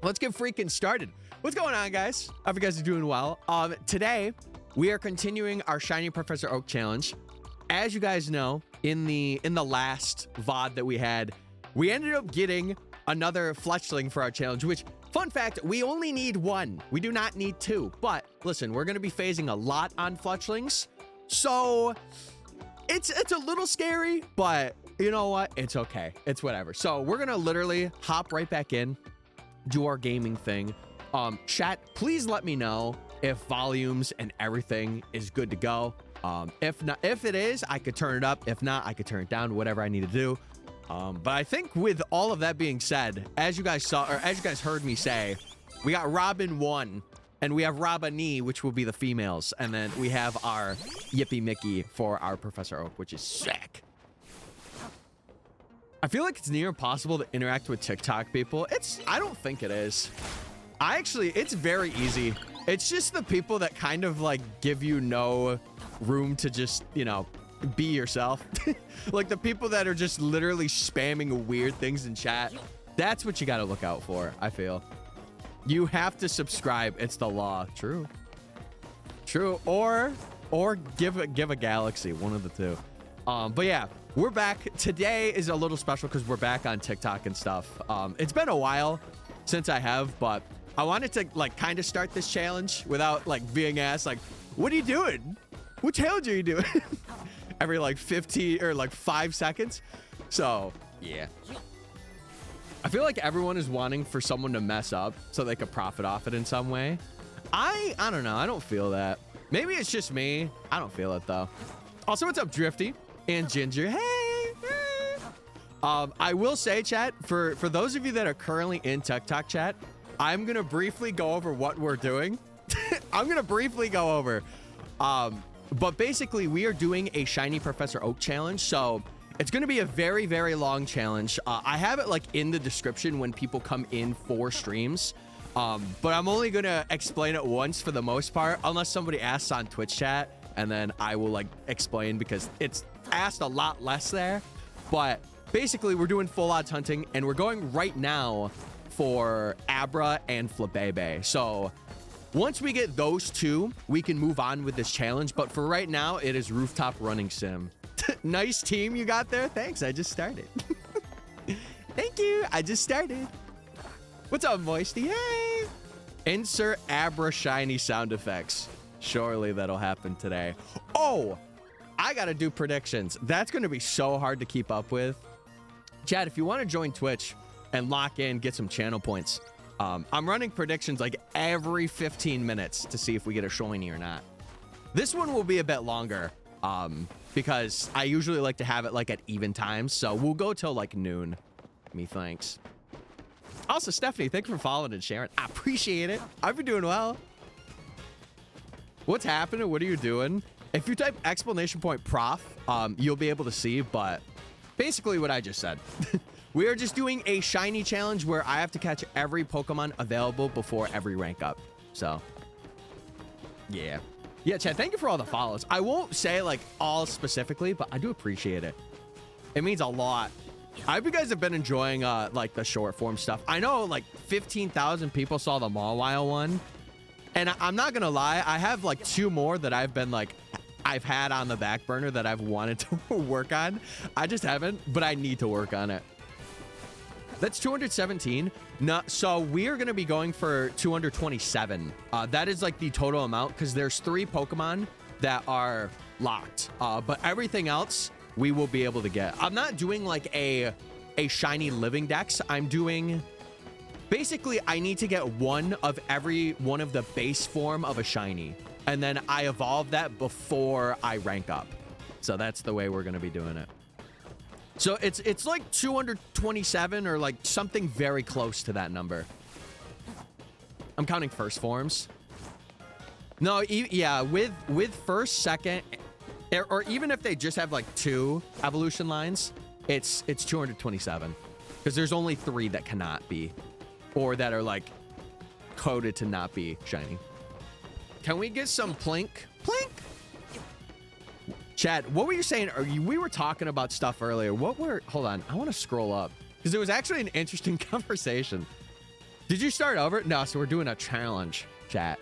let's get freaking started. What's going on, guys? I hope you guys are doing well. Today we are continuing our Shiny Professor Oak challenge. As you guys know, in the last VOD that we had, we ended up getting another fletchling for our challenge, which, fun fact, we only need one. We do not need two. But listen, we're going to be phasing a lot on fletchlings, so it's a little scary, but you know what? It's okay. It's whatever. So we're going to literally hop right back in, do our gaming thing. Chat, please let me know if volumes and everything is good to go. If not, if it is, I could turn it up. If not, I could turn it down, whatever I need to do. But I think with all of that being said, as you guys saw, or as you guys heard me say, we got Robin 1 and we have Robin-E, which will be the females. And then we have our Yippee Mickey for our Professor Oak, which is sick. I feel like it's near impossible to interact with TikTok people. I don't think it is. It's very easy. It's just the people that kind of like give you no room to just, you know, be yourself. Like the people that are just literally spamming weird things in chat. That's what you got to look out for, I feel. You have to subscribe. It's the law. True. True. Or give a galaxy, one of the two. But yeah, we're back. Today is a little special because we're back on TikTok and stuff. It's been a while since I have, but I wanted to like kind of start this challenge without like being asked like, what are you doing? What challenge are you doing? Every like 15 or like 5 seconds. So yeah, I feel like everyone is wanting for someone to mess up so they could profit off it in some way. I don't know. I don't feel that. Maybe it's just me. I don't feel it though. Also, what's up, Drifty and Ginger? Hey. I will say, chat, for those of you that are currently in TikTok chat, I'm gonna briefly go over what we're doing. I'm gonna briefly go over. But basically, we are doing a Shiny Professor Oak challenge, so it's going to be a very, very long challenge. I have it like in the description when people come in for streams, but I'm only going to explain it once for the most part, unless somebody asks on Twitch chat, and then I will like explain because it's asked a lot less there. But basically, we're doing full odds hunting, and we're going right now for Abra and Flabebe. So once we get those two, we can move on with this challenge. But for right now, it is Rooftop Running Sim. Nice team you got there. Thanks. I just started. Thank you. I just started. What's up, Moisty? Hey. Insert Abra Shiny sound effects. Surely that'll happen today. Oh, I got to do predictions. That's going to be so hard to keep up with. Chad, if you want to join Twitch and lock in, get some channel points. I'm running predictions like every 15 minutes to see if we get a shiny or not. This one will be a bit longer because I usually like to have it like at even times. So we'll go till like noon. Thanks. Also, Stephanie, thanks for following and sharing. I appreciate it. I've been doing well. What's happening? What are you doing? If you type exclamation point prof, you'll be able to see, but basically what I just said. We are just doing a shiny challenge where I have to catch every Pokemon available before every rank up. So, yeah. Yeah, Chad, thank you for all the follows. I won't say, like, all specifically, but I do appreciate it. It means a lot. I hope you guys have been enjoying, like, the short form stuff. I know, like, 15,000 people saw the Mawile one. And I'm not going to lie. I have, like, 2 more that I've been, like, I've had on the back burner that I've wanted to work on. I just haven't, but I need to work on it. That's 217. No, so we are going to be going for 227. That is like the total amount because there's 3 Pokemon that are locked. But everything else we will be able to get. I'm not doing like a shiny living dex. I'm doing basically I need to get one of every one of the base form of a shiny. And then I evolve that before I rank up. So that's the way we're going to be doing it. So it's like 227 or like something very close to that number. I'm counting first forms. No, yeah, with first, second, or even if they just have like 2 evolution lines, it's 227 because there's only 3 that cannot be, or that are like coded to not be shiny. Can we get some plink? Plink. Chad, what were you saying? We were talking about stuff earlier. Hold on. I want to scroll up because it was actually an interesting conversation. Did you start over? No, so we're doing a challenge, chat.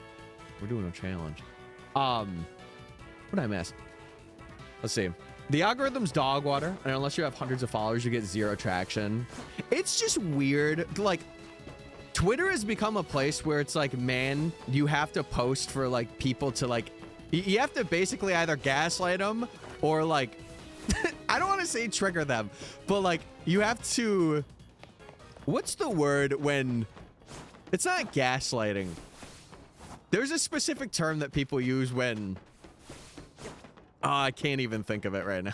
We're doing a challenge. What did I miss? Let's see. The algorithm's dog water, and unless you have hundreds of followers, you get 0 traction. It's just weird. Like, Twitter has become a place where it's like, man, you have to post for like people to like, you have to basically either gaslight them or like, I don't want to say trigger them, but like you have to, what's the word when, it's not gaslighting. There's a specific term that people use when, oh, I can't even think of it right now.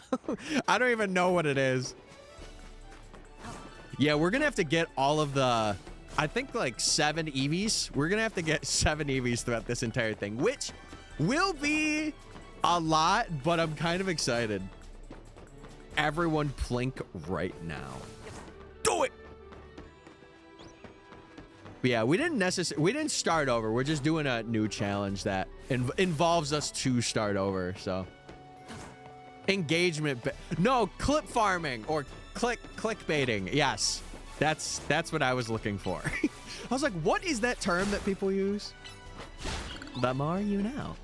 I don't even know what it is. Yeah, we're gonna have to get all of the, I think like 7 EVs. We're gonna have to get 7 EVs throughout this entire thing, which will be a lot, but I'm kind of excited. Everyone plink right now. Do it! But yeah, we didn't start over. We're just doing a new challenge that involves us to start over, so. Engagement, no, clip farming or clickbaiting. Yes, that's what I was looking for. I was like, what is that term that people use? The more you know.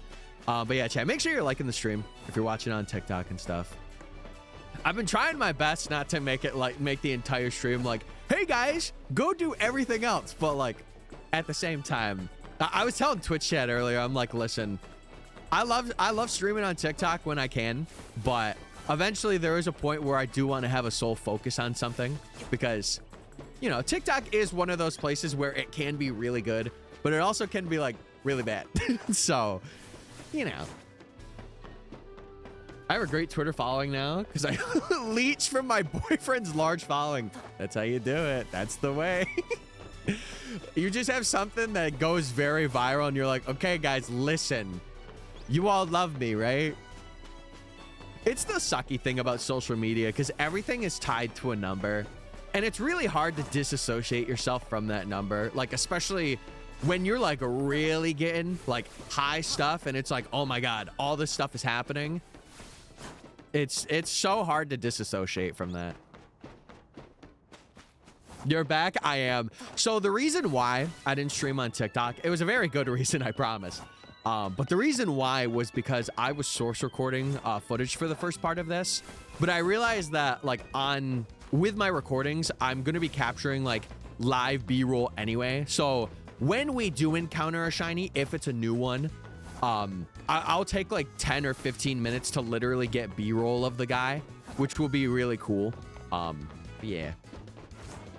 But yeah, chat, make sure you're liking the stream if you're watching on TikTok and stuff. I've been trying my best not to make it like make the entire stream like, hey guys, go do everything else. But like at the same time, I was telling Twitch chat earlier, I'm like, listen, I love streaming on TikTok when I can, but eventually there is a point where I do want to have a sole focus on something because, you know, TikTok is one of those places where it can be really good, but it also can be like really bad. So, you know, I have a great Twitter following now because I leech from my boyfriend's large following. That's how you do it. That's the way. You just have something that goes very viral and you're like, okay, guys, listen. You all love me, right? It's the sucky thing about social media because everything is tied to a number and it's really hard to disassociate yourself from that number. Like, especially when you're like really getting like high stuff and it's like, oh my God, all this stuff is happening. It's so hard to disassociate from that. You're back? I am. So the reason why I didn't stream on TikTok, it was a very good reason, I promise. But the reason why was because I was source recording footage for the first part of this. But I realized that like with my recordings, I'm going to be capturing like live B-roll anyway. So when we do encounter a shiny, if it's a new one, I'll take like 10 or 15 minutes to literally get B-roll of the guy, which will be really cool. Yeah.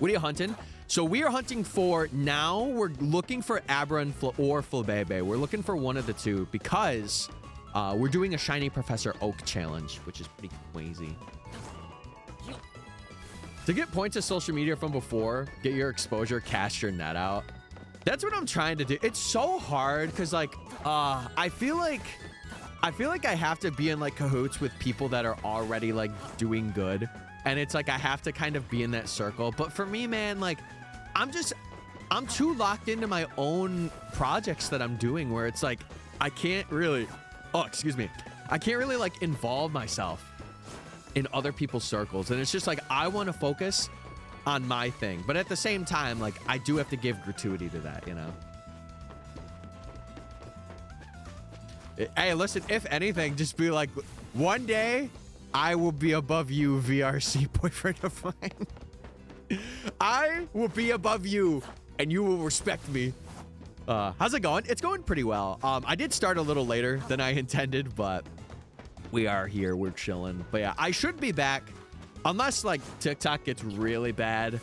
What are you hunting? So we are hunting for, now we're looking for Abra or Flabebe. We're looking for one of the two because we're doing a shiny Professor Oak challenge, which is pretty crazy. To get points of social media from before, get your exposure, cast your net out. That's what I'm trying to do. It's so hard because like, I feel like I have to be in like cahoots with people that are already like doing good. And it's like, I have to kind of be in that circle. But for me, man, like, I'm too locked into my own projects that I'm doing where it's like, I can't really, I can't really like involve myself in other people's circles. And it's just like, I want to focus on my thing. But at the same time, like, I do have to give gratuity to that, you know? Hey, listen, if anything, just be like, one day I will be above you, VRC boyfriend of mine. I will be above you and you will respect me. How's it going? It's going pretty well. I did start a little later than I intended, but we are here. We're chilling. But yeah, I should be back unless like TikTok gets really bad.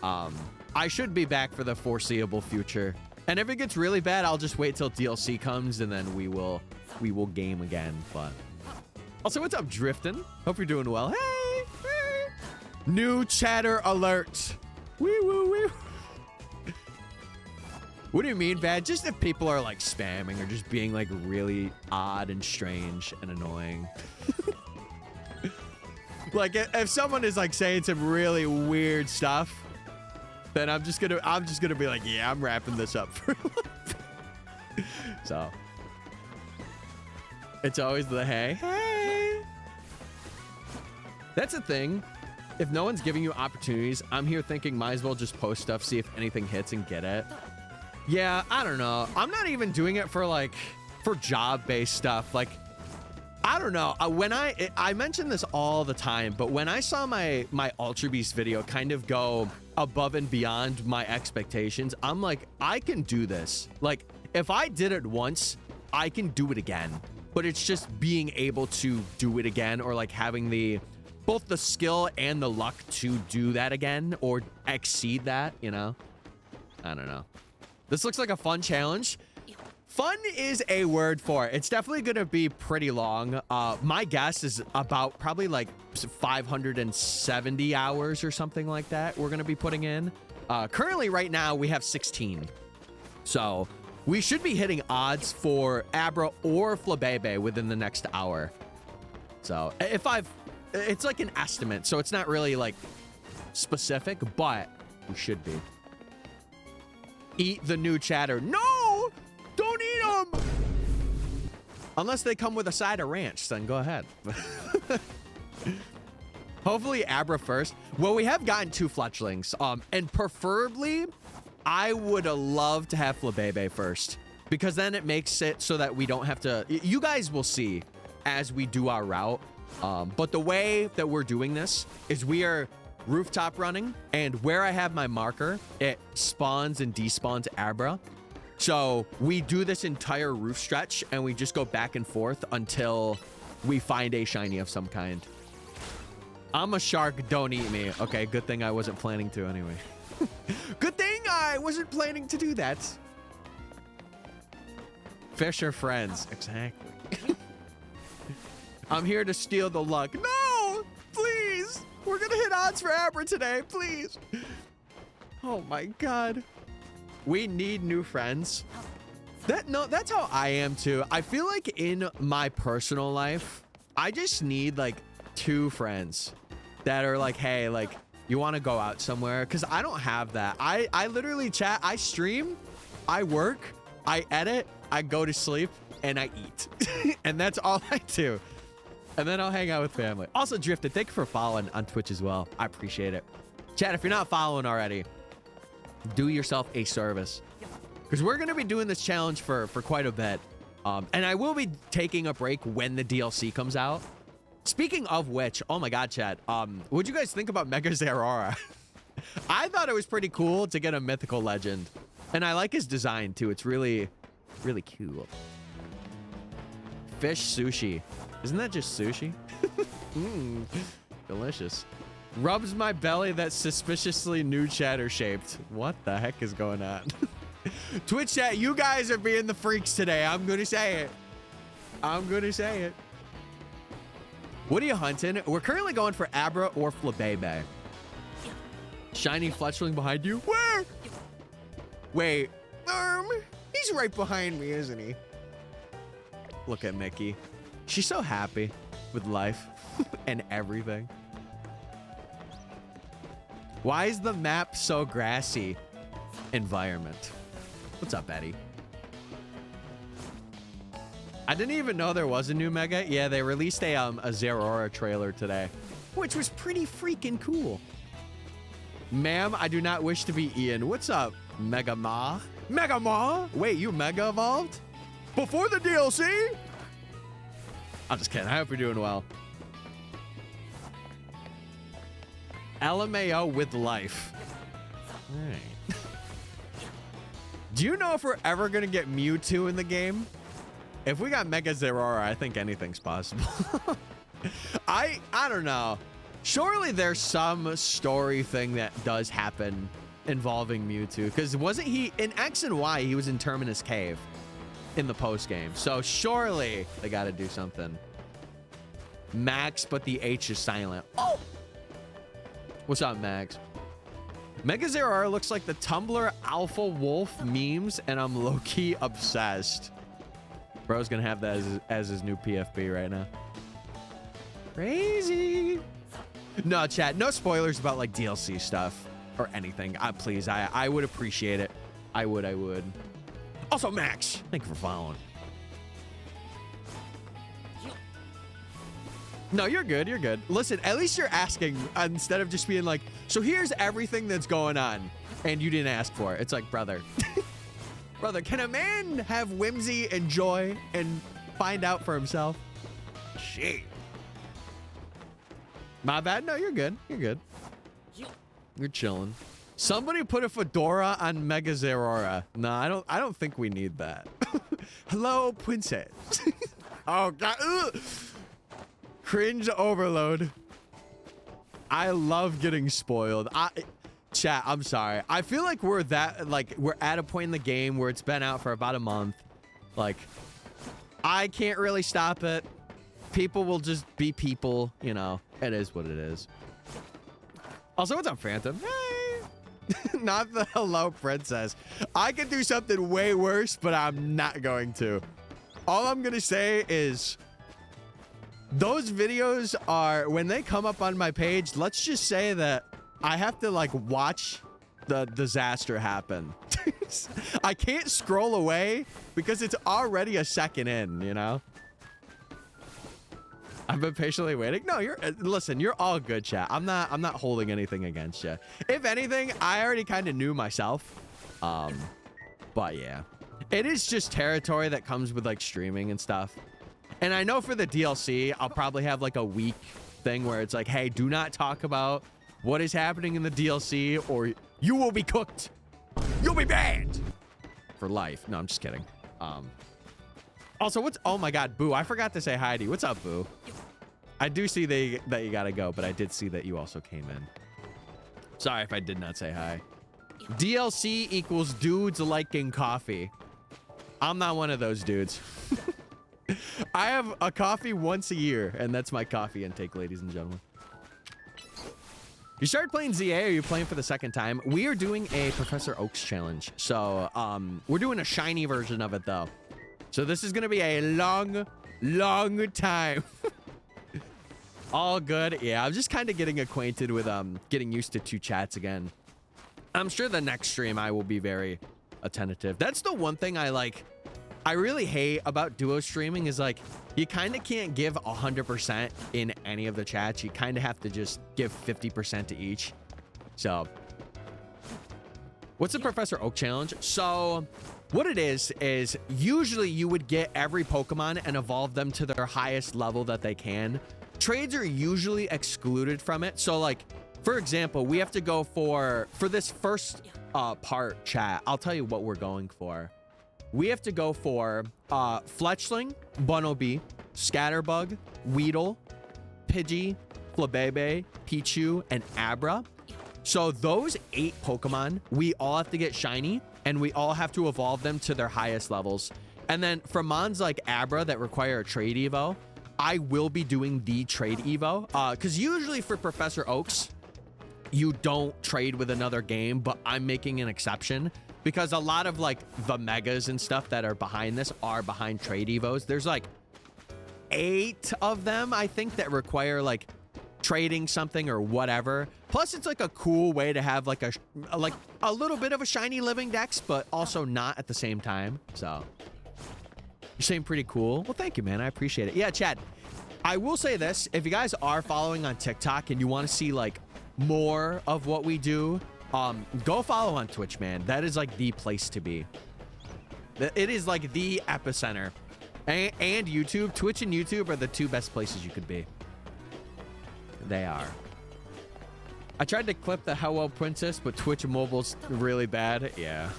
I should be back for the foreseeable future. And if it gets really bad, I'll just wait till DLC comes and then we will game again. But also, what's up, Drifting? Hope you're doing well. Hey, hey. New chatter alert. Wee woo wee. What do you mean bad? Just if people are like spamming or just being like really odd and strange and annoying. Like if someone is like saying some really weird stuff, then I'm just gonna be like, yeah, I'm wrapping this up for a little bit. So it's always the hey. That's the thing. If no one's giving you opportunities, I'm here thinking might as well just post stuff, see if anything hits and get it. Yeah, I don't know. I'm not even doing it for like, for job-based stuff. Like, I don't know. When I mention this all the time, but when I saw my Ultra Beast video kind of go above and beyond my expectations, I'm like, I can do this. Like, if I did it once, I can do it again. But it's just being able to do it again, or like having both the skill and the luck to do that again or exceed that, you know? I don't know. This looks like a fun challenge. Fun is a word for it. It's definitely going to be pretty long. My guess is about probably like 570 hours or something like that we're going to be putting in. Currently, right now, we have 16. So we should be hitting odds for Abra or Flabebe within the next hour. So it's like an estimate. So it's not really like specific, but we should be. Eat the new chatter. No! Don't eat them! Unless they come with a side of ranch, then go ahead. Hopefully Abra first. Well, we have gotten 2 fletchlings. And preferably, I would love to have Flabebe first. Because then it makes it so that we don't have to... You guys will see as we do our route. But the way that we're doing this is we are rooftop running. And where I have my marker, it spawns and despawns Abra. So we do this entire roof stretch and we just go back and forth until we find a shiny of some kind. I'm a shark, don't eat me. Okay, good thing I wasn't planning to anyway. Good thing I wasn't planning to do that. Fish are friends, exactly. I'm here to steal the luck. No, please. We're gonna hit odds for Abra today, please. Oh my God. We need new friends. That's how I am too. I feel like in my personal life, I just need like 2 friends that are like, hey, like, you want to go out somewhere? Because I don't have that. I literally chat, I stream, I work, I edit, I go to sleep, and I eat. And that's all I do. And then I'll hang out with family. Also, Drifted, thank you for following on Twitch as well. I appreciate it. Chat, if you're not following already, do yourself a service, because we're going to be doing this challenge for quite a bit. And I will be taking a break when the DLC comes out. Speaking of which, oh my God, chat, what'd you guys think about Mega Zerora? I thought it was pretty cool to get a mythical legend, and I like his design too. It's really, really cool. Fish sushi. Isn't that just sushi? Delicious. Rubs my belly that's suspiciously new chatter shaped. What the heck is going on? Twitch chat, you guys are being the freaks today. I'm gonna say it. I'm gonna say it. What are you hunting? We're currently going for Abra or Flabebe. Shiny fletchling behind you? Where? Wait. He's right behind me, isn't he? Look at Mickey. She's so happy with life and everything. Why is the map so grassy? Environment. What's up, Eddie? I didn't even know there was a new Mega. Yeah, they released a Zerora trailer today, which was pretty freaking cool. Ma'am, I do not wish to be Ian. What's up, Mega Ma? Mega Ma? Wait, you Mega evolved? Before the DLC? I'm just kidding. I hope you're doing well. LMAO with life. All right. Do you know if we're ever going to get Mewtwo in the game? If we got Mega Zerora, I think anything's possible. I don't know. Surely there's some story thing that does happen involving Mewtwo. Because wasn't he in X and Y, he was in Terminus Cave in the post game. So surely they got to do something. Max, but the H is silent. Oh! What's up, Max? Mega Zerora looks like the Tumblr Alpha Wolf memes, and I'm low-key obsessed. Bro's gonna have that as his new PFP right now. Crazy. No, chat, no spoilers about like DLC stuff or anything. Please, I would appreciate it. I would. Also, Max, thank you for following. No, you're good. You're good. Listen, at least you're asking instead of just being like, so here's everything that's going on. And you didn't ask for it. It's like, brother. Brother, can a man have whimsy and joy and find out for himself? Shit. My bad. No, you're good. You're good. You're chilling. Somebody put a fedora on Mega Zerora. No, I don't think we need that. Hello, princess. Oh god. Ugh. Cringe overload. I love getting spoiled. Chat, I'm sorry. I feel like we're at a point in the game where it's been out for about a month. Like, I can't really stop it. People will just be people, you know. It is what it is. Also, what's up, Phantom? Hey! Not the hello, princess. I could do something way worse, but I'm not going to. All I'm gonna say is those videos are, when they come up on my page, let's just say that I have to like watch the disaster happen. I can't scroll away because it's already a second in, you know? I've been patiently waiting. No, listen, you're all good, chat. I'm not holding anything against you. If anything, I already kind of knew myself. But yeah, it is just territory that comes with like streaming and stuff. And I know for the DLC, I'll probably have like a week thing where it's like, hey, do not talk about what is happening in the DLC or you will be cooked. You'll be banned for life. No, I'm just kidding. Also, oh my God, Boo, I forgot to say hi to you. What's up, Boo? I do see that you gotta go, but I did see that you also came in. Sorry if I did not say hi. DLC equals dudes liking coffee. I'm not one of those dudes. I have a coffee once a year, and that's my coffee intake, ladies and gentlemen. You started playing ZA, or are you playing for the second time? We are doing a Professor Oaks challenge. So, we're doing a shiny version of it, though. So this is going to be a long, long time. All good. Yeah, I'm just kind of getting acquainted with getting used to two chats again. I'm sure the next stream I will be very attentive. That's the one thing I really hate about duo streaming is like you kind of can't give 100% in any of the chats. You kind of have to just give 50% to each. So what's the Professor Oak challenge? So what it is usually you would get every Pokemon and evolve them to their highest level that they can. Trades are usually excluded from it. So like, for example, we have to go for this first part chat. I'll tell you what we're going for. We have to go for Fletchling, Bunnelby, Scatterbug, Weedle, Pidgey, Flabebe, Pichu, and Abra. So those 8 Pokemon, we all have to get shiny, and we all have to evolve them to their highest levels. And then for mons like Abra that require a trade evo, I will be doing the trade evo. Because usually for Professor Oaks, you don't trade with another game, but I'm making an exception. Because a lot of like the megas and stuff that are behind this are behind trade evos. There's like 8 of them, I think, that require like trading something or whatever. Plus, it's like a cool way to have like a little bit of a shiny living dex, but also not at the same time. So you're saying pretty cool. Well, thank you, man. I appreciate it. Yeah, Chad, I will say this. If you guys are following on TikTok and you want to see like more of what we do, go follow on Twitch, man. That is like the place to be. It is like the epicenter. And YouTube. Twitch and YouTube are the 2 best places you could be. They are. I tried to clip the Hello Princess, but Twitch Mobile's really bad. Yeah.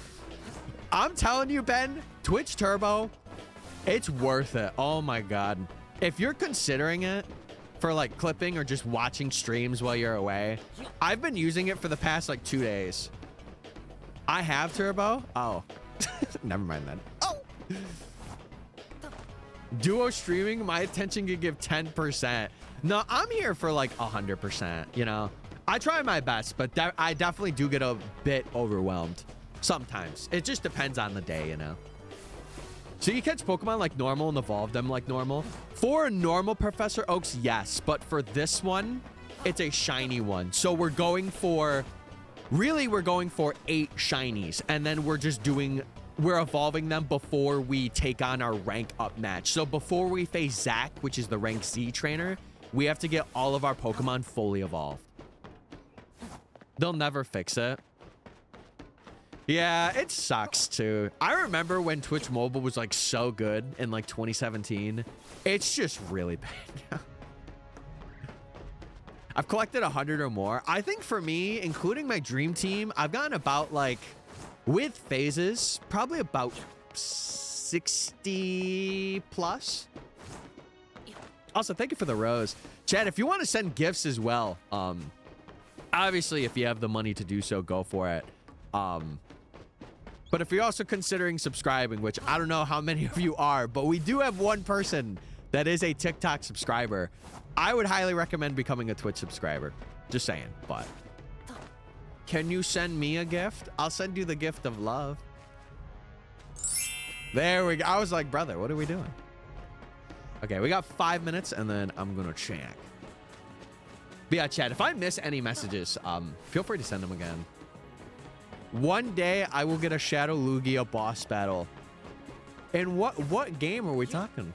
I'm telling you, Ben, Twitch Turbo, it's worth it. Oh my God. If you're considering it for like clipping or just watching streams while you're away, I've been using it for the past like 2 days. I have Turbo. Oh, never mind then. Oh, duo streaming, my attention could give 10%. No, I'm here for like 100%. You know, I try my best, but I definitely do get a bit overwhelmed sometimes. It just depends on the day, you know. So you catch Pokemon like normal and evolve them like normal. For a normal Professor Oaks, yes. But for this one, it's a shiny one. So we're going for 8 shinies. And then we're evolving them before we take on our rank up match. So before we face Zach, which is the rank Z trainer, we have to get all of our Pokemon fully evolved. They'll never fix it. Yeah, it sucks too. I remember when Twitch Mobile was like so good in like 2017. It's just really bad now. I've collected 100 or more. I think for me, including my dream team, I've gotten about like, with phases, probably about 60 plus. Also, thank you for the rose. Chad, if you want to send gifts as well, obviously if you have the money to do so, go for it. But if you're also considering subscribing, which I don't know how many of you are, but we do have one person that is a TikTok subscriber, I would highly recommend becoming a Twitch subscriber. Just saying, but can you send me a gift? I'll send you the gift of love. There we go. I was like, brother, what are we doing? Okay, we got 5 minutes and then I'm gonna check. But yeah, chat, if I miss any messages, feel free to send them again. One day I will get a Shadow Lugia boss battle. And what game are we talking?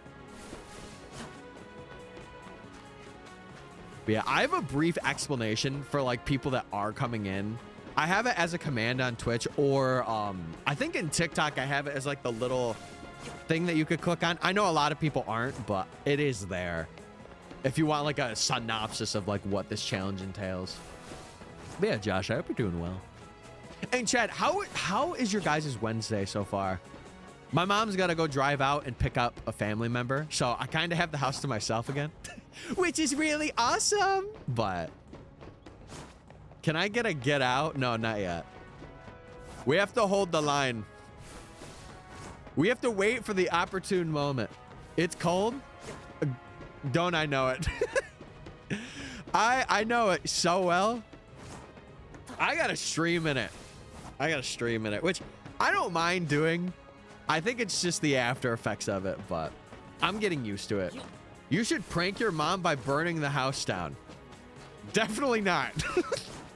But yeah, I have a brief explanation for like people that are coming in. I have it as a command on Twitch, or I think in TikTok I have it as like the little thing that you could click on. I know a lot of people aren't, but it is there if you want like a synopsis of like what this challenge entails. But yeah, Josh, I hope you're doing well. And Chad, how is your guys' Wednesday so far? My mom's got to go drive out and pick up a family member, so I kind of have the house to myself again, which is really awesome. But can I get out? No, not yet. We have to hold the line. We have to wait for the opportune moment. It's cold. Don't I know it? I know it so well. I got to stream in it. Which I don't mind doing. I think it's just the after effects of it, but I'm getting used to it. You should prank your mom by burning the house down. Definitely not.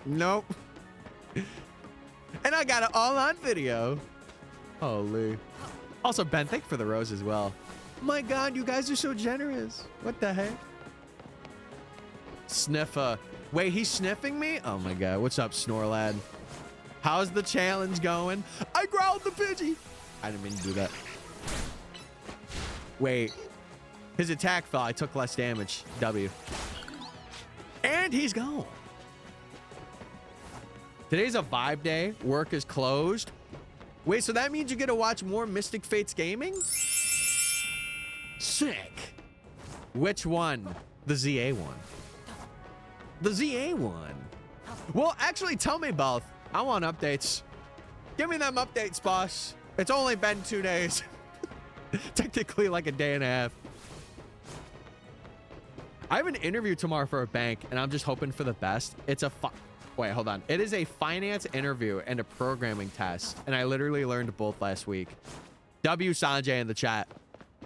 Nope. And I got it all on video. Holy. Also, Ben, thank you for the rose as well. My God, you guys are so generous. What the heck? Sniffa. Wait, he's sniffing me? Oh my God. What's up, Snorlad? How's the challenge going? I growled the Pidgey. I didn't mean to do that. Wait. His attack fell. I took less damage. W. And he's gone. Today's a vibe day. Work is closed. Wait, so that means you get to watch more MysticFates gaming? Sick. Which one? The ZA one. The ZA one. Well, actually, tell me both. I want updates. Give me them updates, boss. It's only been 2 days. Technically like a day and a half. I have an interview tomorrow for a bank, and I'm just hoping for the best. It's a wait, hold on. It is a finance interview and a programming test, and I literally learned both last week. W Sanjay in the chat.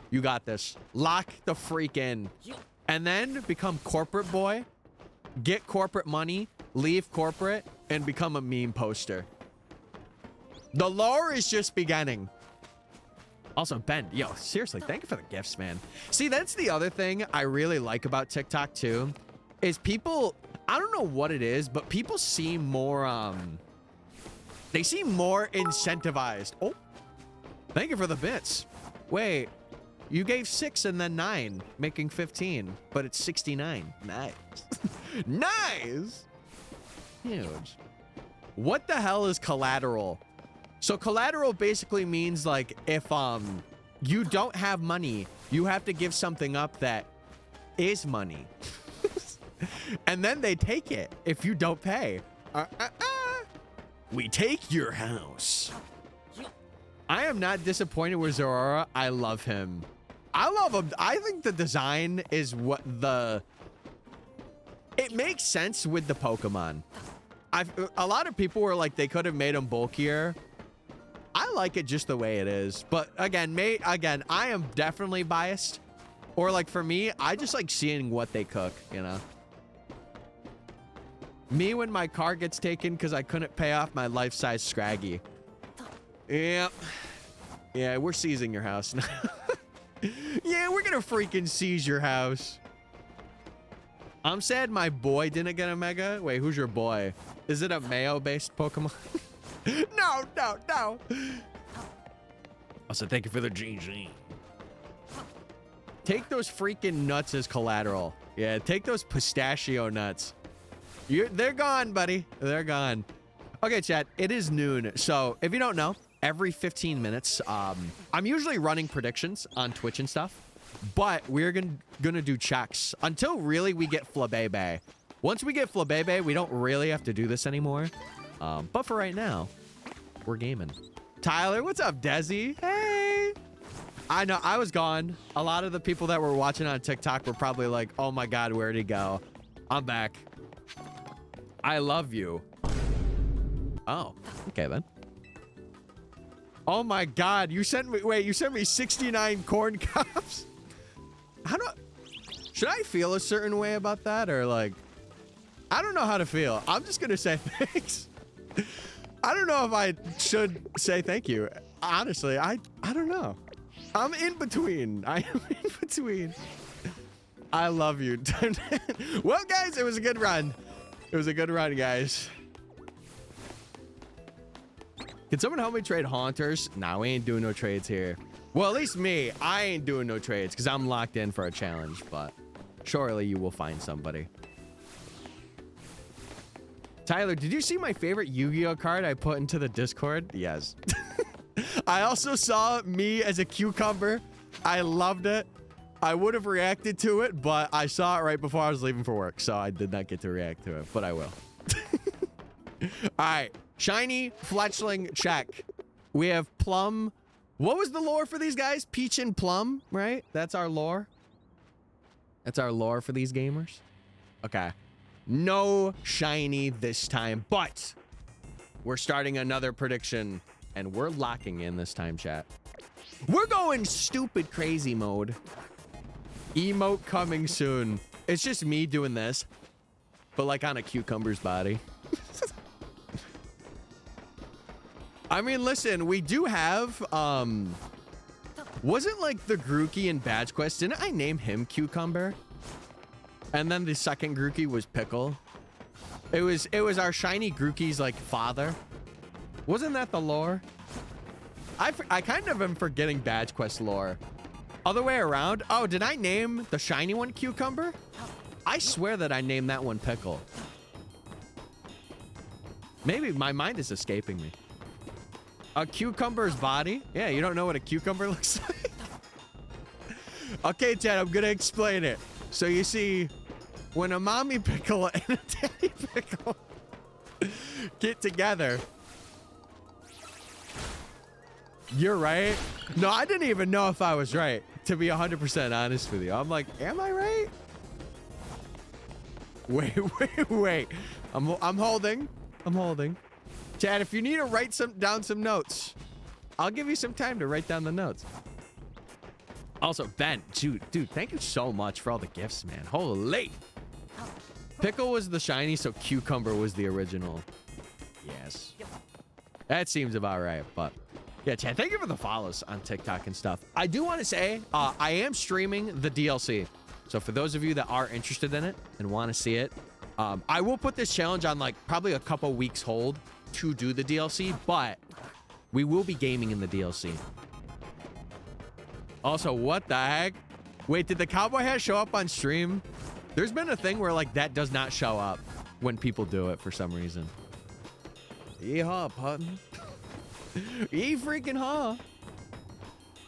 You got this. Lock the freak in. And then become corporate boy. Get corporate money. Leave corporate. And become a meme poster. The lore is just beginning. Also, Ben, yo, seriously, thank you for the gifts, man. See, that's the other thing I really like about TikTok, too. Is people... I don't know what it is, but people seem more... They seem more incentivized. Oh. Thank you for the bits. Wait. You gave 6 and then 9, making 15, but it's 69. Nice. Nice. Huge. What the hell is collateral? So collateral basically means like if you don't have money, you have to give something up that is money. And then they take it if you don't pay. We take your house. I am not disappointed with Zorora. I love him. I love him. I think the design is what it makes sense with the Pokemon. A lot of people were like, they could have made him bulkier. I like it just the way it is. But again, I am definitely biased. Or like for me, I just like seeing what they cook, you know? Me when my car gets taken because I couldn't pay off my life-size Scraggy. Yep. Yeah, we're seizing your house now. Yeah, we're gonna freaking seize your house. I'm sad my boy didn't get a mega. Wait, who's your boy? Is it a Mayo-based Pokemon? No, no, no. Also, thank you for the GG. Take those freaking nuts as collateral. Yeah, take those pistachio nuts. They're gone, buddy. They're gone. Okay, chat, it is noon. So if you don't know, every 15 minutes, I'm usually running predictions on Twitch and stuff, but we're gonna do checks until really we get Flabébé. Once we get Flabébé, we don't really have to do this anymore. But for right now, we're gaming. Tyler, what's up, Desi? Hey. I know, I was gone. A lot of the people that were watching on TikTok were probably like, oh my God, where'd he go? I'm back. I love you. Oh, okay then. Oh my God, you sent me, wait, you sent me 69 corn cobs? Should I feel a certain way about that, or like, I don't know how to feel. I'm just gonna say thanks. I don't know if I should say thank you. Honestly, I don't know. I'm in between. I am in between. I love you. Well, guys, it was a good run. It was a good run, guys. Can someone help me trade Haunters? Nah, we ain't doing no trades here. Well, at least me. I ain't doing no trades because I'm locked in for a challenge, but surely you will find somebody. Tyler, did you see my favorite Yu-Gi-Oh card I put into the Discord? Yes. I also saw me as a cucumber. I loved it. I would have reacted to it, but I saw it right before I was leaving for work, so I did not get to react to it, but I will. All right. Shiny Fletchling check. We have Plum. What was the lore for these guys? Peach and Plum, right? That's our lore. That's our lore for these gamers. Okay. No shiny this time, but we're starting another prediction, and we're locking in this time, chat. We're going stupid crazy mode. Emote coming soon. It's just me doing this, but like on a cucumber's body. I mean, listen, we do have, wasn't like the Grookey in Badge Quest, didn't I name him Cucumber? And then the second Grookey was Pickle. It was our shiny Grookey's like father. Wasn't that the lore? I kind of am forgetting Badge Quest lore. Other way around. Oh, did I name the shiny one Cucumber? I swear that I named that one Pickle. Maybe my mind is escaping me. A cucumber's body? Yeah, you don't know what a cucumber looks like? Okay, Chad, I'm gonna explain it. So you see, when a mommy pickle and a daddy pickle get together. You're right. No, I didn't even know if I was right, to be 100% honest with you. I'm like, am I right? Wait. I'm holding. I'm holding. Chad, if you need to write down some notes, I'll give you some time to write down the notes. Also, Ben, dude, thank you so much for all the gifts, man. Holy. Pickle was the shiny, so Cucumber was the original. Yes. That seems about right, but yeah, Chad, thank you for the follows on TikTok and stuff. I do want to say, I am streaming the DLC. So for those of you that are interested in it and want to see it, I will put this challenge on like probably a couple weeks hold to do the DLC, but we will be gaming in the DLC. Also, what the heck? Wait, did the cowboy hat show up on stream? There's been a thing where like that does not show up when people do it for some reason. Yeehaw, Putton. Yee freaking haw.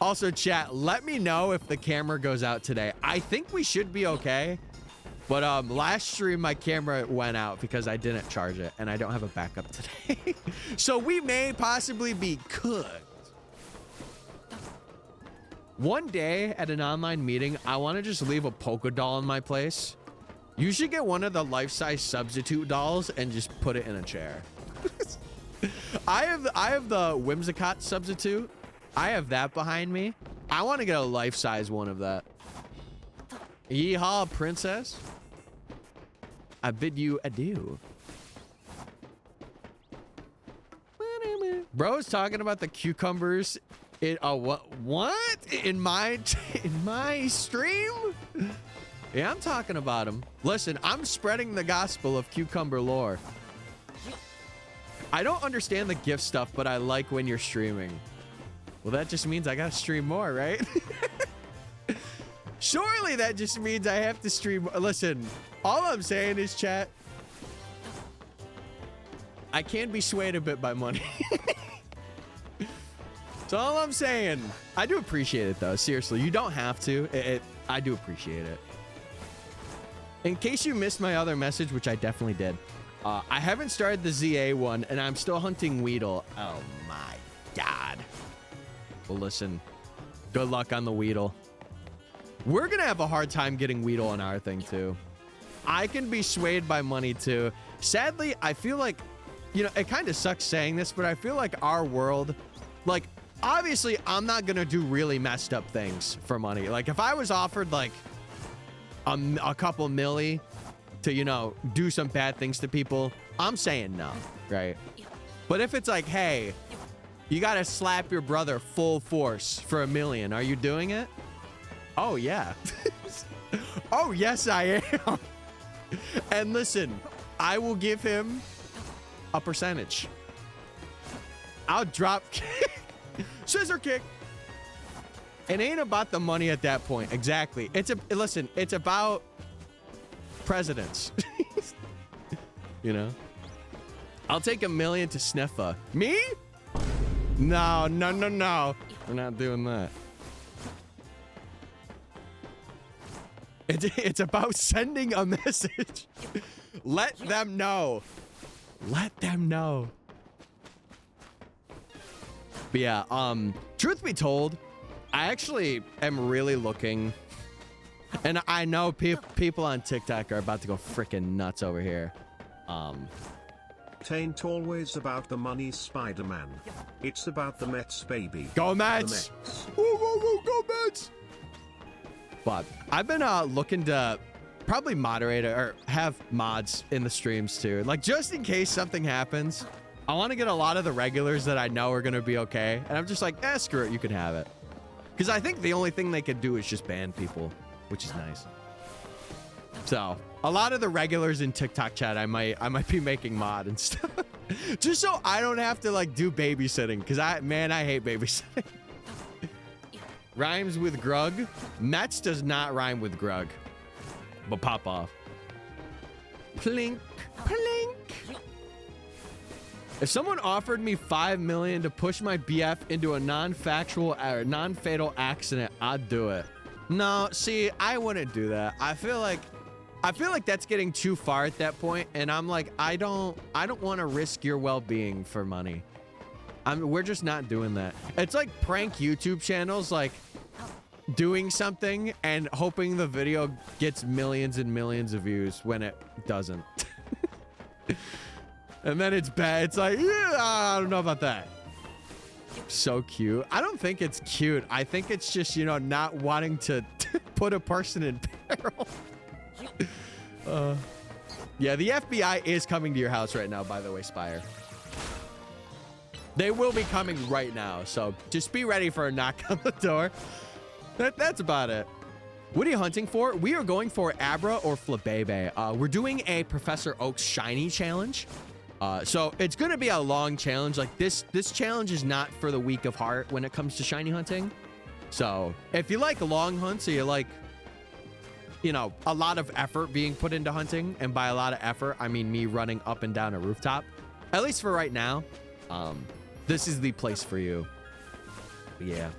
Also, chat, let me know if the camera goes out today. I think we should be okay. But last stream, my camera went out because I didn't charge it, and I don't have a backup today. So we may possibly be cooked. One day at an online meeting, I want to just leave a polka doll in my place. You should get one of the life-size substitute dolls and just put it in a chair. I have the Whimsicott substitute. I have that behind me. I want to get a life-size one of that. Yeehaw, princess. I bid you adieu. Bro's talking about the cucumbers in what in my stream? Yeah, I'm talking about him. Listen, I'm spreading the gospel of cucumber lore. I don't understand the gift stuff, but I like when you're streaming. Well, that just means I gotta stream more, right? Surely that just means I have to stream. Listen, all I'm saying is, chat, I can be swayed a bit by money. That's all I'm saying. I do appreciate it, though. Seriously, you don't have to. I do appreciate it. In case you missed my other message, which I definitely did, I haven't started the ZA one, and I'm still hunting Weedle. Oh, my God. Well, listen. Good luck on the Weedle. We're going to have a hard time getting Weedle on our thing, too. I can be swayed by money, too. Sadly, I feel like, you know, it kind of sucks saying this, but I feel like our world, like, obviously, I'm not going to do really messed up things for money. Like, if I was offered, like, a couple milli to, you know, do some bad things to people, I'm saying no, right? But if it's like, hey, you got to slap your brother full force for $1 million, are you doing it? Oh, yeah. Oh, yes, I am. And listen, I will give him a percentage. I'll drop kick. Scissor kick. It ain't about the money at that point. Exactly. Listen, it's about presidents. You know? I'll take $1 million to Sniffa. Me? No, no, no, no. We're not doing that. It's about sending a message. Let them know. Let them know. But yeah, truth be told, I actually am really looking, and I know people on TikTok are about to go freaking nuts over here. Tain't always about the money, Spider-Man. It's about the Mets, baby. Go Mets! Woo, woo, woo, go Mets! But I've been looking to probably moderate or have mods in the streams too. Like, just in case something happens, I want to get a lot of the regulars that I know are going to be okay. And I'm just like, screw it, you can have it. Because I think the only thing they could do is just ban people, which is nice. So a lot of the regulars in TikTok chat, I might be making mod and stuff. Just so I don't have to like do babysitting. Because I hate babysitting. Rhymes with Grug. Mets does not rhyme with Grug. But pop off. Plink, plink. If someone offered me $5 million to push my BF into a non-factual or non-fatal accident, I'd do it. No, see, I wouldn't do that. I feel like that's getting too far at that point, and I'm like, I don't want to risk your well-being for money. We're just not doing that. It's like prank YouTube channels, like doing something and hoping the video gets millions and millions of views when it doesn't. And then it's bad. It's like, yeah, I don't know about that. So cute. I don't think it's cute. I think it's just, you know, not wanting to put a person in peril. Yeah, the FBI is coming to your house right now, by the way, Spire. They will be coming right now, so just be ready for a knock on the door. That's about it. What are you hunting for? We are going for Abra or Flabebe. We're doing a Professor Oak's Shiny challenge. So it's going to be a long challenge. Like this challenge is not for the weak of heart when it comes to shiny hunting. So if you like long hunts, or you like, you know, a lot of effort being put into hunting, and by a lot of effort, I mean me running up and down a rooftop, at least for right now, this is the place for you. But yeah.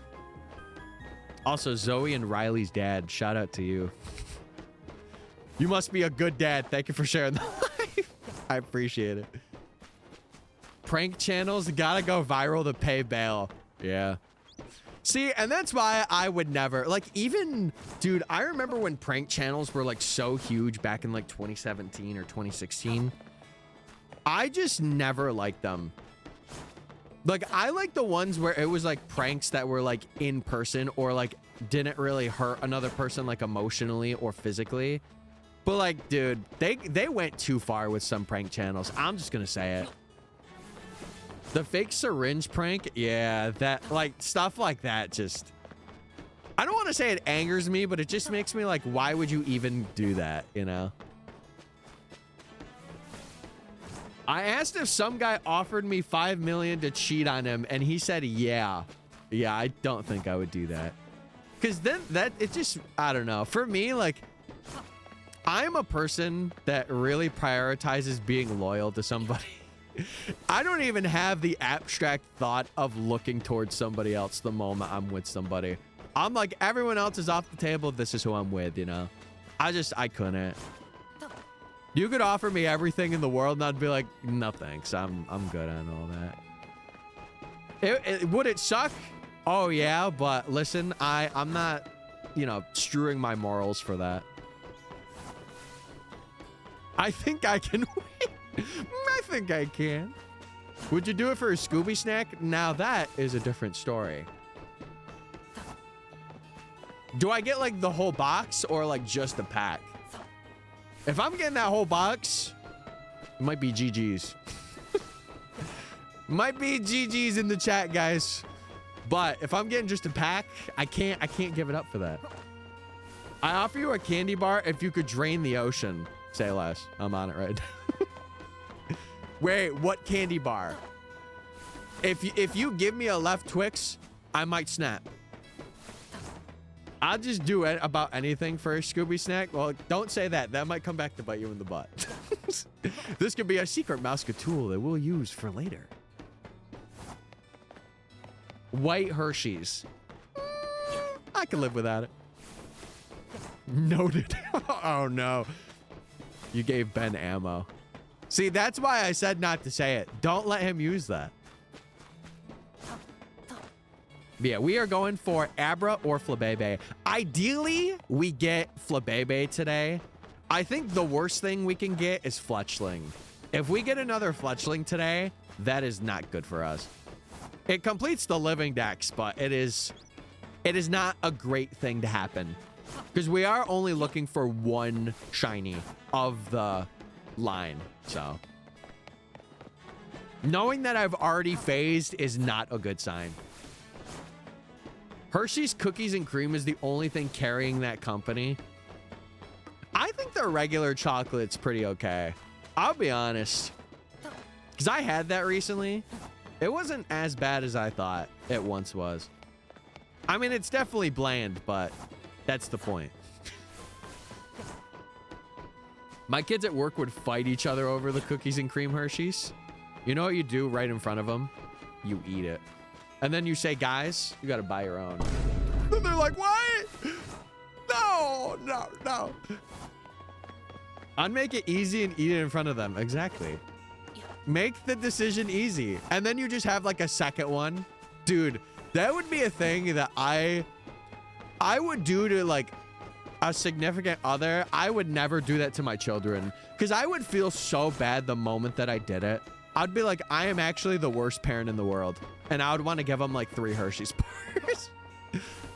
Also, Zoe and Riley's dad, shout out to you. You must be a good dad. Thank you for sharing the life. I appreciate it. Prank channels gotta go viral to pay bail. Yeah. See, and that's why I would never, like, even, dude, I remember when prank channels were, like, so huge back in, like, 2017 or 2016. I just never liked them. Like, I like the ones where it was, like, pranks that were, like, in person or, like, didn't really hurt another person, like, emotionally or physically. But, like, dude, they went too far with some prank channels. I'm just gonna say it. The fake syringe prank, yeah, that, like, stuff like that just... I don't want to say it angers me, but it just makes me like, why would you even do that, you know? I asked if some guy offered me 5 million to cheat on him, and he said, yeah. Yeah, I don't think I would do that. Because then it just, I don't know. For me, like, I'm a person that really prioritizes being loyal to somebody. I don't even have the abstract thought of looking towards somebody else the moment I'm with somebody. I'm like, everyone else is off the table. This is who I'm with, you know? I couldn't. You could offer me everything in the world and I'd be like, no thanks. I'm good on all that. Would it suck? Oh yeah, but listen, I'm not, you know, strewing my morals for that. I think I can win. I think I can. Would you do it for a Scooby snack? Now that is a different story. Do I get like the whole box or like just a pack? If I'm getting that whole box, it might be GG's. Might be GG's in the chat, guys. But if I'm getting just a pack, I can't give it up for that. I offer you a candy bar if you could drain the ocean. Say less. I'm on it right now. Wait, what candy bar? If you give me a left Twix, I might snap. I'll just do it about anything for a Scooby snack. Well, don't say that. That might come back to bite you in the butt. This could be a secret Mouska tool that we'll use for later. White Hershey's. I can live without it. Noted. Oh, no. You gave Ben ammo. See, that's why I said not to say it. Don't let him use that. Yeah, we are going for Abra or Flabebe. Ideally, we get Flabebe today. I think the worst thing we can get is Fletchling. If we get another Fletchling today, that is not good for us. It completes the living dex, but it is not a great thing to happen. Because we are only looking for one shiny of the line, so. Knowing that I've already phased is not a good sign. Hershey's Cookies and Cream is the only thing carrying that company. I think their regular chocolate's pretty okay. I'll be honest. Because I had that recently. It wasn't as bad as I thought it once was. I mean, it's definitely bland, but that's the point. My kids at work would fight each other over the Cookies and Cream Hershey's. You know what you do right in front of them? You eat it. And then you say, guys, you got to buy your own. And they're like, what? No, no, no. I'd make it easy and eat it in front of them. Exactly. Make the decision easy. And then you just have like a second one. Dude, that would be a thing that I would do to like a significant other. I would never do that to my children because I would feel so bad the moment that I did it. I'd be like, I am actually the worst parent in the world. And I would want to give them like 3 Hershey's bars.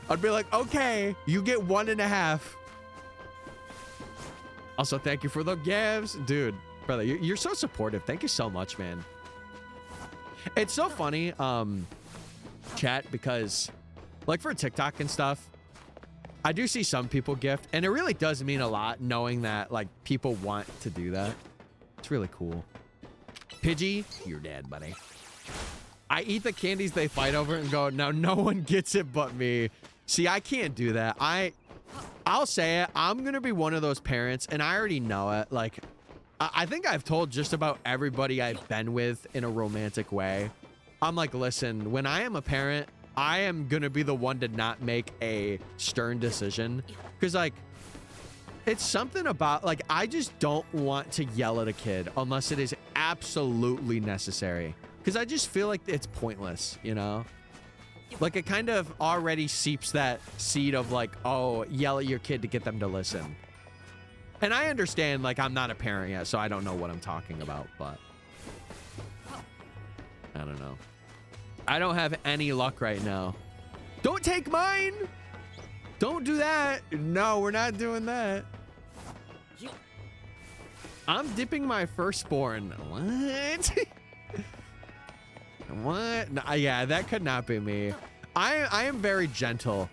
I'd be like, okay, you get 1.5. Also, thank you for the gifts. Dude, brother, you're so supportive. Thank you so much, man. It's so funny, chat, because like for TikTok and stuff, I do see some people gift, and it really does mean a lot knowing that like people want to do that. It's really cool. Pidgey, you're dead, buddy. I eat the candies they fight over and go, now no one gets it but me. See, I can't do that. I'll say it. I'm going to be one of those parents, and I already know it. Like, I think I've told just about everybody I've been with in a romantic way. I'm like, listen, when I am a parent, I am going to be the one to not make a stern decision. Because, like, it's something about, like, I just don't want to yell at a kid unless it is absolutely necessary. Because I just feel like it's pointless, you know? Like, it kind of already seeps that seed of, like, oh, yell at your kid to get them to listen. And I understand, like, I'm not a parent yet, so I don't know what I'm talking about, but I don't know. I don't have any luck right now. Don't take mine! Don't do that! No, we're not doing that. I'm dipping my firstborn. What? What? No, yeah, that could not be me. I am very gentle.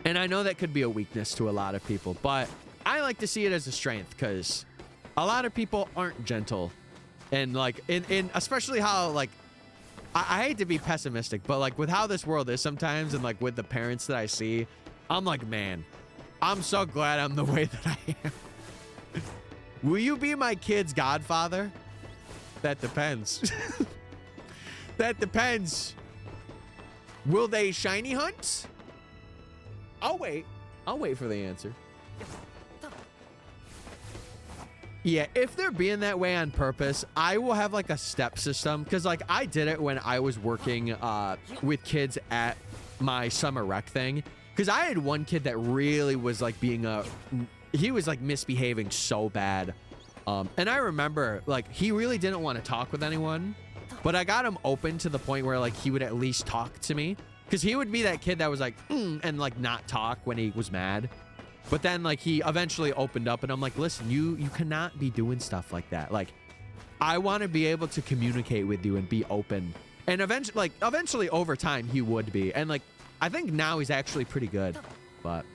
And I know that could be a weakness to a lot of people, but I like to see it as a strength because a lot of people aren't gentle. And like in especially how like I hate to be pessimistic, but like with how this world is sometimes and like with the parents that I see, I'm like, man, I'm so glad I'm the way that I am. Will you be my kid's godfather? That depends. That depends. Will they shiny hunt? I'll wait. I'll wait for the answer. Yeah, if they're being that way on purpose, I will have like a step system. Because like I did it when I was working with kids at my summer rec thing. Because I had one kid that really was like being he was like misbehaving so bad. And I remember like he really didn't want to talk with anyone. But I got him open to the point where like he would at least talk to me. Because he would be that kid that was like, and like not talk when he was mad. But then like he eventually opened up and I'm like, listen, you cannot be doing stuff like that. Like, I want to be able to communicate with you and be open. And eventually over time he would be. And like, I think now he's actually pretty good. But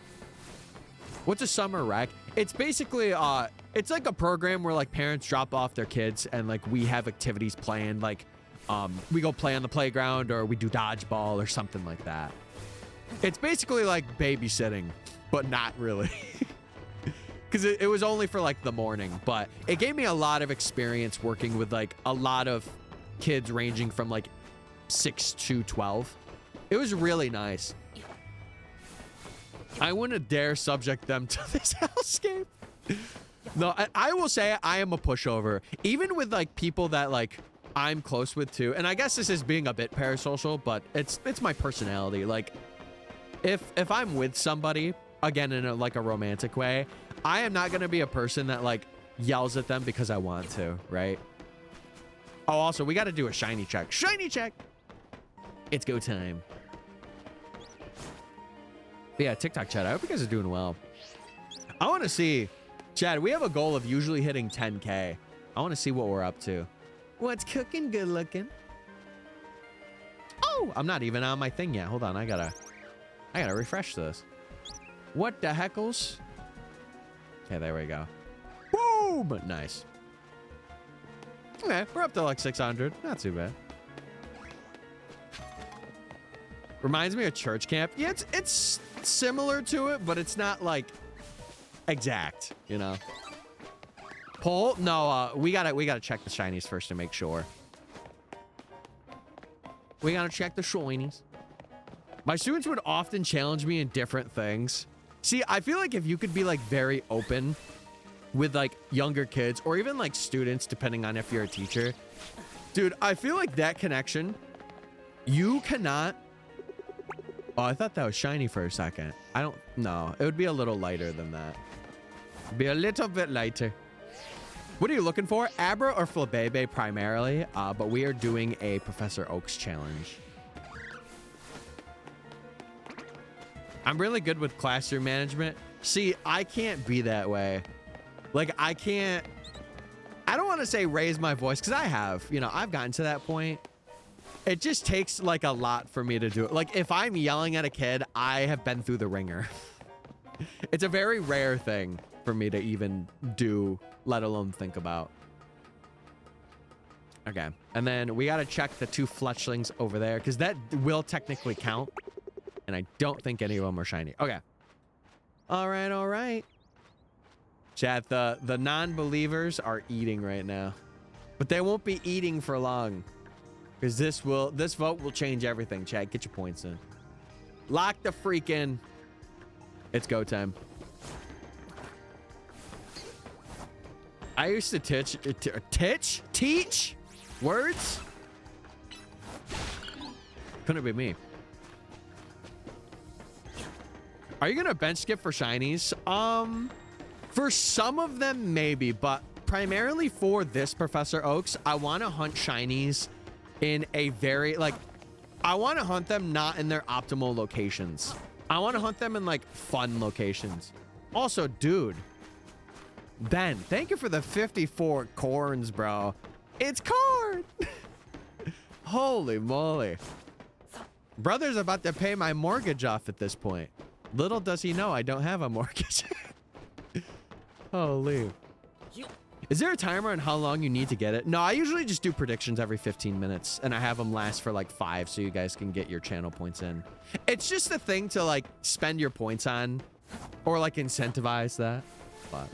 what's a summer rec? It's basically, it's like a program where like parents drop off their kids and like we have activities planned. Like, we go play on the playground or we do dodgeball or something like that. It's basically like babysitting. But not really. Because it was only for like the morning. But it gave me a lot of experience working with like a lot of kids ranging from like 6 to 12. It was really nice. I wouldn't dare subject them to this hellscape. No, I will say I am a pushover. Even with like people that like I'm close with too. And I guess this is being a bit parasocial, but it's my personality. Like if I'm with somebody, again, in like a romantic way, I am not going to be a person that like yells at them because I want to, right? Oh, also, we got to do a shiny check. Shiny check. It's go time. But yeah, TikTok chat. I hope you guys are doing well. I want to see, Chad, we have a goal of usually hitting 10K. I want to see what we're up to. What's cooking? Good looking. Oh, I'm not even on my thing yet. Hold on. I gotta refresh this. What the heckles? Okay, there we go. Boom! Nice. Okay, we're up to like 600. Not too bad. Reminds me of church camp. Yeah, it's similar to it, but it's not like exact, you know. Pull? No, we gotta check the shinies first to make sure. We gotta check the shinies. My students would often challenge me in different things. See, I feel like if you could be like very open with like younger kids or even like students, depending on if you're a teacher, dude, I feel like that connection, you cannot. Oh, I thought that was shiny for a second. I don't know. It would be a little lighter than that. Be a little bit lighter. What are you looking for? Abra or Flabebe primarily, but we are doing a Professor Oak's challenge. I'm really good with classroom management. See, I can't be that way. Like, I don't want to say raise my voice because I have, you know, I've gotten to that point. It just takes like a lot for me to do it. Like if I'm yelling at a kid, I have been through the ringer. It's a very rare thing for me to even do, let alone think about. Okay. And then we got to check the 2 fletchlings over there because that will technically count. And I don't think any of them are shiny. Okay. All right, all right. Chat, the non-believers are eating right now. But they won't be eating for long. Because this vote will change everything. Chat, get your points in. Lock the freak in. It's go time. I used to teach words. Couldn't be me. Are you gonna bench skip for shinies? For some of them, maybe, but primarily for this Professor Oaks, I want to hunt shinies in a very, like, I want to hunt them not in their optimal locations. I want to hunt them in, like, fun locations. Also, dude, Ben, thank you for the 54 corns, bro. It's corn! Holy moly. Brother's about to pay my mortgage off at this point. Little does he know I don't have a mortgage. Holy. Is there a timer on how long you need to get it? No, I usually just do predictions every 15 minutes and I have them last for like 5 so you guys can get your channel points in. It's just a thing to like spend your points on or like incentivize that. But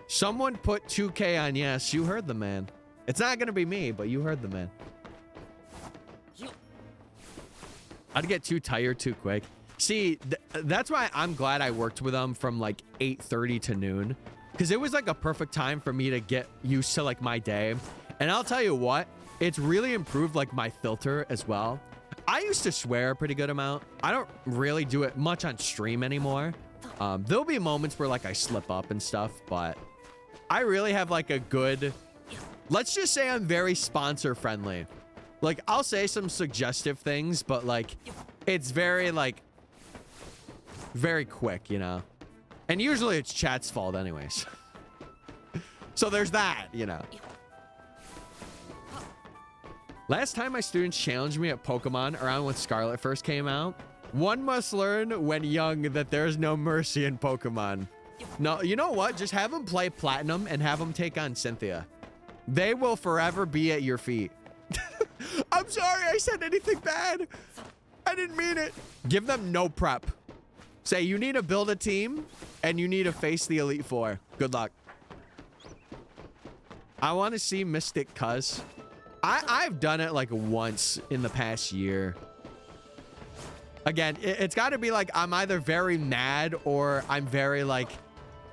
someone put 2K on yes. You heard the man. It's not going to be me, but you heard the man. I'd get too tired too quick. See, that's why I'm glad I worked with them from like 8:30 to noon. Because it was like a perfect time for me to get used to like my day. And I'll tell you what, it's really improved like my filter as well. I used to swear a pretty good amount. I don't really do it much on stream anymore. There'll be moments where like I slip up and stuff, but I really have like a good, let's just say I'm very sponsor friendly. Like I'll say some suggestive things, but like it's very like, very quick, you know? And usually it's chat's fault anyways. So there's that, you know. Last time my students challenged me at Pokemon around when Scarlet first came out. One must learn when young that there's no mercy in Pokemon. No, you know what? Just have them play Platinum and have them take on Cynthia. They will forever be at your feet. I'm sorry I said anything bad. I didn't mean it. Give them no prep. Say you need to build a team and you need to face the Elite Four. Good luck. I want to see Mystic Cuz. I've done it like once in the past year. Again, it's got to be like I'm either very mad or I'm very like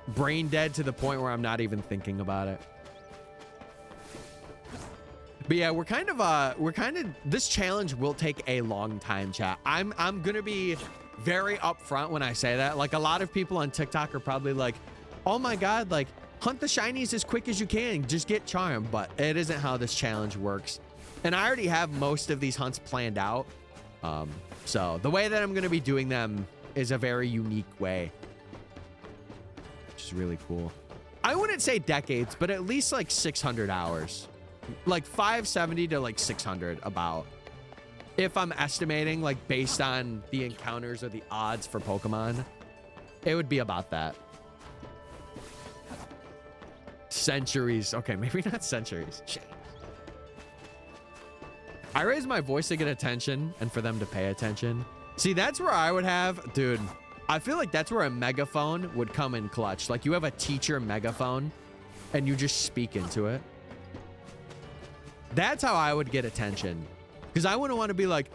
brain dead to the point where I'm not even thinking about it. But yeah, we're kind of this challenge will take a long time, chat. I'm going to be very upfront when I say that. Like a lot of people on TikTok are probably like, oh my God, like hunt the shinies as quick as you can. Just get charm. But it isn't how this challenge works. And I already have most of these hunts planned out. So the way that I'm going to be doing them is a very unique way, which is really cool. I wouldn't say decades, but at least like 600 hours, like 570 to like 600 about. If I'm estimating like based on the encounters or the odds for Pokemon, it would be about that. Centuries. Okay, maybe not centuries. Shit. I raise my voice to get attention and for them to pay attention. See, that's where I would have, dude, I feel like that's where a megaphone would come in clutch. Like you have a teacher megaphone and you just speak into it. That's how I would get attention. Because I wouldn't want to be like,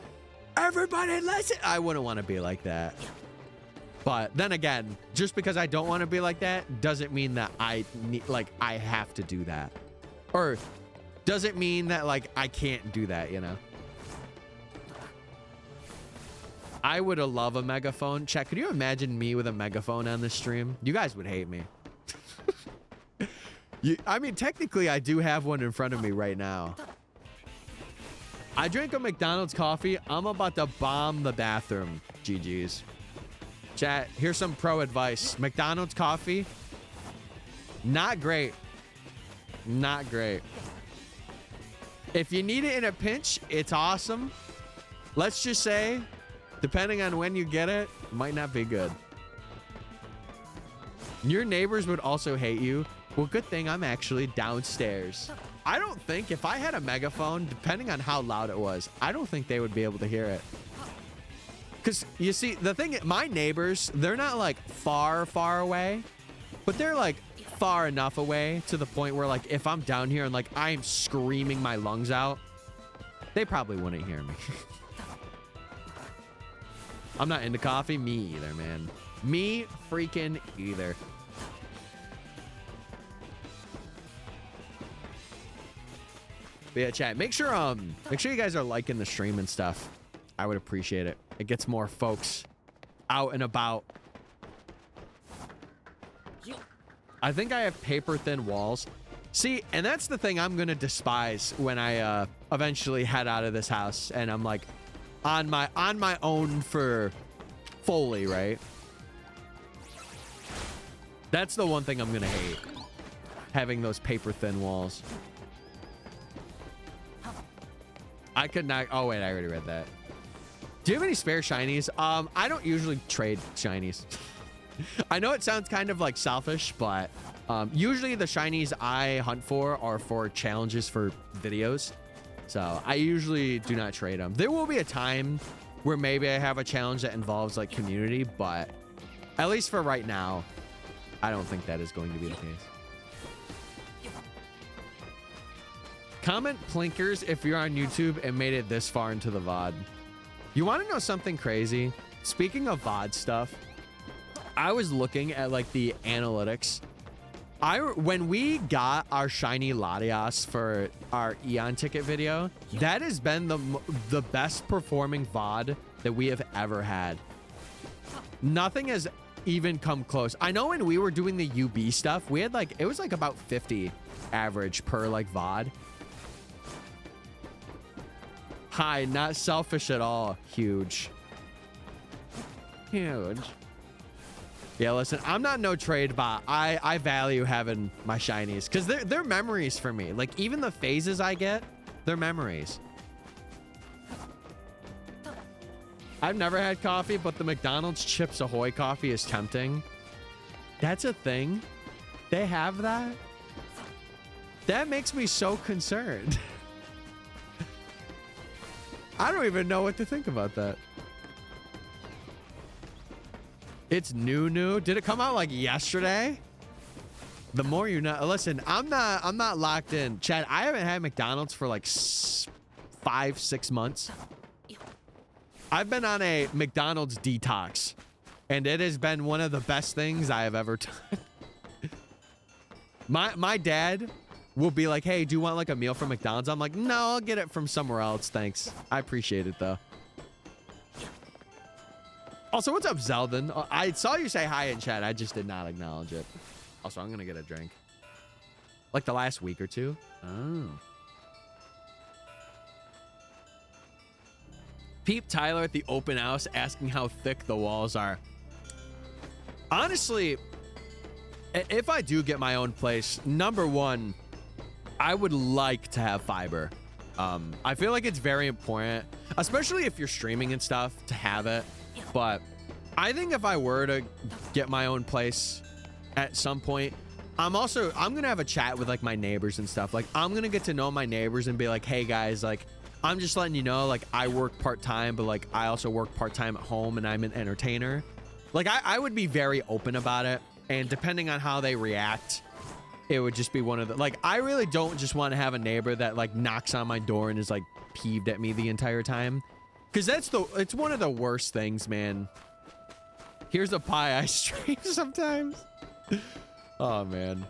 everybody listen. I wouldn't want to be like that. But then again, just because I don't want to be like that doesn't mean that I need, like, I have to do that. Or doesn't mean that, like, I can't do that, you know? I would love a megaphone. Chat, could you imagine me with a megaphone on this stream? You guys would hate me. I mean, technically, I do have one in front of me right now. I drink a McDonald's coffee. I'm about to bomb the bathroom. GG's. Chat, here's some pro advice. McDonald's coffee, not great. Not great. If you need it in a pinch, it's awesome. Let's just say, depending on when you get it, it might not be good. Your neighbors would also hate you. Well, good thing I'm actually downstairs. I don't think if I had a megaphone, depending on how loud it was, I don't think they would be able to hear it. Because you see, the thing, my neighbors, they're not like far, far away, but they're like far enough away to the point where like if I'm down here and like I'm screaming my lungs out, they probably wouldn't hear me. I'm not into coffee. Me either, man. Me freaking either. But yeah, chat, make sure you guys are liking the stream and stuff. I would appreciate it. It gets more folks out and about. I think I have paper thin walls. See, and that's the thing I'm going to despise when I eventually head out of this house and I'm like on my own for fully, right? That's the one thing I'm going to hate. Having those paper thin walls. I could not. Oh, wait, I already read that. Do you have any spare shinies? I don't usually trade shinies. I know it sounds kind of like selfish, but usually the shinies I hunt for are for challenges for videos. So I usually do not trade them. There will be a time where maybe I have a challenge that involves like community, but at least for right now, I don't think that is going to be the case. Comment plinkers if you're on YouTube and made it this far into the VOD. You want to know something crazy? Speaking of VOD stuff, I was looking at like the analytics. When we got our shiny Latias for our Eon ticket video, that has been the best performing VOD that we have ever had. Nothing has even come close. I know when we were doing the UB stuff, we had like, it was like about 50 average per like VOD. Hi, not selfish at all. Huge. Huge. Yeah, listen, I'm not no trade bot. I value having my shinies because they're memories for me. Like even the phases I get, they're memories. I've never had coffee, but the McDonald's Chips Ahoy coffee is tempting. That's a thing. They have that. That makes me so concerned. I don't even know what to think about that. It's new. Did it come out like yesterday? The more you know. Listen, I'm not locked in. Chad, I haven't had McDonald's for like 5-6 months. I've been on a McDonald's detox, and it has been one of the best things I have ever done. My dad will be like, hey, do you want like a meal from McDonald's? I'm like, no, I'll get it from somewhere else. Thanks. I appreciate it though. Also, what's up, Zeldin? I saw you say hi in chat. I just did not acknowledge it. Also, I'm going to get a drink. Like the last week or two. Oh. Peep Tyler at the open house asking how thick the walls are. Honestly, if I do get my own place, number one, I would like to have fiber. I feel like it's very important, especially if you're streaming and stuff, to have it. But I think if I were to get my own place at some point, I'm gonna have a chat with like my neighbors and stuff. Like I'm gonna get to know my neighbors and be like, hey guys, like I'm just letting you know, like I work part-time, but like I also work part-time at home and I'm an entertainer. Like I would be very open about it, and depending on how they react, it would just be one of the, like I really don't just want to have a neighbor that like knocks on my door and is like peeved at me the entire time. Because it's one of the worst things, man. Here's a pie I stream sometimes. Oh, man.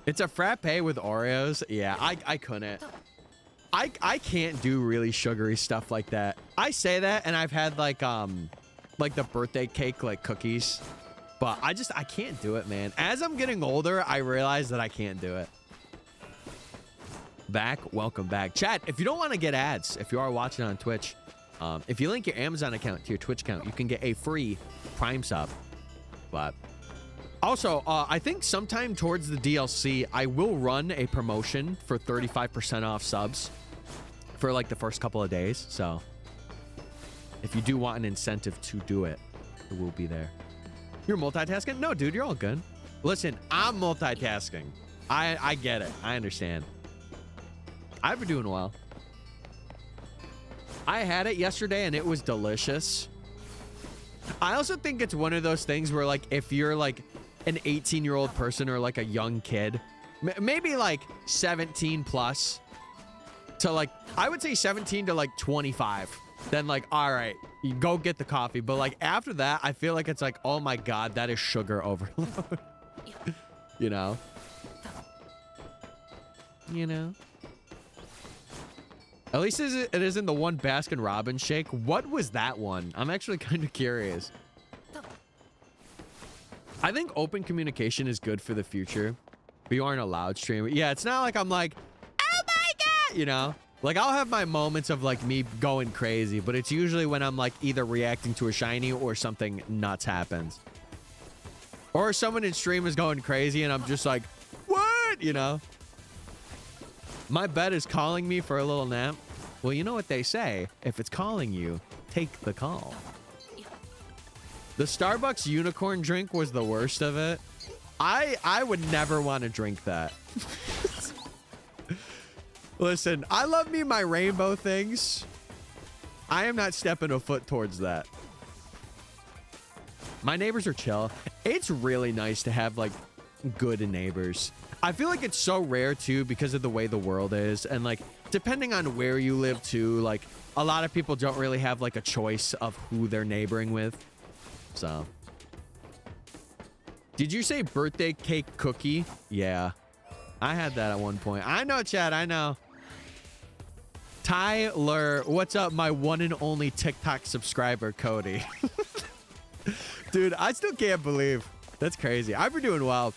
It's a frappe with Oreos. Yeah, I couldn't. I can't do really sugary stuff like that. I say that, and I've had, like the birthday cake, like, cookies. But I can't do it, man. As I'm getting older, I realize that I can't do it. Welcome back. Chat, if you don't want to get ads, if you are watching on Twitch, if you link your Amazon account to your Twitch account, you can get a free Prime sub. But also, I think sometime towards the DLC, I will run a promotion for 35% off subs for like the first couple of days. So if you do want an incentive to do it, it will be there. You're multitasking? No, dude, you're all good. Listen, I'm multitasking. I get it. I understand. I've been doing well. I had it yesterday and it was delicious. I also think it's one of those things where like if you're like an 18-year-old person or like a young kid, maybe like 17 plus to like, I would say 17 to like 25, then like, all right, you go get the coffee. But like after that, I feel like it's like, oh my God, that is sugar overload. You know? At least it isn't the one Baskin Robbins shake. What was that one? I'm actually kind of curious. I think open communication is good for the future, but you aren't a loud streamer. Yeah, it's not like I'm like, oh my God, you know? Like I'll have my moments of like me going crazy, but it's usually when I'm like either reacting to a shiny or something nuts happens. Or someone in stream is going crazy and I'm just like, what? You know? My bed is calling me for a little nap. Well, you know what they say. If it's calling you, take the call. The Starbucks unicorn drink was the worst of it. I would never want to drink that. Listen, I love me my rainbow things. I am not stepping a foot towards that. My neighbors are chill. It's really nice to have like good neighbors. I feel like it's so rare too because of the way the world is, and like depending on where you live too, like a lot of people don't really have like a choice of who they're neighboring with. So did you say birthday cake cookie? Yeah, I had that at one point. I know, Chad, I know. Tyler, what's up, my one and only TikTok subscriber, Cody? Dude, I still can't believe. That's crazy. I've been doing well.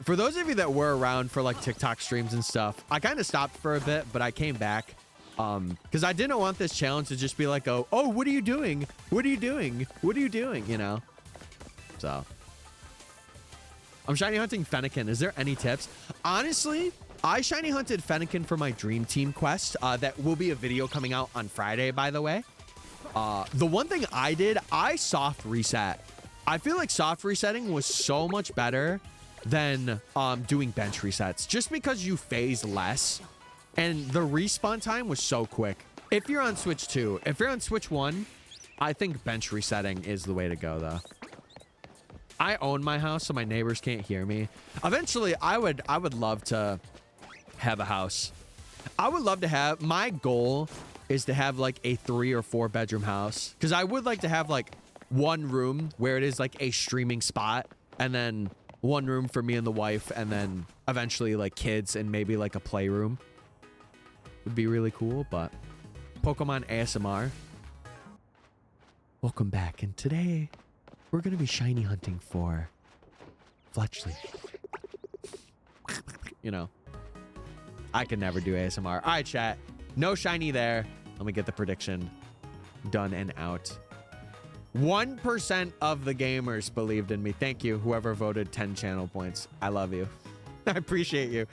For those of you that were around for like TikTok streams and stuff, I kind of stopped for a bit, but I came back because I didn't want this challenge to just be like, oh, what are you doing? What are you doing? What are you doing? You know? So I'm shiny hunting Fennekin. Is there any tips? Honestly, I shiny hunted Fennekin for my Dream Team quest. That will be a video coming out on Friday, by the way. The one thing I did, I soft reset. I feel like soft resetting was so much better than doing bench resets, just because you phase less and the respawn time was so quick. If you're on Switch 2, if you're on Switch 1, I think bench resetting is the way to go though. I own my house so my neighbors can't hear me. Eventually, I would love to have a house. I would love to have, my goal is to have like a 3 or 4 bedroom house, because I would like to have like one room where it is like a streaming spot, and then one room for me and the wife, and then eventually like kids and maybe like a playroom. Would be really cool. But Pokemon ASMR, welcome back, and today we're gonna be shiny hunting for Fletchley. You know, I can never do ASMR. All right, chat, no shiny there. Let me get the prediction done and out. 1% of the gamers believed in me. Thank you, whoever voted 10 channel points. I love you. I appreciate you.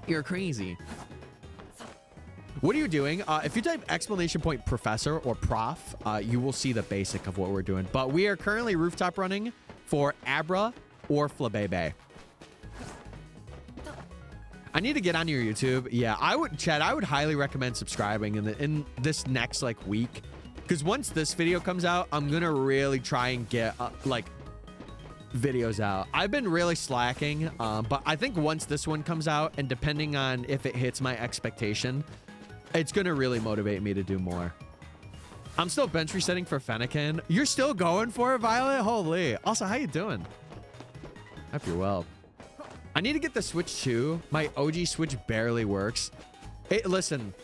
You're crazy. What are you doing? If you type ! professor or prof, you will see the basic of what we're doing. But we are currently rooftop running for Abra or Flabebe. I need to get on your YouTube. Yeah, I would, Chad, I would highly recommend subscribing in this next like week. Because once this video comes out, I'm going to really try and get like videos out. I've been really slacking, but I think once this one comes out, and depending on if it hits my expectation, it's going to really motivate me to do more. I'm still bench resetting for Fennekin. You're still going for it, Violet? Holy. Also, how you doing? Hope you're well. I need to get the Switch 2. My OG Switch barely works. Hey, listen,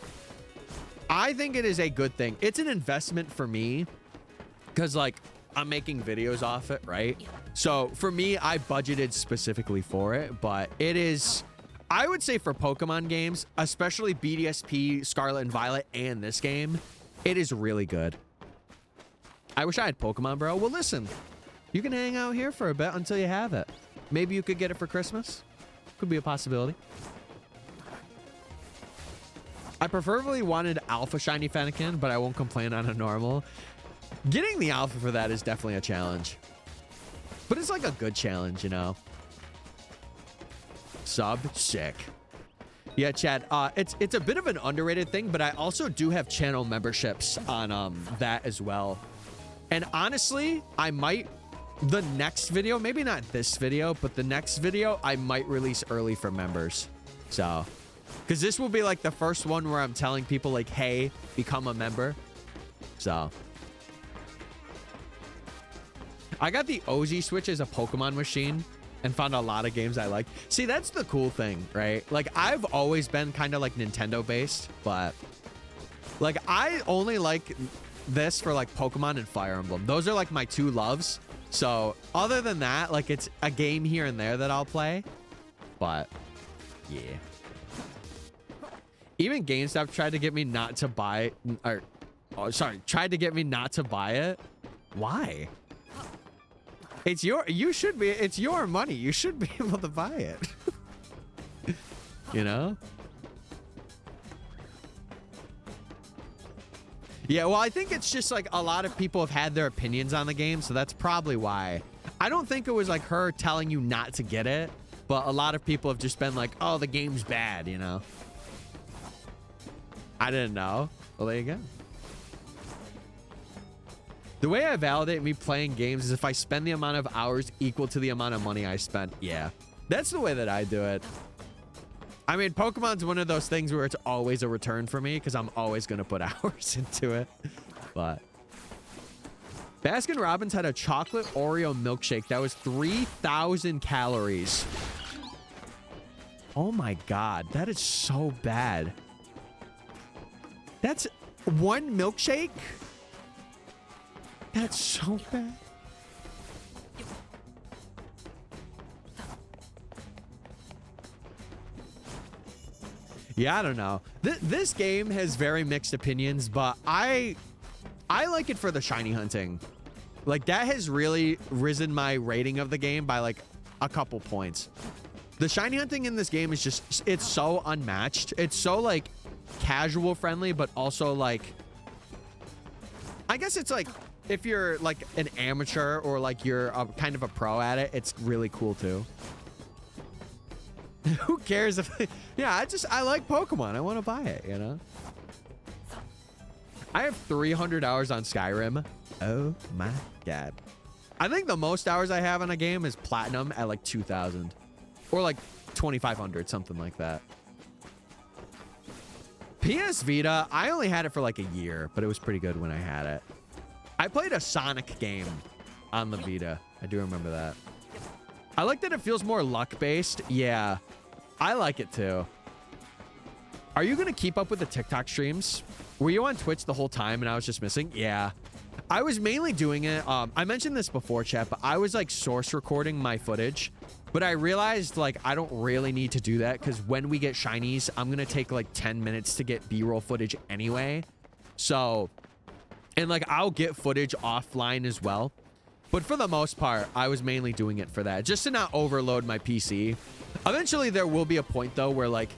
I think it is a good thing. It's an investment for me because like I'm making videos off it, right? So for me, I budgeted specifically for it, but it is, I would say for Pokemon games, especially BDSP, Scarlet and Violet, and this game, it is really good. I wish I had Pokemon, bro. Well, listen, you can hang out here for a bit until you have it. Maybe you could get it for Christmas. Could be a possibility. I preferably wanted Alpha Shiny Fennekin, but I won't complain on a normal. Getting the Alpha for that is definitely a challenge. But it's like a good challenge, you know? Sub, sick. Yeah, Chad, it's a bit of an underrated thing, but I also do have channel memberships on that as well. And honestly, I might, the next video, maybe not this video, but the next video, I might release early for members. So, because this will be like the first one where I'm telling people like, hey, become a member. So, I got the OZ Switch as a Pokemon machine and found a lot of games I like. See, that's the cool thing, right? Like, I've always been kind of like Nintendo based, but like I only like this for like Pokemon and Fire Emblem. Those are like my two loves. So other than that, like it's a game here and there that I'll play, but yeah. Even GameStop tried to get me not to buy, or tried to get me not to buy it. Why? It's your, it's your money. You should be able to buy it. You know? Yeah, well, I think it's just like a lot of people have had their opinions on the game, so that's probably why. I don't think it was like her telling you not to get it, but a lot of people have just been like, oh, the game's bad, you know? I didn't know. Well, there you go. The way I validate me playing games is if I spend the amount of hours equal to the amount of money I spent. Yeah, that's the way that I do it. I mean, Pokemon's one of those things where it's always a return for me because I'm always going to put hours into it. But Baskin Robbins had a chocolate Oreo milkshake that was 3,000 calories. Oh my God, that is so bad. That's one milkshake? That's so bad. Yeah, I don't know. This game has very mixed opinions, but I like it for the shiny hunting. Like, that has really risen my rating of the game by like a couple points. The shiny hunting in this game is just, it's so unmatched. It's so like casual friendly, but also like, I guess it's like, if you're like an amateur or like you're a, kind of a pro at it, it's really cool too. Who cares if, yeah, I like Pokemon. I want to buy it, you know? I have 300 hours on Skyrim. Oh my God. I think the most hours I have on a game is Platinum at like 2,000 or like 2,500, something like that. PS Vita, I only had it for like a year, but it was pretty good when I had it. I played a Sonic game on the Vita. I do remember that. I like that it feels more luck-based. Yeah, I like it too. Are you going to keep up with the TikTok streams? Were you on Twitch the whole time and I was just missing? Yeah. I was mainly doing it. I mentioned this before, chat, but I was like source recording my footage. But I realized like I don't really need to do that because when we get shinies, I'm going to take like 10 minutes to get B-roll footage anyway. So, and like I'll get footage offline as well. But for the most part, I was mainly doing it for that, just to not overload my PC. Eventually, there will be a point, though, where, like,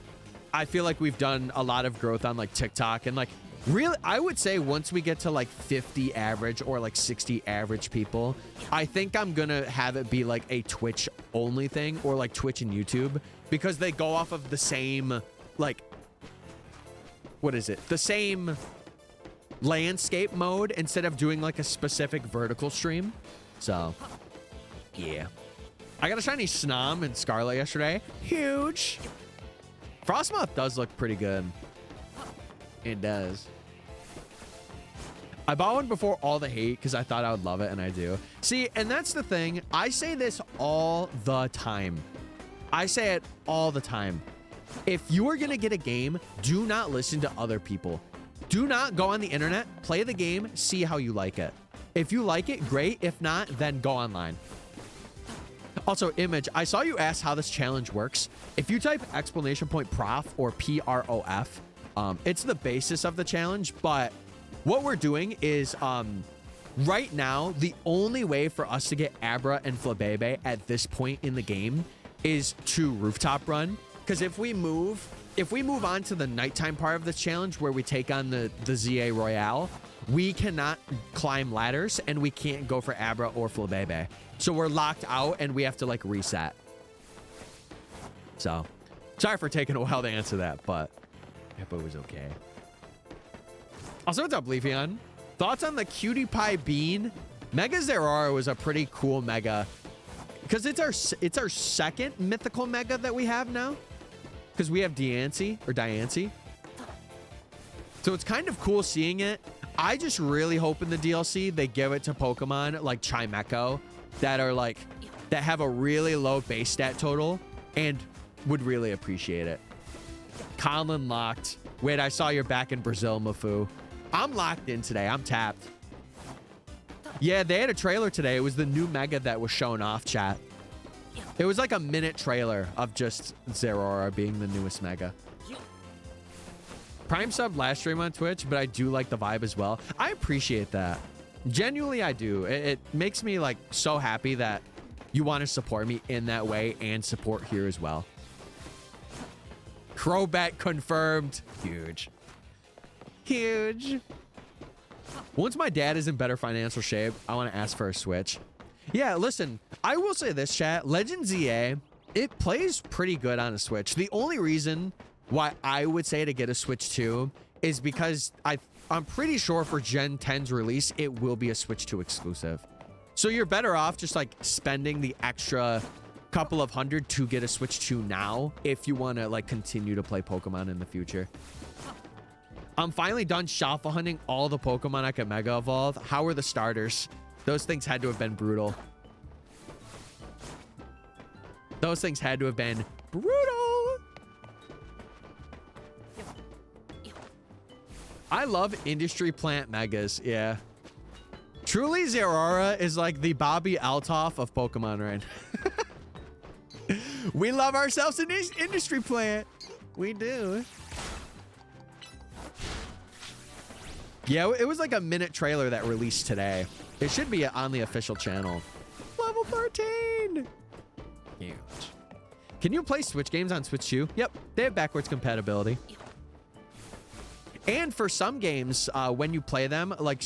I feel like we've done a lot of growth on, like, TikTok. And, like, really, I would say once we get to, like, 50 average or, like, 60 average people, I think I'm going to have it be, like, a Twitch-only thing or, like, Twitch and YouTube. Because they go off of the same, like, what is it? The same landscape mode instead of doing, like, a specific vertical stream. So, yeah. I got a shiny Snom and Scarlet yesterday. Huge. Frostmoth does look pretty good. It does. I bought one before all the hate because I thought I would love it, and I do. See, and that's the thing. I say this all the time. I say it all the time. If you are going to get a game, do not listen to other people. Do not go on the internet, play the game, see how you like it. If you like it, great. If not, then go online. Also, Image, I saw you ask how this challenge works. If you type !Prof or PROF, it's the basis of the challenge. But what we're doing is, right now, the only way for us to get Abra and Flabebe at this point in the game is to rooftop run. Because if we move on to the nighttime part of this challenge where we take on the ZA Royale, we cannot climb ladders and we can't go for Abra or Flabebe. So we're locked out and we have to like reset. So sorry for taking a while to answer that, but I hope it was okay. Also, what's up, Leafeon? Thoughts on the Cutie Pie Bean? Mega Zeraora was a pretty cool mega. Because it's our second mythical mega that we have now. Because we have Diancie. So it's kind of cool seeing it. I just really hope in the DLC they give it to Pokemon like Chimecho that are like, that have a really low base stat total and would really appreciate it. Colin locked. Wait, I saw you're back in Brazil, Mafu. I'm locked in today. I'm tapped. Yeah, they had a trailer today. It was the new mega that was shown off, chat. It was like a minute trailer of just Zeraora being the newest mega. Prime sub last stream on Twitch, but I do like the vibe as well. I appreciate that. Genuinely, I do. It makes me like so happy that you want to support me in that way and support here as well. Crowbat confirmed. Huge. Huge. Once my dad is in better financial shape, I want to ask for a Switch. Yeah, listen, I will say this, chat. Legends EA, it plays pretty good on a Switch. The only reason why I would say to get a Switch 2 is because I'm pretty sure for Gen 10's release, it will be a Switch 2 exclusive. So you're better off just like spending the extra couple of hundred to get a Switch 2 now if you want to like continue to play Pokemon in the future. I'm finally done shuffle hunting all the Pokemon I could Mega Evolve. How were the starters? Those things had to have been brutal. Those things had to have been brutal. I love industry plant megas. Yeah. Truly, Zeraora is like the Bobby Altoff of Pokemon right now. We love ourselves an industry plant. We do. Yeah, it was like a minute trailer that released today. It should be on the official channel. Level 13. Huge. Can you play Switch games on Switch 2? Yep, they have backwards compatibility. And for some games, when you play them, like,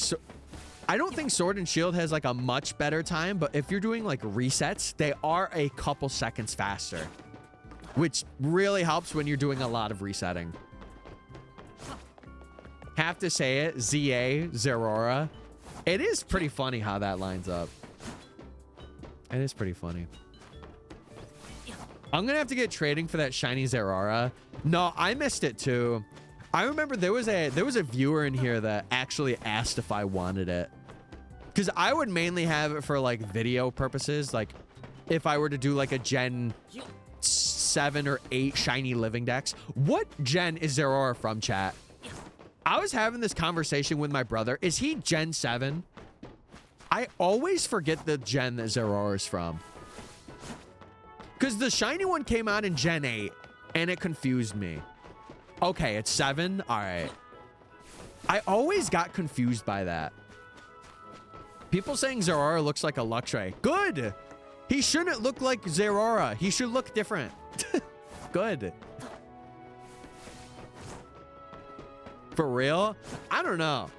I don't think Sword and Shield has like a much better time, but if you're doing like resets, they are a couple seconds faster, which really helps when you're doing a lot of resetting. Have to say it, ZA, Zeraora. It is pretty funny how that lines up. It is pretty funny. I'm gonna have to get trading for that shiny Zeraora. No, I missed it too. I remember there was a viewer in here that actually asked if I wanted it. Because I would mainly have it for like video purposes. Like if I were to do like a Gen 7 or 8 shiny living dex. What gen is Zeraora from, chat? I was having this conversation with my brother. Is he Gen 7? I always forget the gen that Zeraora is from. Because the shiny one came out in Gen 8 and it confused me. Okay, it's 7? All right. I always got confused by that. People saying Zeraora looks like a Luxray. Good. He shouldn't look like Zeraora. He should look different. Good. For real? I don't know.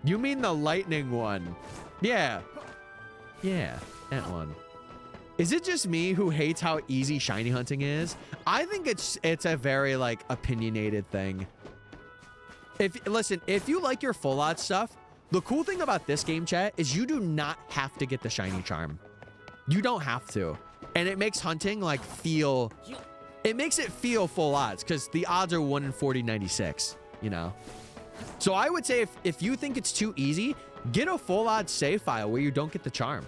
You mean the lightning one? Yeah. Yeah, that one. Is it just me who hates how easy shiny hunting is? I think it's a very like opinionated thing. Listen, if you like your full art stuff, the cool thing about this game, chat, is you do not have to get the shiny charm. You don't have to. And it makes hunting like it makes it feel full odds because the odds are 1 in 40/96. You know, so I would say if you think it's too easy, get a full odds save file where you don't get the charm.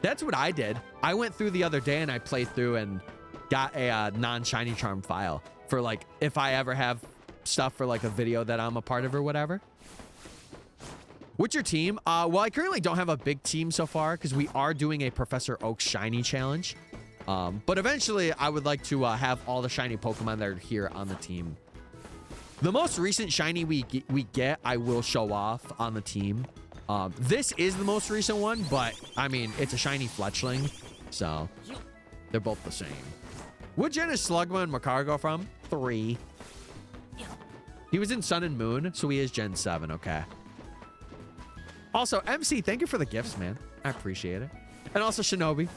That's what I did. I went through the other day and I played through and got a non-shiny charm file for like if I ever have stuff for like a video that I'm a part of or whatever. What's your team? Well, I currently don't have a big team so far because we are doing a Professor Oak shiny challenge. But eventually I would like to have all the shiny Pokemon that are here on the team. The most recent shiny we get, I will show off on the team. This is the most recent one, but I mean, it's a shiny Fletchling, so they're both the same. What gen is Slugma and Macargo from? 3. He was in Sun and Moon, so he is Gen 7, okay. Also, MC, thank you for the gifts, man. I appreciate it. And also Shinobi.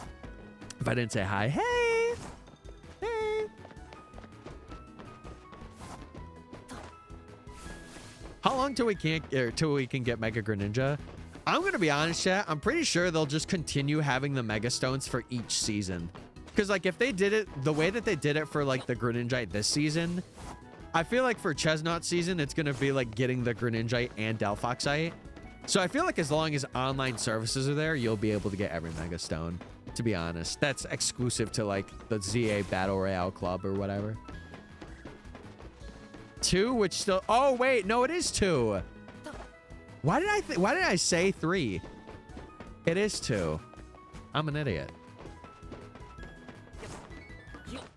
If I didn't say hi, hey! Hey! How long till we can get Mega Greninja? I'm gonna be honest, chat. I'm pretty sure they'll just continue having the Mega Stones for each season. Because like if they did it the way that they did it for like the Greninja this season, I feel like for Chestnut season it's gonna be like getting the Greninja and Delphoxite. So I feel like as long as online services are there, you'll be able to get every Mega Stone. To be honest, that's exclusive to like the ZA Battle Royale Club or whatever. 2, which still, oh wait, no, it is 2. Why did I say 3? It is 2. I'm an idiot.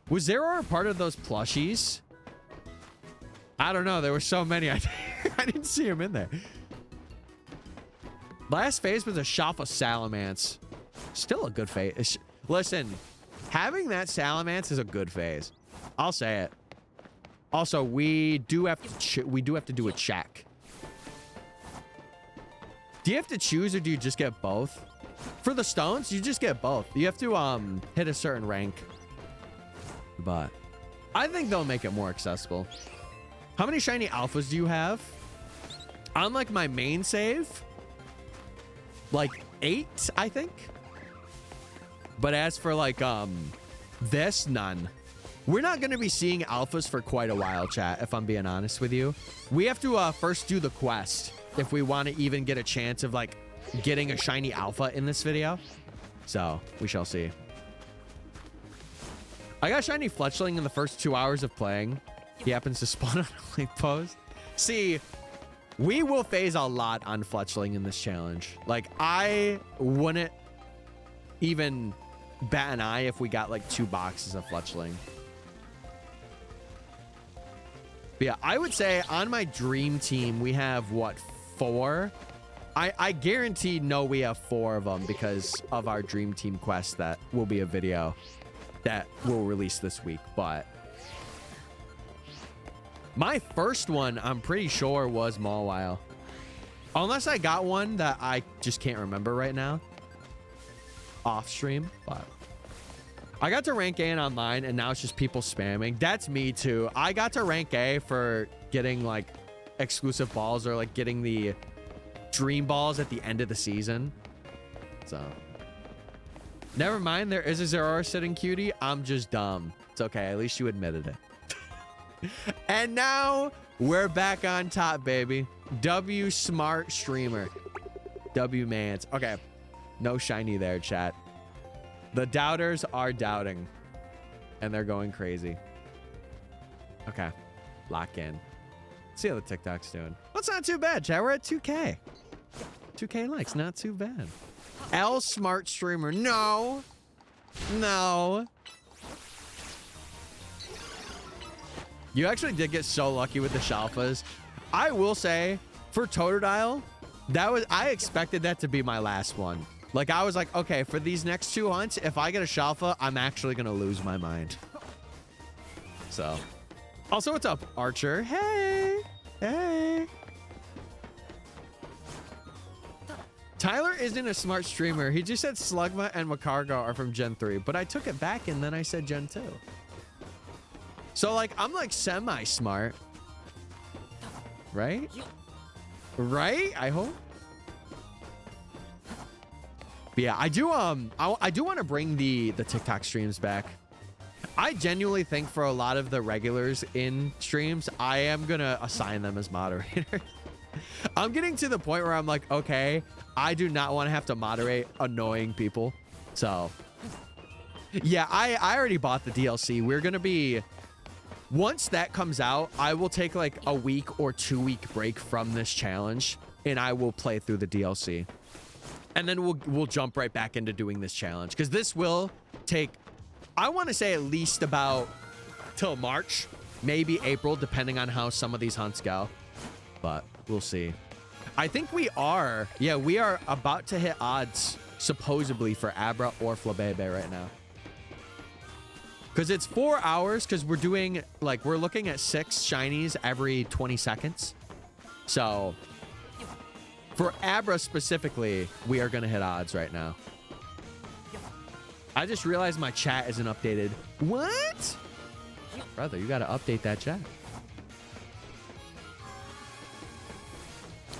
Was Zeraora part of those plushies? I don't know. There were so many. I didn't see him in there. Last phase was a shop of Salamence. Still a good phase. Listen, having that Salamence is a good phase. I'll say it. Also, we do have to do a check. Do you have to choose or do you just get both? For the stones, you just get both. You have to hit a certain rank. But I think they'll make it more accessible. How many shiny alphas do you have? On like my main save, like 8, I think. But as for like this, none. We're not going to be seeing alphas for quite a while, chat, if I'm being honest with you. We have to first do the quest if we want to even get a chance of like getting a shiny alpha in this video. So we shall see. I got shiny Fletchling in the first 2 hours of playing. He happens to spawn on a link post. See, we will phase a lot on Fletchling in this challenge. Like, I wouldn't even bat an eye if we got like 2 boxes of Fletchling. But yeah, I would say on my dream team, we have what, 4? I guarantee we have 4 of them because of our dream team quest that will be a video that we'll release this week. But my first one, I'm pretty sure, was Mawile. Unless I got one that I just can't remember right now off stream. But I got to rank A in online and now it's just people spamming. That's me too. I got to rank A for getting like exclusive balls or like getting the dream balls at the end of the season. So never mind, there is a Zerora sitting cutie. I'm just dumb. It's okay. At least you admitted it. And now we're back on top, baby. W smart streamer. W mans. Okay. No shiny there, chat. The doubters are doubting. And they're going crazy. Okay. Lock in. See how the TikTok's doing. That's not too bad, chat. We're at 2K. 2K likes. Not too bad. L smart streamer. No. No. You actually did get so lucky with the Shalfas. I will say, for Totodile, I expected that to be my last one. Like, I was like, okay, for these next 2 hunts, if I get a Shalfa, I'm actually going to lose my mind. So. Also, what's up, Archer? Hey. Hey. Tyler isn't a smart streamer. He just said Slugma and Makargo are from Gen 3, but I took it back and then I said Gen 2. So, like, I'm, like, semi-smart. Right? Right? I hope. But yeah, I do want to bring the TikTok streams back. I genuinely think for a lot of the regulars in streams, I am going to assign them as moderators. I'm getting to the point where I'm like, okay, I do not want to have to moderate annoying people. So, yeah, I already bought the DLC. We're going to be... Once that comes out, I will take like a week or 2-week break from this challenge and I will play through the DLC. And then we'll jump right back into doing this challenge because this will take, I want to say, at least about till March, maybe April, depending on how some of these hunts go. But we'll see. I think we are about to hit odds supposedly for Abra or Flabebe right now. Because it's 4 hours, because we're doing, like, we're looking at 6 shinies every 20 seconds. So, for Abra specifically, we are going to hit odds right now. I just realized my chat isn't updated. What? Brother, you got to update that chat.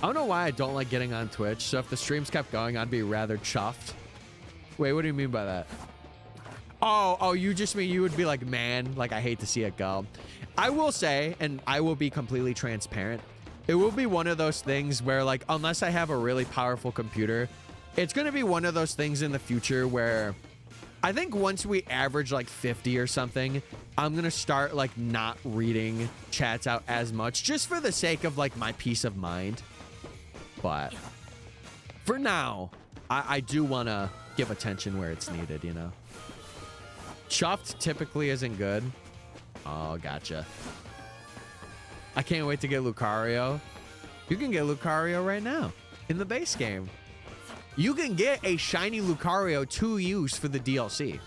I don't know why I don't like getting on Twitch, so if the streams kept going, I'd be rather chuffed. Wait, what do you mean by that? Oh, you just mean you would be like, man, like, I hate to see it go. I will say, and I will be completely transparent, it will be one of those things where, like, unless I have a really powerful computer, it's going to be one of those things in the future where I think once we average like 50 or something, I'm going to start like not reading chats out as much just for the sake of like my peace of mind. But for now, I do want to give attention where it's needed, you know? Chuffed typically isn't good. Oh, gotcha. I can't wait to get Lucario. You can get Lucario right now in the base game. You can get a shiny Lucario to use for the DLC.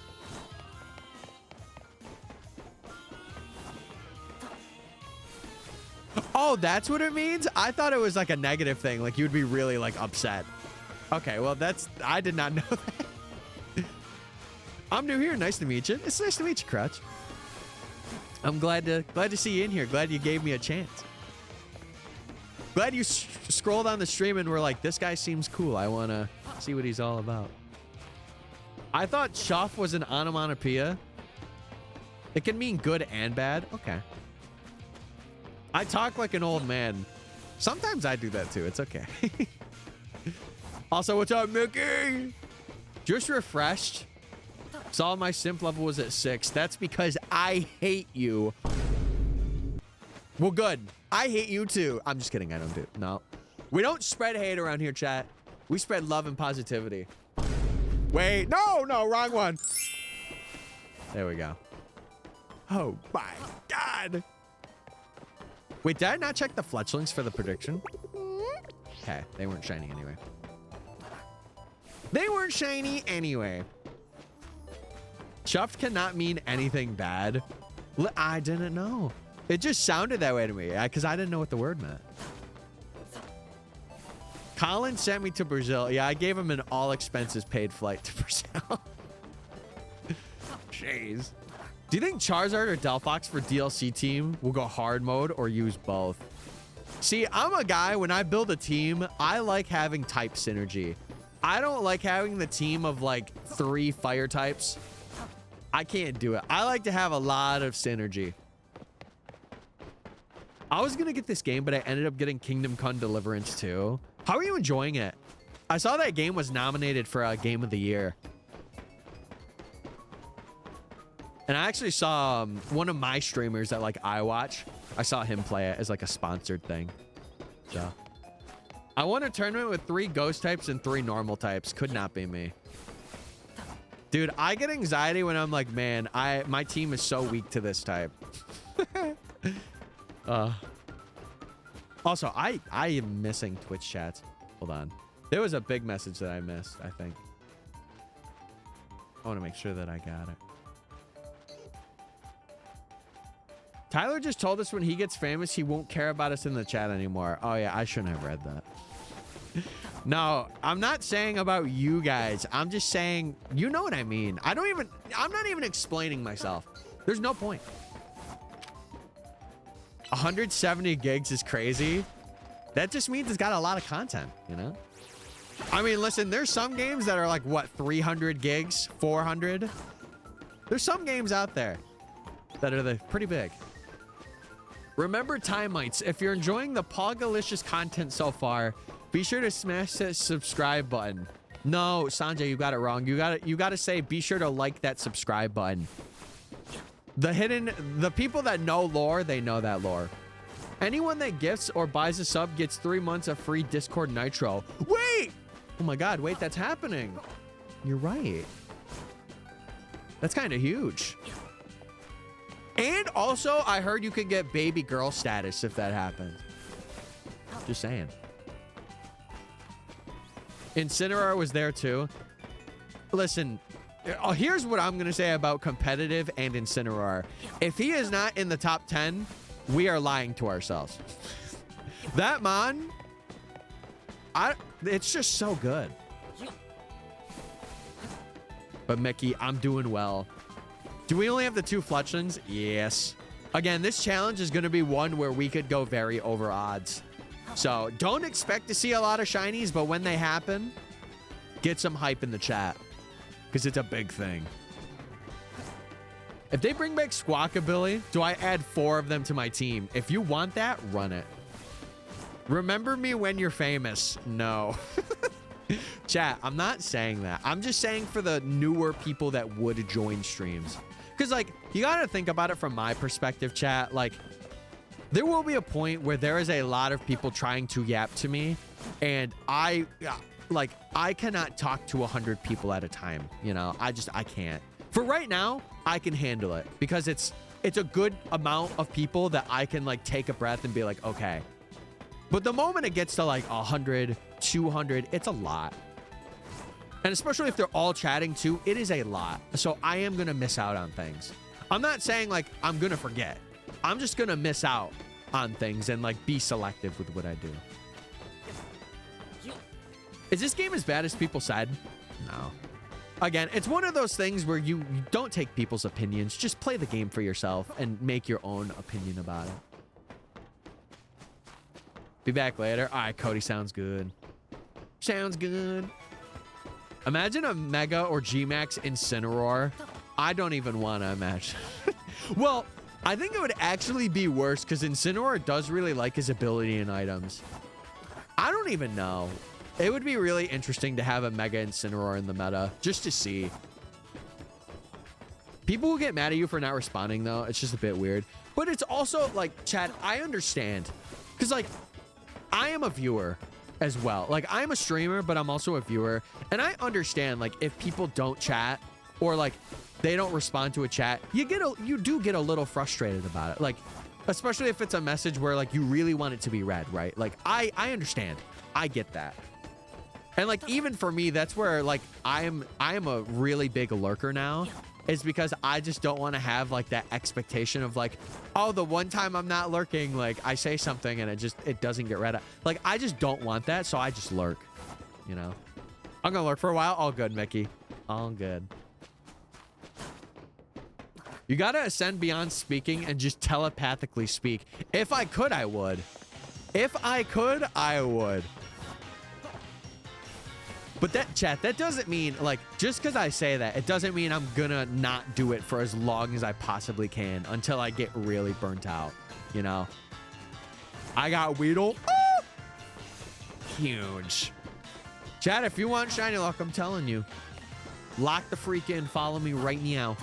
Oh, that's what it means? I thought it was like a negative thing. Like you'd be really like upset. Okay, well I did not know that. I'm new here. Nice to meet you. It's nice to meet you, Crutch. I'm glad to see you in here. Glad you gave me a chance. Glad you scrolled on the stream and were like, this guy seems cool. I want to see what he's all about. I thought chuff was an onomatopoeia. It can mean good and bad. Okay. I talk like an old man. Sometimes I do that too. It's okay. Also, what's up, Mickey? Just refreshed. Saw my simp level was at 6. That's because I hate you. Well, good. I hate you too. I'm just kidding. I don't do it. No. We don't spread hate around here, chat. We spread love and positivity. Wait. No, wrong one. There we go. Oh my God. Wait, did I not check the fletchlings for the prediction? Okay, they weren't shiny anyway. They weren't shiny anyway. Chuffed cannot mean anything bad. I didn't know. It just sounded that way to me because I didn't know what the word meant. Colin sent me to Brazil. Yeah, I gave him an all expenses paid flight to Brazil. Jeez. Do you think Charizard or Delphox for DLC team will go hard mode or use both? See, I'm a guy, when I build a team, I like having type synergy. I don't like having the team of like 3 fire types. I can't do it. I like to have a lot of synergy. I was going to get this game, but I ended up getting Kingdom Come Deliverance too. How are you enjoying it? I saw that game was nominated for a Game of the Year. And I actually saw one of my streamers that like I watch. I saw him play it as like a sponsored thing. So I won a tournament with 3 ghost types and 3 normal types. Could not be me. Dude, I get anxiety when I'm like, man, my team is so weak to this type. Also, I am missing Twitch chats. Hold on. There was a big message that I missed, I think. I want to make sure that I got it. Tyler just told us when he gets famous, he won't care about us in the chat anymore. Oh, yeah, I shouldn't have read that. No, I'm not saying about you guys. I'm just saying, you know what I mean. I'm not even explaining myself. There's no point. 170 gigs is crazy. That just means it's got a lot of content, you know? I mean, listen, there's some games that are like, what, 300 gigs, 400? There's some games out there that are pretty big. Remember Timelights. If you're enjoying the Pogalicious content so far, be sure to smash that subscribe button. No, Sanjay, you got it wrong. You got to say, be sure to like that subscribe button. The people that know lore, they know that lore. Anyone that gifts or buys a sub gets 3 months of free Discord Nitro. Wait! Oh my God, wait, that's happening. You're right. That's kind of huge. And also, I heard you could get baby girl status if that happens. Just saying. Incineroar was there too. Listen, here's what I'm going to say about competitive and Incineroar. If he is not in the top 10, we are lying to ourselves. That Mon, it's just so good. But Mickey, I'm doing well. Do we only have the 2 fletchlings? Yes. Again, this challenge is going to be one where we could go very over odds. So don't expect to see a lot of shinies, but when they happen, get some hype in the chat because it's a big thing. If they bring back Squawkabilly, do I add 4 of them to my team? If you want that, run it. Remember me when you're famous. No. Chat, I'm not saying that. I'm just saying for the newer people that would join streams. Because, like, you got to think about it from my perspective, chat. Like, there will be a point where there is a lot of people trying to yap to me. And I cannot talk to 100 people at a time. You know, I can't. For right now, I can handle it. Because it's a good amount of people that I can, like, take a breath and be like, okay. But the moment it gets to, like, 100, 200, it's a lot. And especially if they're all chatting too, it is a lot. So I am going to miss out on things. I'm not saying like I'm going to forget. I'm just going to miss out on things and like be selective with what I do. Is this game as bad as people said? No. Again, it's one of those things where you don't take people's opinions. Just play the game for yourself and make your own opinion about it. Be back later. All right, Cody, sounds good. Sounds good. Imagine a Mega or G-Max Incineroar. I don't even want to imagine. Well, I think it would actually be worse because Incineroar does really like his ability in items. I don't even know. It would be really interesting to have a Mega Incineroar in the meta, just to see. People will get mad at you for not responding, though. It's just a bit weird. But it's also, like, Chad, I understand. Because, like, I am a viewer as well. Like, I'm a streamer, but I'm also a viewer. And I understand, like, if people don't chat or, like, they don't respond to a chat, you do get a little frustrated about it. Like, especially if it's a message where, like, you really want it to be read, right? Like, I understand. I get that. And like, even for me, that's where like I am a really big lurker now, is because I just don't want to have like that expectation of like, oh, the one time I'm not lurking, like I say something and it doesn't get read. Like, I just don't want that. So I just lurk, you know. I'm gonna lurk for a while. All good, Mickey. All good. You gotta ascend beyond speaking and just telepathically speak. If I could, I would. If I could, I would. But that, chat, that doesn't mean, like, just because I say that, it doesn't mean I'm gonna not do it for as long as I possibly can until I get really burnt out, you know? I got Weedle. Ah! Huge. Chat, if you want shiny luck, I'm telling you. Lock the freak in. Follow me right now.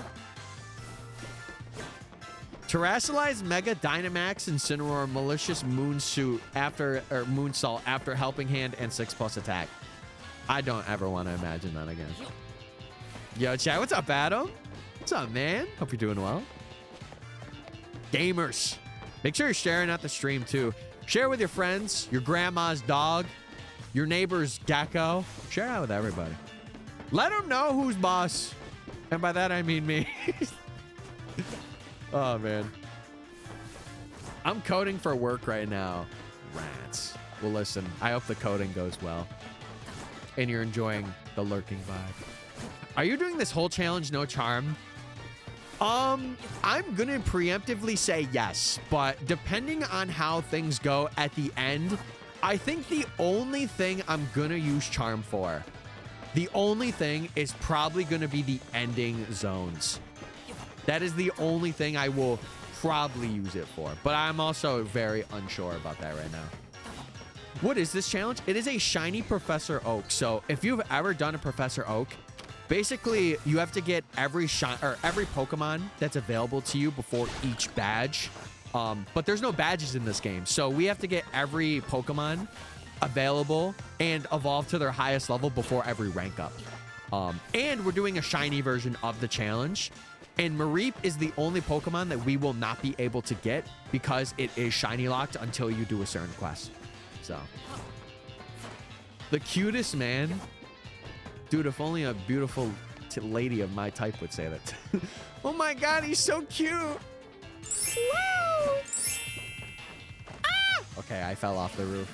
Terrasilize Mega Dynamax Incineroar Malicious Moonsault after Helping Hand and 6+ attack. I don't ever want to imagine that again. Yo, chat, what's up, Adam? What's up, man? Hope you're doing well. Gamers, make sure you're sharing out the stream, too. Share with your friends, your grandma's dog, your neighbor's gecko. Share out with everybody. Let them know who's boss. And by that, I mean me. Oh, man. I'm coding for work right now. Rats. Well, listen, I hope the coding goes well. And you're enjoying the lurking vibe. Are you doing this whole challenge no charm? I'm gonna preemptively say yes, but depending on how things go at the end, I think the only thing I'm gonna use charm for, the only thing is probably gonna be the ending zones. That is the only thing I will probably use it for, but I'm also very unsure about that right now. What is this challenge? It is a shiny Professor Oak. So if you've ever done a Professor Oak, basically you have to get every Pokemon that's available to you before each badge. But there's no badges in this game. So we have to get every Pokemon available and evolve to their highest level before every rank up. And we're doing a shiny version of the challenge. And Mareep is the only Pokemon that we will not be able to get because it is shiny locked until you do a certain quest. So, the cutest man. Dude, if only a beautiful lady of my type would say that. Oh my God, he's so cute. Woo! Ah! Okay, I fell off the roof.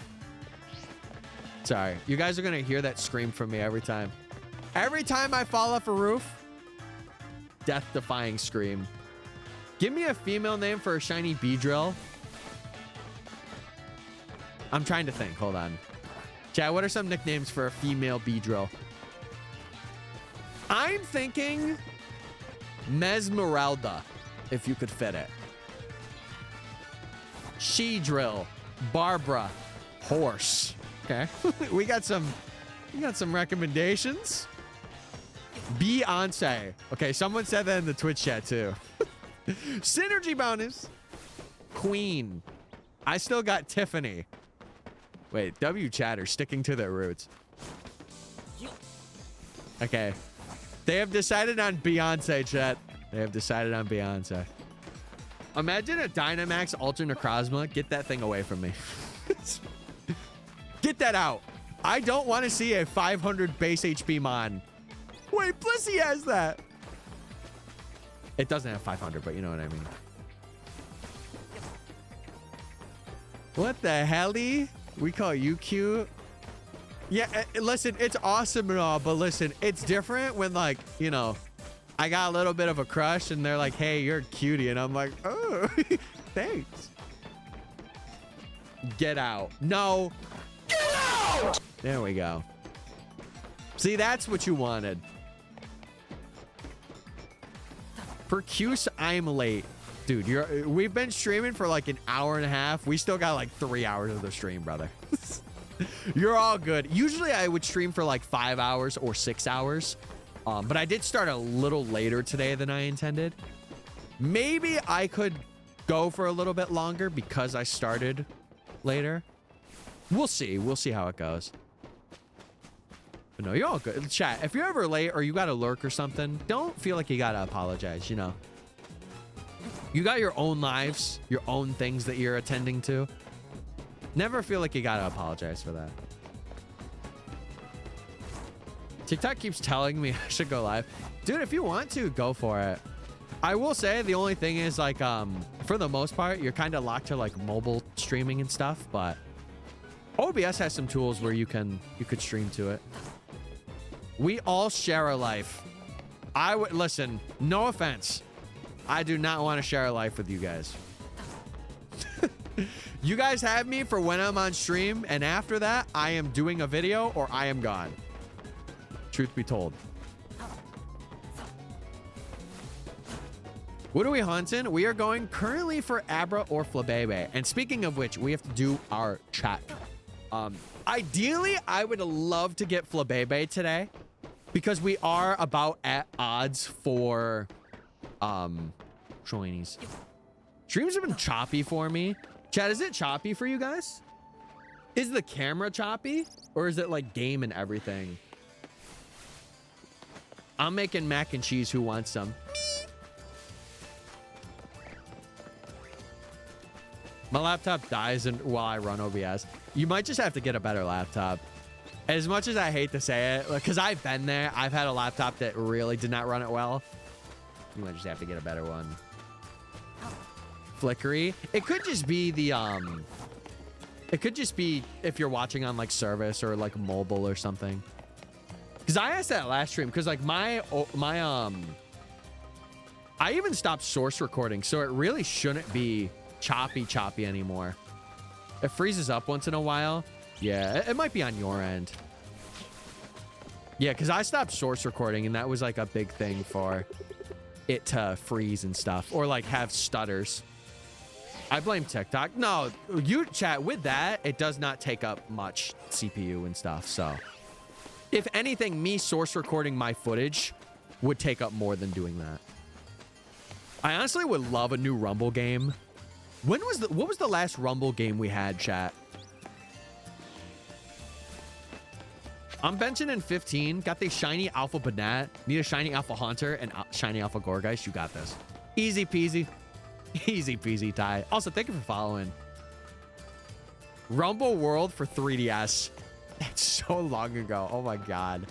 Sorry. You guys are going to hear that scream from me every time. Every time I fall off a roof, death-defying scream. Give me a female name for a shiny Beedrill. I'm trying to think. Hold on. Chat, what are some nicknames for a female Beedrill? I'm thinking Mesmeralda, if you could fit it. She-Drill. Barbara. Horse. Okay. we got some recommendations. Beyonce. Okay, someone said that in the Twitch chat too. Synergy bonus. Queen. I still got Tiffany. Wait, W chatter sticking to their roots. Okay. They have decided on Beyonce, chat. They have decided on Beyonce. Imagine a Dynamax Ultra Necrozma. Get that thing away from me. Get that out. I don't want to see a 500 base HP Mon. Wait, Blissey has that. It doesn't have 500, but you know what I mean. What the helly? We call you cute? Yeah, listen, it's awesome and all, but listen, it's different when, like, you know, I got a little bit of a crush and they're like, hey, you're a cutie. And I'm like, oh, thanks. Get out. No. Get out! There we go. See, that's what you wanted. Percuse, I'm late. Dude, we've been streaming for like an hour and a half. We still got like 3 hours of the stream, brother. You're all good. Usually I would stream for like 5 hours or 6 hours. But I did start a little later today than I intended. Maybe I could go for a little bit longer because I started later. We'll see. We'll see how it goes. But no, you're all good. Chat, if you're ever late or you got to lurk or something, don't feel like you got to apologize, you know. You got your own lives, your own things that you're attending to. Never feel like you got to apologize for that. TikTok keeps telling me I should go live. Dude, if you want to, go for it. I will say the only thing is, like, for the most part, you're kind of locked to like mobile streaming and stuff, but OBS has some tools where you could stream to it. We all share a life. I would listen, no offense. I do not want to share a life with you guys. You guys have me for when I'm on stream, and after that, I am doing a video or I am gone. Truth be told. What are we hunting? We are going currently for Abra or Flabebe. And speaking of which, we have to do our check. Ideally, I would love to get Flabebe today because we are about at odds for Shinies. Streams have been choppy for me. Chat, is it choppy for you guys? Is the camera choppy or is it like game and everything? I'm making mac and cheese. Who wants some? My laptop dies while I run OBS. You might just have to get a better laptop. As much as I hate to say it, because I've been there. I've had a laptop that really did not run it well. You might just have to get a better one. Flickery. It could just be the it could just be if you're watching on like service or like mobile or something. Because I asked that last stream because like I even stopped source recording, so it really shouldn't be choppy anymore. It freezes up once in a while. Yeah, it might be on your end. Yeah, because I stopped source recording and that was like a big thing for it to freeze and stuff or like have stutters. I blame TikTok. No, you chat with that. It does not take up much CPU and stuff. So if anything, me source recording my footage would take up more than doing that. I honestly would love a new Rumble game. What was the last Rumble game we had, chat? I'm benching in 15. Got the shiny Alpha Banat. Need a shiny Alpha Haunter and shiny Alpha Gorgeist. You got this. Easy peasy. Easy peasy, Ty. Also, thank you for following. Rumble World for 3DS. That's so long ago. Oh my God.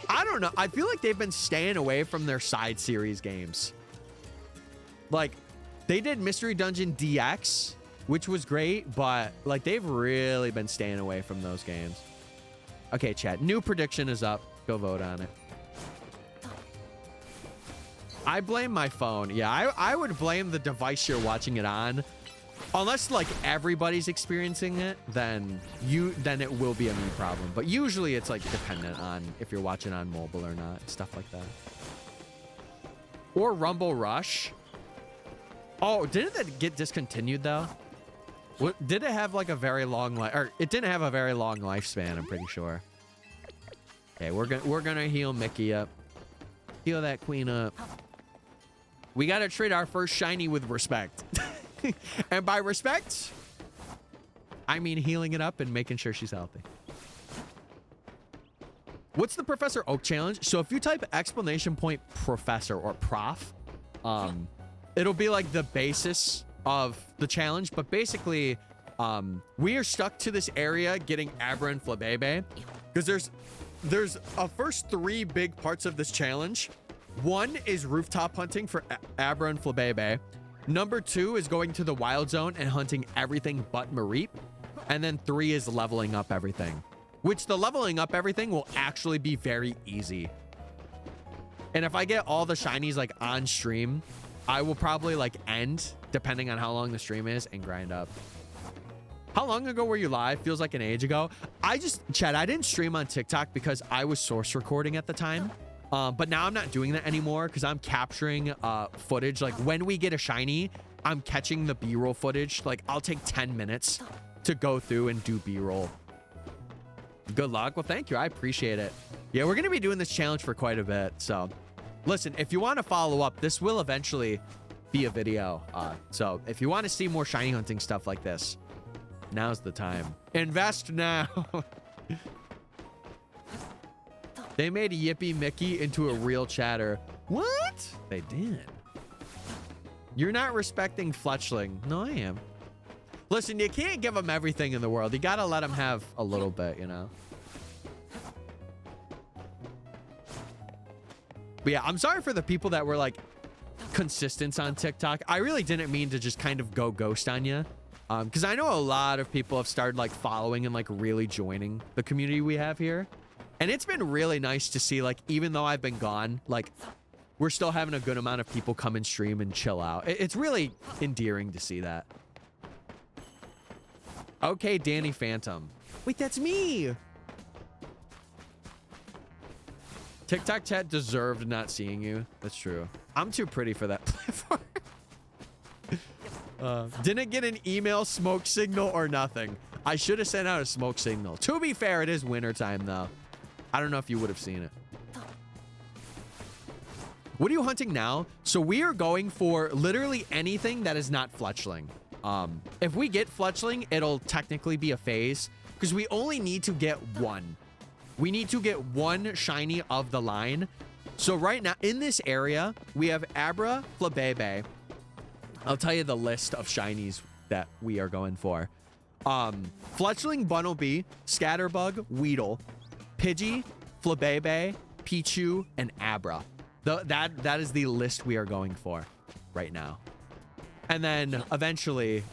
I don't know. I feel like they've been staying away from their side series games. Like, they did Mystery Dungeon DX, which was great, but like they've really been staying away from those games. Okay, chat. New prediction is up. Go vote on it. I blame my phone. Yeah, I would blame the device you're watching it on. Unless like everybody's experiencing it, then it will be a me problem. But usually it's like dependent on if you're watching on mobile or not, stuff like that. Or Rumble Rush. Oh, didn't that get discontinued though? What, did it have like a very long life? Or it didn't have a very long lifespan, I'm pretty sure. Okay, we're gonna heal Mickey up. Heal that queen up. We gotta treat our first shiny with respect. And by respect, I mean healing it up and making sure she's healthy. What's the Professor Oak challenge? So if you type exclamation point professor or prof, it'll be like the basis of the challenge. But basically, we are stuck to this area getting Abra and Flabebe because there's a first 3 big parts of this challenge. One is rooftop hunting for Abra and Flabebe. Number 2 is going to the wild zone and hunting everything but Mareep. And then 3 is leveling up everything, which the leveling up everything will actually be very easy. And if I get all the shinies like on stream, I will probably like end, depending on how long the stream is, and grind up. How long ago were you live? Feels like an age ago. Chad, I didn't stream on TikTok because I was source recording at the time. But now I'm not doing that anymore because I'm capturing footage. Like when we get a shiny, I'm catching the B-roll footage. Like I'll take 10 minutes to go through and do B-roll. Good luck. Well, thank you. I appreciate it. Yeah, we're going to be doing this challenge for quite a bit. So listen, if you want to follow up, this will eventually be a video. So if you want to see more shiny hunting stuff like this, now's the time. Invest now. They made Yippee Mickey into a real chatter. What? They did. You're not respecting Fletchling. No, I am. Listen, you can't give them everything in the world. You gotta let them have a little bit, you know? But yeah, I'm sorry for the people that were like consistent on TikTok. I really didn't mean to just kind of go ghost on you. Because I know a lot of people have started like following and like really joining the community we have here. And it's been really nice to see, like, even though I've been gone, like, we're still having a good amount of people come and stream and chill out. It's really endearing to see that. Okay, Danny Phantom. Wait, that's me. TikTok chat deserved not seeing you. That's true. I'm too pretty for that platform. Didn't get an email, smoke signal, or nothing. I should have sent out a smoke signal. To be fair, it is wintertime, though. I don't know if you would have seen it. What are you hunting now? So we are going for literally anything that is not Fletchling. If we get Fletchling, it'll technically be a phase because we only need to get one. We need to get one shiny of the line. So right now in this area, we have Abra, Flabebe. I'll tell you the list of shinies that we are going for. Fletchling, Bunnelby, Scatterbug, Weedle, Pidgey, Flabebe, Pichu, and Abra. That is the list we are going for right now. And then eventually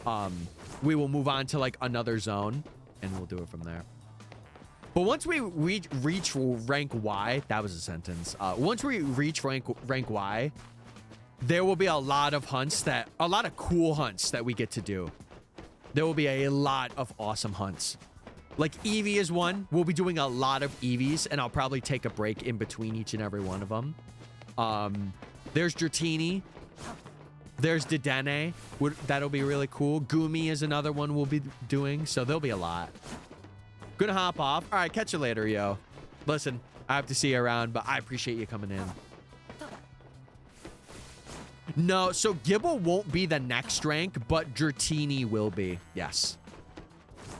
we will move on to like another zone and we'll do it from there. But once we reach rank Y, that was a sentence. Once we reach rank Y, there will be a lot of cool hunts that we get to do. There will be a lot of awesome hunts. Like Eevee is one. We'll be doing a lot of Eevees, and I'll probably take a break in between each and every one of them. There's Dratini. There's Dedenne. That'll be really cool. Goomy is another one we'll be doing, so there'll be a lot. Gonna hop off. All right, catch you later, yo. Listen, I have to see you around, but I appreciate you coming in. No, so Gibble won't be the next rank, but Dratini will be. Yes.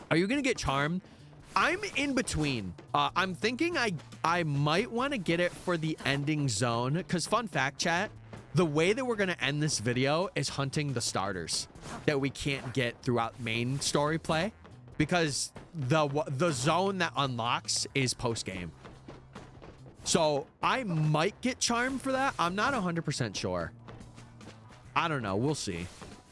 Are you gonna get Charm? I'm in between. I'm thinking I might want to get it for the ending zone, because fun fact, chat, the way that we're gonna end this video is hunting the starters that we can't get throughout main story play, because the zone that unlocks is post game. So I might get Charm for that. I'm not 100% sure. I don't know. We'll see.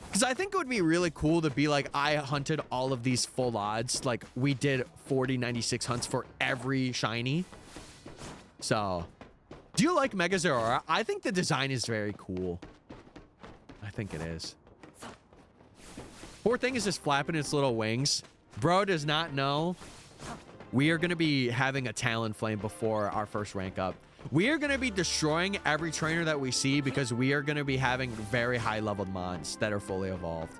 Because I think it would be really cool to be like, I hunted all of these full odds. Like, we did 4096 hunts for every shiny. So, do you like Mega Zeraora? I think the design is very cool. I think it is. Poor thing is just flapping its little wings. Bro does not know. We are going to be having a Talonflame before our first rank up. We are going to be destroying every trainer that we see because we are going to be having very high leveled mons that are fully evolved.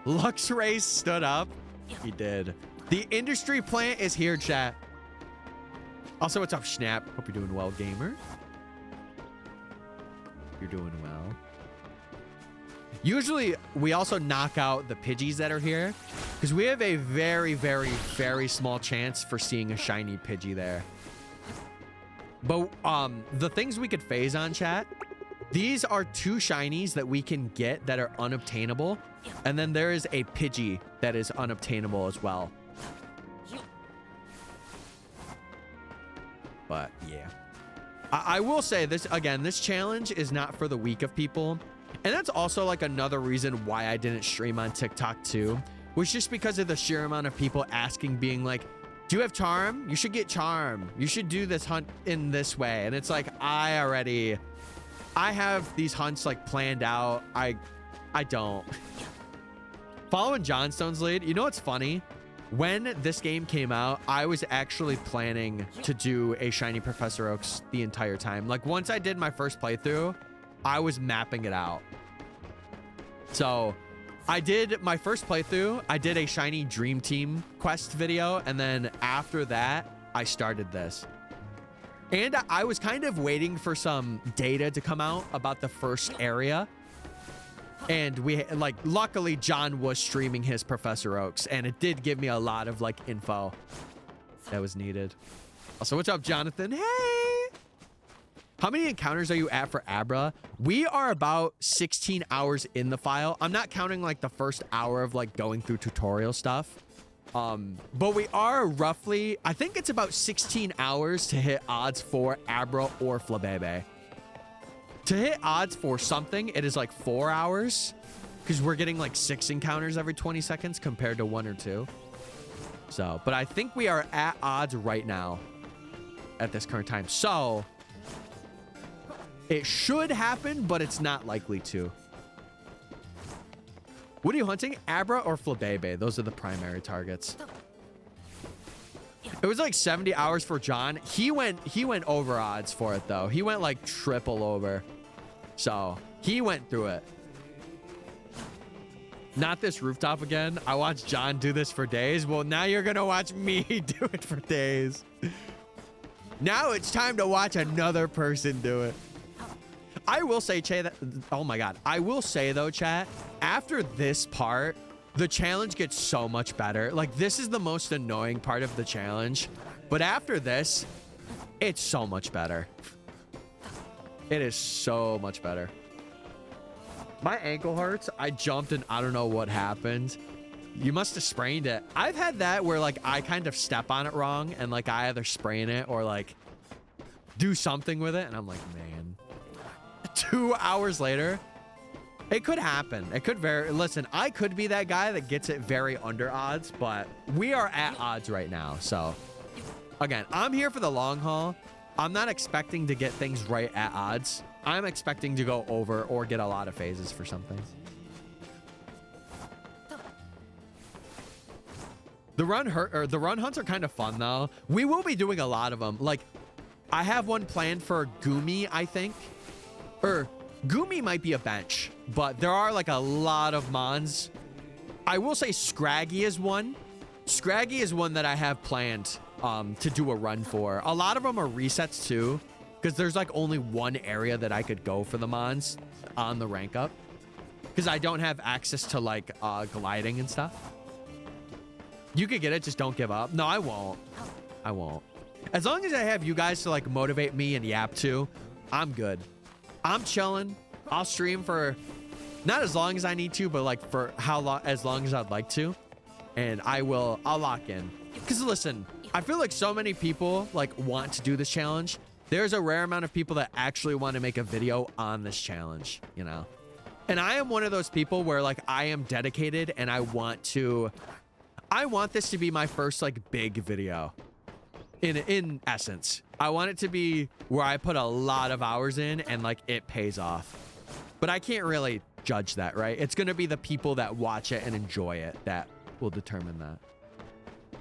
Luxray stood up. He did. The industry plant is here, chat. Also, what's up, Schnapp? Hope you're doing well, gamer. You're doing well. Usually, we also knock out the Pidgeys that are here because we have a very, very, very small chance for seeing a shiny Pidgey there. But the things we could phase on, chat, these are 2 shinies that we can get that are unobtainable. And then there is a Pidgey that is unobtainable as well. But yeah, I will say this again, this challenge is not for the weak of people. And that's also like another reason why I didn't stream on TikTok too, was just because of the sheer amount of people asking, being like, do you have charm? You should get charm. You should do this hunt in this way. And it's like, I have these hunts like planned out. I don't. Following Johnstone's lead, you know what's funny? When this game came out, I was actually planning to do a shiny Professor Oaks the entire time. Like once I did my first playthrough, I was mapping it out. So I did my first playthrough. I did a shiny Dream Team quest video. And then after that, I started this. And I was kind of waiting for some data to come out about the first area. And we like, luckily John was streaming his Professor Oaks, and it did give me a lot of like info that was needed. Also, what's up, Jonathan? Hey, how many encounters are you at for Abra? We are about 16 hours in the file. I'm not counting like the first hour of like going through tutorial stuff. But we are roughly, I think it's about 16 hours to hit odds for Abra or Flabebe. To hit odds for something, it is like 4 hours, because we're getting like 6 encounters every 20 seconds compared to 1 or 2. So, but I think we are at odds right now at this current time. So it should happen, but it's not likely to. What are you hunting? Abra or Flabebe? Those are the primary targets. It was like 70 hours for John. He went over odds for it though. He went like triple over. So he went through it. Not this rooftop again. I watched John do this for days. Well, now you're going to watch me do it for days. Now it's time to watch another person do it. I will say, Che, that, oh my God. I will say though, chat, after this part, the challenge gets so much better. Like this is the most annoying part of the challenge, but after this, it's so much better. It is so much better. My ankle hurts. I jumped and I don't know what happened. You must have sprained it. I've had that where like I kind of step on it wrong and like I either sprain it or like do something with it. And I'm like, man, 2 hours later, it could happen. It could listen, I could be that guy that gets it very under odds, but we are at odds right now. So again, I'm here for the long haul. I'm not expecting to get things right at odds. I'm expecting to go over or get a lot of phases for something. The run hunts are kind of fun though. We will be doing a lot of them. Like I have one planned for Gumi, I think. Or Gumi might be a bench, but there are like a lot of mons. I will say Scraggy is one. Scraggy is one that I have planned to do a run for. A lot of them are resets too, because there's like only one area that I could go for the mons on the rank up, because I don't have access to like gliding and stuff. You could get it, just don't give up. No, I won't. I won't. As long as I have you guys to like motivate me and yap to, I'm good. I'm chilling. I'll stream for not as long as I need to, but like for how long, as long as I'd like to. And I'll lock in. Because listen, I feel like so many people like want to do this challenge. There's a rare amount of people that actually want to make a video on this challenge, you know? And I am one of those people where like I am dedicated and I want this to be my first like big video. In essence, I want it to be where I put a lot of hours in and like it pays off. But I can't really judge that, right? It's going to be the people that watch it and enjoy it that will determine that.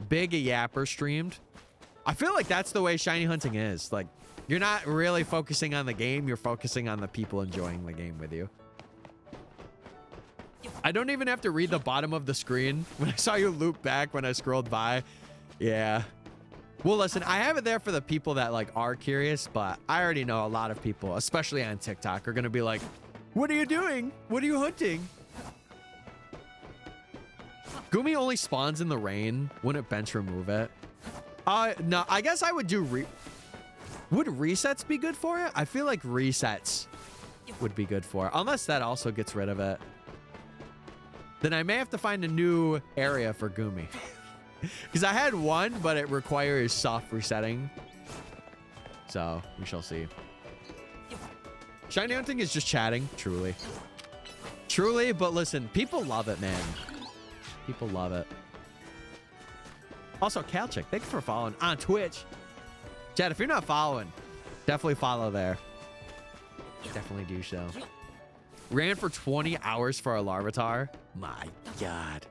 Big Yapper streamed. I feel like that's the way shiny hunting is. Like you're not really focusing on the game. You're focusing on the people enjoying the game with you. I don't even have to read the bottom of the screen. When I saw you loop back when I scrolled by. Yeah. Well, listen, I have it there for the people that like are curious, but I already know a lot of people, especially on TikTok, are going to be like, what are you doing? What are you hunting? Gumi only spawns in the rain. Wouldn't bench remove it? No, I guess I would do would resets be good for it? I feel like resets would be good for it, unless that also gets rid of it. Then I may have to find a new area for Gumi. Because I had one, but it requires soft resetting. So we shall see. Shiny hunting is just chatting, truly. Truly, but listen, people love it, man. People love it. Also, Calchick, thank you for following on Twitch. Chad, if you're not following, definitely follow there. Definitely do so. Ran for 20 hours for a Larvitar. My God.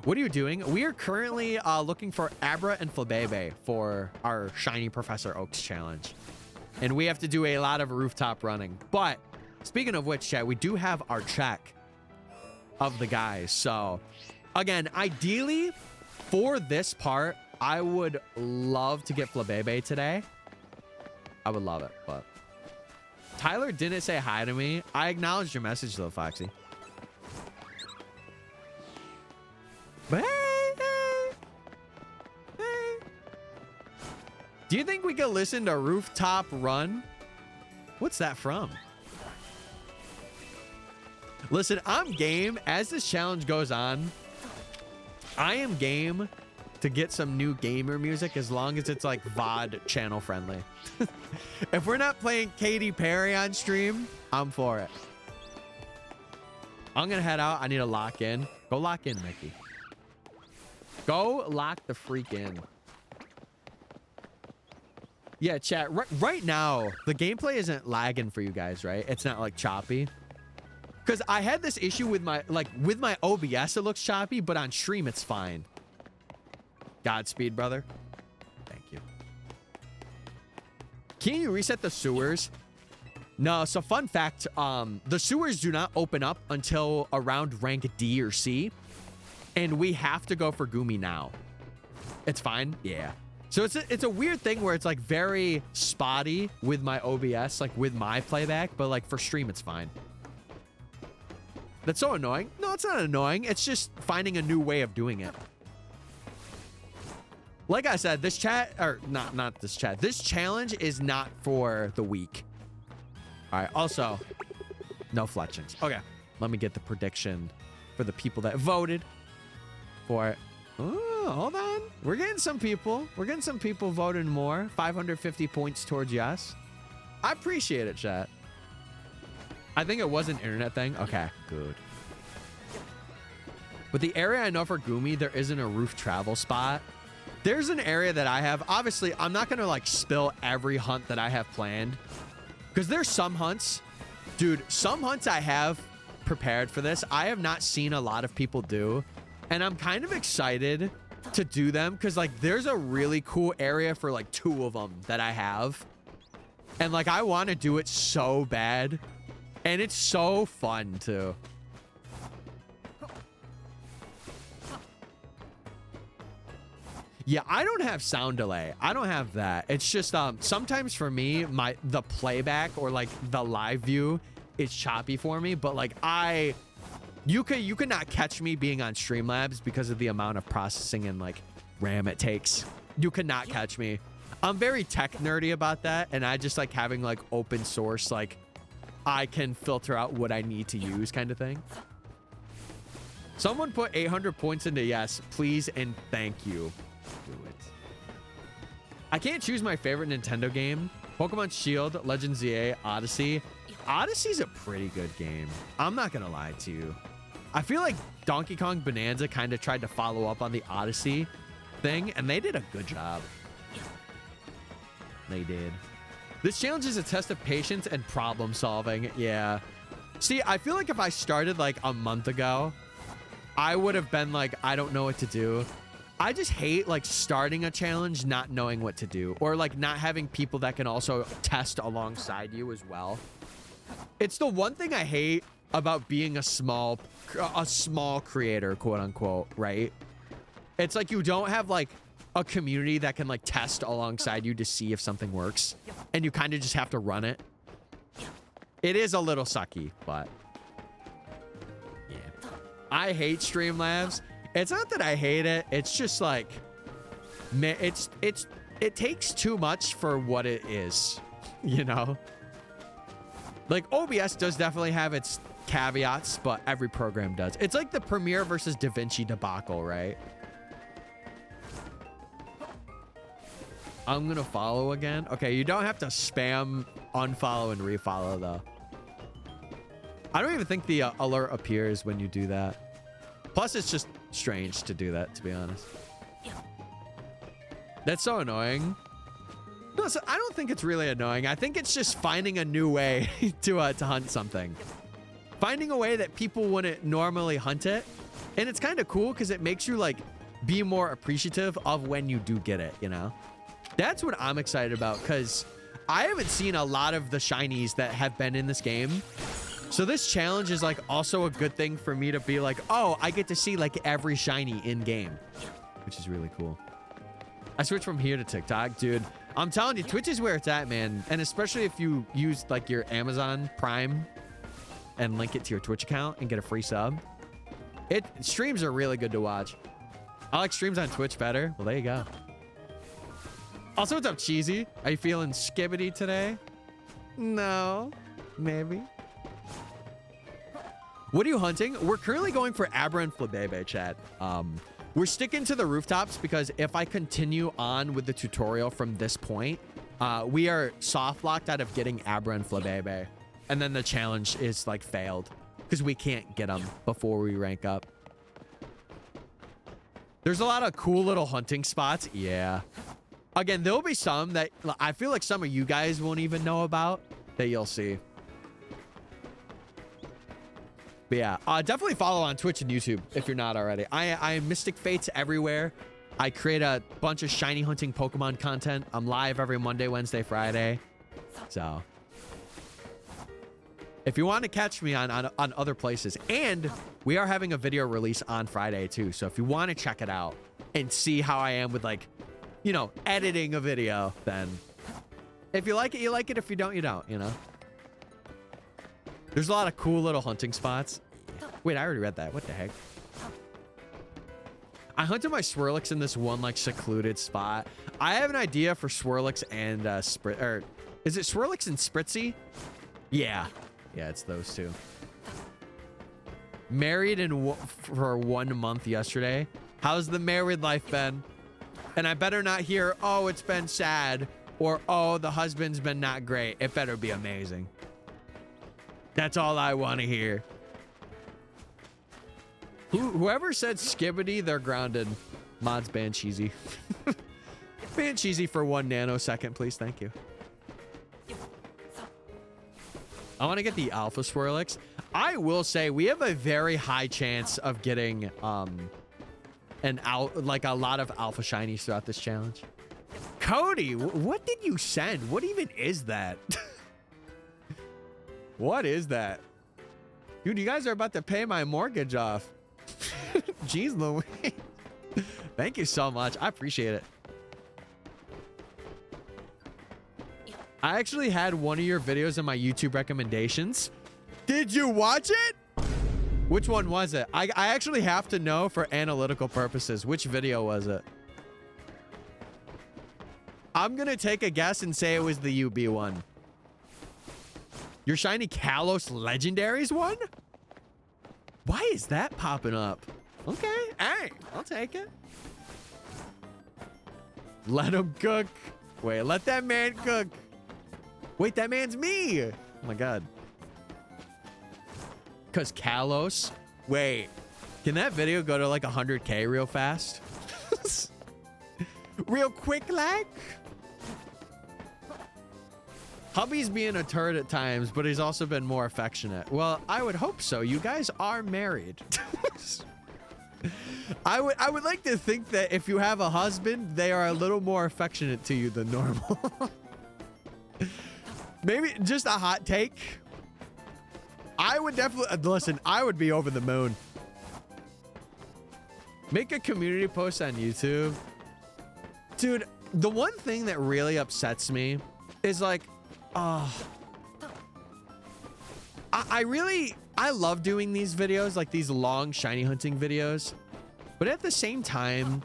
What are you doing? We are currently looking for Abra and Flabebe for our Shiny Professor Oaks challenge. And we have to do a lot of rooftop running. But speaking of which, chat, we do have our check of the guys. So again, ideally for this part, I would love to get Flabebe today. I would love it, but Tyler didn't say hi to me. I acknowledged your message though, Foxy. But hey. Do you think we could listen to Rooftop Run? What's that from? Listen, I'm game. As this challenge goes on, I am game to get some new gamer music as long as it's like VOD channel friendly. If we're not playing Katy Perry on stream, I'm for it. I'm gonna head out. I need to lock in. Go lock in, Mickey. Go lock the freak in. Yeah, chat. Right now, the gameplay isn't lagging for you guys, right? It's not like choppy. Because I had this issue with my OBS, it looks choppy, but on stream, it's fine. Godspeed, brother. Thank you. Can you reset the sewers? No, so fun fact, the sewers do not open up until around rank D or C. And we have to go for Gumi now. It's fine? Yeah. So it's a weird thing where it's like very spotty with my OBS, like with my playback, but like for stream, it's fine. That's so annoying. No, it's not annoying. It's just finding a new way of doing it. Like I said, this chat, or not this chat, this challenge is not for the weak. All right, also, no fletchings. Okay, let me get the prediction for the people that voted for it. Oh, hold on. We're getting some people. We're getting some people voting more. 550 points towards yes. I appreciate it, chat. I think it was an internet thing. Okay, good. But the area I know for Gumi, there isn't a roof travel spot. There's an area that I have. Obviously, I'm not going to like spill every hunt that I have planned. Because there's some hunts. Dude, some hunts I have prepared for this. I have not seen a lot of people do. And I'm kind of excited to do them. Because like there's a really cool area for like 2 of them that I have. And like I want to do it so bad. And it's so fun too. Yeah, I don't have sound delay. I don't have that. It's just sometimes for me, the playback or like the live view is choppy for me. But like you could not catch me being on Streamlabs because of the amount of processing and like RAM it takes. You could not catch me. I'm very tech nerdy about that, and I just like having like open source like. I can filter out what I need to use kind of thing. Someone put 800 points into yes, please and thank you. Do it. I can't choose my favorite Nintendo game. Pokemon Shield, Legends ZA, Odyssey. Odyssey's a pretty good game. I'm not going to lie to you. I feel like Donkey Kong Bonanza kind of tried to follow up on the Odyssey thing, and they did a good job. They did. This challenge is a test of patience and problem solving. Yeah. See, I feel like if I started like a month ago, I would have been like, I don't know what to do. I just hate like starting a challenge, not knowing what to do, or like not having people that can also test alongside you as well. It's the one thing I hate about being a small creator, quote unquote, right? It's like you don't have like a community that can like test alongside you to see if something works, and you kind of just have to run it. It is a little sucky, but yeah. I hate Streamlabs. It's not that I hate it. It's just like, man, it takes too much for what it is, you know? Like OBS does definitely have its caveats, but every program does. It's like the Premiere versus DaVinci debacle, right? I'm gonna follow again. Okay, you don't have to spam unfollow and refollow though. I don't even think the alert appears when you do that. Plus, it's just strange to do that, to be honest. That's so annoying. No, so I don't think it's really annoying. I think it's just finding a new way to hunt something. Finding a way that people wouldn't normally hunt it. And it's kind of cool because it makes you like be more appreciative of when you do get it, you know? That's what I'm excited about because I haven't seen a lot of the shinies that have been in this game. So this challenge is like also a good thing for me to be like, oh, I get to see like every shiny in game, which is really cool. I switched from here to TikTok, dude. I'm telling you, Twitch is where it's at, man. And especially if you use like your Amazon Prime and link it to your Twitch account and get a free sub. Streams are really good to watch. I like streams on Twitch better. Well, there you go. Also, what's up, Cheesy? Are you feeling skibbity today? No, maybe. What are you hunting? We're currently going for Abra and Flabebe, chat. We're sticking to the rooftops because if I continue on with the tutorial from this point, we are soft locked out of getting Abra and Flabebe. And then the challenge is like failed because we can't get them before we rank up. There's a lot of cool little hunting spots. Yeah. Again, there'll be some that I feel like some of you guys won't even know about that you'll see. But yeah, definitely follow on Twitch and YouTube if you're not already. I am MysticFates everywhere. I create a bunch of shiny hunting Pokemon content. I'm live every Monday, Wednesday, Friday. So if you want to catch me on other places, and we are having a video release on Friday too. So if you want to check it out and see how I am with like, you know, editing a video, then if you like it, you like it. If you don't, you don't, you know. There's a lot of cool little hunting spots. Wait, I already read that. What the heck? I hunted my Swirlix in this one like secluded spot. I have an idea for Swirlix and is it Swirlix and Spritzy? Yeah. Yeah, it's those two. Married for 1 month yesterday. How's the married life been? And I better not hear, oh, it's been sad, or oh, the husband's been not great. It better be amazing. That's all I want to hear. Whoever said skibbity, they're grounded. Mods ban cheesy. Ban cheesy for 1 nanosecond, please. Thank you. I want to get the Alpha Swirlix. I will say we have a very high chance of getting like a lot of Alpha Shinies throughout this challenge. Cody, what did you send? What even is that? What is that? Dude, you guys are about to pay my mortgage off. Jeez Louise. Thank you so much. I appreciate it. I actually had one of your videos in my YouTube recommendations. Did you watch it? Which one was it? I actually have to know for analytical purposes. Which video was it? I'm going to take a guess and say it was the UB one. Your shiny Kalos Legendaries one? Why is that popping up? Okay, hey, I'll take it. Let him cook. Wait, let that man cook. Wait, that man's me. Oh my God. Because Kalos. Wait, can that video go to like 100K real fast? Real quick like? Hubby's being a turd at times, but he's also been more affectionate. Well, I would hope so. You guys are married. I would like to think that if you have a husband, they are a little more affectionate to you than normal. Maybe just a hot take. I would definitely listen. I would be over the moon. Make a community post on YouTube. Dude, the one thing that really upsets me is like, I love doing these videos, like these long shiny hunting videos, but at the same time,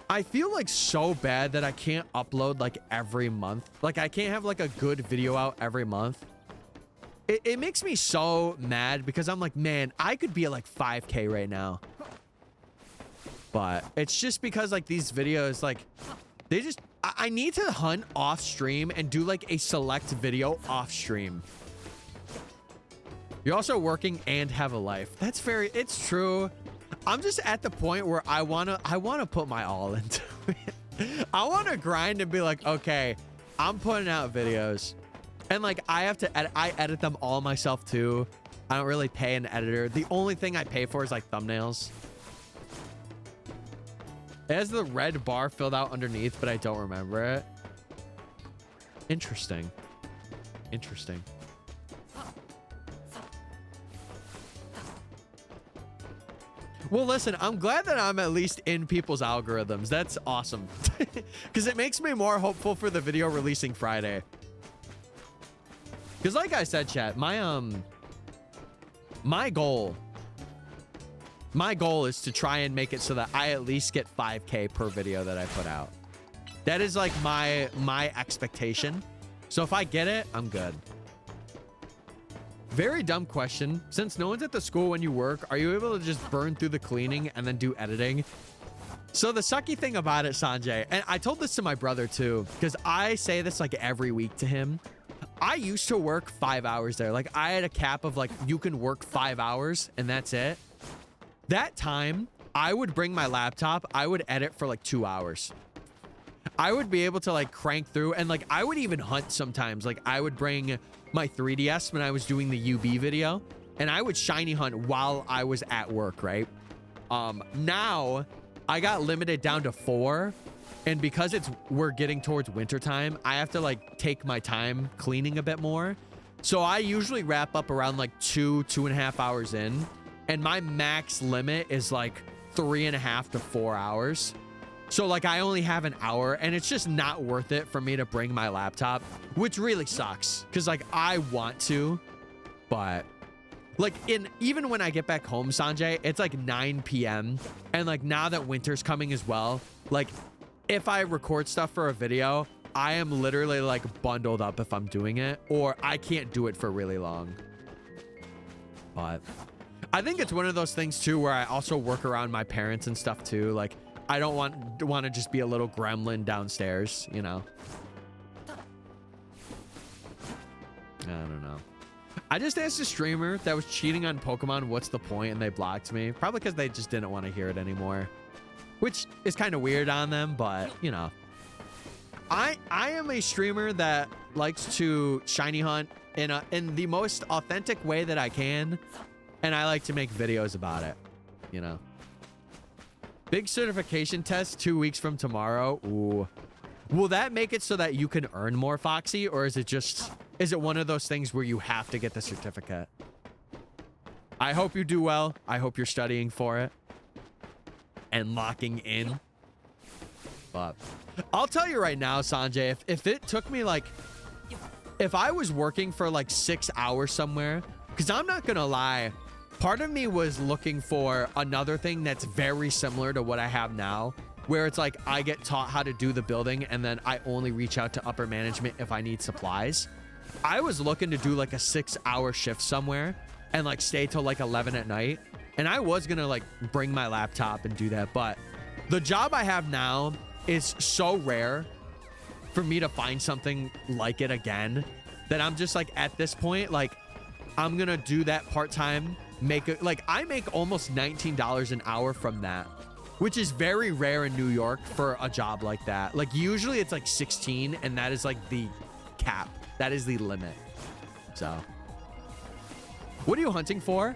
I feel like so bad that I can't upload like every month. Like I can't have like a good video out every month. It makes me so mad because I'm like, man, I could be at like 5K right now. But it's just because like these videos, like they just, I need to hunt off stream and do like a select video off stream. You're also working and have a life. That's very, it's true. I'm just at the point where I wanna put my all into it. I wanna grind and be like, okay, I'm putting out videos. And like, I have to edit, I edit them all myself too. I don't really pay an editor. The only thing I pay for is like thumbnails. It has the red bar filled out underneath, but I don't remember it. Interesting. Interesting. Well, listen, I'm glad that I'm at least in people's algorithms. That's awesome. Because it makes me more hopeful for the video releasing Friday. Because like I said, chat, my goal is to try and make it so that I at least get 5K per video that I put out. That is like my expectation. So if I get it, I'm good. Very dumb question. Since no one's at the school when you work, are you able to just burn through the cleaning and then do editing? So the sucky thing about it, Sanjay, and I told this to my brother too, because I say this like every week to him. I used to work 5 hours there. Like I had a cap of like, you can work 5 hours and that's it. That time I would bring my laptop. I would edit for like 2 hours. I would be able to like crank through and like, I would even hunt sometimes. Like I would bring my 3DS when I was doing the UB video and I would shiny hunt while I was at work, right? Now I got limited down to 4. And because we're getting towards winter time, I have to like take my time cleaning a bit more. So I usually wrap up around like 2.5 hours in. And my max limit is like 3.5 to 4 hours. So like I only have an hour and it's just not worth it for me to bring my laptop, which really sucks. Cause like I want to, but like even when I get back home, Sanjay, it's like 9 p.m. And like now that winter's coming as well, like if I record stuff for a video, I am literally like bundled up if I'm doing it, or I can't do it for really long. But I think it's one of those things too, where I also work around my parents and stuff too. Like I don't want to just be a little gremlin downstairs, you know? I don't know. I just asked a streamer that was cheating on Pokemon, what's the point? And they blocked me. Probably because they just didn't want to hear it anymore. Which is kind of weird on them, but, you know. I am a streamer that likes to shiny hunt in the most authentic way that I can. And I like to make videos about it, you know. Big certification test 2 weeks from tomorrow. Ooh. Will that make it so that you can earn more, Foxy? Or is it one of those things where you have to get the certificate? I hope you do well. I hope you're studying for it and locking in. But I'll tell you right now, Sanjay, if it took me like, if I was working for like 6 hours somewhere, because I'm not going to lie, part of me was looking for another thing that's very similar to what I have now, where it's like I get taught how to do the building and then I only reach out to upper management if I need supplies. I was looking to do like a 6-hour shift somewhere and like stay till like 11 at night. And I was going to like bring my laptop and do that. But the job I have now is so rare for me to find something like it again that I'm just like at this point, like I'm going to do that part-time. I make almost $19 an hour from that, which is very rare in New York for a job like that. Like usually it's like 16 and that is like the cap. That is the limit. So what are you hunting for?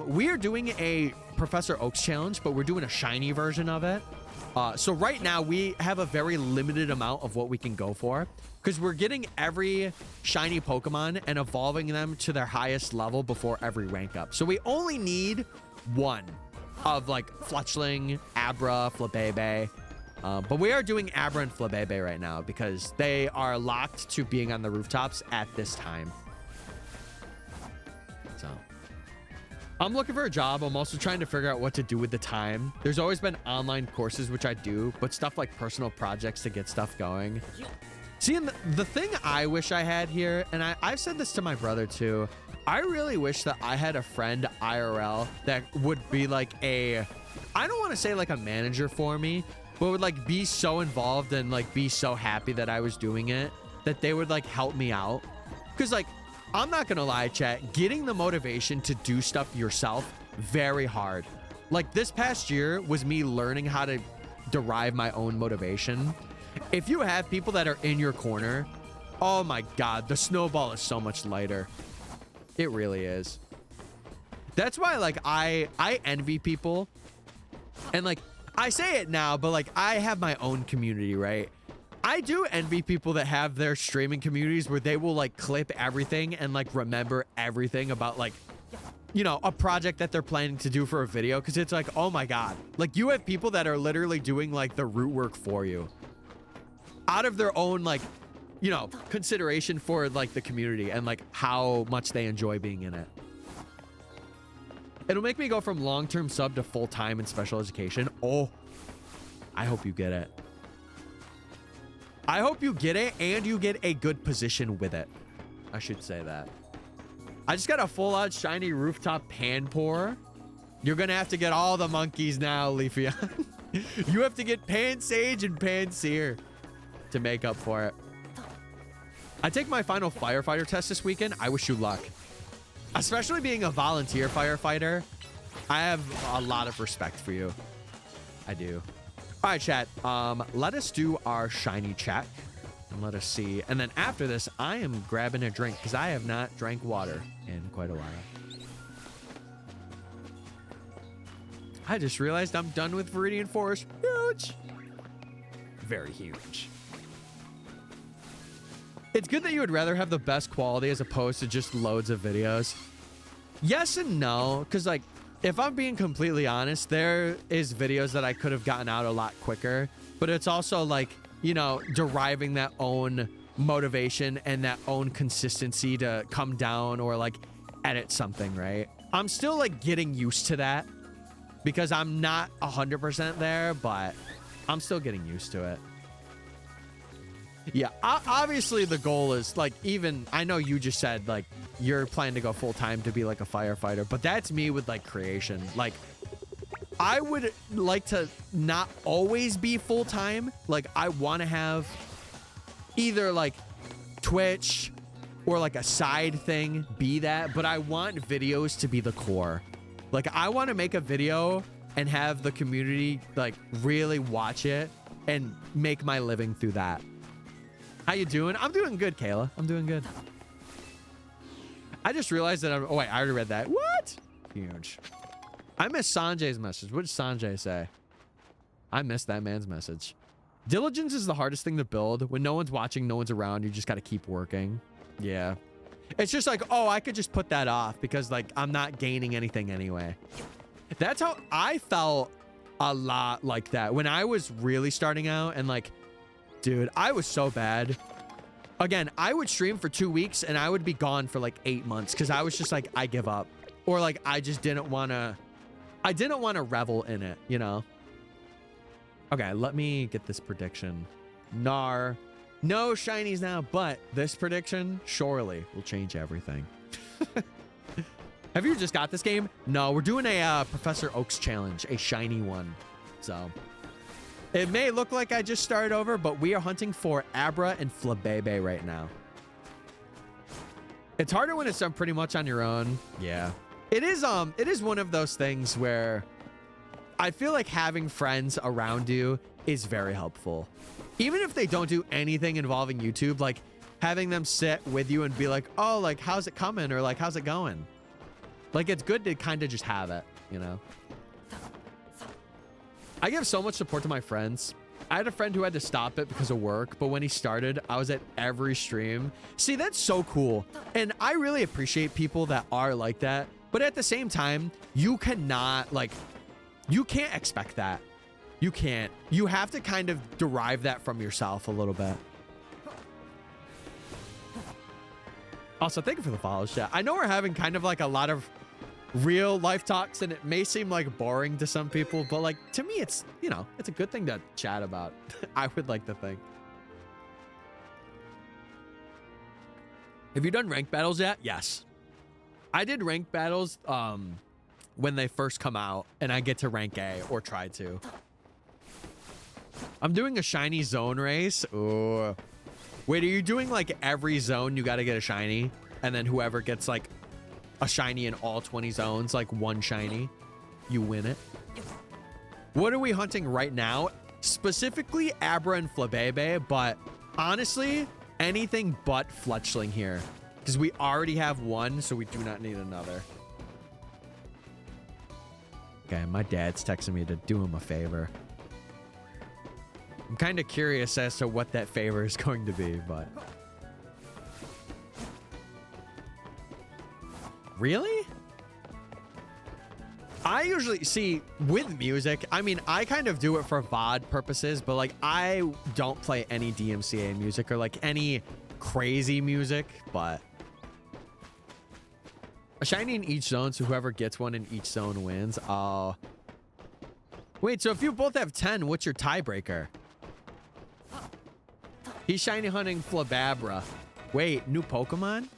We are doing a Professor Oak's challenge, but we're doing a shiny version of it. So right now we have a very limited amount of what we can go for because we're getting every shiny Pokemon and evolving them to their highest level before every rank up. So we only need one of like Fletchling, Abra, Flabebe. But we are doing Abra and Flabebe right now because they are locked to being on the rooftops at this time. So I'm looking for a job. I'm also trying to figure out what to do with the time. There's always been online courses, which I do, but stuff like personal projects to get stuff going. See, and the thing I wish I had here, and I've said this to my brother too, I really wish that I had a friend IRL that would be like I don't want to say like a manager for me, but would like be so involved and like be so happy that I was doing it that they would like help me out. Because like I'm not gonna lie, chat, getting the motivation to do stuff yourself, very hard. Like this past year was me learning how to derive my own motivation. If you have people that are in your corner, oh my God, the snowball is so much lighter. It really is. That's why like I envy people, and like I say it now, but like I have my own community, right? I do envy people that have their streaming communities where they will like clip everything and like remember everything about like, you know, a project that they're planning to do for a video. Cause it's like, oh my God, like you have people that are literally doing like the root work for you out of their own, like, you know, consideration for like the community and like how much they enjoy being in it. It'll make me go from long-term sub to full-time in special education. Oh, I hope you get it. I hope you get it and you get a good position with it. I should say that. I just got a full-out shiny rooftop pan pour. You're gonna have to get all the monkeys now, Leafeon. You have to get pan sage and pan seer to make up for it. I take my final firefighter test this weekend. I wish you luck. Especially being a volunteer firefighter, I have a lot of respect for you. I do. All right, chat. Let us do our shiny check and let us see. And then after this, I am grabbing a drink because I have not drank water in quite a while. I just realized I'm done with Viridian Forest. Huge. Very huge. It's good that you would rather have the best quality as opposed to just loads of videos. Yes and no, because like, if I'm being completely honest, there is videos that I could have gotten out a lot quicker, but it's also like, you know, deriving that own motivation and that own consistency to come down or like edit something, right? I'm still like getting used to that because I'm not 100% there, but I'm still getting used to it. Yeah, obviously the goal is like, even I know you just said like you're planning to go full time to be like a firefighter, but that's me with like creation. Like I would like to not always be full time. Like I want to have either like Twitch or like a side thing be that, but I want videos to be the core. Like I want to make a video and have the community like really watch it and make my living through that. How you doing? I'm doing good, Kayla. I'm doing good. I just realized that oh wait, I already read that. What? Huge. I missed Sanjay's message. What did Sanjay say? I missed that man's message. Diligence is the hardest thing to build. When no one's watching, no one's around, you just got to keep working. Yeah. It's just like, oh, I could just put that off because like I'm not gaining anything anyway. That's how I felt a lot like that when I was really starting out, and like, dude, I was so bad. Again, I would stream for 2 weeks and I would be gone for like 8 months because I was just like, I give up. Or like, I just didn't want to revel in it, you know? Okay, let me get this prediction. No shinies now, but this prediction surely will change everything. Have you just got this game? No, we're doing a Professor Oak's challenge, a shiny one. So it may look like I just started over, but we are hunting for Abra and Flabebe right now. It's harder when it's done pretty much on your own. Yeah. It is one of those things where I feel like having friends around you is very helpful. Even if they don't do anything involving YouTube, like having them sit with you and be like, oh, like, how's it coming? Or like, how's it going? Like, it's good to kind of just have it, you know? I give so much support to my friends. I had a friend who had to stop it because of work, but when he started, I was at every stream. See, that's so cool. And I really appreciate people that are like that. But at the same time, you cannot, like, you can't expect that. You can't. You have to kind of derive that from yourself a little bit. Also, thank you for the follows, chat. I know we're having kind of like a lot of real life talks, and it may seem like boring to some people, but like to me, it's, you know, it's a good thing to chat about. I would like to think. Have you done ranked battles yet? Yes. I did ranked battles when they first come out, and I get to rank A or try to. I'm doing a shiny zone race. Ooh. Wait, are you doing like every zone you got to get a shiny? And then whoever gets like a shiny in all 20 zones, like one shiny, you win it. What are we hunting right now? Specifically Abra and Flabebe, but honestly, anything but Fletchling here. Because we already have one, so we do not need another. Okay, my dad's texting me to do him a favor. I'm kind of curious as to what that favor is going to be, but... Really? I usually see with music, I mean, I kind of do it for VOD purposes, but like I don't play any DMCA music or like any crazy music, but a shiny in each zone, so whoever gets one in each zone wins. Oh. Wait, so if you both have 10, what's your tiebreaker? He's shiny hunting Flababra. Wait, new Pokemon?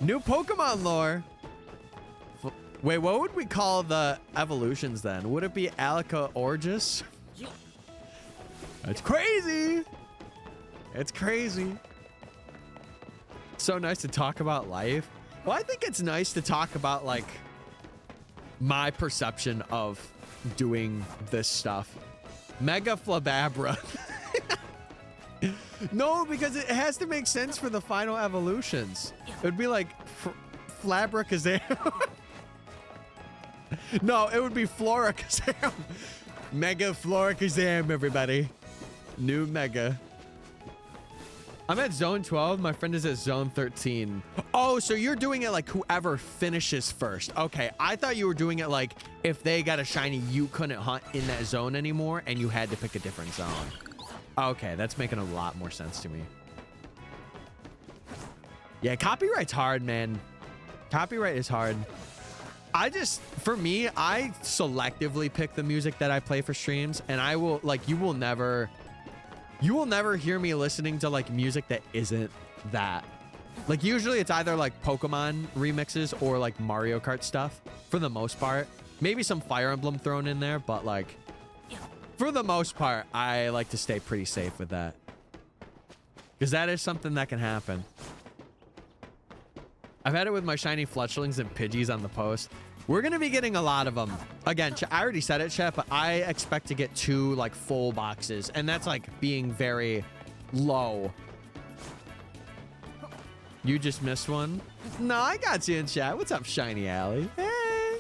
New Pokemon lore. Wait, what would we call the evolutions then? Would it be Alica Orgis? That's crazy. It's crazy. It's so nice to talk about life. Well, I think it's nice to talk about like my perception of doing this stuff. Mega Flababra. No, because it has to make sense for the final evolutions. It would be like Flabrakazam. No, it would be Florakazam. Mega Florakazam, everybody. New Mega. I'm at zone 12. My friend is at zone 13. Oh, so you're doing it like whoever finishes first. Okay, I thought you were doing it like if they got a shiny, you couldn't hunt in that zone anymore and you had to pick a different zone. Okay, that's making a lot more sense to me. Yeah, copyright's hard, man. Copyright is hard. For me, I selectively pick the music that I play for streams, and I will, like, you will never hear me listening to, like, music that isn't that. Like, usually it's either, like, Pokemon remixes or, like, Mario Kart stuff, for the most part. Maybe some Fire Emblem thrown in there, but, like, for the most part, I like to stay pretty safe with that. Because that is something that can happen. I've had it with my shiny Fletchlings and Pidgeys on the post. We're going to be getting a lot of them. Again, I already said it, chat, but I expect to get 2, like, full boxes. And that's, like, being very low. You just missed one? No, I got you in chat. What's up, Shiny Alley? Hey.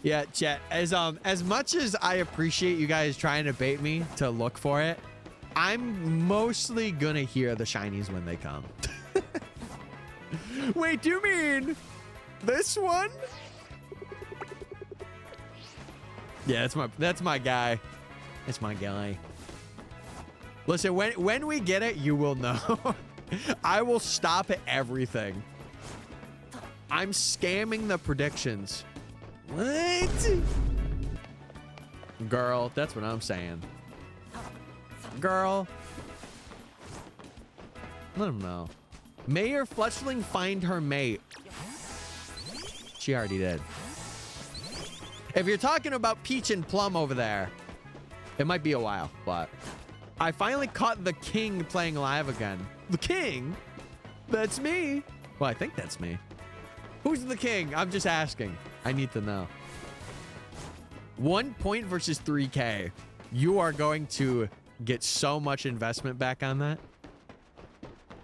Yeah, chat, as much as I appreciate you guys trying to bait me to look for it, I'm mostly gonna hear the shinies when they come. Wait, do you mean this one? Yeah, that's my guy. That's my guy. Listen, when we get it, you will know. I will stop at everything. I'm scamming the predictions. What? Girl, that's what I'm saying. Girl. Let him know. May your Fletchling find her mate. She already did. If you're talking about Peach and Plum over there, it might be a while, but I finally caught the king playing live again. The king? That's me. Well, I think that's me. Who's the king? I'm just asking. I need to know. 1 point versus 3K. You are going to get so much investment back on that.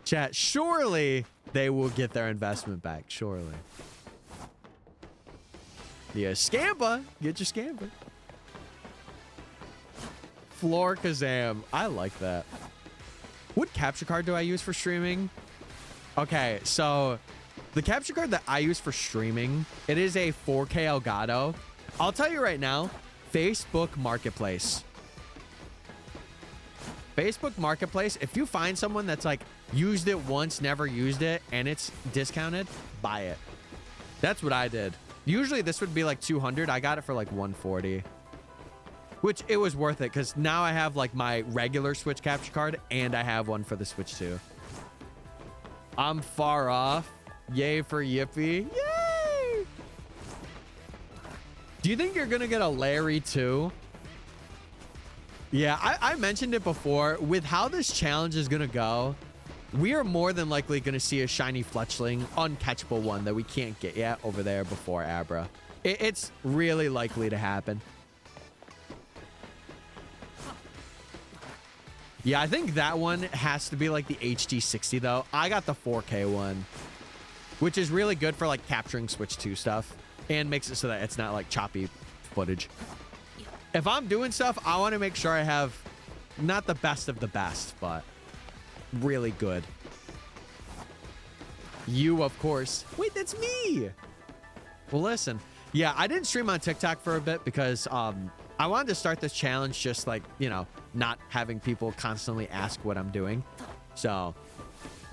Chat, surely they will get their investment back. Surely. Yeah, Scampa. Get your Scampa. Florkazam. I like that. What capture card do I use for streaming? Okay, so the capture card that I use for streaming, it is a 4K Elgato. I'll tell you right now, Facebook Marketplace. Facebook Marketplace, if you find someone that's like used it once, never used it, and it's discounted, buy it. That's what I did. Usually this would be like 200. I got it for like 140. Which it was worth it because now I have like my regular Switch capture card and I have one for the Switch too. I'm far off. Yay for Yippee. Yay! Do you think you're gonna get a Larry too? Yeah, I mentioned it before. With how this challenge is going to go, we are more than likely going to see a shiny fletchling, uncatchable one that we can't get yet over there before Abra. It's really likely to happen. Yeah, I think that one has to be like the HD 60 though. I got the 4K one, which is really good for like capturing Switch 2 stuff and makes it so that it's not like choppy footage. If I'm doing stuff, I want to make sure I have not the best of the best, but really good. You, of course. Wait, that's me. Well, listen. Yeah, I didn't stream on TikTok for a bit because I wanted to start this challenge just like, you know, not having people constantly ask what I'm doing. So,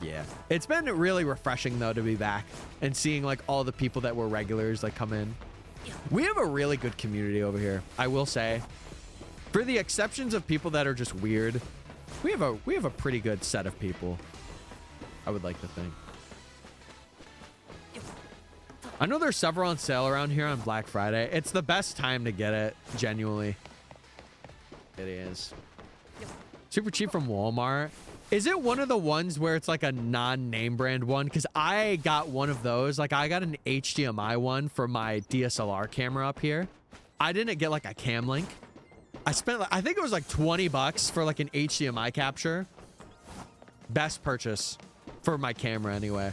yeah. It's been really refreshing, though, to be back and seeing like all the people that were regulars like come in. We have a really good community over here, I will say. For the exceptions of people that are just weird, we have a pretty good set of people, I would like to think. I know there's several on sale around here on Black Friday. It's the best time to get it, genuinely. It is. Super cheap from Walmart. Is it one of the ones where it's like a non-name brand one? Because I got one of those. Like, I got an HDMI one for my DSLR camera up here. I didn't get like a cam link. I spent, I think it was like 20 bucks for like an HDMI capture. Best purchase for my camera anyway.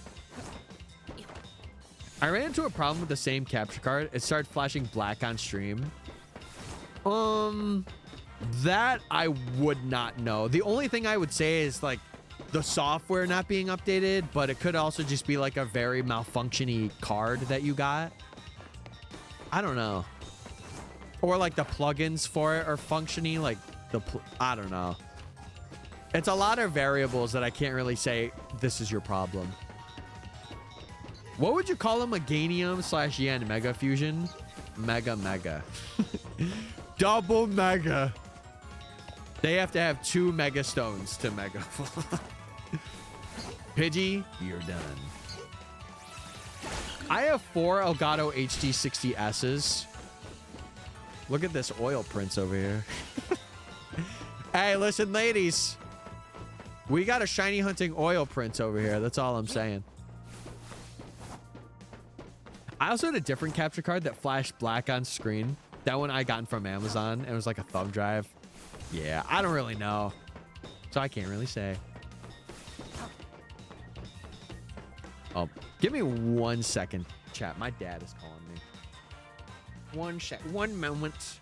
I ran into a problem with the same capture card. It started flashing black on stream. That I would not know. The only thing I would say is like the software not being updated, but it could also just be like a very malfunctiony card that you got. I don't know. Or like the plugins for it are functioning, like I don't know. It's a lot of variables that I can't really say this is your problem. What would you call them? Meganium / Yen Mega Fusion? Mega. Double Mega. They have to have 2 Mega Stones to Mega. Pidgey, you're done. I have 4 Elgato HD 60Ss. Look at this oil prints over here. Hey, listen, ladies. We got a shiny hunting oil prints over here. That's all I'm saying. I also had a different capture card that flashed black on screen. That one I gotten from Amazon. It was like a thumb drive. Yeah, I don't really know. So I can't really say. Oh, give me 1 second, chat. My dad is calling me. One moment.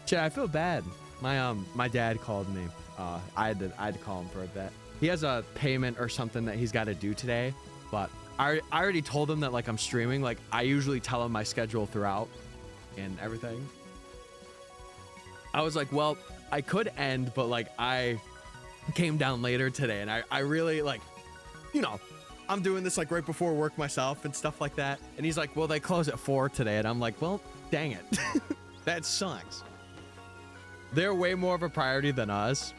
Chat, I feel bad. My dad called me. I had to call him for a bit. He has a payment or something that he's got to do today, but I already told him that like I'm streaming. Like I usually tell him my schedule throughout and everything. I was like, well, I could end, but like I came down later today, and I really like, you know, I'm doing this like right before work myself and stuff like that. And he's like, well, they close at 4 today, and I'm like, well, dang it. That sucks. They're way more of a priority than us.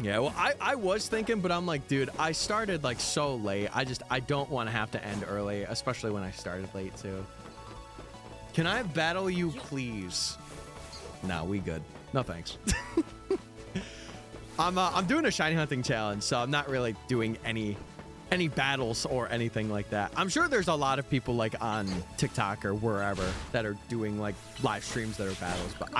Yeah, well, I was thinking, but I'm like, dude, I started like so late. I don't want to have to end early, especially when I started late too. Can I battle you, please? No, we good. No, thanks. I'm doing a shiny hunting challenge, so I'm not really doing any battles or anything like that. I'm sure there's a lot of people like on TikTok or wherever that are doing like live streams that are battles, but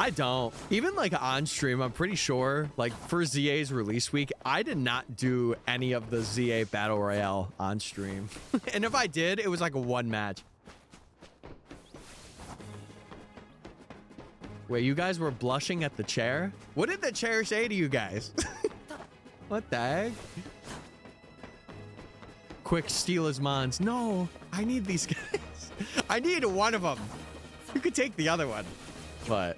I don't. Even like on stream, I'm pretty sure like for ZA's release week, I did not do any of the ZA Battle Royale on stream. And if I did, it was like a 1 match. Wait, you guys were blushing at the chair? What did the chair say to you guys? What the heck? Quick, steal his mons. No, I need these guys. I need one of them. You could take the other one. But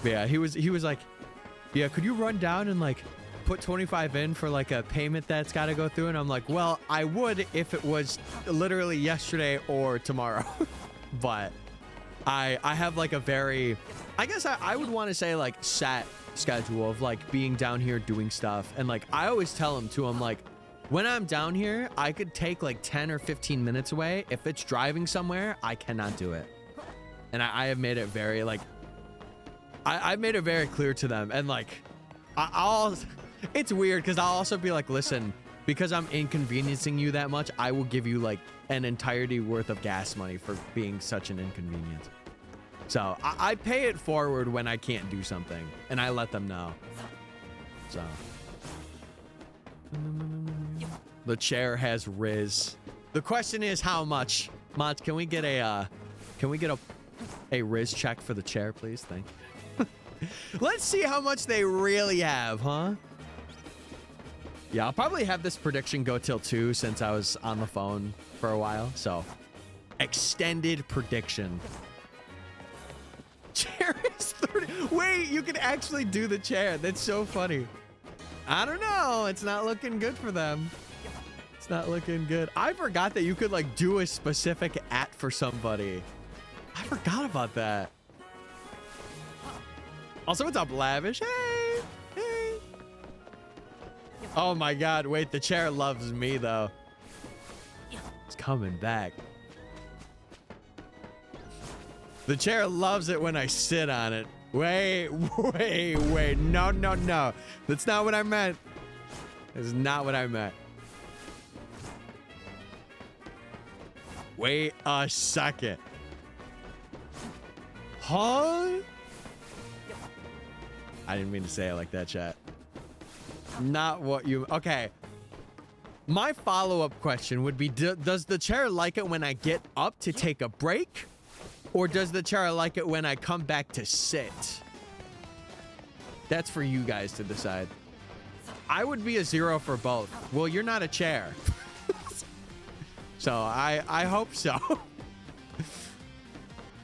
yeah, he was like, yeah, could you run down and like put 25 in for like a payment that's got to go through? And I'm like, well, I would if it was literally yesterday or tomorrow. But I have like a very, I guess I would want to say like set schedule of like being down here doing stuff. And like I always tell him too, I'm like, when I'm down here, I could take like 10 or 15 minutes away. If it's driving somewhere, I cannot do it. And I have made it very like, I've made it very clear to them. And like, it's weird because I'll also be like, listen, because I'm inconveniencing you that much, I will give you like an entirety worth of gas money for being such an inconvenience. So I pay it forward when I can't do something, and I let them know. So the chair has Riz. The question is how much. Mods, can we get a Riz check for the chair, please? Thank you. Let's see how much they really have, huh? Yeah, I'll probably have this prediction go till 2 since I was on the phone for a while. So, extended prediction. Chair is 30. Wait, you can actually do the chair. That's so funny. I don't know. It's not looking good for them. It's not looking good. I forgot that you could like do a specific at for somebody. I forgot about that. Also, what's up, Lavish? Hey, hey. Oh my God, wait, the chair loves me though. It's coming back. The chair loves it when I sit on it. Wait. No. That's not what I meant. That's not what I meant. Wait a second. Huh? I didn't mean to say it like that, chat. Not what you... Okay. My follow-up question would be, does the chair like it when I get up to take a break? Or does the chair like it when I come back to sit? That's for you guys to decide. I would be a 0 for both. Well, you're not a chair. So I hope so.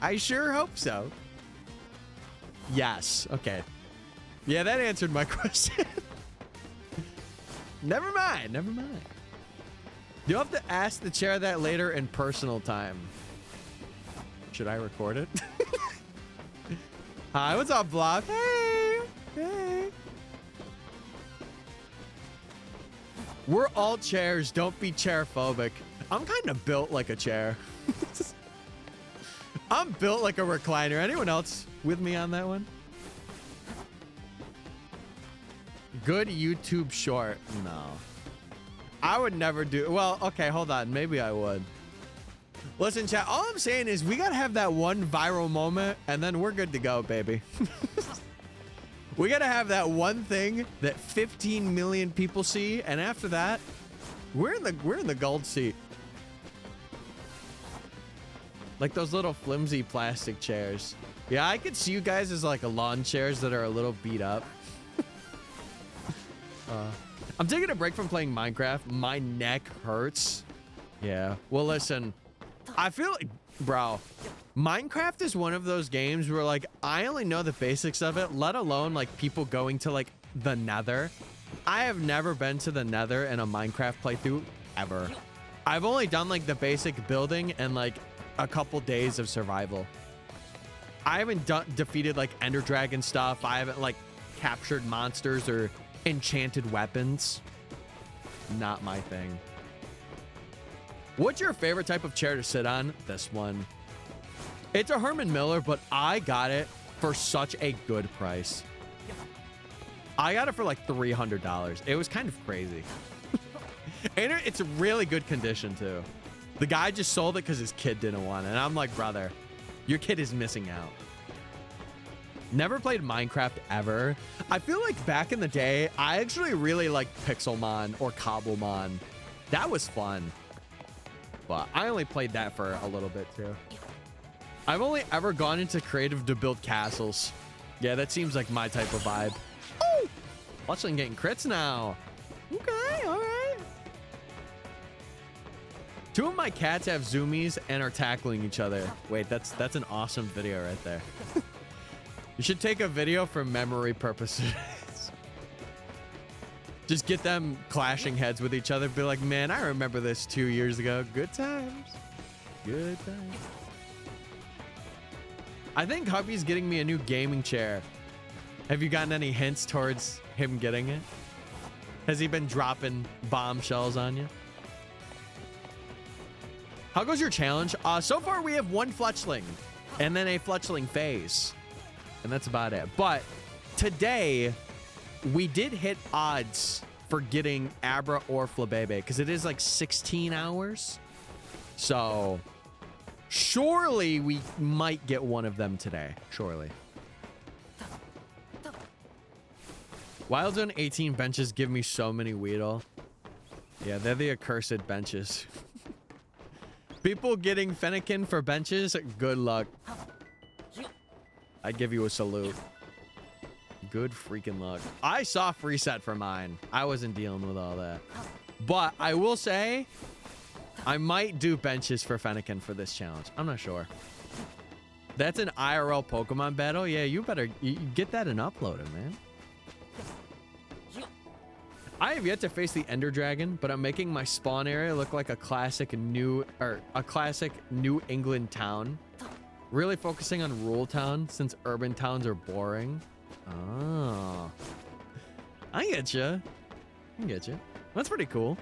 I sure hope so. Yes. Okay. Yeah, that answered my question. Never mind. You'll have to ask the chair that later in personal time. Should I record it? Hi, what's up, Block? Hey. We're all chairs. Don't be chair phobic. I'm kind of built like a chair. I'm built like a recliner. Anyone else with me on that one? Good YouTube short. No. I would never do... Well, okay, hold on. Maybe I would. Listen, chat, all I'm saying is we gotta have that one viral moment, and then we're good to go, baby. We gotta have that one thing that 15 million people see, and after that, we're in the gold seat. Like those little flimsy plastic chairs. Yeah, I could see you guys as like lawn chairs that are a little beat up. I'm taking a break from playing Minecraft. My neck hurts. Yeah. Well, listen, I feel like, bro, Minecraft is one of those games where like I only know the basics of it, let alone like people going to like the Nether. I have never been to the Nether in a Minecraft playthrough ever. I've only done like the basic building and like a couple days of survival. I haven't defeated like Ender Dragon stuff. I haven't like captured monsters or enchanted weapons. Not my thing. What's your favorite type of chair to sit on? This one. It's a Herman Miller, but I got it for such a good price. I got it for like $300. It was kind of crazy. And it's really good condition too. The guy just sold it because his kid didn't want it. And I'm like, brother, your kid is missing out. Never played Minecraft ever. I feel like back in the day, I actually really liked Pixelmon or Cobblemon. That was fun. But I only played that for a little bit too. I've only ever gone into creative to build castles. Yeah, that seems like my type of vibe. Oh! Watching getting crits now. Okay, all right. Two of my cats have zoomies and are tackling each other. Wait, that's an awesome video right there. You should take a video for memory purposes. Just get them clashing heads with each other. Be like, man, I remember this 2 years ago. Good times. Good times. I think hubby's getting me a new gaming chair. Have you gotten any hints towards him getting it? Has he been dropping bombshells on you? How goes your challenge? So far we have one fletchling and then a fletchling phase. And that's about it. But today we did hit odds for getting Abra or Flabebe because it is like 16 hours. So surely we might get one of them today. Surely. Wild Zone 18 benches give me so many Weedle. Yeah, they're the accursed benches. People getting Fennekin for benches, good luck. I give you a salute. Good freaking luck. I saw free set for mine. I wasn't dealing with all that. But I will say, I might do benches for Fennekin for this challenge. I'm not sure. That's an IRL Pokemon battle? Yeah, you better get that and upload it, man. I have yet to face the Ender Dragon, but I'm making my spawn area look like a classic New England town. Really focusing on rural town since urban towns are boring. Oh, I get you. I get you. That's pretty cool.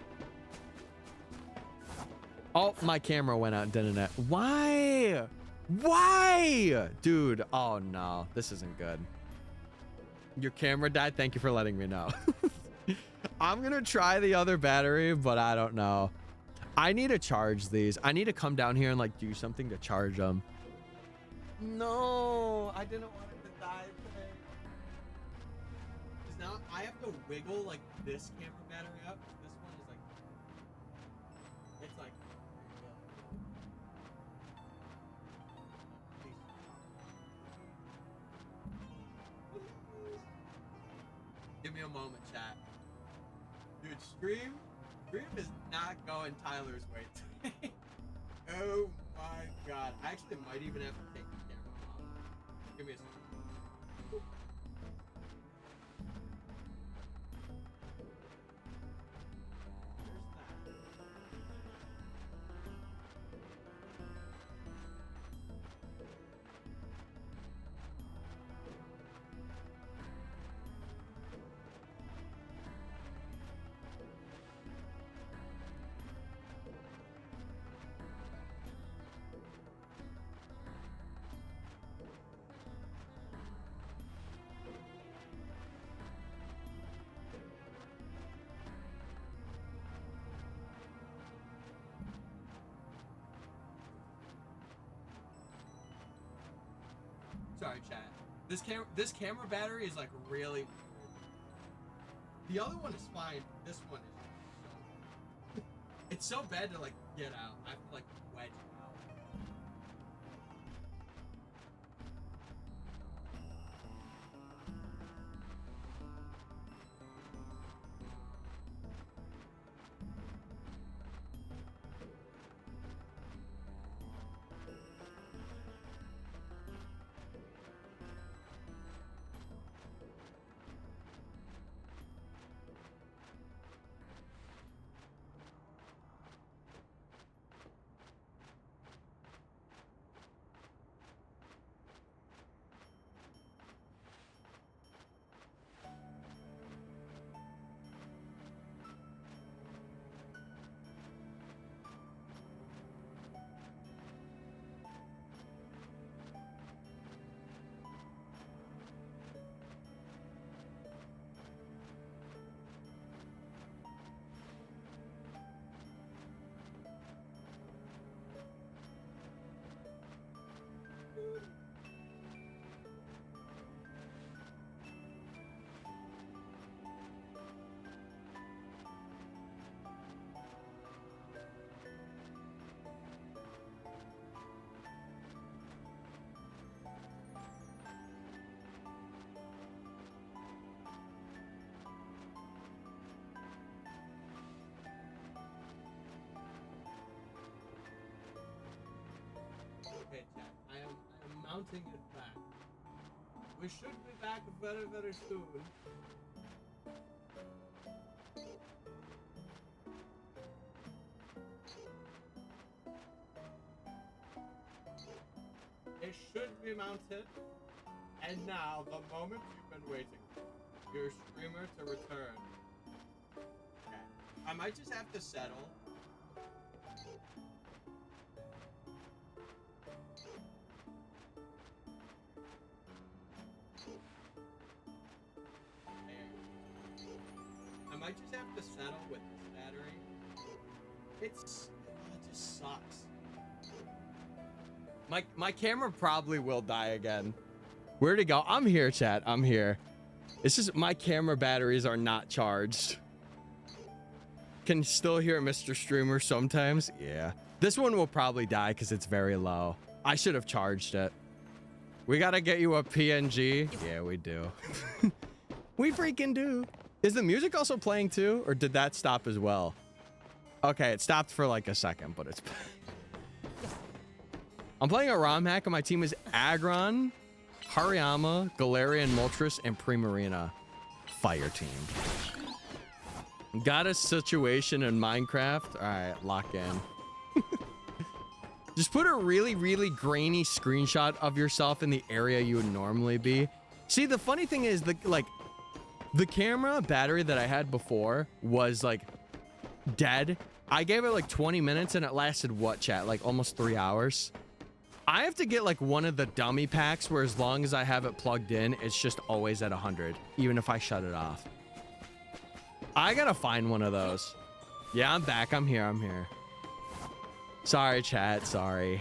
Oh, my camera went out, didn't it? Why? Why? Dude, oh no, this isn't good. Your camera died? Thank you for letting me know. I'm gonna try the other battery, but I don't know. I need to charge these. I need to come down here and like do something to charge them. No, I didn't want it to die today. Because now I have to wiggle like this camera battery up. This one is like, it's like, give me a moment, chat. Dude, stream is not going Tyler's way today. Oh my god. I actually might even have to take the camera off. Give me a second. Sorry, chat. This camera battery is like really weird. The other one is fine. This one is. It's so bad to like get out. I have to like wedge it out. mounting it back. We should be back very, very soon. It should be mounted. And now, the moment you've been waiting for. Your streamer to return. Okay. I might just have to settle. I might just have to settle with this battery. It just sucks. My camera probably will die again. Where'd it go? I'm here, chat. I'm here. It's just my camera batteries are not charged. Can still hear Mr. Streamer sometimes. Yeah. This one will probably die because it's very low. I should have charged it. We gotta get you a PNG. Yeah, we do. We freaking do. Is the music also playing too? Or did that stop as well? Okay, it stopped for like a second, but it's... I'm playing a ROM hack and my team is Agron, Hariyama, Galarian, Moltres, and Primarina. Fire team. Got a situation in Minecraft? Alright, lock in. Just put a really, really grainy screenshot of yourself in the area you would normally be. See, the funny thing is, the camera battery that I had before was like dead. I gave it like 20 minutes and it lasted what, chat? Like almost 3 hours. I have to get like one of the dummy packs where as long as I have it plugged in, it's just always at 100, even if I shut it off. I gotta find one of those. Yeah, I'm back. I'm here. I'm here. Sorry, chat. Sorry.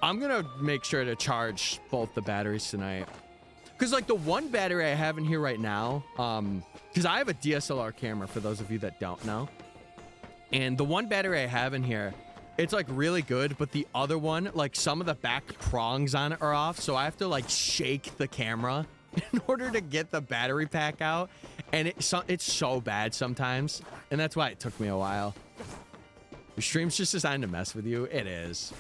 I'm gonna make sure to charge both the batteries tonight. Because like the one battery I have in here right now, because I have a DSLR camera for those of you that don't know. And the one battery I have in here, it's like really good, but the other one, like some of the back prongs on it are off. So I have to like shake the camera in order to get the battery pack out. And it's so bad sometimes. And that's why it took me a while. Your stream's just designed to mess with you. It is.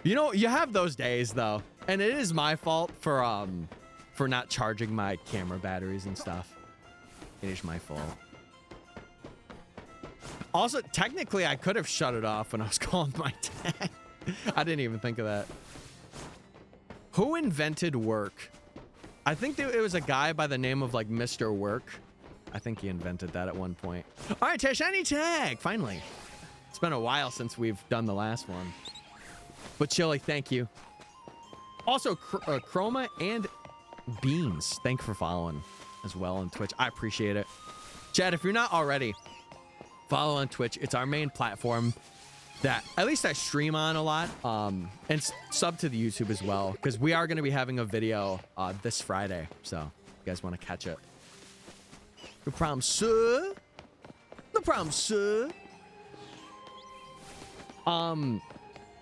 You know, you have those days though. And it is my fault for not charging my camera batteries and stuff. It is my fault. Also, technically, I could have shut it off when I was calling my dad. I didn't even think of that. Who invented work? I think it was a guy by the name of like Mr. Work. I think he invented that at one point. All right, shiny tag. Finally. It's been a while since we've done the last one. But Chili, thank you. Also, Chroma and Beans, thank you for following as well on Twitch. I appreciate it. Chad, if you're not already, follow on Twitch. It's our main platform that at least I stream on a lot. And sub to the YouTube as well, because we are going to be having a video this Friday. So if you guys want to catch it. No problem, sir. No problem, sir.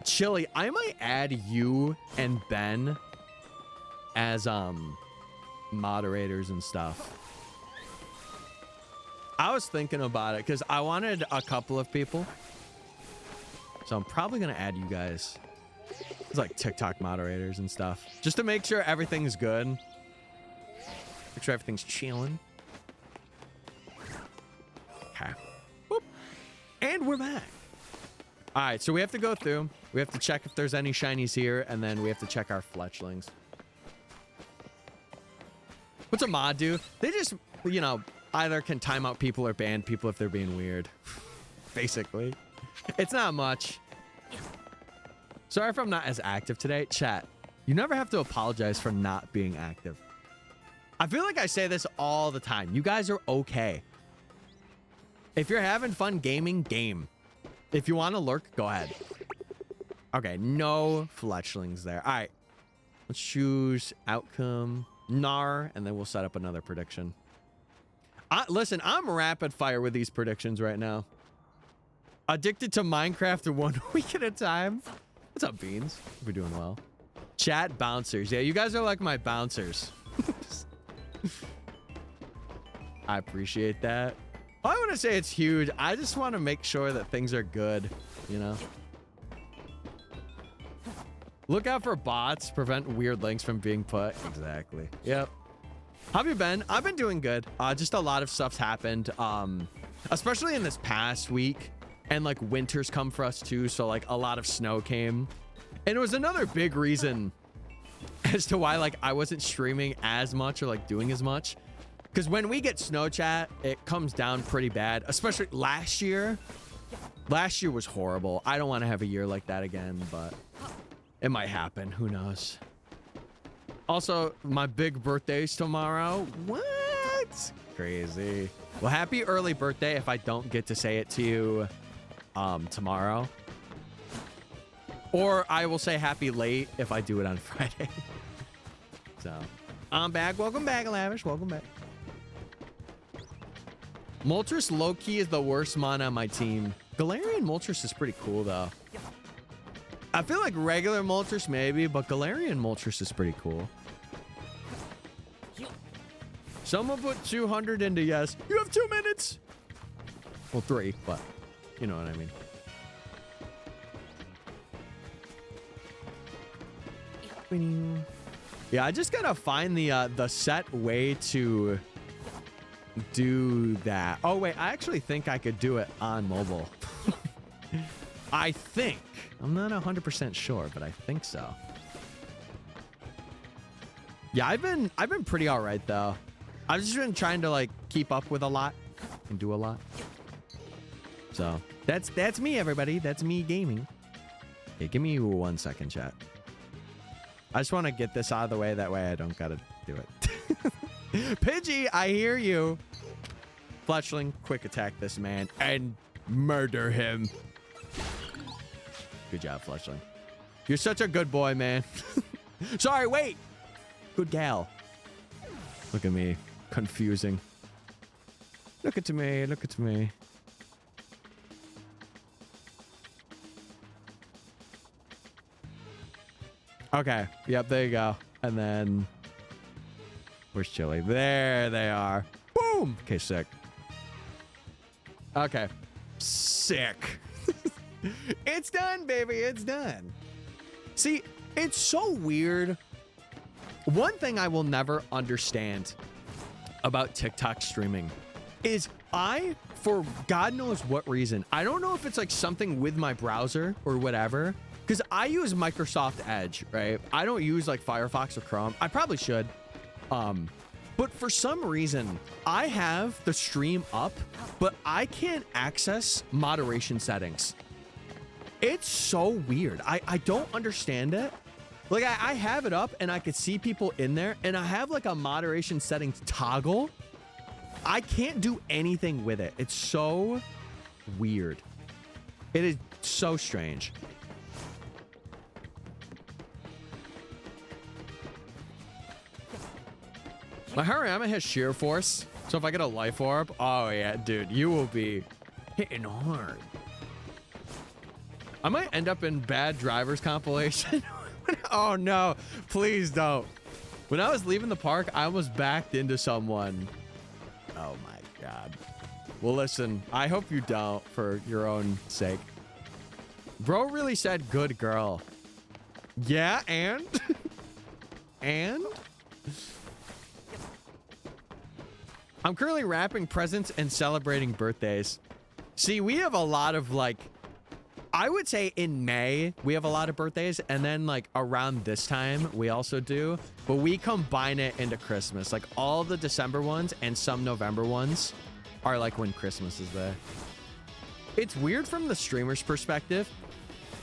Chili, I might add you and Ben as moderators and stuff. I was thinking about it because I wanted a couple of people. So I'm probably going to add you guys as like TikTok moderators and stuff. Just to make sure everything's good. Make sure everything's chilling. Okay. Boop. And we're back. All right, so we have to go through. We have to check if there's any shinies here, and then we have to check our fletchlings. What's a mod do? They just, you know, either can time out people or ban people if they're being weird. Basically. It's not much. Sorry if I'm not as active today. Chat, you never have to apologize for not being active. I feel like I say this all the time. You guys are okay. If you're having fun gaming, game. If you want to lurk, go ahead. Okay, no fletchlings there. All right. Let's choose outcome, Nar, and then we'll set up another prediction. Listen, I'm rapid fire with these predictions right now. Addicted to Minecraft 1 week at a time. What's up, Beans? We're doing well. Chat bouncers. Yeah, you guys are like my bouncers. I appreciate that. I want to say it's huge. I just want to make sure that things are good, you know? Look out for bots. Prevent weird links from being put. Exactly. Yep. How have you been? I've been doing good. Just a lot of stuff's happened. Especially in this past week. And like winter's come for us too. So like a lot of snow came. And it was another big reason as to why like I wasn't streaming as much or like doing as much. Because when we get snow chat, it comes down pretty bad. Especially last year. Last year was horrible. I don't want to have a year like that again, but it might happen. Who knows? Also, my big birthday's tomorrow. What? Crazy. Well, happy early birthday if I don't get to say it to you tomorrow. Or I will say happy late if I do it on Friday. So, I'm back. Welcome back, Lavish. Welcome back. Moltres low-key is the worst mana on my team. Galarian Moltres is pretty cool, though. I feel like regular Moltres maybe, but Galarian Moltres is pretty cool. Someone put 200 into yes. You have 2 minutes. Well, 3, but you know what I mean. Yeah, I just gotta find the set way to do that. Oh wait, I actually think I could do it on mobile. I think. I'm not 100% sure, but I think so. Yeah, I've been pretty all right though. I've just been trying to like keep up with a lot and do a lot. So that's me, everybody. That's me gaming. Okay, give me 1 second, chat. I just want to get this out of the way. That way I don't gotta do it. Pidgey, I hear you. Fletchling, quick attack this man and murder him. Good job, Fletchling. You're such a good boy, man. Sorry, wait. Good gal. Look at me. Confusing. Look at me. Look at me. Okay. Yep, there you go. And then... where's Chili? There they are. Boom! Okay, sick. Okay. Sick. It's done, baby. It's done. See, it's so weird. One thing I will never understand about TikTok streaming is for God knows what reason, I don't know if it's like something with my browser or whatever, because I use Microsoft Edge, right? I don't use like Firefox or Chrome. I probably should. But for some reason, I have the stream up, but I can't access moderation settings. It's so weird. I don't understand it. Like I have it up and I could see people in there and I have like a moderation settings toggle. I can't do anything with it. It's so weird. It is so strange. My Hariyama has sheer force, so if I get a life orb, oh yeah, dude, you will be hitting hard. I might end up in bad drivers compilation. Oh no, please don't. When I was leaving the park, I almost backed into someone. Oh my God. Well, listen, I hope you don't for your own sake. Bro really said good girl. Yeah, and? And? I'm currently wrapping presents and celebrating birthdays. See, we have a lot of like, I would say in May, we have a lot of birthdays. And then like around this time, we also do. But we combine it into Christmas. Like all the December ones and some November ones are like when Christmas is there. It's weird from the streamer's perspective.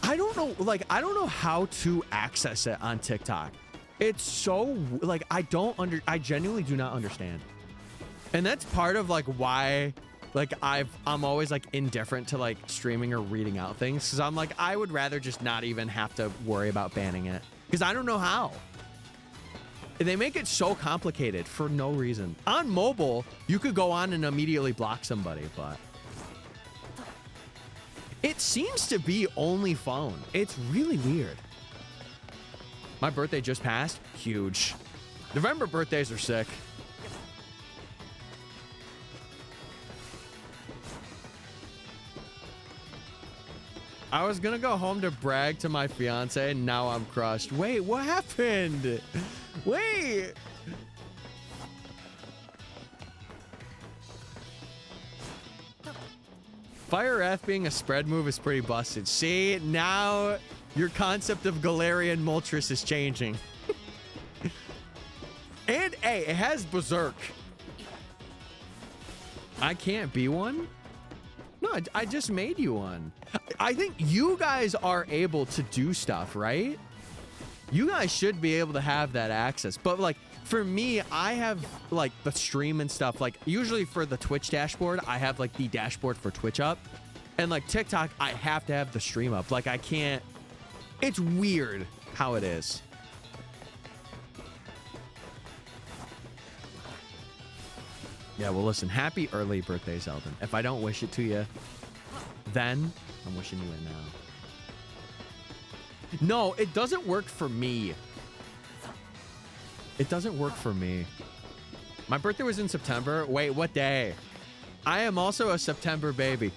I don't know, like, I don't know how to access it on TikTok. It's so, like, I genuinely do not understand. And that's part of like why like I'm always like indifferent to like streaming or reading out things, because I'm like, I would rather just not even have to worry about banning it, because I don't know how. They make it so complicated for no reason. On mobile, you could go on and immediately block somebody, but it seems to be only phone. It's really weird. My birthday just passed. Huge. November birthdays are sick. I was gonna go home to brag to my fiance, and now I'm crushed. Wait, what happened? Wait. Fire Wrath being a spread move is pretty busted. See, now your concept of Galarian Moltres is changing. And, hey, it has Berserk. I can't be one? No, I just made you one. I think you guys are able to do stuff, right? You guys should be able to have that access. But, like, for me, I have, like, the stream and stuff. Like, usually for the Twitch dashboard, I have, like, the dashboard for Twitch up. And, like, TikTok, I have to have the stream up. Like, I can't... It's weird how it is. Yeah, well, listen. Happy early birthday, Zeldin. If I don't wish it to you, then I'm wishing you it now. No, it doesn't work for me. It doesn't work for me. My birthday was in September. Wait, what day? I am also a September baby.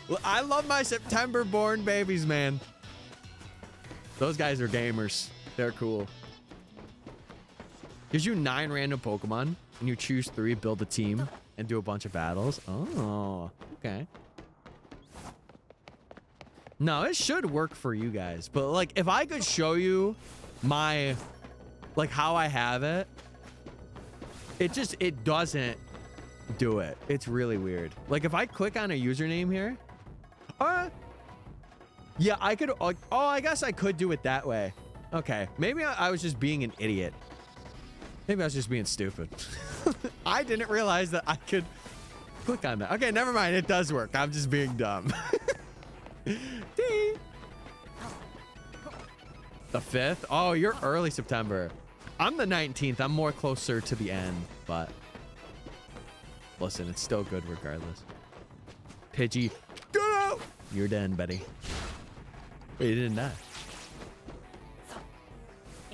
Well, I love my September born babies, man. Those guys are gamers. They're cool. Gives you 9 random Pokemon, and you choose 3, build a team, and do a bunch of battles. Oh, okay. No, it should work for you guys. But, like, if I could show you my... like how I have it, it doesn't do it. It's really weird. Like if I click on a username here, yeah, I could, oh, I guess I could do it that way. Okay, maybe I was just being an idiot. Maybe I was just being stupid. I didn't realize that I could click on that. Okay, never mind. It does work. I'm just being dumb. Ding. The 5th? Oh, you're early September. I'm the 19th. I'm more closer to the end, but listen, it's still good regardless. Pidgey, go! You're done, buddy. Wait, you didn't die.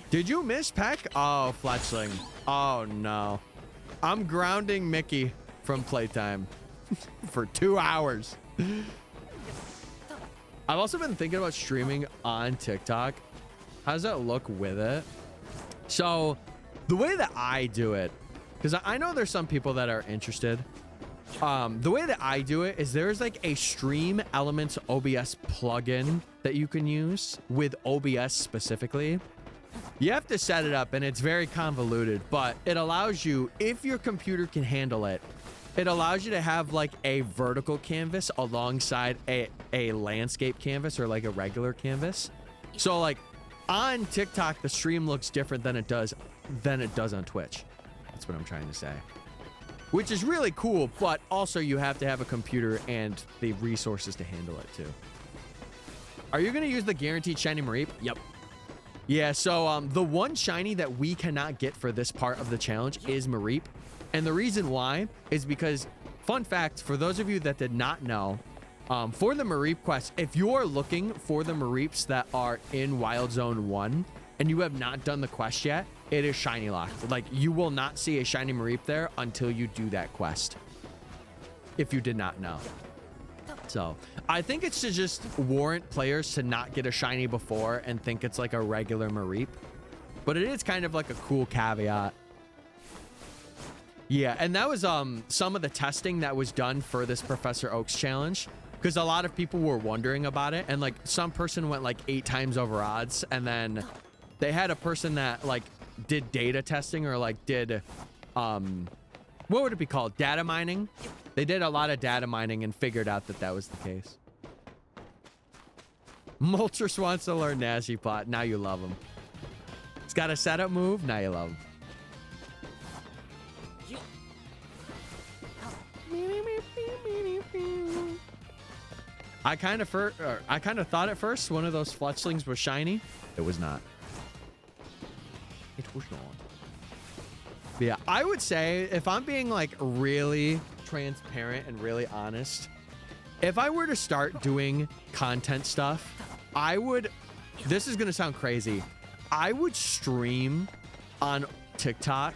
Did you miss Peck? Oh, Fletchling. Oh, no. I'm grounding Mickey from playtime for 2 hours. I've also been thinking about streaming on TikTok. How does that look with it? So the way that I do it, because I know there's some people that are interested. The way that I do it is there's like a Stream Elements OBS plugin that you can use with OBS specifically. You have to set it up and it's very convoluted, but it allows you, if your computer can handle it, it allows you to have like a vertical canvas alongside a landscape canvas or like a regular canvas. So like on TikTok, the stream looks different than it does on Twitch. That's what I'm trying to say. Which is really cool, but also you have to have a computer and the resources to handle it too. Are you going to use the guaranteed shiny Mareep? Yep. Yeah, so the one shiny that we cannot get for this part of the challenge is Mareep. And the reason why is because, fun fact, for those of you that did not know, for the Mareep quest, if you are looking for the Mareeps that are in Wild Zone 1 and you have not done the quest yet, it is shiny locked. Like, you will not see a shiny Mareep there until you do that quest. If you did not know. So, I think it's to just warrant players to not get a shiny before and think it's like a regular Mareep. But it is kind of like a cool caveat. Yeah, and that was some of the testing that was done for this Professor Oak's challenge. Because a lot of people were wondering about it. And, like, some person went, like, 8 times over odds. And then they had a person that, like, did data testing or, like, did, what would it be called? Data mining? They did a lot of data mining and figured out that that was the case. Moltres wants to learn Nasty Plot. Now you love him. He's got a setup move. Now you love him. I kind of thought at first one of those fletchlings was shiny. It was not. It was not. But yeah, I would say if I'm being like really transparent and really honest, if I were to start doing content stuff, I would, this is going to sound crazy, I would stream on TikTok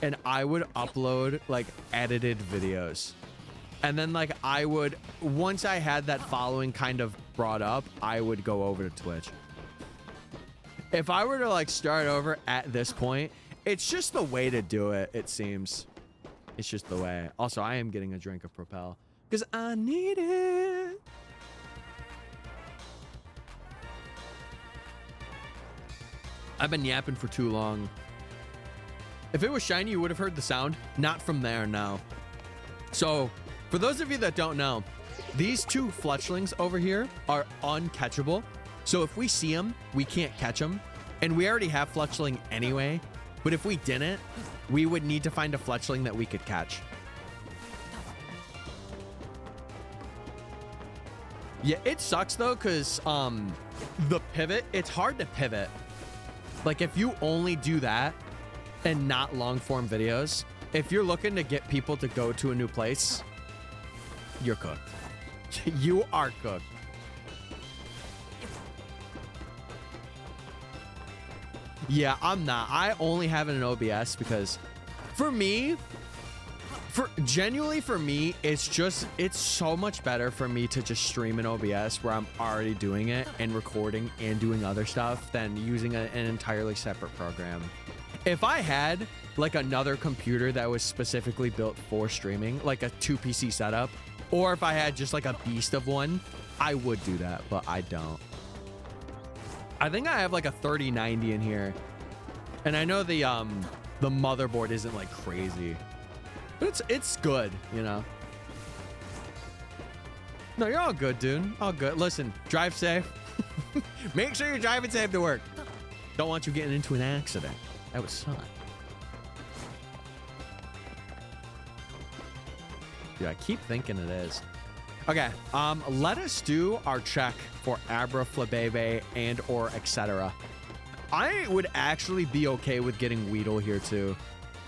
and I would upload like edited videos. And then like I would, once I had that following kind of brought up, I would go over to Twitch. If I were to like start over at this point, it's just the way to do it, it seems. It's just the way. Also, I am getting a drink of Propel because I need it. I've been yapping for too long. If it was shiny, you would have heard the sound. Not from there, no. So, for those of you that don't know, these two fletchlings over here are uncatchable. So if we see them, we can't catch them. And we already have fletchling anyway. But if we didn't, we would need to find a fletchling that we could catch. Yeah, it sucks though, because the pivot, it's hard to pivot. Like if you only do that and not long form videos, if you're looking to get people to go to a new place, you're cooked. You are cooked. Yeah, I'm not. I only have it in OBS because for me, genuinely for me, it's so much better for me to just stream in OBS where I'm already doing it and recording and doing other stuff than using an entirely separate program. If I had like another computer that was specifically built for streaming, like a 2 PC setup, or if I had just like a beast of one, I would do that, but I don't. I think I have like a 3090 in here. And I know the motherboard isn't like crazy. But it's good, you know. No, you're all good, dude. All good. Listen, drive safe. Make sure you're driving safe to work. Don't want you getting into an accident. That would suck. Yeah, I keep thinking it is. Okay, let us do our check for Abra, Flabebe, and or etc. I would actually be okay with getting Weedle here too.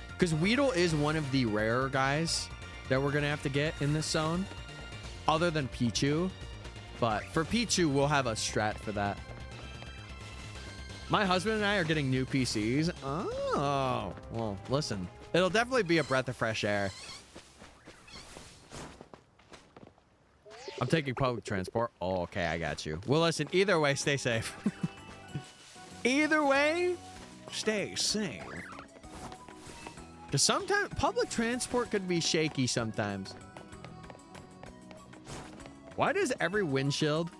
Because Weedle is one of the rarer guys that we're going to have to get in this zone. Other than Pichu. But for Pichu, we'll have a strat for that. My husband and I are getting new PCs. Oh, well, listen. It'll definitely be a breath of fresh air. I'm taking public transport. Oh, okay, I got you. Well, listen, either way, stay safe. Either way, stay safe. Because sometimes public transport could be shaky sometimes. Why does every windshield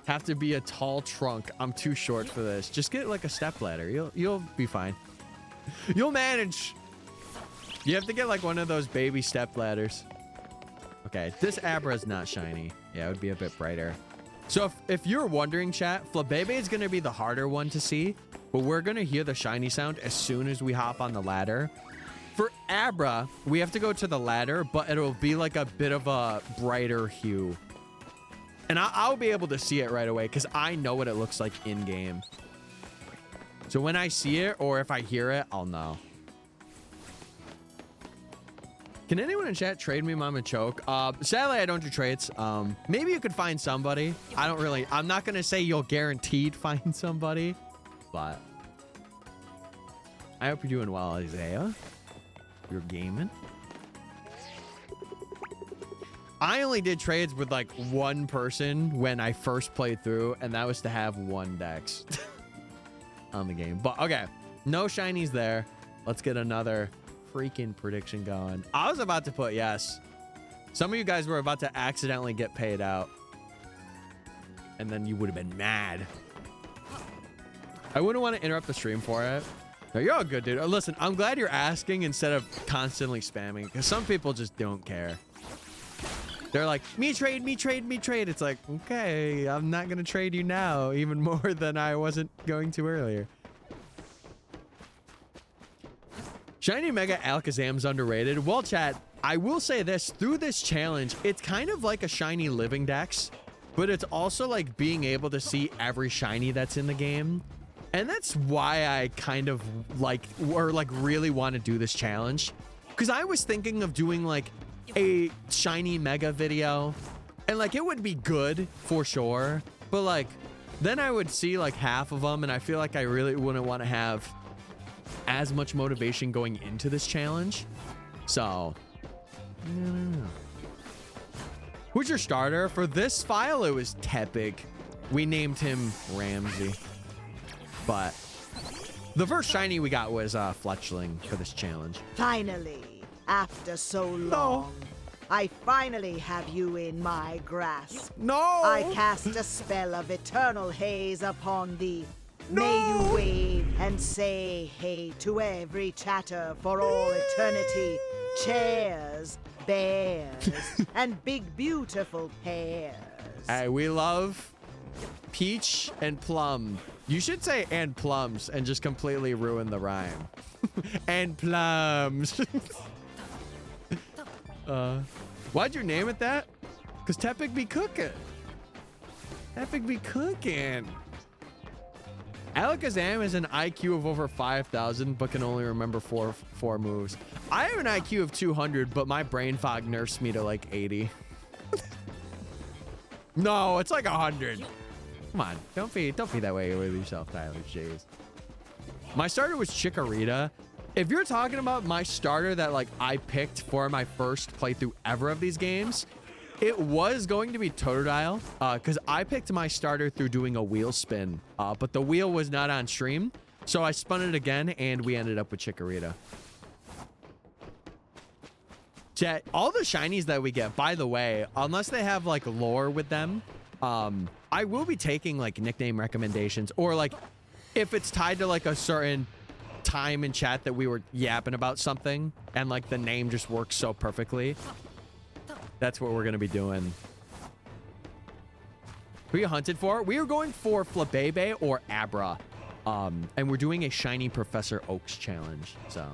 have to be a tall trunk? I'm too short for this. Just get like a step ladder. You'll be fine. You'll manage. You have to get like one of those baby step ladders. Okay, this Abra is not shiny. Yeah, it would be a bit brighter. So if you're wondering, chat, Flabebe is going to be the harder one to see, but we're going to hear the shiny sound as soon as we hop on the ladder. For Abra, we have to go to the ladder, but it'll be like a bit of a brighter hue. And I'll be able to see it right away because I know what it looks like in game. So when I see it or if I hear it, I'll know. Can anyone in chat trade me Mama Choke? Sadly, I don't do trades. Maybe you could find somebody. I'm not going to say you'll guaranteed find somebody, but I hope you're doing well, Isaiah. You're gaming. I only did trades with like one person when I first played through, and that was to have one dex on the game. But okay, no shinies there. Let's get another freaking prediction going. I was about to put yes. Some of you guys were about to accidentally get paid out, and then you would have been mad. I wouldn't want to interrupt the stream for it. No, you're all good, dude. Listen, I'm glad you're asking instead of constantly spamming, because some people just don't care. They're like, me trade, me trade, me trade. It's like, okay, I'm not gonna trade you now, even more than I wasn't going to earlier. Shiny Mega Alakazam's underrated. Well, chat, I will say this. Through this challenge, it's kind of like a shiny living dex, but it's also like being able to see every shiny that's in the game. And that's why I kind of like, or like really want to do this challenge. Because I was thinking of doing like a shiny Mega video, and like it would be good for sure. But like, then I would see like half of them, and I feel like I really wouldn't want to have as much motivation going into this challenge. So, I don't know. Who's your starter? For this file, it was Tepig. We named him Ramsey. But the first shiny we got was Fletchling for this challenge. Finally, after so long, I finally have you in my grasp. No! I cast a spell of eternal haze upon thee. No! May you wave and say hey to every chatter for all eternity. Chairs, bears, and big beautiful pears. Hey, we love peach and plum. You should say and plums and just completely ruin the rhyme. And plums. Why'd you name it that? Because Tepig be cooking. Tepig be cooking. Alakazam is an IQ of over 5,000, but can only remember four moves. I have an IQ of 200, but my brain fog nerfs me to like 80. No, it's like 100. Come on, don't be that way with yourself, Tyler. Jeez. My starter was Chikorita. If you're talking about my starter that like I picked for my first playthrough ever of these games, it was going to be Totodile, because I picked my starter through doing a wheel spin, but the wheel was not on stream, so I spun it again, and we ended up with Chikorita. Chat, all the shinies that we get, by the way, unless they have like lore with them, I will be taking like nickname recommendations, or like if it's tied to like a certain time in chat that we were yapping about something, and like the name just works so perfectly. That's what we're going to be doing. Who you hunted for? We were going for Flabebe or Abra. And we're doing a shiny Professor Oaks challenge. So.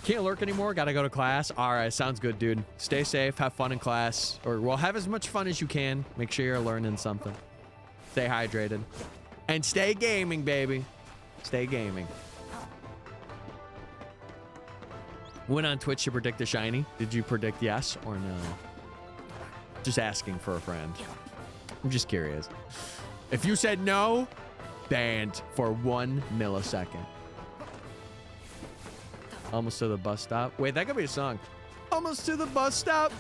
Can't lurk anymore. Got to go to class. All right. Sounds good, dude. Stay safe. Have fun in class. Or, well, have as much fun as you can. Make sure you're learning something. Stay hydrated. And stay gaming, baby. Stay gaming. Went on Twitch to predict a shiny. Did you predict yes or no? Just asking for a friend. I'm just curious. If you said no, banned for 1 millisecond. Almost to the bus stop. Wait, that could be a song. Almost to the bus stop.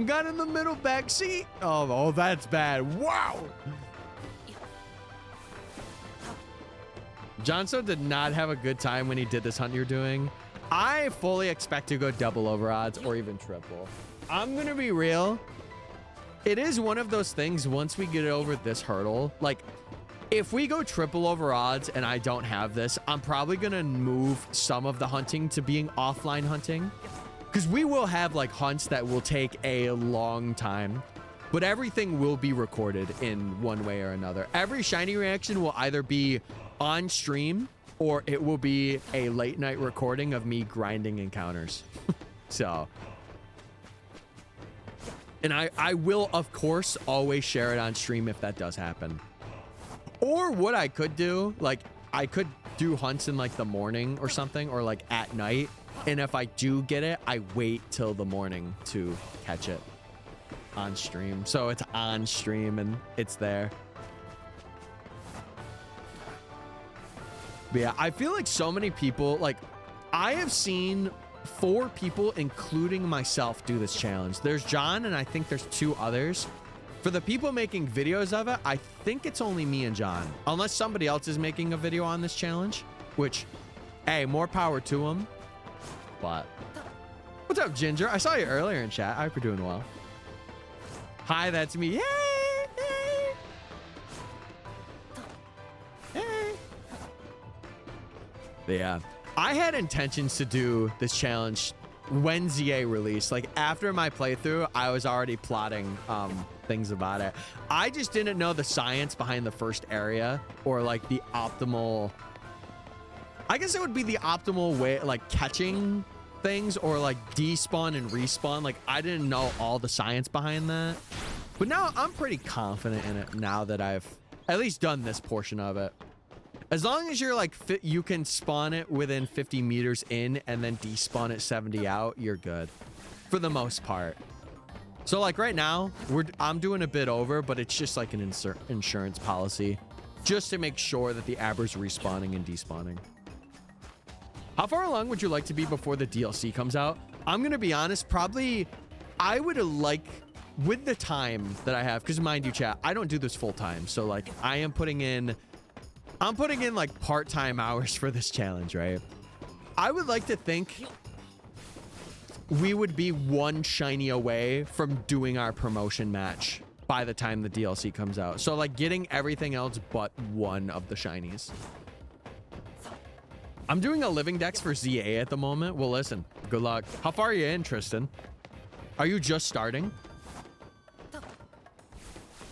Got in the middle back seat. Oh, that's bad. Wow. Johnso did not have a good time when he did this hunt you're doing. I fully expect to go double over odds or even triple. I'm going to be real. It is one of those things once we get over this hurdle. Like, if we go triple over odds and I don't have this, I'm probably going to move some of the hunting to being offline hunting. Because we will have like hunts that will take a long time. But everything will be recorded in one way or another. Every shiny reaction will either be on stream or it will be a late night recording of me grinding encounters. So, and I will of course always share it on stream if that does happen. Or what I could do, like I could do hunts in like the morning or something, or like at night, and if I do get it, I wait till the morning to catch it on stream. So it's on stream and it's there. But yeah, I feel like so many people, like I have seen 4 people, including myself, do this challenge. There's John, and I think there's 2 others. For the people making videos of it, I think it's only me and John, unless somebody else is making a video on this challenge, which, hey, more power to them. But what's up, Ginger? I saw you earlier in chat. I hope you're doing well. Hi, that's me. Yay! But yeah, I had intentions to do this challenge when ZA released. Like after my playthrough, I was already plotting things about it. I just didn't know the science behind the first area, or like the optimal, I guess it would be the optimal way, like catching things, or like despawn and respawn. Like I didn't know all the science behind that, but now I'm pretty confident in it now that I've at least done this portion of it. As long as you're like you can spawn it within 50 meters in and then despawn it 70 out, you're good for the most part. So like right now, I'm doing a bit over, but it's just like an insurance policy just to make sure that the Aber's respawning and despawning. How far along would you like to be before the DLC comes out? I'm gonna be honest, probably I would like, with the time that I have, because mind you, chat, I don't do this full time. So like I'm putting in like part-time hours for this challenge, right? I would like to think we would be one shiny away from doing our promotion match by the time the DLC comes out. So like getting everything else but one of the shinies. I'm doing a living dex for ZA at the moment. Well, listen, good luck. How far are you in, Tristan? Are you just starting?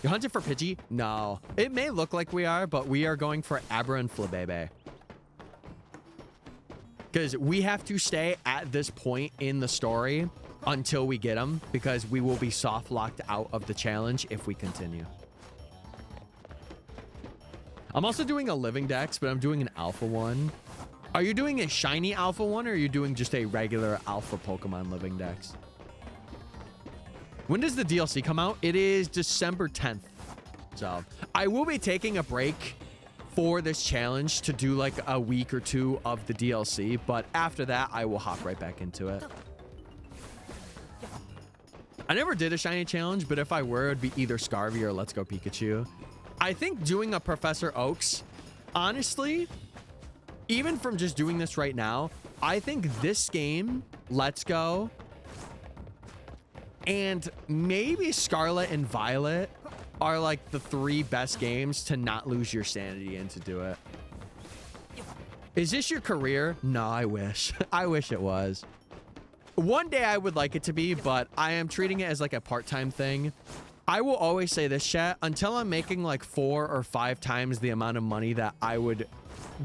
You hunted for Pidgey? No. It may look like we are, but we are going for Abra and Flabebe. Because we have to stay at this point in the story until we get them, because we will be soft locked out of the challenge if we continue. I'm also doing a living dex, but I'm doing an alpha one. Are you doing a shiny alpha one, or are you doing just a regular alpha Pokemon living dex? When does the DLC come out? It is December 10th. So I will be taking a break for this challenge to do like a week or two of the DLC, but after that, I will hop right back into it. I never did a shiny challenge, but if I were, it'd be either Scarvy or Let's Go Pikachu. I think doing a Professor Oaks, honestly, even from just doing this right now, I think this game, Let's Go, and maybe Scarlet and Violet are like the 3 best games to not lose your sanity and to do it. Is this your career? No, I wish. I wish it was. One day I would like it to be, but I am treating it as like a part-time thing. I will always say this, chat, until I'm making like 4 or 5 times the amount of money that I would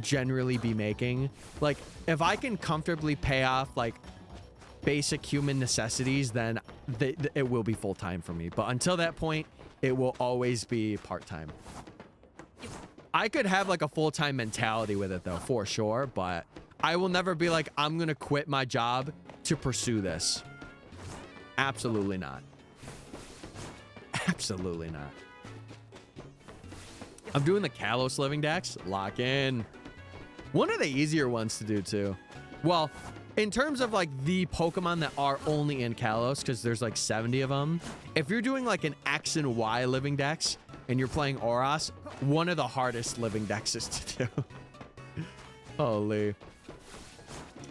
generally be making. Like, if I can comfortably pay off like basic human necessities, then it will be full-time for me. But until that point, it will always be part-time. I could have like a full-time mentality with it though, for sure, but I will never be like, I'm gonna quit my job to pursue this. Absolutely not. Absolutely not. I'm doing the Kalos living dex. Lock in. One of the easier ones to do too. Well, in terms of like the Pokemon that are only in Kalos, because there's like 70 of them. If you're doing like an X and Y living dex and you're playing Oros, one of the hardest living dexes to do. Holy.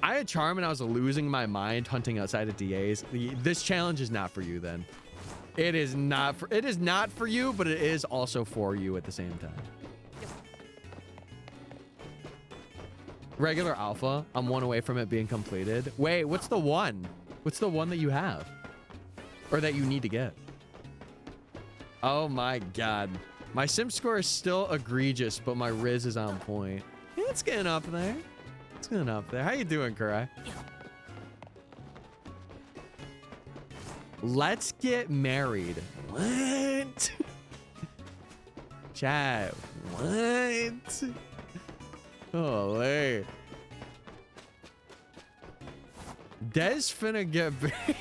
I had Charm and I was losing my mind hunting outside of DAs. This challenge is not for you then. It is not for you, but it is also for you at the same time. Regular alpha. I'm 1 away from it being completed. Wait, what's the one? What's the one that you have? Or that you need to get? Oh my god. My sim score is still egregious, but my Riz is on point. Yeah, it's getting up there. It's getting up there. How you doing, Kurai? Let's get married. What? Chat. What? Holy. Des finna get married.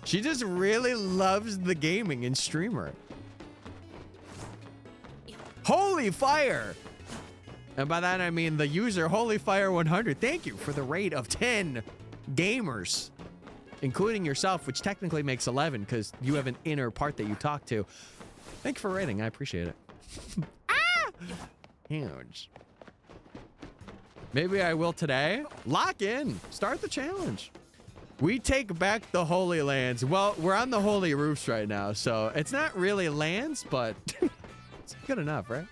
She just really loves the gaming and streamer. Holy fire. And by that I mean the user Holy Fire 100. Thank you for the rate of 10 gamers, including yourself, which technically makes 11 because you have an inner part that you talk to. Thank you for rating. I appreciate it. Ah! Huge. Maybe I will today. Lock in. Start the challenge. We take back the Holy Lands. Well, we're on the Holy Roofs right now, so it's not really lands, but it's good enough, right?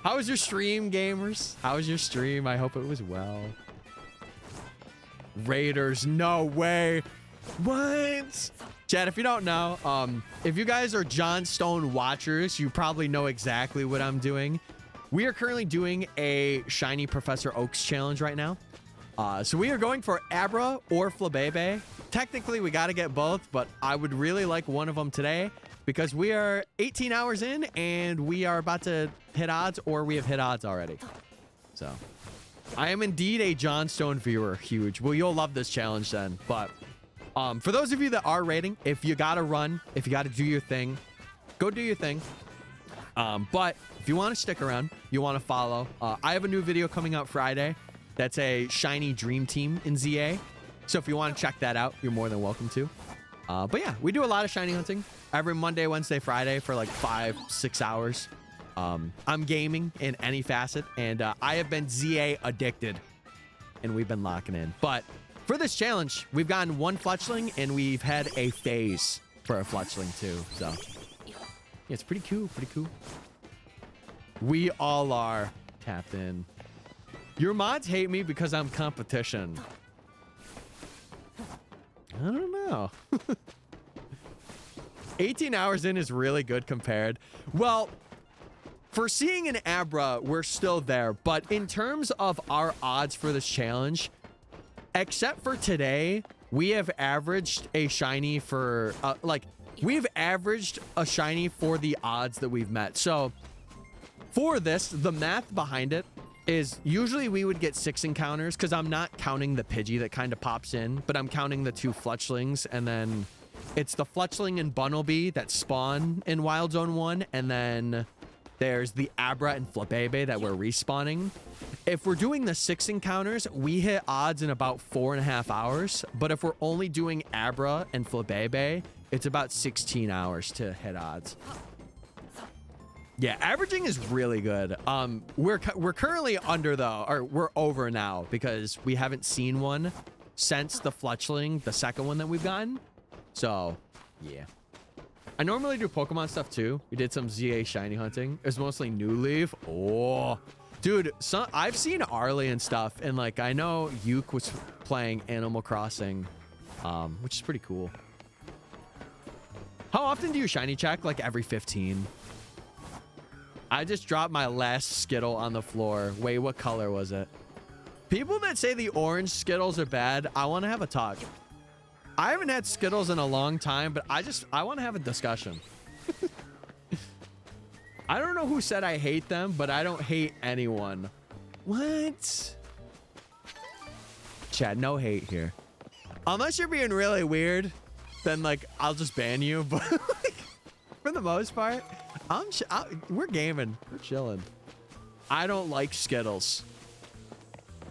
How was your stream, gamers? How was your stream? I hope it was well. Raiders, no way. What? Chad, if you don't know, if you guys are John Stone watchers, you probably know exactly what I'm doing. We are currently doing a shiny Professor Oaks challenge right now. So we are going for Abra or Flabebe. Technically, we got to get both, but I would really like one of them today because we are 18 hours in and we are about to hit odds, or we have hit odds already. So I am indeed a John Stone viewer. Huge. Well, you'll love this challenge then. But for those of you that are rating, if you got to run, if you got to do your thing, go do your thing. But if you want to stick around, you want to follow, I have a new video coming out Friday. That's a shiny dream team in ZA. So if you want to check that out, you're more than welcome to. But yeah, we do a lot of shiny hunting every Monday, Wednesday, Friday for like 5-6 hours. I'm gaming in any facet, and I have been ZA addicted, and we've been locking in. But for this challenge, we've gotten 1 fletchling, and we've had a phase for a fletchling too. So yeah, it's pretty cool. Pretty cool. We all are tapped in. Your mods hate me because I'm competition. I don't know. 18 hours in is really good compared. Well, for seeing an Abra, we're still there. But in terms of our odds for this challenge, except for today, we have averaged a shiny for, we've averaged a shiny for the odds that we've met. So for this, the math behind it is usually we would get 6 encounters, because I'm not counting the Pidgey that kind of pops in, but I'm counting the 2 fletchlings, and then it's the fletchling and Bunnelby that spawn in Wild Zone 1, and then there's the Abra and Flabebe that we're respawning. If we're doing the 6 encounters, we hit odds in about 4.5 hours, but if we're only doing Abra and Flabebe, it's about 16 hours to hit odds. Yeah, averaging is really good. We're currently under though, or we're over now because we haven't seen one since the fletchling, the second one that we've gotten. So, yeah. I normally do Pokemon stuff too. We did some ZA shiny hunting. It was mostly New Leaf. Oh, dude, I've seen Arlie and stuff, and like I know Yuke was playing Animal Crossing, which is pretty cool. How often do you shiny check? Like every 15. I just dropped my last Skittle on the floor. Wait, what color was it? People that say the orange Skittles are bad, I want to have a talk. I haven't had Skittles in a long time, but I want to have a discussion. I don't know who said I hate them, but I don't hate anyone. What? Chad, no hate here. Unless you're being really weird, then like I'll just ban you. But like, for the most part, we're gaming. We're chilling. I don't like Skittles.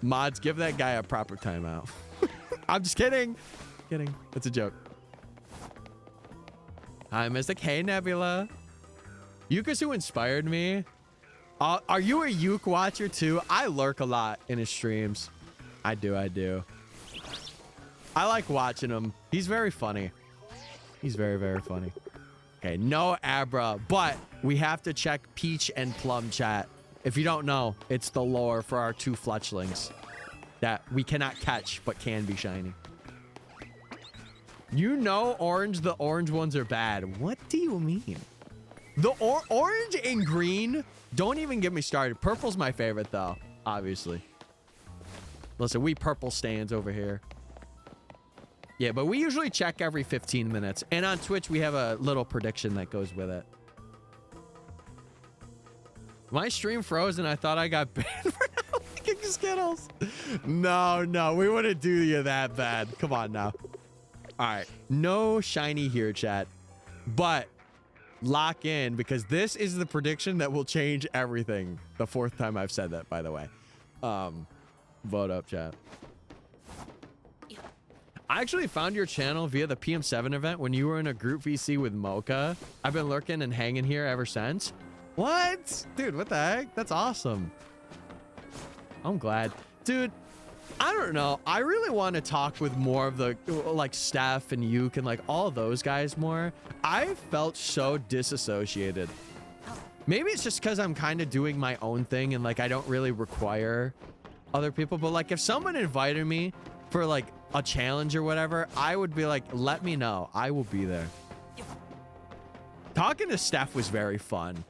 Mods, give that guy a proper timeout. I'm just kidding. Kidding. That's a joke. Hi, Mystic. Hey, Nebula. Yuke is who inspired me. Are you a Yuke watcher too? I lurk a lot in his streams. I do. I like watching him. He's very funny. He's very, very funny. Okay, no Abra, but we have to check Peach and Plum chat. If you don't know, it's the lore for our 2 fletchlings that we cannot catch but can be shiny. You know orange, the orange ones are bad. What do you mean? The orange and green, don't even get me started. Purple's my favorite though, obviously. Listen, we purple stands over here. Yeah, but we usually check every 15 minutes. And on Twitch, we have a little prediction that goes with it. My stream froze and I thought I got banned for not liking Skittles. No, we wouldn't do you that bad. Come on now. All right, no shiny here, chat. But lock in, because this is the prediction that will change everything. The 4th time I've said that, by the way. Vote up, chat. I actually found your channel via the PM7 event when you were in a group VC with Mocha. I've been lurking and hanging here ever since. What? Dude, what the heck? That's awesome. I'm glad. Dude, I don't know. I really want to talk with more of the, like, Steph and Yuke and, like, all those guys more. I felt so disassociated. Maybe it's just because I'm kind of doing my own thing and, like, I don't really require other people. But, like, if someone invited me for, like, a challenge or whatever, I would be like, let me know. I will be there. Talking to Steph was very fun.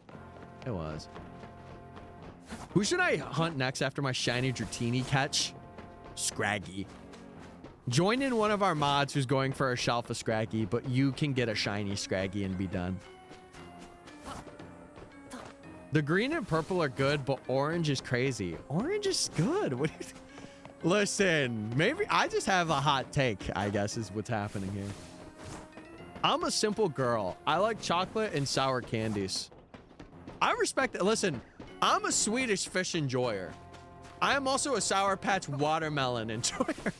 It was. Who should I hunt next after my shiny Dratini catch? Scraggy. Join in one of our mods who's going for a shelf of Scraggy, but you can get a shiny Scraggy and be done. The green and purple are good, but orange is crazy. Orange is good. What do you think? Listen, maybe I just have a hot take, I guess is what's happening here. I'm a simple girl. I like chocolate and sour candies. I respect it. Listen, I'm a Swedish fish enjoyer. I am also a Sour Patch watermelon enjoyer.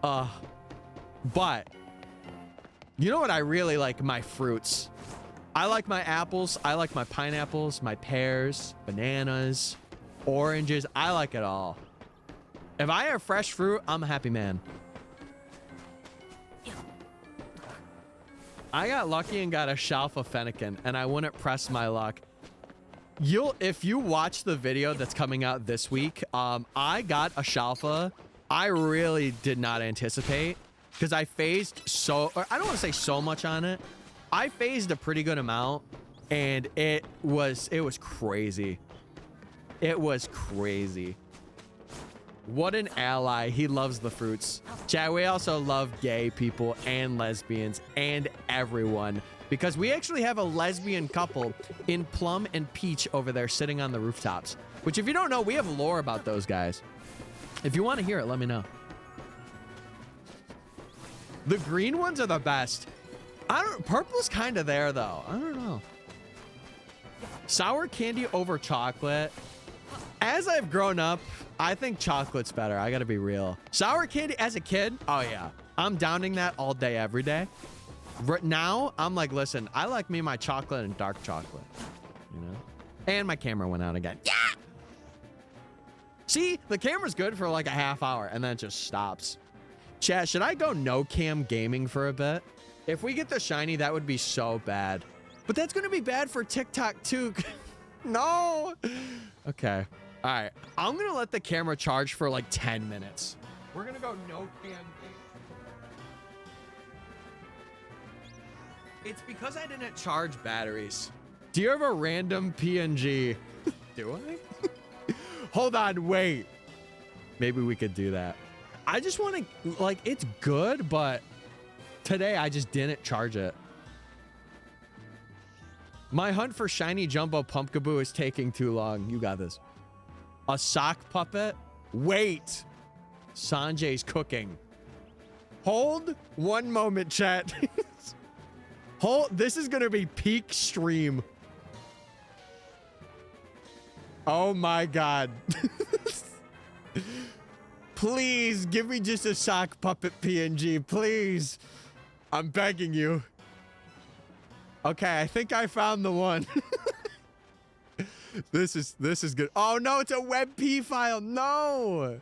But you know what I really like? My fruits. I like my apples. I like my pineapples, my pears, bananas, oranges. I like it all. If I have fresh fruit, I'm a happy man. I got lucky and got a shelf of fennekin, and I wouldn't press my luck. If you watch the video that's coming out this week, I got a shalfa. I really did not anticipate because I phased or I don't want to say so much on it. I phased a pretty good amount, and it was crazy. It was crazy. What an ally. He loves the fruits. Chat, we also love gay people and lesbians and everyone, because we actually have a lesbian couple in Plum and Peach over there sitting on the rooftops, which, if you don't know, we have lore about those guys. If you want to hear it, let me know. The green ones are the best. Purple's kind of there, though. I don't know. Sour candy over chocolate. As I've grown up, I think chocolate's better. I gotta be real. Sour candy as a kid, oh yeah. I'm downing that all day, every day. Right now, I'm like, listen, I like me my chocolate and dark chocolate, you know? And my camera went out again. Yeah! See, the camera's good for like a half hour, and then it just stops. Chat, should I go no cam gaming for a bit? If we get the shiny, that would be so bad. But that's gonna be bad for TikTok too. No! Okay. All right. I'm gonna let the camera charge for like 10 minutes. We're gonna go no cam. It's because I didn't charge batteries. Do you have a random PNG? Do I? Hold on, wait. Maybe we could do that. I just want to, like, it's good, but today I just didn't charge it. My hunt for shiny jumbo pumpkaboo is taking too long. You got this. A sock puppet? Wait. Sanjay's cooking. Hold one moment, chat. Hold. This is going to be peak stream. Oh my God. Please give me just a sock puppet PNG, please. I'm begging you. Okay, I think I found the one. This is good. Oh no, it's a WebP file. No.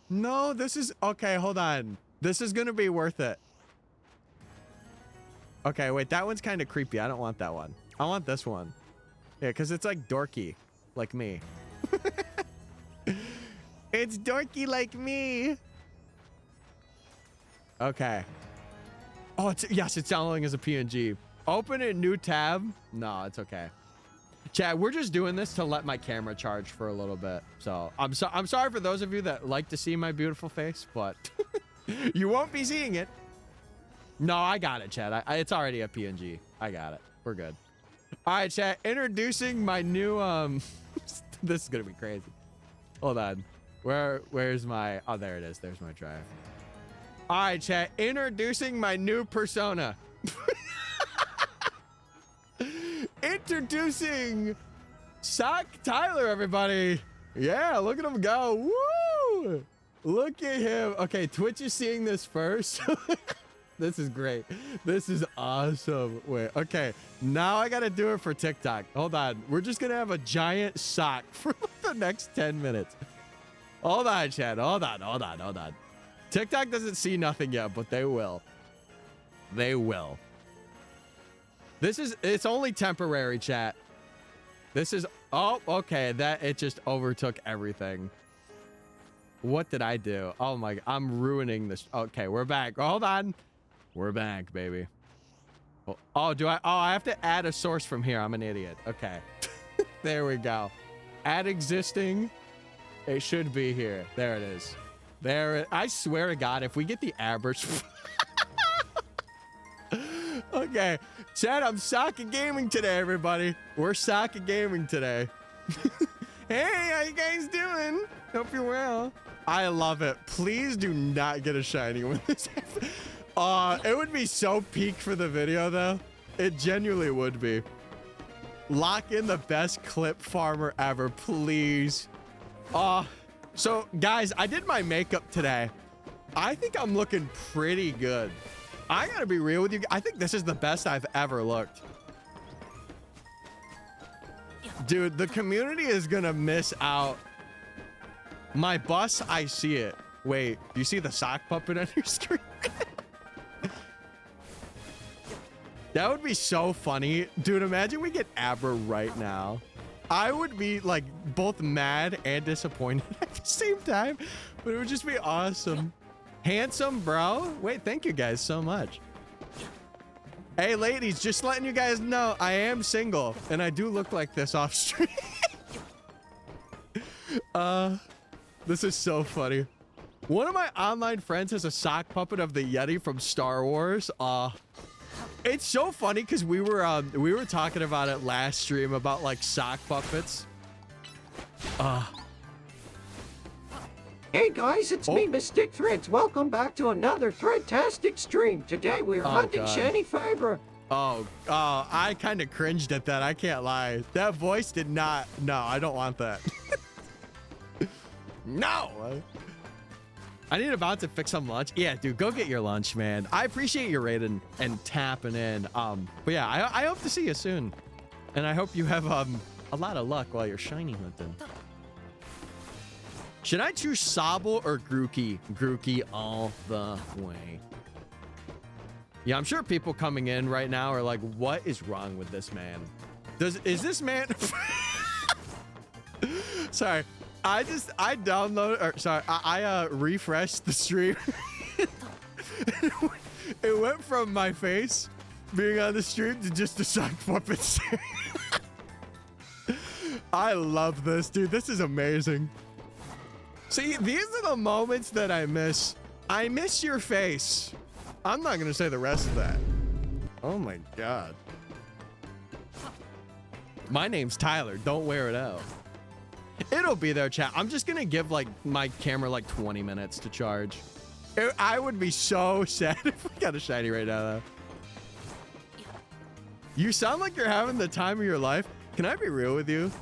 No, this is okay, hold on. This is gonna be worth it. Okay, wait, that one's kind of creepy. I don't want that one. I want this one. Yeah, because it's like dorky, like me. It's dorky like me. Okay. Oh, yes, it's downloading as a PNG. Open a new tab. No, it's okay. Chat, we're just doing this to let my camera charge for a little bit. So I'm sorry for those of you that like to see my beautiful face, but you won't be seeing it. No, I got it, chat. It's already a PNG. I got it. We're good. All right, chat. Introducing my new this is gonna be crazy. Hold on. Where's my? Oh, there it is. There's my drive. All right, chat. Introducing my new persona. Introducing Sock Tyler, everybody. Yeah, look at him go. Woo! Look at him. Okay, Twitch is seeing this first. This is great. This is awesome. Wait, okay. Now I got to do it for TikTok. Hold on. We're just going to have a giant sock for the next 10 minutes. Hold on, chat. Hold on. TikTok doesn't see nothing yet, but they will. They will. It's only temporary, chat. This is, oh, okay. It just overtook everything. What did I do? Oh my, I'm ruining this. Okay, we're back. Hold on. We're back, baby. Oh, I have to add a source from here. I'm an idiot. Okay. There we go. Add existing. It should be here. There it is. I swear to God, if we get the average. Okay. Chat, I'm Soccer Gaming today, everybody. We're Soccer Gaming today. Hey, how you guys doing? Hope you're well. I love it. Please do not get a shiny when this happens. It would be so peak for the video, though. It genuinely would be. Lock in the best clip farmer ever, please. So, guys, I did my makeup today. I think I'm looking pretty good. I gotta be real with you. I think this is the best I've ever looked. Dude, the community is gonna miss out. My bus, I see it. Wait, do you see the sock puppet on your screen? That would be so funny. Dude, imagine we get Abra right now. I would be like both mad and disappointed at the same time, but it would just be awesome. Handsome, bro. Wait, thank you guys so much. Hey, ladies, just letting you guys know I am single and I do look like this off stream. This is so funny. One of my online friends has a sock puppet of the Yeti from Star Wars. It's so funny because we were talking about it last stream about like sock puppets. Hey guys, it's me, MysticFates. Welcome back to another Threadtastic stream. Today we're hunting shiny fiber. I kind of cringed at that. I can't lie. That voice did not. No, I don't want that. No. I need about to fix some lunch. Yeah, dude, go get your lunch, man. I appreciate your rating and tapping in. But yeah, I hope to see you soon. And I hope you have a lot of luck while you're shiny hunting. Should I choose Sobble or Grookey? Grookey all the way. Yeah, I'm sure people coming in right now are like, what is wrong with this man? Is this man... Sorry. I refreshed the stream. It went from my face being on the stream to just a sock puppet. I love this, dude. This is amazing. See, these are the moments that I miss. I miss your face. I'm not gonna say the rest of that. Oh my God. My name's Tyler. Don't wear it out. It'll be there, chat. I'm just gonna give like my camera like 20 minutes to charge. I would be so sad if we got a shiny right now, though. You sound like you're having the time of your life. Can I be real with you?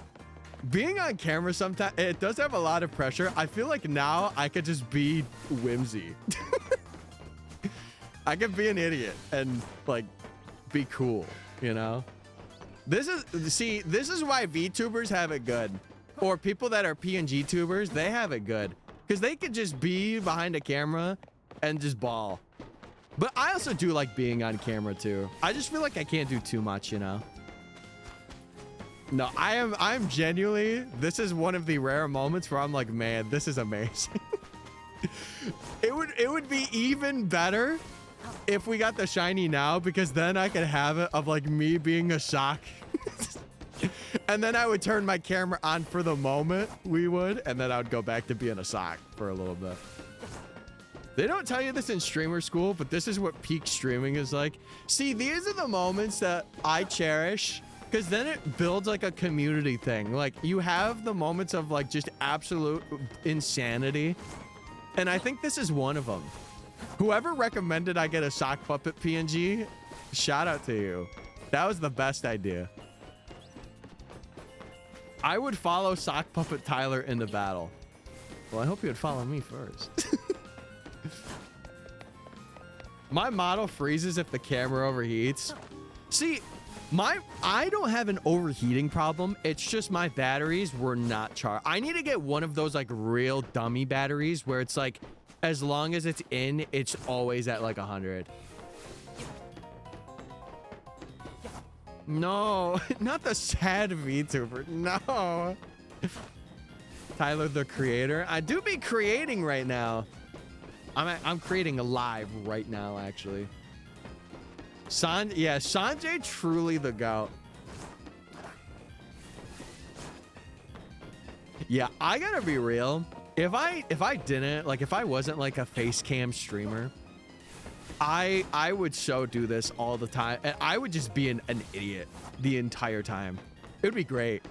Being on camera sometimes, it does have a lot of pressure. I feel like now I could just be whimsy. I could be an idiot and like be cool, you know? This is why VTubers have it good. Or people that are PNG tubers, they have it good. Because they could just be behind a camera and just ball. But I also do like being on camera too. I just feel like I can't do too much, you know? No, I'm genuinely, this is one of the rare moments where I'm like, man, this is amazing. It would be even better if we got the shiny now, because then I could have it of like me being a sock. And then I would turn my camera on for the moment, and then I would go back to being a sock for a little bit. They don't tell you this in streamer school, but this is what peak streaming is like. See, these are the moments that I cherish, because then it builds like a community thing. Like you have the moments of like just absolute insanity. And I think this is one of them. Whoever recommended I get a sock puppet PNG, shout out to you. That was the best idea. I would follow Sock Puppet Tyler into battle. Well, I hope you would follow me first. My model freezes if the camera overheats. See, I don't have an overheating problem. It's just my batteries were not charged. I need to get one of those like real dummy batteries where it's like, as long as it's in, it's always at like 100. No, not the sad VTuber. No. Tyler, the creator. I do be creating right now. I'm creating a live right now, actually. Yeah, Sanjay truly the goat. Yeah, I gotta be real. If I didn't, like, if I wasn't like a face cam streamer, I would so do this all the time, and I would just be an idiot the entire time. It would be great,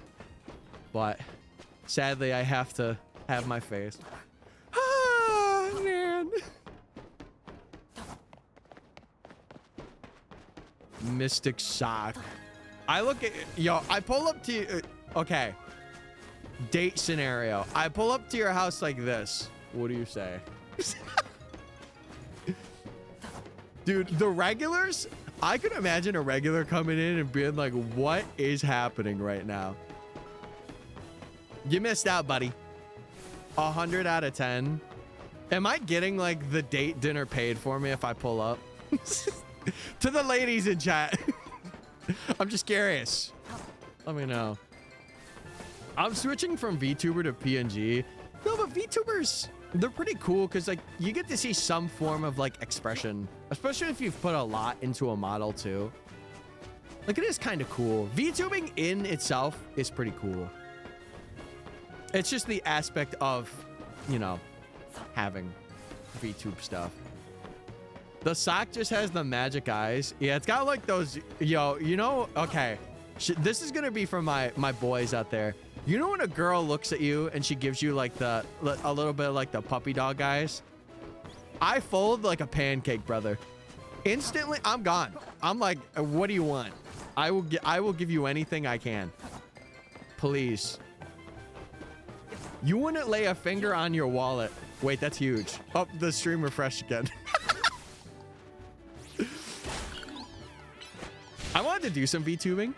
but sadly I have to have my face. Ah, man. Mystic sock. I look at, yo, I pull up to you. Okay. Date scenario. I pull up to your house like this. What do you say? Dude, the regulars, I could imagine a regular coming in and being like, what is happening right now? You missed out, buddy. 100 out of 10. Am I getting like the date dinner paid for me if I pull up? To the ladies in chat. I'm just curious. Let me know. I'm switching from VTuber to PNG. No, but VTubers, they're pretty cool because like you get to see some form of like expression, especially if you've put a lot into a model too. Like it is kind of cool. VTubing in itself is pretty cool. It's just the aspect of, you know, having VTube stuff. The sock just has the magic eyes. Yeah, it's got like those, yo, you know, okay. This is gonna be for my boys out there. You know when a girl looks at you and she gives you like a little bit of like the puppy dog eyes? I fold like a pancake, brother. Instantly, I'm gone. I'm like, what do you want? I will give you anything I can. Please. You wouldn't lay a finger on your wallet. Wait, that's huge. Oh, the stream refreshed again. I wanted to do some VTubing.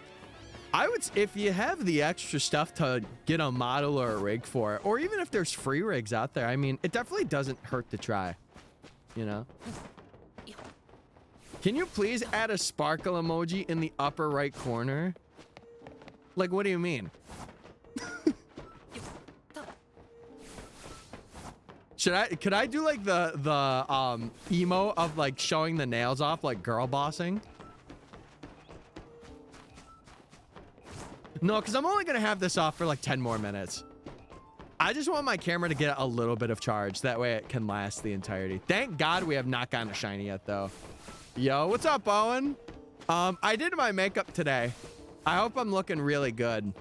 I would, if you have the extra stuff to get a model or a rig for it, or even if there's free rigs out there, I mean, it definitely doesn't hurt to try, you know? Can you please add a sparkle emoji in the upper right corner? Like, what do you mean? Could I do like the emo of like showing the nails off, like girl bossing? No, because I'm only going to have this off for like 10 more minutes. I just want my camera to get a little bit of charge. That way it can last the entirety. Thank God we have not gotten a shiny yet, though. Yo, what's up, Owen? I did my makeup today. I hope I'm looking really good.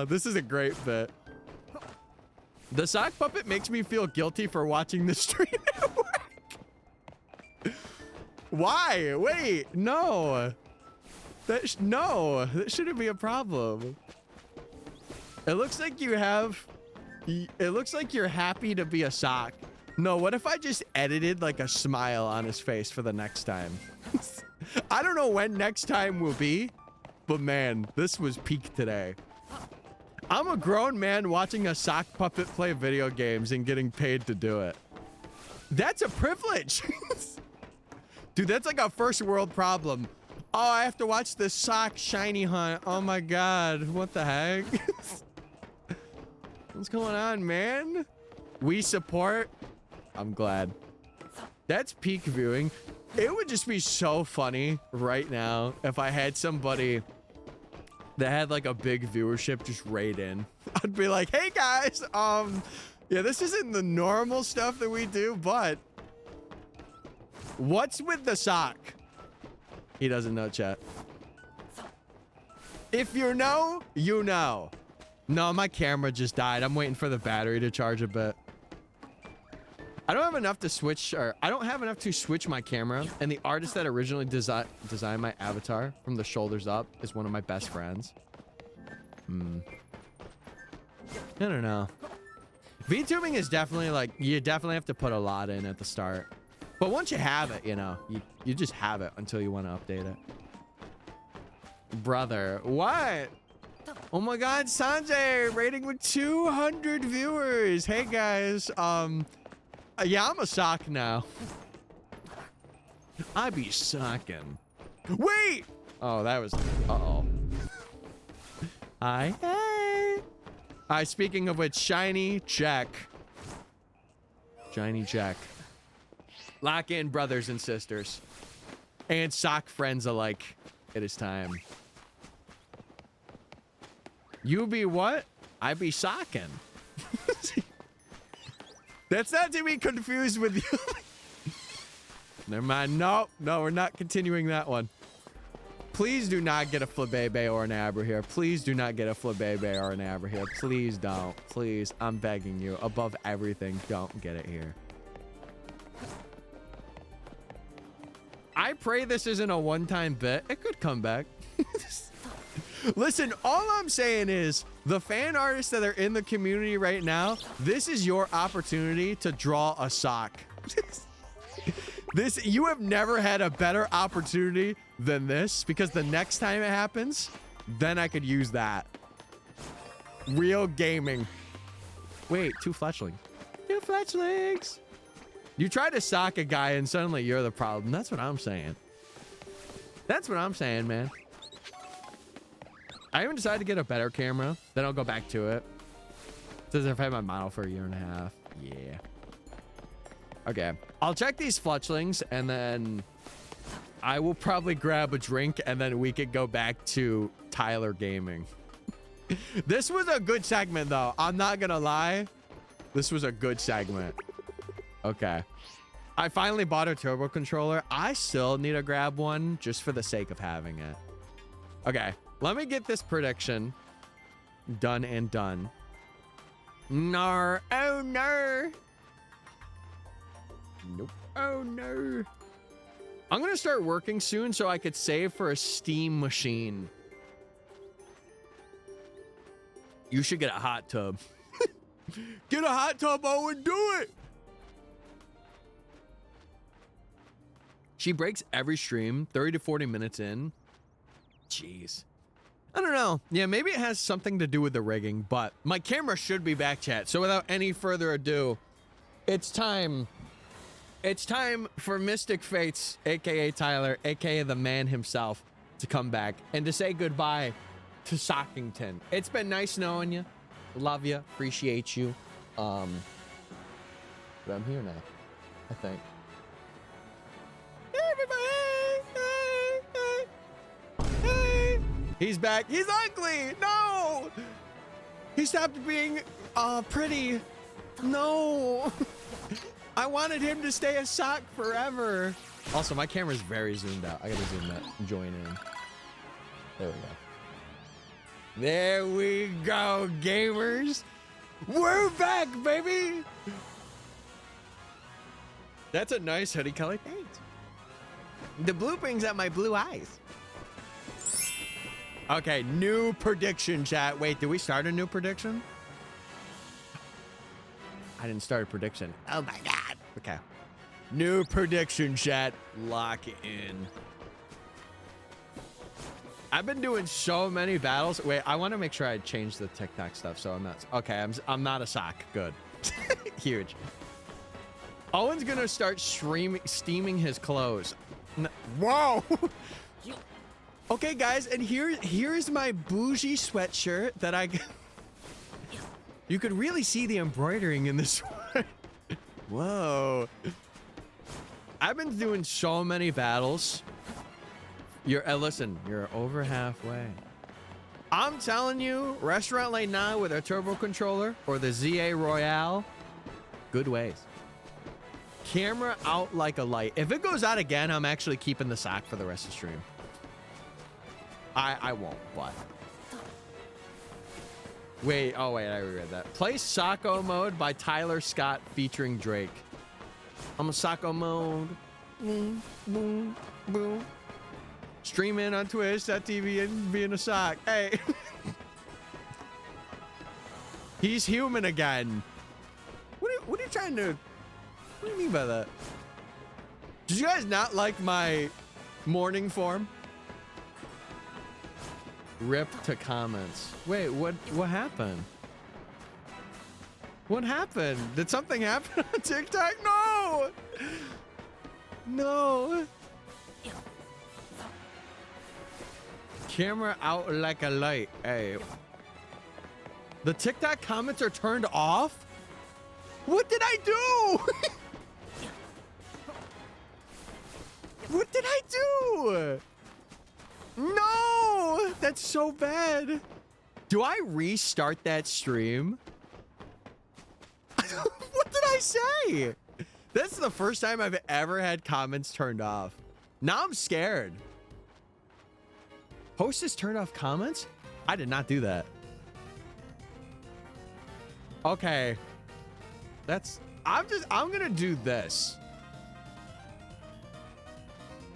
This is a great bit. The sock puppet makes me feel guilty for watching the stream at work. Why? Wait, no. No, that shouldn't be a problem. It looks like you have... It looks like you're happy to be a sock. No, what if I just edited like a smile on his face for the next time? I don't know when next time will be, but man, this was peak today. I'm a grown man watching a sock puppet play video games and getting paid to do it. That's a privilege. Dude, that's like a first world problem. Oh, I have to watch the sock shiny hunt. Oh my God, what the heck? What's going on, man? We support. I'm glad. That's peak viewing. It would just be so funny right now if I had somebody that had like a big viewership just raid in. I'd be like, hey guys, yeah, this isn't the normal stuff that we do, but what's with the sock? He doesn't know, chat. If you know, you know. No, my camera just died. I'm waiting for the battery to charge a bit. I don't have enough to switch, or I don't have enough to switch my camera, and the artist that originally designed my avatar from the shoulders up is one of my best friends. I don't know. VTubing is definitely like, you definitely have to put a lot in at the start. But once you have it, you know, you just have it until you want to update it. Brother, what? Oh my God, Sanjay rating with 200 viewers. Hey guys, yeah, I'm a sock now. I be socking. Wait! Oh, that was, uh-oh. Hi, hey. Speaking of which, shiny check. Shiny check. Lock in, brothers and sisters. And sock friends alike. It is time. You be what? I be socking. That's not to be confused with you. Never mind. No, we're not continuing that one. Please do not get a flabebe or an abra here. Please do not get a flabebe or an abra here. Please don't. Please, I'm begging you. Above everything, don't get it here. I pray this isn't a one-time bit. It could come back. Listen, all I'm saying is the fan artists that are in the community right now, this is your opportunity to draw a sock. This, you have never had a better opportunity than this, because the next time it happens, then I could use that. Real gaming. Wait, 2 fletchlings. 2 fletchlings. You try to sock a guy and suddenly you're the problem. That's what I'm saying. That's what I'm saying, man. I even decided to get a better camera. Then I'll go back to it. Since I've had my model for 1.5 years. Yeah. Okay. I'll check these fletchlings and then I will probably grab a drink and then we could go back to Tyler gaming. This was a good segment though. I'm not gonna lie. This was a good segment. Okay. I finally bought a turbo controller. I still need to grab one just for the sake of having it. Okay. Let me get this prediction done and done. No. Oh, no. Nope. Oh, no. I'm going to start working soon so I could save for a steam machine. You should get a hot tub. Get a hot tub, Owen. Do it. She breaks every stream 30 to 40 minutes in. Jeez. I don't know. Yeah, maybe it has something to do with the rigging, but my camera should be back, chat. So without any further ado, it's time. It's time for MysticFates, aka Tyler, aka the man himself, to come back and to say goodbye to Sockington. It's been nice knowing you. Love you. Appreciate you. But I'm here now, I think. Hey. He's back. He's ugly. No. He stopped being pretty. No. I wanted him to stay a sock forever. Also, my camera's very zoomed out. I gotta zoom that. Join in. There we go. There we go, gamers. We're back, baby. That's a nice hoodie color. Thanks. The blue brings out my blue eyes. Okay, new prediction, chat. Wait, did we start a new prediction? I didn't start a prediction. Oh my God. Okay. New prediction, chat. Lock it in. I've been doing so many battles. Wait, I want to make sure I change the TikTok stuff so I'm not. Okay, I'm not a sock. Good. Huge. Owen's gonna start steaming his clothes. Whoa. Okay, guys, and here's my bougie sweatshirt that I. You could really see the embroidering in this one. Whoa. I've been doing so many battles. Listen, you're over halfway. I'm telling you, Restaurant Late Night with a turbo controller or the ZA Royale, good ways. Camera out like a light. If it goes out again, I'm actually keeping the sock for the rest of the stream. I won't, but. Wait, oh wait, I reread that. Play Socko Mode by Tyler Scott featuring Drake. I'm a Socko Mode. Boom, boom, boom. Stream in on Twitch.tv and being a sock. Hey. He's human again. What are you trying to... What do you mean by that? Did you guys not like my morning form? Rip to comments. Wait, what happened? What happened? Did something happen on TikTok? No! No. Camera out like a light. Hey. The TikTok comments are turned off? What did I do? What did I do? No! That's so bad. Do I restart that stream? What did I say? That's the first time I've ever had comments turned off. Now I'm scared. Hostess turned off comments? I did not do that. Okay. I'm gonna do this.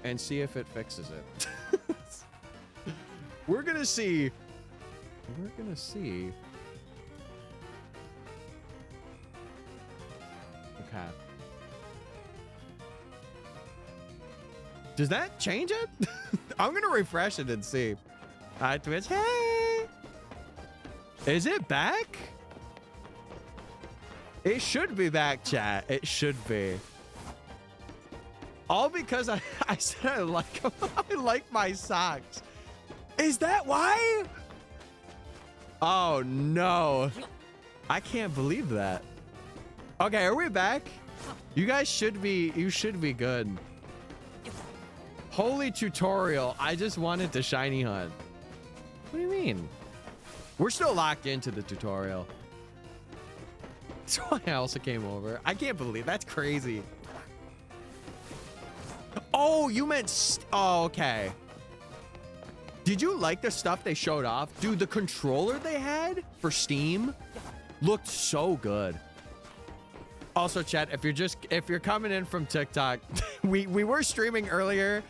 And see if it fixes it. We're gonna see. We're gonna see. Okay. Does that change it? I'm gonna refresh it and see. Hi, Twitch. Hey! Is it back? It should be back, chat. It should be. All because I said I like them. I like my socks. Is that why? Oh, no. I can't believe that. Okay, are we back? You guys should be, you should be good. Holy tutorial. I just wanted to shiny hunt. What do you mean? We're still locked into the tutorial. That's why I also came over. I can't believe that's crazy. Oh, you meant, oh, okay. Did you like the stuff they showed off? Dude, the controller they had for Steam looked so good. Also, chat, if you're coming in from TikTok, we were streaming earlier,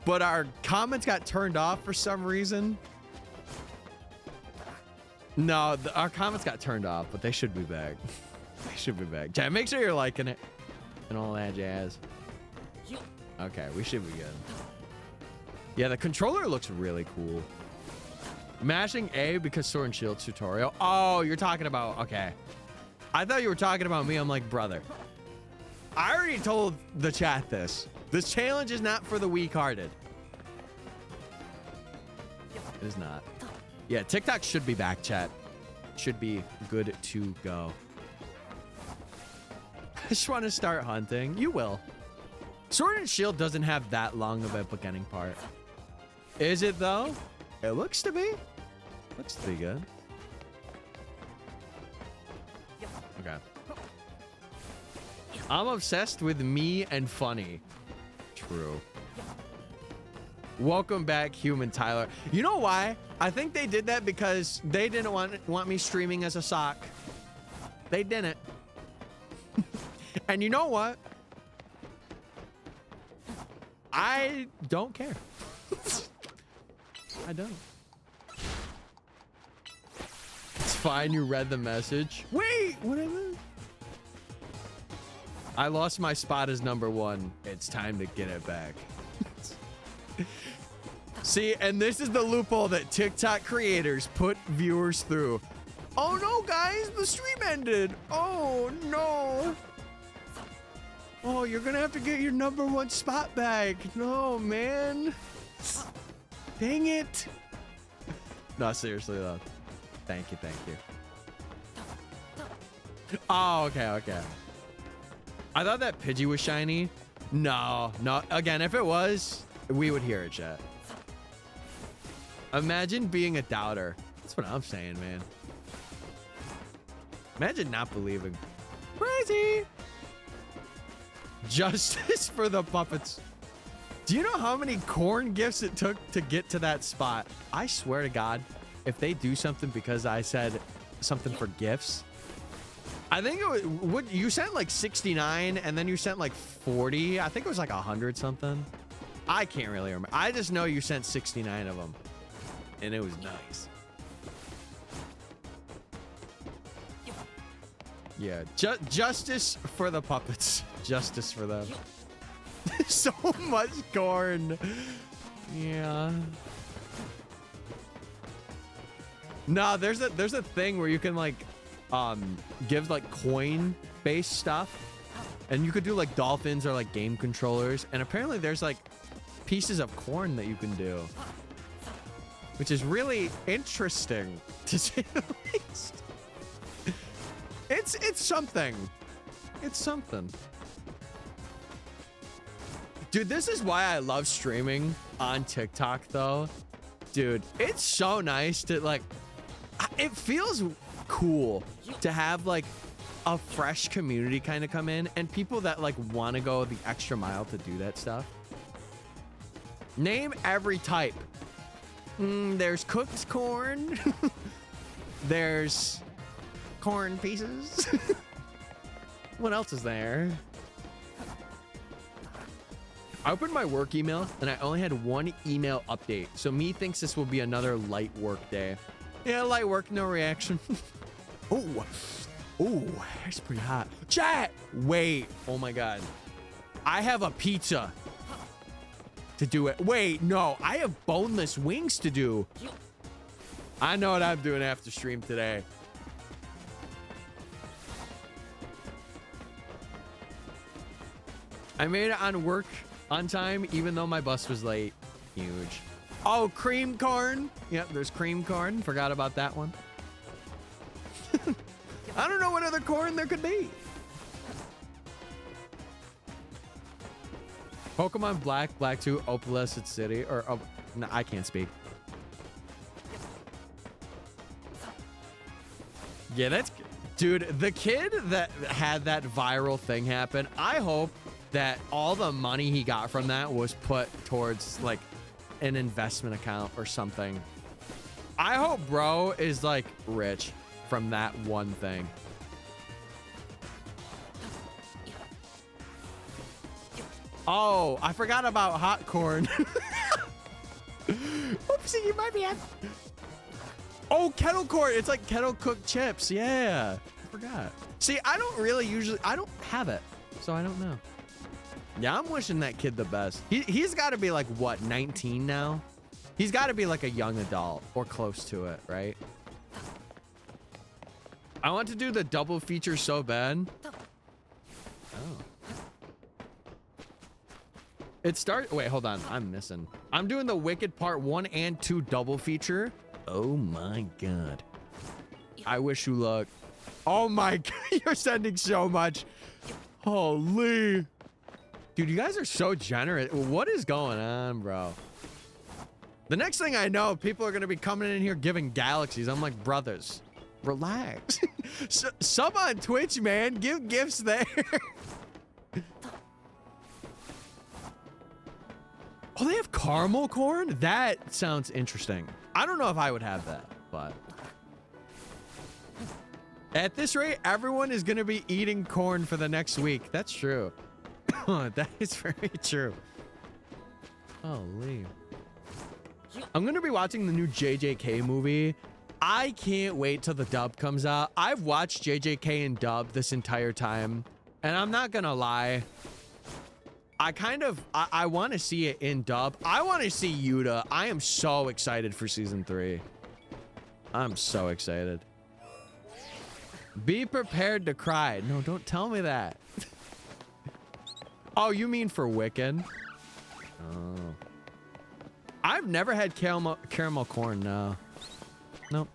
but our comments got turned off for some reason. No, our comments got turned off, but they should be back. They should be back. Chat, make sure you're liking it and all that jazz. Okay, we should be good. Yeah, the controller looks really cool. Mashing A because Sword and Shield tutorial. Oh, you're talking about, okay. I thought you were talking about me. I'm like, brother, I already told the chat this. This challenge is not for the weak-hearted. It is not. Yeah, TikTok should be back, chat. Should be good to go. I just want to start hunting. You will. Sword and Shield doesn't have that long of a beginning part. Is it though? It looks to be. Looks to be good. Okay. I'm obsessed with me and funny. True. Welcome back, Human Tyler. You know why? I think they did that because they didn't want me streaming as a sock. They didn't. And you know what? I don't care. I don't. It's fine, you read the message. Wait, what am I lost my spot as #1. It's time to get it back. See, and this is the loophole that TikTok creators put viewers through. Oh no, guys, the stream ended. Oh no. Oh, you're gonna have to get your #1 spot back. No, man. Dang it. No, seriously though. Thank you, thank you. Oh, okay, okay. I thought that Pidgey was shiny. No, no. Again, if it was, we would hear it, chat. Imagine being a doubter. That's what I'm saying, man. Imagine not believing. Crazy. Justice for the puppets. Do you know how many corn gifts it took to get to that spot? I swear to God, if they do something because I said something for gifts, I think it would. You sent like 69 and then you sent like 40. I think it was like 100 something. I can't really remember. I just know you sent 69 of them and it was nice. Yeah, justice for the puppets. Justice for them. So much corn. Yeah. No, there's a thing where you can like give like coin based stuff, and you could do like dolphins or like game controllers, and apparently there's like pieces of corn that you can do, which is really interesting to say the least. It's something. It's something. Dude, this is why I love streaming on TikTok though. Dude, it's so nice to like, it feels cool to have like a fresh community kind of come in and people that like want to go the extra mile to do that stuff. Name every type. There's cooked corn. There's corn pieces. What else is there? I opened my work email and I only had one email update. So me thinks this will be another light work day. Yeah, light work, no reaction. Oh, that's pretty hot. Chat, wait. Oh my God. I have a pizza. to do it. Wait, no, I have boneless wings to do. I know what I'm doing after stream today. I made it on work on time, even though my bus was late. Huge. Oh, cream corn. Yep, there's cream corn. Forgot about that one. I don't know what other corn there could be. Pokemon Black, Black 2, Opalescent City, or no, I can't speak. Yeah, that's, dude, the kid that had that viral thing happen, I hope that all the money he got from that was put towards like an investment account or something. I hope bro is like rich from that one thing. Oh, I forgot about hot corn. Oopsie, you might be at. Oh, kettle corn. It's like kettle cooked chips. Yeah, I forgot. See, I don't have it, so I don't know. Yeah, I'm wishing that kid the best. He's got to be like, what, 19 now? He's got to be like a young adult or close to it, right? I want to do the double feature so bad. Oh. Wait, hold on. I'm missing. I'm doing the Wicked Part 1 and 2 double feature. Oh my God. I wish you luck. Oh my God. You're sending so much. Holy. Dude, you guys are so generous. What is going on, bro? The next thing I know, people are going to be coming in here giving galaxies. I'm like, brothers, relax. Sub on Twitch, man. Give gifts there. Oh, they have caramel corn? That sounds interesting. I don't know if I would have that, but at this rate, everyone is going to be eating corn for the next week. That's true. That is very true. Holy. I'm going to be watching the new JJK movie. I can't wait till the dub comes out. I've watched JJK in dub this entire time, and I'm not going to lie. I want to see it in dub. I want to see Yuta. I am so excited for season 3. I'm so excited. Be prepared to cry. No, don't tell me that. Oh, you mean for Wiccan? Oh. I've never had caramel corn, no. Nope.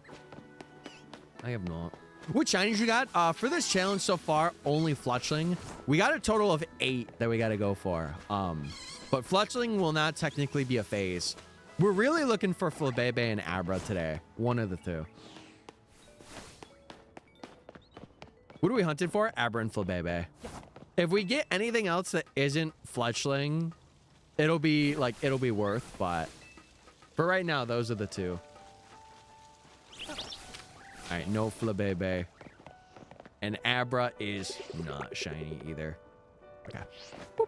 I have not. What shinies you got? For this challenge so far, only Fletchling. We got a total of 8 that we got to go for. But Fletchling will not technically be a phase. We're really looking for Flabebe and Abra today. One of the two. What are we hunting for? Abra and Flabebe. If we get anything else that isn't Fletchling, it'll be worth, but for right now, those are the two. All right, no Flabebe. And Abra is not shiny either. Okay. Boop.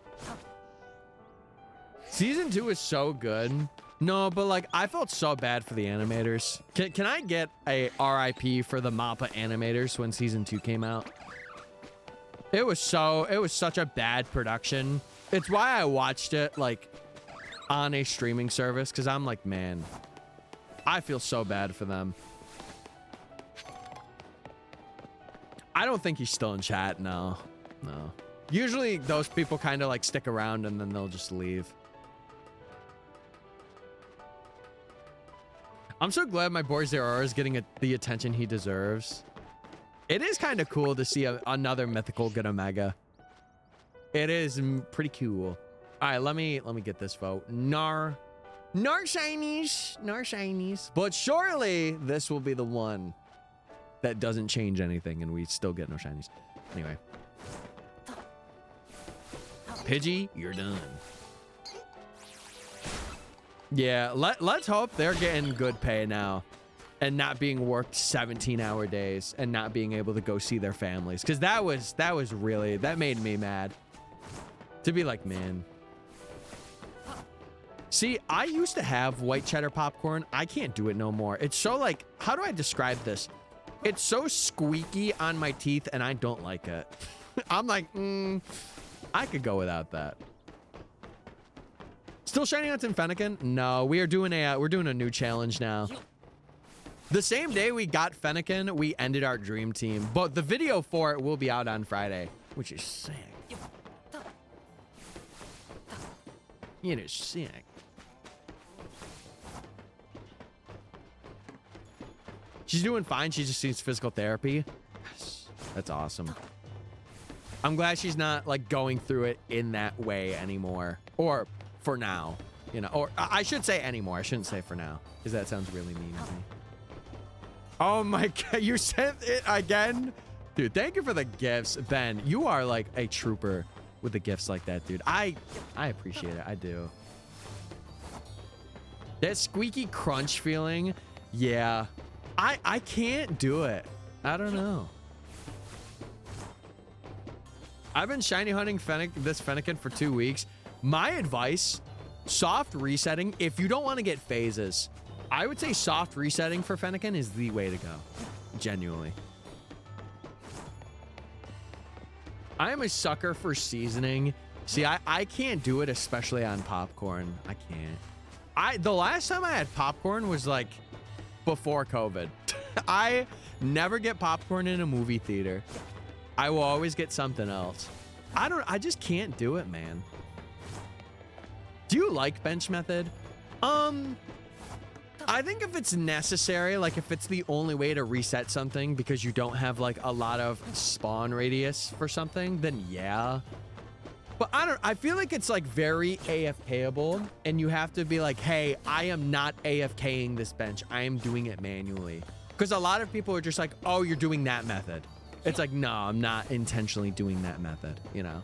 Season 2 is so good. No, but like, I felt so bad for the animators. Can I get a RIP for the MAPPA animators when season 2 came out? It was such a bad production. It's why I watched it like on a streaming service, because I'm like, man, I feel so bad for them. I don't think he's still in chat. No. Usually those people kind of like stick around and then they'll just leave. I'm so glad my boy Zerora is getting the attention he deserves. It is kind of cool to see another mythical get a mega. It is pretty cool. All right, let me get this vote. Nar shinies. But surely this will be the one that doesn't change anything and we still get no shinies. Anyway. Pidgey, you're done. Yeah, let's hope they're getting good pay now and not being worked 17-hour days and not being able to go see their families, because that made me mad to be like, man. See, I used to have white cheddar popcorn. I can't do it no more. It's so like, how do I describe this? It's so squeaky on my teeth and I don't like it. I'm like, I could go without that. Still shiny hunting Fennekin? No, we're doing a new challenge now. The same day we got Fennekin, we ended our dream team, but the video for it will be out on Friday, which is sick. It is sick. She's doing fine. She just needs physical therapy. Yes, that's awesome. I'm glad she's not like going through it in that way anymore, or for now, you know, or I should say anymore. I shouldn't say for now, because that sounds really mean to me. Oh my God, you sent it again? Dude, thank you for the gifts, Ben. You are like a trooper with the gifts like that, dude. I appreciate it. I do. That squeaky crunch feeling, yeah. I can't do it. I don't know. I've been shiny hunting this Fennekin for 2 weeks. My advice, soft resetting. If you don't want to get phases, I would say soft resetting for Fennekin is the way to go. Genuinely. I am a sucker for seasoning. See, I can't do it, especially on popcorn. I can't. The last time I had popcorn was like before COVID. I never get popcorn in a movie theater. I will always get something else. I just can't do it, man. Do you like bench method? I think if it's necessary, like if it's the only way to reset something because you don't have like a lot of spawn radius for something, then yeah. But I feel like it's like very AFKable, and you have to be like, hey, I am not AFKing this bench. I am doing it manually. Because a lot of people are just like, oh, you're doing that method. It's like, no, I'm not intentionally doing that method, you know?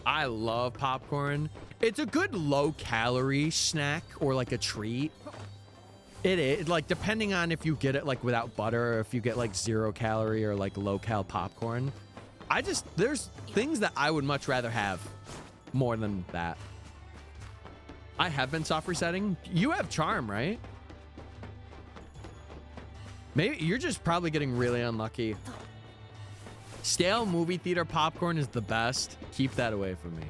I love popcorn. It's a good low-calorie snack or like a treat. It is, like, depending on if you get it like without butter or if you get like 0 calorie or like low-cal popcorn. There's things that I would much rather have more than that. I have been soft resetting. You have charm, right? Maybe you're just probably getting really unlucky. Stale movie theater popcorn is the best. Keep that away from me.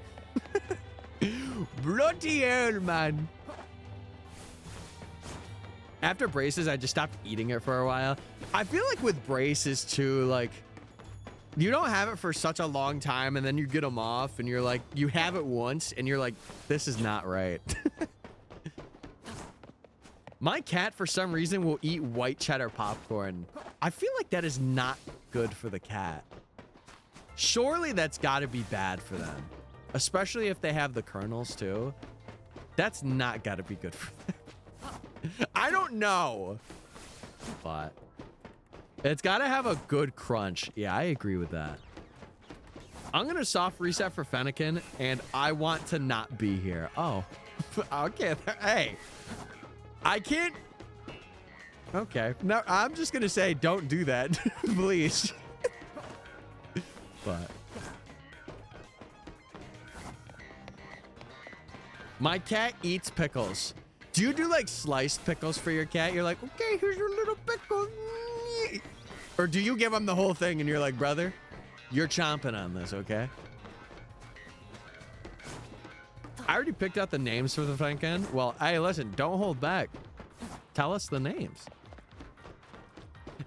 Bloody hell, man. After braces, I just stopped eating it for a while. I feel like with braces too, like, you don't have it for such a long time and then you get them off and you're like, you have it once and you're like, this is not right. My cat, for some reason, will eat white cheddar popcorn. I feel like that is not good for the cat. Surely that's got to be bad for them. Especially if they have the kernels too. That's not got to be good for them. I don't know. But it's got to have a good crunch. Yeah, I agree with that. I'm going to soft reset for Fennekin, and I want to not be here. Oh, okay. Hey, I can't. Okay. No, I'm just going to say don't do that, please. But my cat eats pickles. Do you do like sliced pickles for your cat? You're like, okay, here's your little pickle. Or do you give him the whole thing and you're like, brother, you're chomping on this, okay? I already picked out the names for the Fennekin. Well, hey, listen, don't hold back. Tell us the names.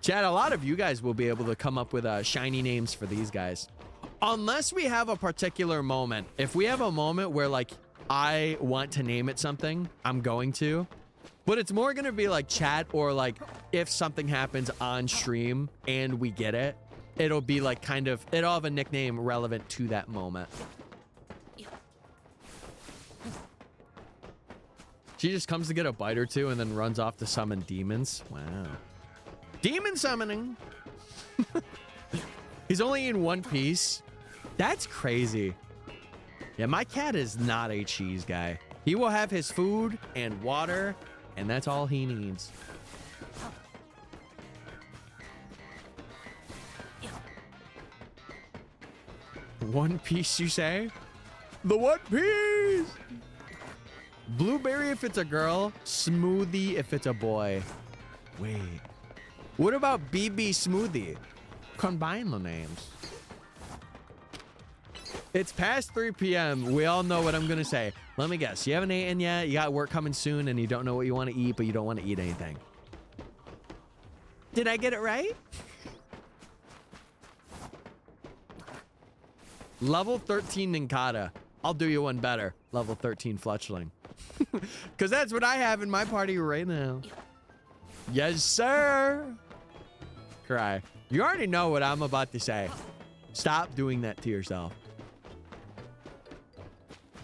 Chad, a lot of you guys will be able to come up with shiny names for these guys. Unless we have a particular moment. If we have a moment where like I want to name it something, I'm going to. But it's more going to be like chat, or like if something happens on stream and we get it, it'll be like kind of, it'll have a nickname relevant to that moment. She just comes to get a bite or two and then runs off to summon demons. Wow. Demon summoning. He's only in one piece. That's crazy. Yeah, my cat is not a cheese guy. He will have his food and water, and that's all he needs. One Piece, you say? The One Piece! Blueberry if it's a girl, Smoothie if it's a boy. Wait. What about BB Smoothie? Combine the names. It's past 3 p.m. We all know what I'm going to say. Let me guess. You haven't eaten yet? You got work coming soon and you don't know what you want to eat, but you don't want to eat anything. Did I get it right? Level 13 Ninkata. I'll do you one better. Level 13 Fletchling. Because that's what I have in my party right now. Yes, sir. Cry. You already know what I'm about to say. Stop doing that to yourself.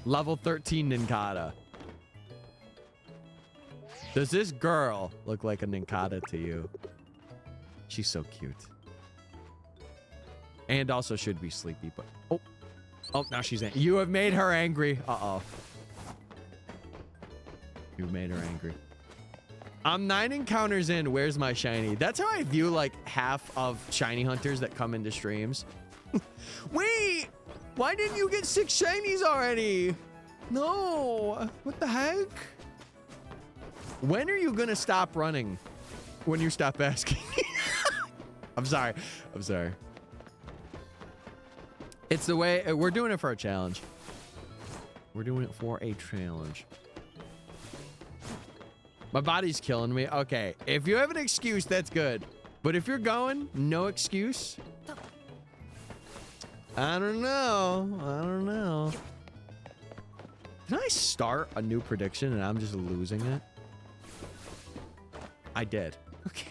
Level 13 Ninkata. Does this girl look like a Ninkata to you? She's so cute. And also should be sleepy, but... Oh, now she's angry. You have made her angry. Uh-oh. You made her angry. I'm 9 encounters in. Where's my shiny? That's how I view, like, half of shiny hunters that come into streams. Wait! Why didn't you get 6 shinies already? No. What the heck? When are you gonna stop running? When you stop asking? I'm sorry. I'm sorry. It's the way we're doing it for a challenge. We're doing it for a challenge. My body's killing me. Okay, if you have an excuse, that's good. But if you're going, no excuse. I don't know. I don't know. Can I start a new prediction and I'm just losing it? I did. Okay.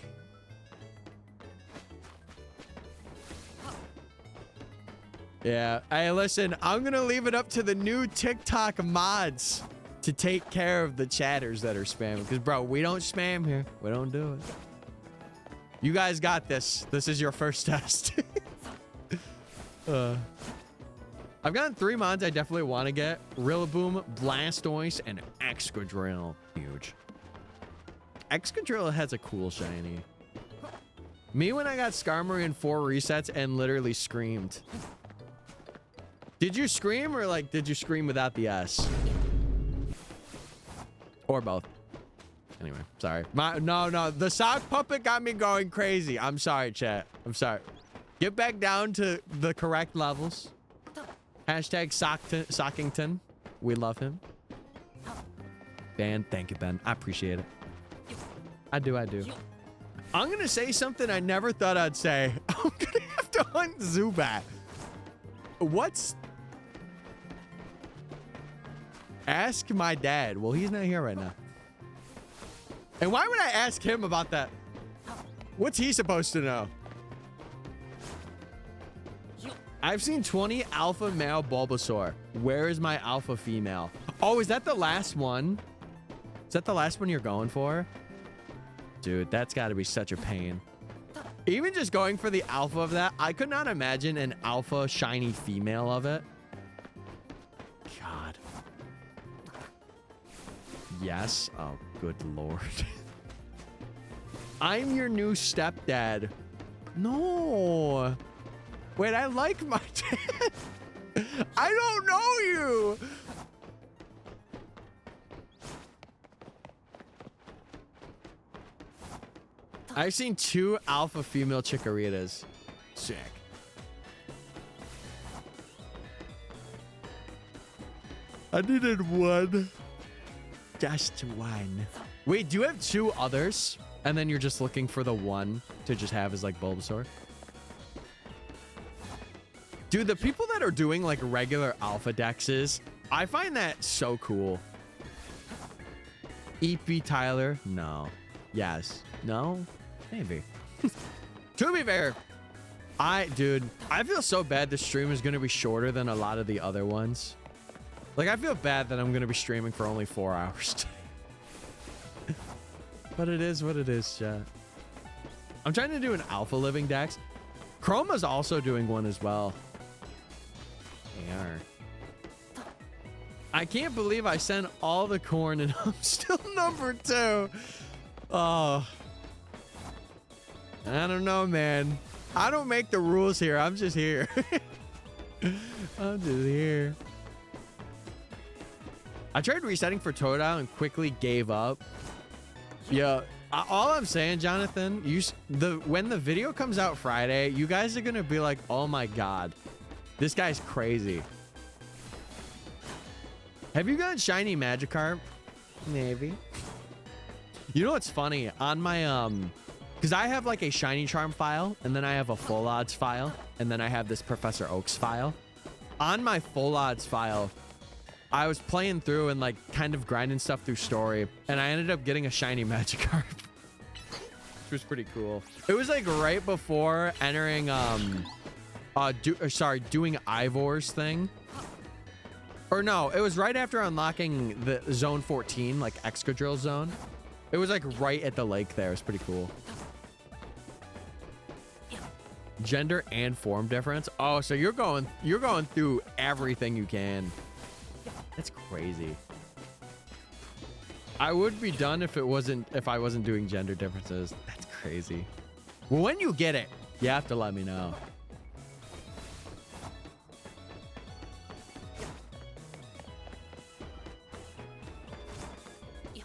Yeah. Hey, listen, I'm going to leave it up to the new TikTok mods to take care of the chatters that are spamming. Because, bro, we don't spam here. We don't do it. You guys got this. This is your first test. I've gotten 3 mods I definitely want to get. Rillaboom, Blastoise, and Excadrill. Huge. Excadrill has a cool shiny. Me when I got Skarmory in 4 resets and literally screamed. Did you scream or like did you scream without the S? Or both. Anyway, sorry. No, the sock puppet got me going crazy. I'm sorry, chat. I'm sorry. Get back down to the correct levels. Hashtag Sockington. We love him. Ben, thank you, Ben. I appreciate it. I do. I'm gonna say something I never thought I'd say. I'm gonna have to hunt Zubat. What's... Ask my dad. Well, he's not here right now. And why would I ask him about that? What's he supposed to know? I've seen 20 alpha male Bulbasaur. Where is my alpha female? Oh, is that the last one? Is that the last one you're going for? Dude, that's got to be such a pain. Even just going for the alpha of that, I could not imagine an alpha shiny female of it. God. Yes. Oh, good Lord. I'm your new stepdad. No. Wait, I like my dad. I don't know you. I've seen 2 alpha female Chikoritas. Sick. I needed 1. Just 1. Wait, do you have 2 others? And then you're just looking for the 1 to just have as like Bulbasaur? Dude, the people that are doing like regular alpha dexes, I find that so cool. EP Tyler? No. Yes. No? Maybe. To be fair, dude, I feel so bad this stream is going to be shorter than a lot of the other ones. Like, I feel bad that I'm going to be streaming for only 4 hours. But it is what it is, chat. I'm trying to do an alpha living dex. Chroma's also doing one as well. They are. I can't believe I sent all the corn and I'm still number 2. Oh. I don't know, man. I don't make the rules here. I'm just here. I'm just here. I tried resetting for Totodile and quickly gave up. Yeah, all I'm saying, Jonathan, when the video comes out Friday, you guys are gonna be like, oh my god, this guy's crazy. Have you got shiny Magikarp? Maybe. You know what's funny? On my, because I have like a shiny charm file, and then I have a full odds file, and then I have this Professor Oak's file. On my full odds file, I was playing through and like kind of grinding stuff through story, and I ended up getting a shiny Magikarp, which was pretty cool. It was like right before entering, doing Ivor's thing. Or no, it was right after unlocking the zone 14, like Excadrill zone. It was like right at the lake there. It's pretty cool. Gender and form difference. Oh, so you're going through everything you can. That's crazy. I would be done if I wasn't doing gender differences. That's crazy. Well, when you get it, you have to let me know.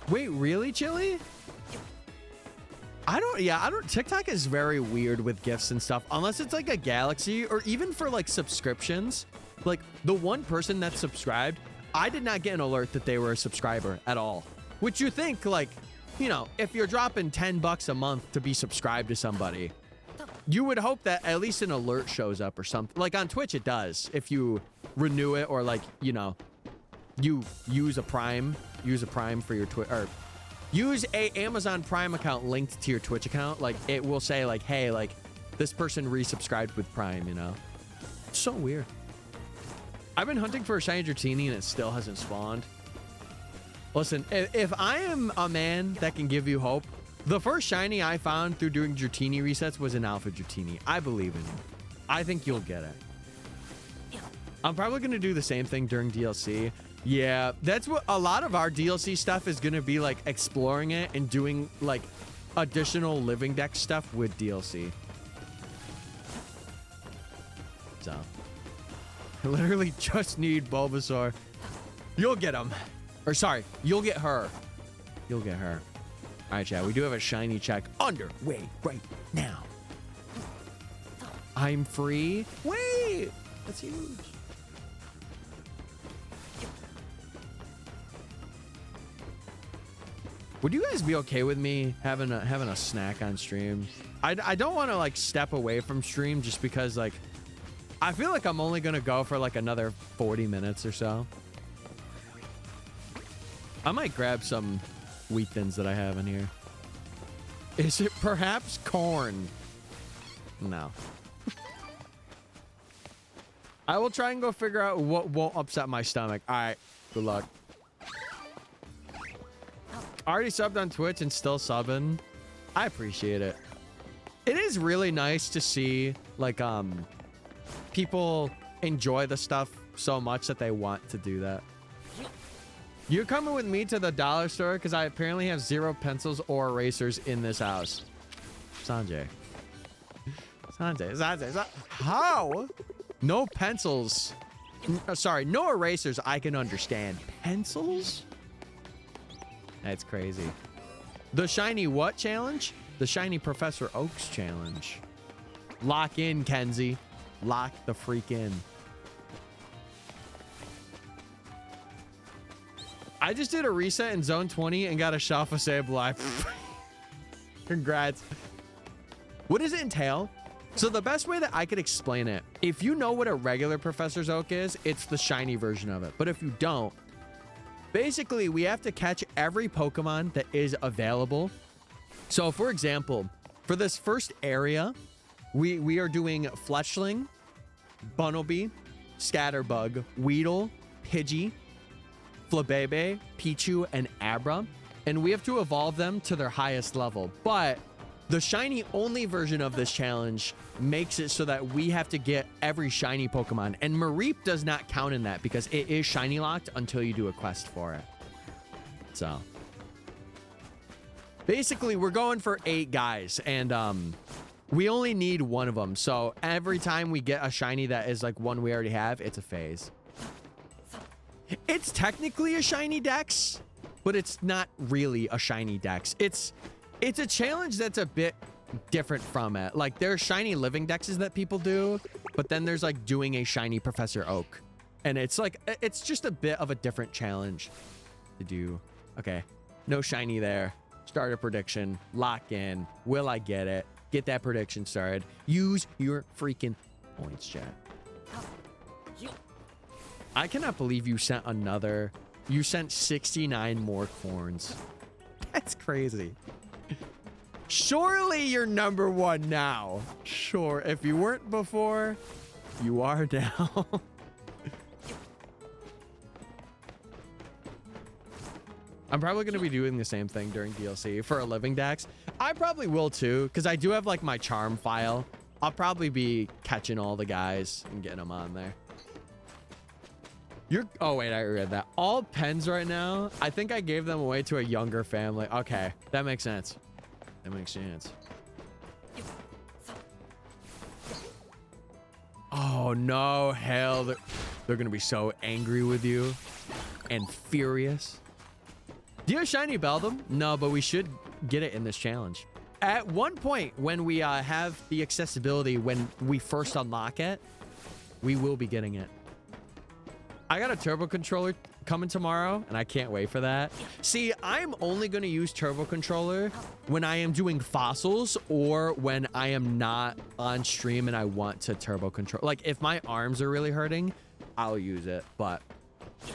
Wait, really, Chili? I don't, TikTok is very weird with gifts and stuff, unless it's like a galaxy or even for like subscriptions. Like the one person that subscribed, I did not get an alert that they were a subscriber at all. Which you think, like, you know, if you're dropping $10 a month to be subscribed to somebody, you would hope that at least an alert shows up or something. Like on Twitch, it does. If you renew it or like, you know, you use a Prime for your Twitch, or use a Amazon Prime account linked to your Twitch account. Like it will say like, hey, like this person resubscribed with Prime, you know? It's so weird. I've been hunting for a shiny Dratini and it still hasn't spawned. Listen, if I am a man that can give you hope, the first shiny I found through doing Dratini resets was an Alpha Dratini. I believe in you. I think you'll get it. I'm probably going to do the same thing during DLC. Yeah, that's what a lot of our DLC stuff is going to be, like exploring it and doing like additional living deck stuff with DLC. So, I literally just need Bulbasaur. You'll get him. Or sorry, you'll get her. You'll get her. All right, chat, we do have a shiny check underway right now. I'm free. Wait, that's huge. Would you guys be okay with me having a snack on stream? I don't want to like step away from stream just because like I feel like I'm only gonna go for like another 40 minutes or so. I might grab some wheat thins that I have in here. Is it perhaps corn? No. I will try and go figure out what won't upset my stomach. All right, good luck. Already subbed on Twitch and still subbing. I appreciate it. It is really nice to see like people enjoy the stuff so much that they want to do that. You're coming with me to the dollar store because I apparently have 0 pencils or erasers in this house. Sanjay. How? No pencils. Sorry, no erasers I can understand. Pencils? That's crazy. The shiny what challenge? The shiny Professor Oak's challenge. Lock in, Kenzie. Lock the freak in. I just did a reset in zone 20 and got a Shelfa Sableye. Congrats. What does it entail? So the best way that I could explain it, if you know what a regular Professor's Oak is, it's the shiny version of it. But if you don't, basically, we have to catch every Pokemon that is available. So, for example, for this first area, we are doing Fletchling, Bunnelby, Scatterbug, Weedle, Pidgey, Flabebe, Pichu, and Abra. And we have to evolve them to their highest level. But the shiny only version of this challenge makes it so that we have to get every shiny Pokemon. And Mareep does not count in that because it is shiny locked until you do a quest for it. So basically we're going for 8 guys and we only need 1 of them. So every time we get a shiny that is like one we already have, it's a phase. It's technically a shiny dex, but it's not really a shiny dex. It's a challenge that's a bit different from it. Like there's shiny living dexes that people do, but then there's like doing a shiny Professor Oak. And it's like, it's just a bit of a different challenge to do. Okay, no shiny there. Start a prediction, lock in. Will I get it? Get that prediction started. Use your freaking points, chat. I cannot believe you sent another. You sent 69 more corns. That's crazy. Surely you're number one now. Sure, if you weren't before, you are now. I'm probably going to be doing the same thing during DLC for a living dex. I probably will too, because I do have like my charm file. I'll probably be catching all the guys and getting them on there. Oh wait, I read that. All pens right now, I think I gave them away to a younger family. Okay, that makes sense. That makes sense. Oh no, hell. They're going to be so angry with you and furious. Do you have shiny Beldum? No, but we should get it in this challenge. At one point, when we have the accessibility, when we first unlock it, we will be getting it. I got a turbo controller coming tomorrow, and I can't wait for that. See, I'm only going to use turbo controller when I am doing fossils or when I am not on stream and I want to turbo control. Like, if my arms are really hurting, I'll use it, but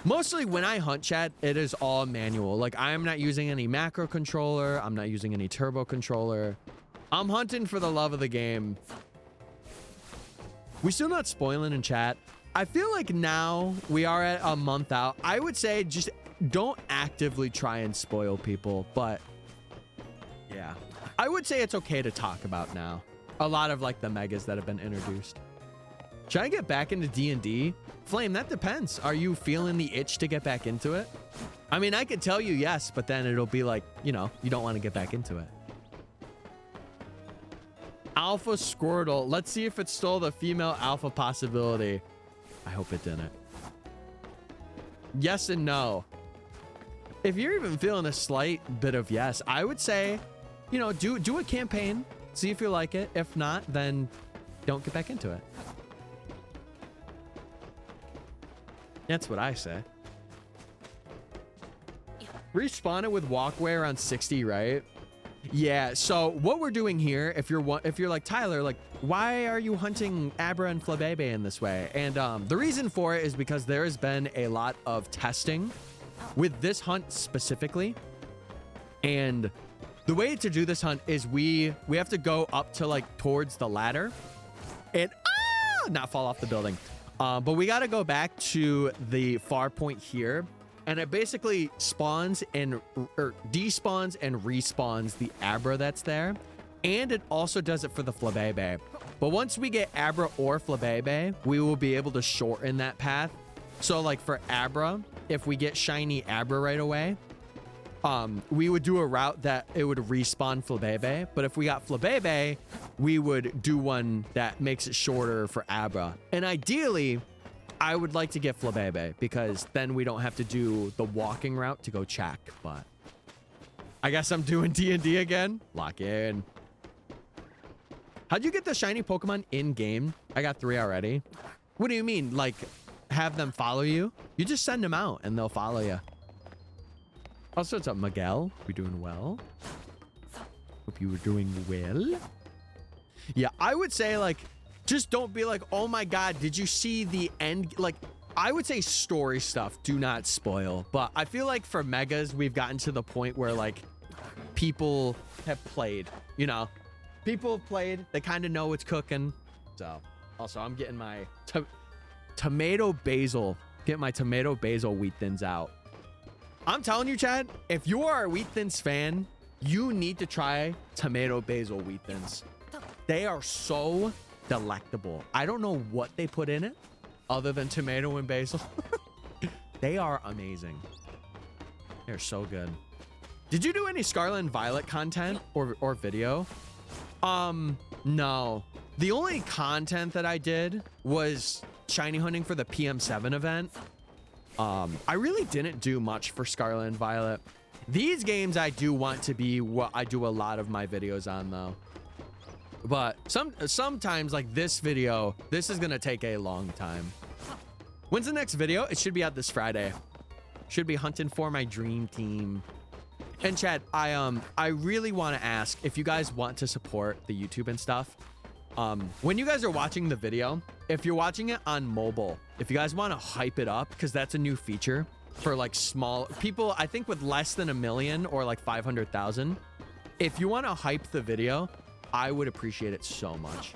mostly when I hunt, chat, it is all manual. Like, I'm not using any macro controller. I'm not using any turbo controller. I'm hunting for the love of the game. We still not spoiling in chat. I feel like now we are at a month out. I would say just don't actively try and spoil people, but yeah. I would say it's okay to talk about now. A lot of like the megas that have been introduced. Should I get back into D&D? Flame, that depends. Are you feeling the itch to get back into it? I mean, I could tell you yes, but then it'll be like, you know, you don't want to get back into it. Alpha Squirtle. Let's see if it stole the female alpha possibility. I hope it didn't. Yes and no. If you're even feeling a slight bit of yes, I would say, you know, do a campaign. See if you like it. If not, then don't get back into it. That's what I say. Respawn it with walkway around 60, right? Yeah, so what we're doing here, if you're like Tyler, like, why are you hunting Abra and Flabebe in this way? And the reason for it is because there has been a lot of testing with this hunt specifically. And the way to do this hunt is we have to go up to like towards the ladder and not fall off the building. But we got to go back to the far point here. And it basically spawns and despawns and respawns the Abra that's there. And it also does it for the Flabebe. But once we get Abra or Flabebe, we will be able to shorten that path. So like for Abra, if we get shiny Abra right away, we would do a route that it would respawn Flabebe. But if we got Flabebe, we would do one that makes it shorter for Abra. And ideally, I would like to get Flabebe because then we don't have to do the walking route to go check. But I guess I'm doing D&D again. Lock in. How'd you get the shiny Pokemon in game? I got 3 already. What do you mean? Like have them follow you? You just send them out and they'll follow you. Also, what's up, Miguel? We doing well? Hope you were doing well. Yeah, I would say like, just don't be like, oh my God, did you see the end? Like, I would say story stuff, do not spoil. But I feel like for megas, we've gotten to the point where like people have played, you know, people have played, they kind of know what's cooking. So also I'm getting my tomato basil, get my tomato basil wheat thins out. I'm telling you, Chad, if you are a wheat thins fan, you need to try tomato basil wheat thins. They are so delectable. I don't know what they put in it other than tomato and basil. They are amazing. They're so good. Did you do any Scarlet and Violet content or video? No. The only content that I did was shiny hunting for the PM7 event. I really didn't do much for Scarlet and Violet. These games I do want to be what I do a lot of my videos on though. But sometimes like this video, this is gonna take a long time. When's the next video? It should be out this Friday. Should be hunting for my dream team. And chat, I really want to ask if you guys want to support the YouTube and stuff. When you guys are watching the video, if you're watching it on mobile, if you guys want to hype it up, because that's a new feature for like small people, I think with less than 1 million or like 500,000. If you want to hype the video, I would appreciate it so much.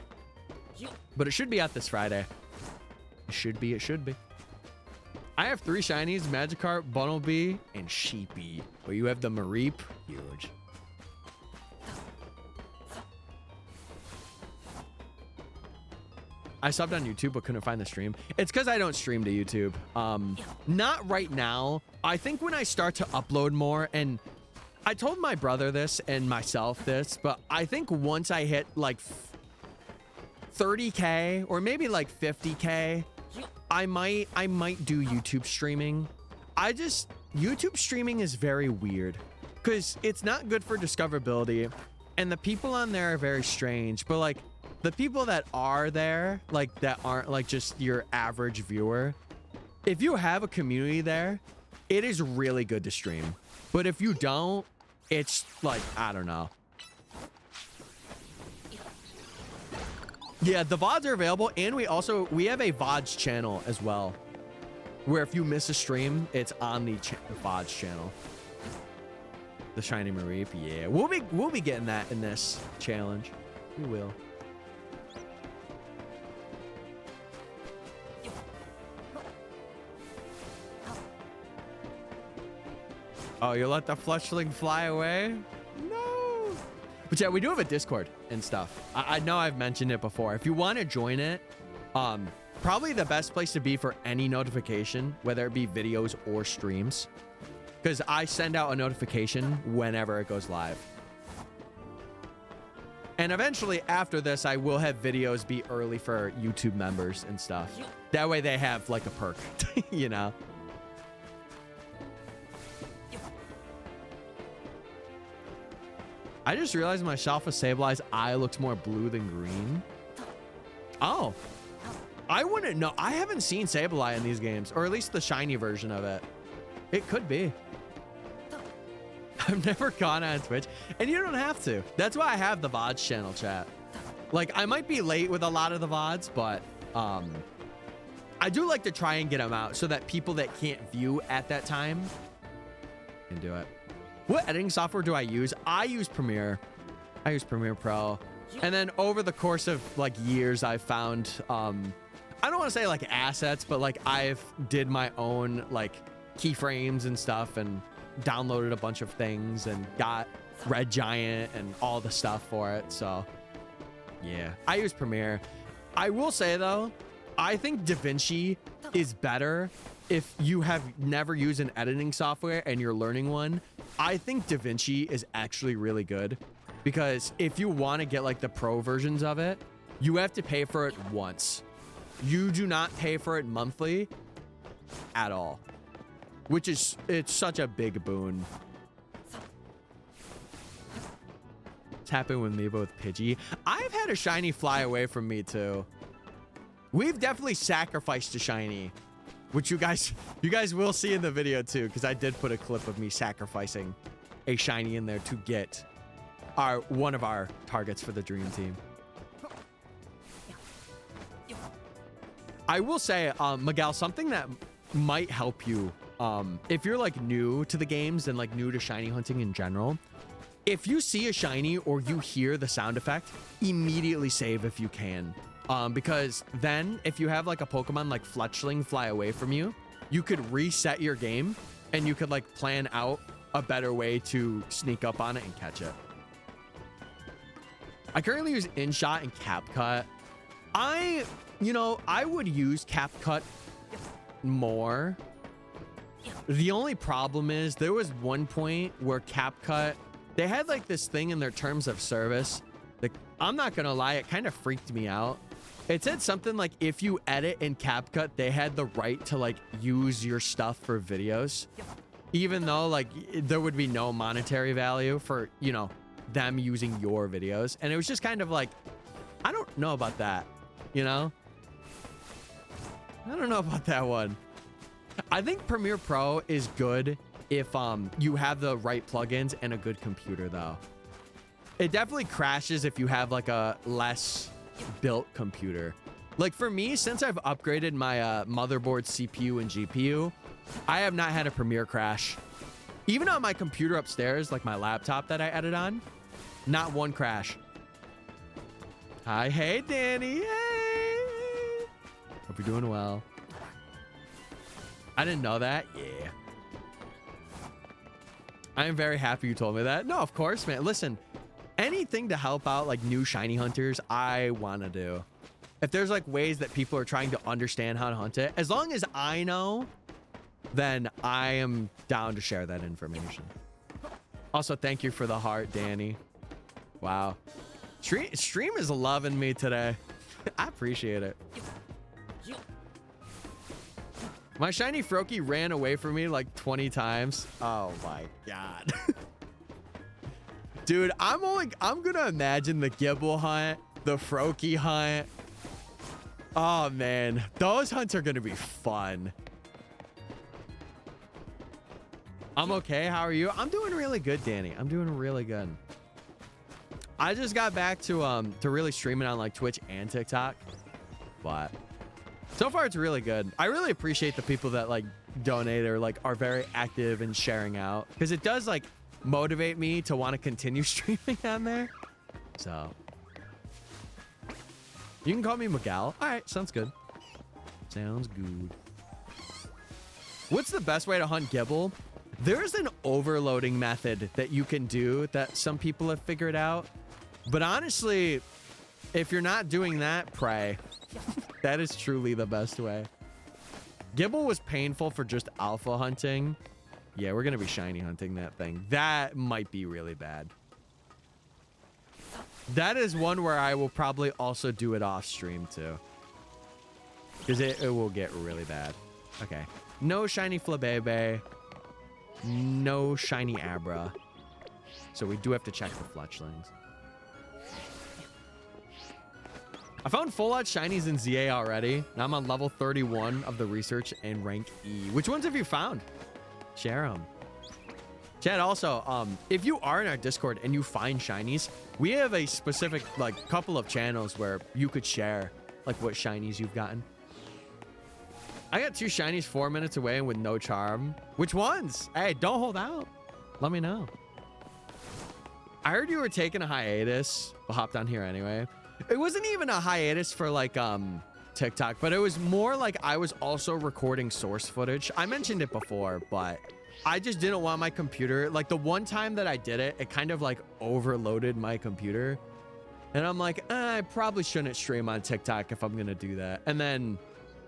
But it should be out this Friday. It should be. I have 3 shinies, Magikarp, Bunnelby, and Sheepy. Where you have the Mareep, huge. I subbed on YouTube but couldn't find the stream. It's because I don't stream to YouTube. Not right now. I think when I start to upload more, and I told my brother this and myself this, but I think once I hit like 30K or maybe like 50K, I might do YouTube streaming. YouTube streaming is very weird because it's not good for discoverability, and the people on there are very strange. But like the people that are there, like that aren't like just your average viewer, if you have a community there, it is really good to stream. But if you don't, it's like, I don't know. Yeah, the VODs are available, and we have a VODs channel as well, where if you miss a stream, it's on the VODs channel. The shiny Mareep, yeah, we'll be getting that in this challenge. We will. Oh, you let the fletchling fly away? No. But yeah, we do have a Discord and stuff. I know I've mentioned it before. If you want to join it, probably the best place to be for any notification, whether it be videos or streams, because I send out a notification whenever it goes live. And eventually after this, I will have videos be early for YouTube members and stuff. That way they have like a perk, you know? I just realized my Shalfa Sableye eye looks more blue than green. Oh. I wouldn't know. I haven't seen Sableye in these games, or at least the shiny version of it. It could be. I've never gone on Twitch, and you don't have to. That's why I have the VODs channel, chat. Like, I might be late with a lot of the VODs, but I do like to try and get them out so that people that can't view at that time can do it. What editing software do I use? I use Premiere. I use Premiere Pro. And then over the course of like years, I've found, I don't want to say like assets, but like I've did my own like keyframes and stuff and downloaded a bunch of things and got Red Giant and all the stuff for it. So yeah, I use Premiere. I will say though, I think DaVinci is better if you have never used an editing software and you're learning one. I think DaVinci is actually really good because if you want to get like the pro versions of it, you have to pay for it once. You do not pay for it monthly at all, which is, it's such a big boon. It's happened with me with Pidgey. I've had a shiny fly away from me too. We've definitely sacrificed a shiny, which you guys will see in the video too, because I did put a clip of me sacrificing a shiny in there to get one of our targets for the dream team. I will say, Miguel, something that might help you if you're like new to the games and like new to shiny hunting in general, if you see a shiny or you hear the sound effect, immediately save if you can. Because then if you have like a Pokemon like Fletchling fly away from you, you could reset your game and you could like plan out a better way to sneak up on it and catch it. I currently use InShot and CapCut. I would use CapCut more. The only problem is there was one point where CapCut, they had like this thing in their terms of service. Like, I'm not gonna lie, it kind of freaked me out. It said something like if you edit in CapCut, they had the right to like use your stuff for videos, even though like there would be no monetary value for, you know, them using your videos. And it was just kind of like, I don't know about that, you know? I don't know about that one. I think Premiere Pro is good if you have the right plugins and a good computer, though. It definitely crashes if you have like a less built computer. Like for me, since I've upgraded my motherboard, CPU, and GPU, I have not had a Premiere crash. Even on my computer upstairs, like my laptop that I edit on, not one crash. Hi, hey, Danny. Hey. Hope you're doing well. I didn't know that. Yeah. I am very happy you told me that. No, of course, man. Listen, anything to help out like new shiny hunters, I want to do. If there's like ways that people are trying to understand how to hunt it, as long as I know, then I am down to share that information. Also, thank you for the heart, Danny. Wow. Stream is loving me today. I appreciate it. My shiny Froakie ran away from me like 20 times. Oh my God. Dude, I'm gonna imagine the Gibble hunt, the Froakie hunt. Oh man, those hunts are gonna be fun. I'm okay. How are you? I'm doing really good, Danny. I'm doing really good. I just got back to really streaming on like Twitch and TikTok, but so far it's really good. I really appreciate the people that like donate or like are very active and sharing out, because it does like motivate me to want to continue streaming on there. So you can call me Miguel. All right, sounds good. Sounds good. What's the best way to hunt Gibble? There's an overloading method that you can do that some people have figured out. But honestly, if you're not doing that, pray. That is truly the best way. Gibble was painful for just alpha hunting. Yeah, we're going to be shiny hunting that thing. That might be really bad. That is one where I will probably also do it off stream too, because it will get really bad. Okay. No shiny Flabebe. No shiny Abra. So we do have to check the fletchlings. I found full out shinies in ZA already. Now I'm on level 31 of the research and rank E. Which ones have you found? Share them. Chad, also, if you are in our Discord and you find shinies, we have a specific like couple of channels where you could share like what shinies you've gotten. I got 2 shinies 4 minutes away and with no charm. Which ones? Hey, don't hold out. Let me know. I heard you were taking a hiatus. We'll hop down here anyway. It wasn't even a hiatus for like TikTok, but it was more like I was also recording source footage. I mentioned it before, but I just didn't want my computer. Like the one time that I did it, it kind of like overloaded my computer. And I'm like, I probably shouldn't stream on TikTok if I'm going to do that. And then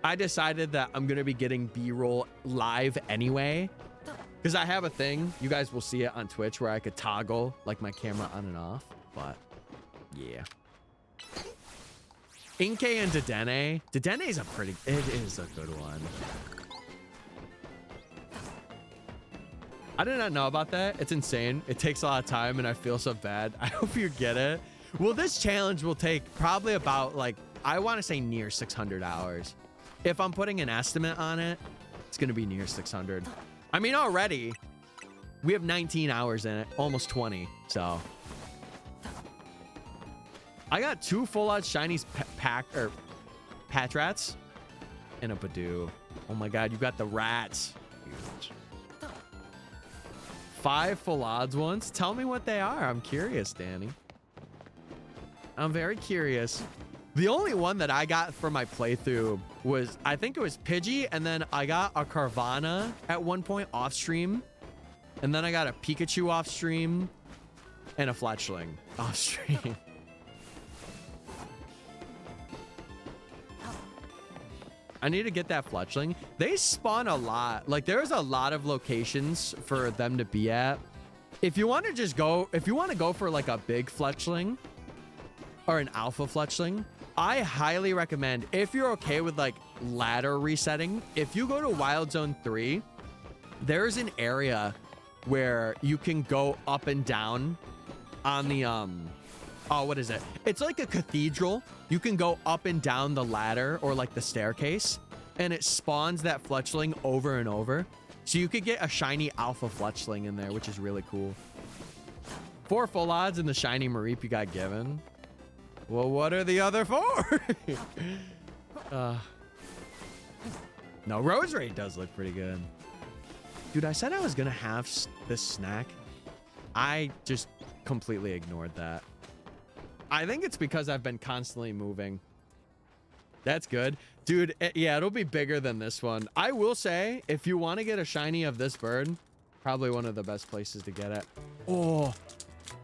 I decided that I'm going to be getting B-roll live anyway, because I have a thing. You guys will see it on Twitch where I could toggle like my camera on and off. But yeah. Inkay and Dedenne. Dedenne is it is a good one. I did not know about that. It's insane. It takes a lot of time and I feel so bad. I hope you get it. Well, this challenge will take probably about like, I want to say near 600 hours. If I'm putting an estimate on it, it's going to be near 600. I mean, already we have 19 hours in it, almost 20. So I got 2 full out shinies Patrats and a Badoo. Oh my God, you got the rats. Huge. 5 full odds ones. Tell me what they are. I'm curious, Danny. I'm very curious. The only one that I got for my playthrough was, I think it was Pidgey, and then I got a Carvana at one point off stream, and then I got a Pikachu off stream, and a Fletchling off stream. I need to get that Fletchling. They spawn a lot. Like there's a lot of locations for them to be at. If you want to just go, if you want to go for like a big Fletchling or an alpha Fletchling, I highly recommend, if you're okay with like ladder resetting, if you go to Wild Zone 3, there's an area where you can go up and down on the, oh, what is it? It's like a cathedral. You can go up and down the ladder or like the staircase. and it spawns that fletchling over and over. So you could get a shiny alpha fletchling in there, which is really cool. 4 full odds and the shiny Mareep you got given. Well, what are the other 4? No, Roserade does look pretty good. Dude, I said I was gonna have this snack. I just completely ignored that. I think it's because I've been constantly moving. That's good. Dude, yeah, it'll be bigger than this one. I will say, if you want to get a shiny of this bird, probably one of the best places to get it. Oh,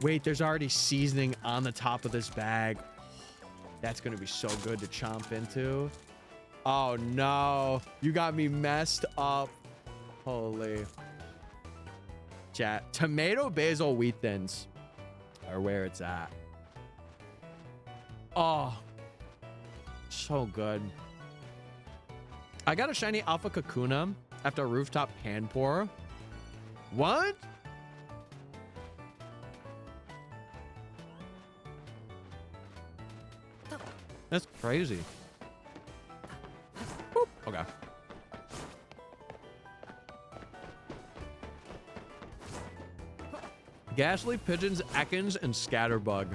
wait, there's already seasoning on the top of this bag. That's going to be so good to chomp into. Oh, no. You got me messed up. Holy. Chat. Tomato basil wheat thins are where it's at. Oh, so good. I got a shiny Alpha Kakuna after a rooftop hand pour. What? That's crazy. Boop. Okay. Ghastly, Pigeons, Ekans, and Scatterbug.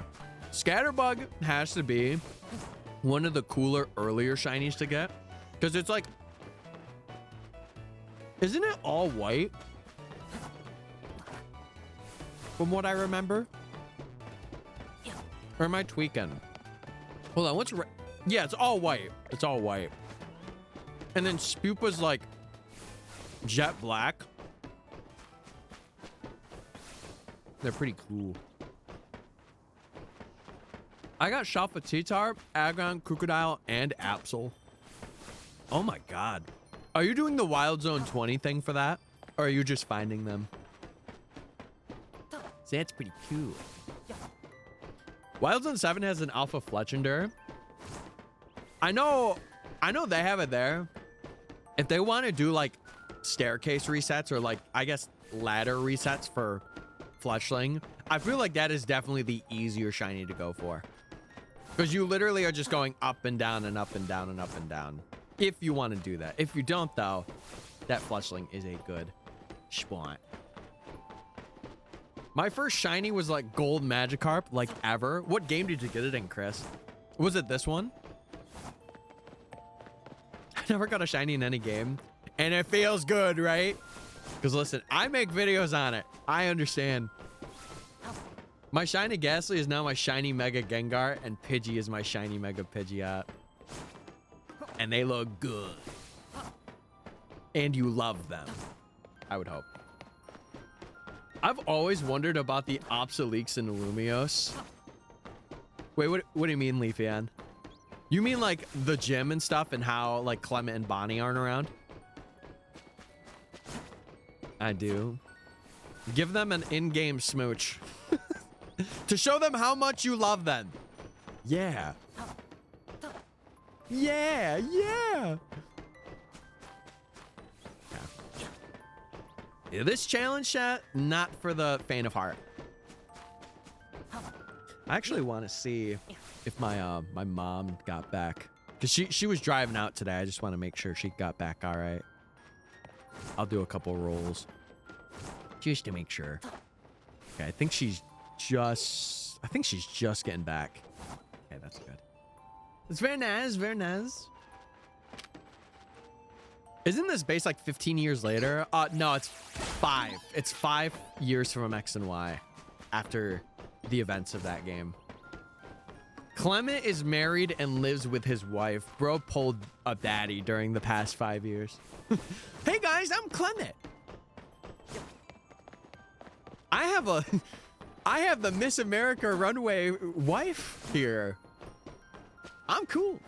Scatterbug has to be one of the cooler earlier shinies to get. Because it's like... Isn't it all white? From what I remember? Or am I tweaking? Hold on, what's... Yeah, it's all white. It's all white. And then Spupa's like... jet black. They're pretty cool. I got Shalfa Titar, Agon, Crocodile, and Absol. Oh my god. Are you doing the Wild Zone 20 thing for that? Or are you just finding them? See, that's pretty cool. Wild Zone 7 has an Alpha Fletchender. I know they have it there. If they want to do like staircase resets or like, I guess, ladder resets for Fletchling, I feel like that is definitely the easier shiny to go for. Because you literally are just going up and down and up and down and up and down. If you want to do that. If you don't, though, that Fletchling is a good spawn. My first shiny was like gold Magikarp, like ever. What game did you get it in, Chris? Was it this one? I never got a shiny in any game. And it feels good, right? Because listen, I make videos on it. I understand. My shiny Ghastly is now my shiny Mega Gengar, and Pidgey is my shiny Mega Pidgeot. And they look good. And you love them. I would hope. I've always wondered about the Obsoleeks in Lumiose. Wait, what do you mean, Leafeon? You mean like the gym and stuff and how like Clement and Bonnie aren't around? I do. Give them an in-game smooch. To show them how much you love them. Yeah. Yeah, yeah. Yeah, this challenge chat, not for the faint of heart. I actually want to see if my my mom got back. Because she was driving out today. I just want to make sure she got back all right. I'll do a couple rolls. Just to make sure. Okay, I think she's just getting back. Okay, that's good. It's very nice, very nice. Isn't this base like 15 years later? No, it's 5. It's 5 years from X and Y after the events of that game. Clement is married and lives with his wife. Bro pulled a daddy during the past 5 years. Hey guys, I'm Clement. I have the Miss America runway wife here. I'm cool.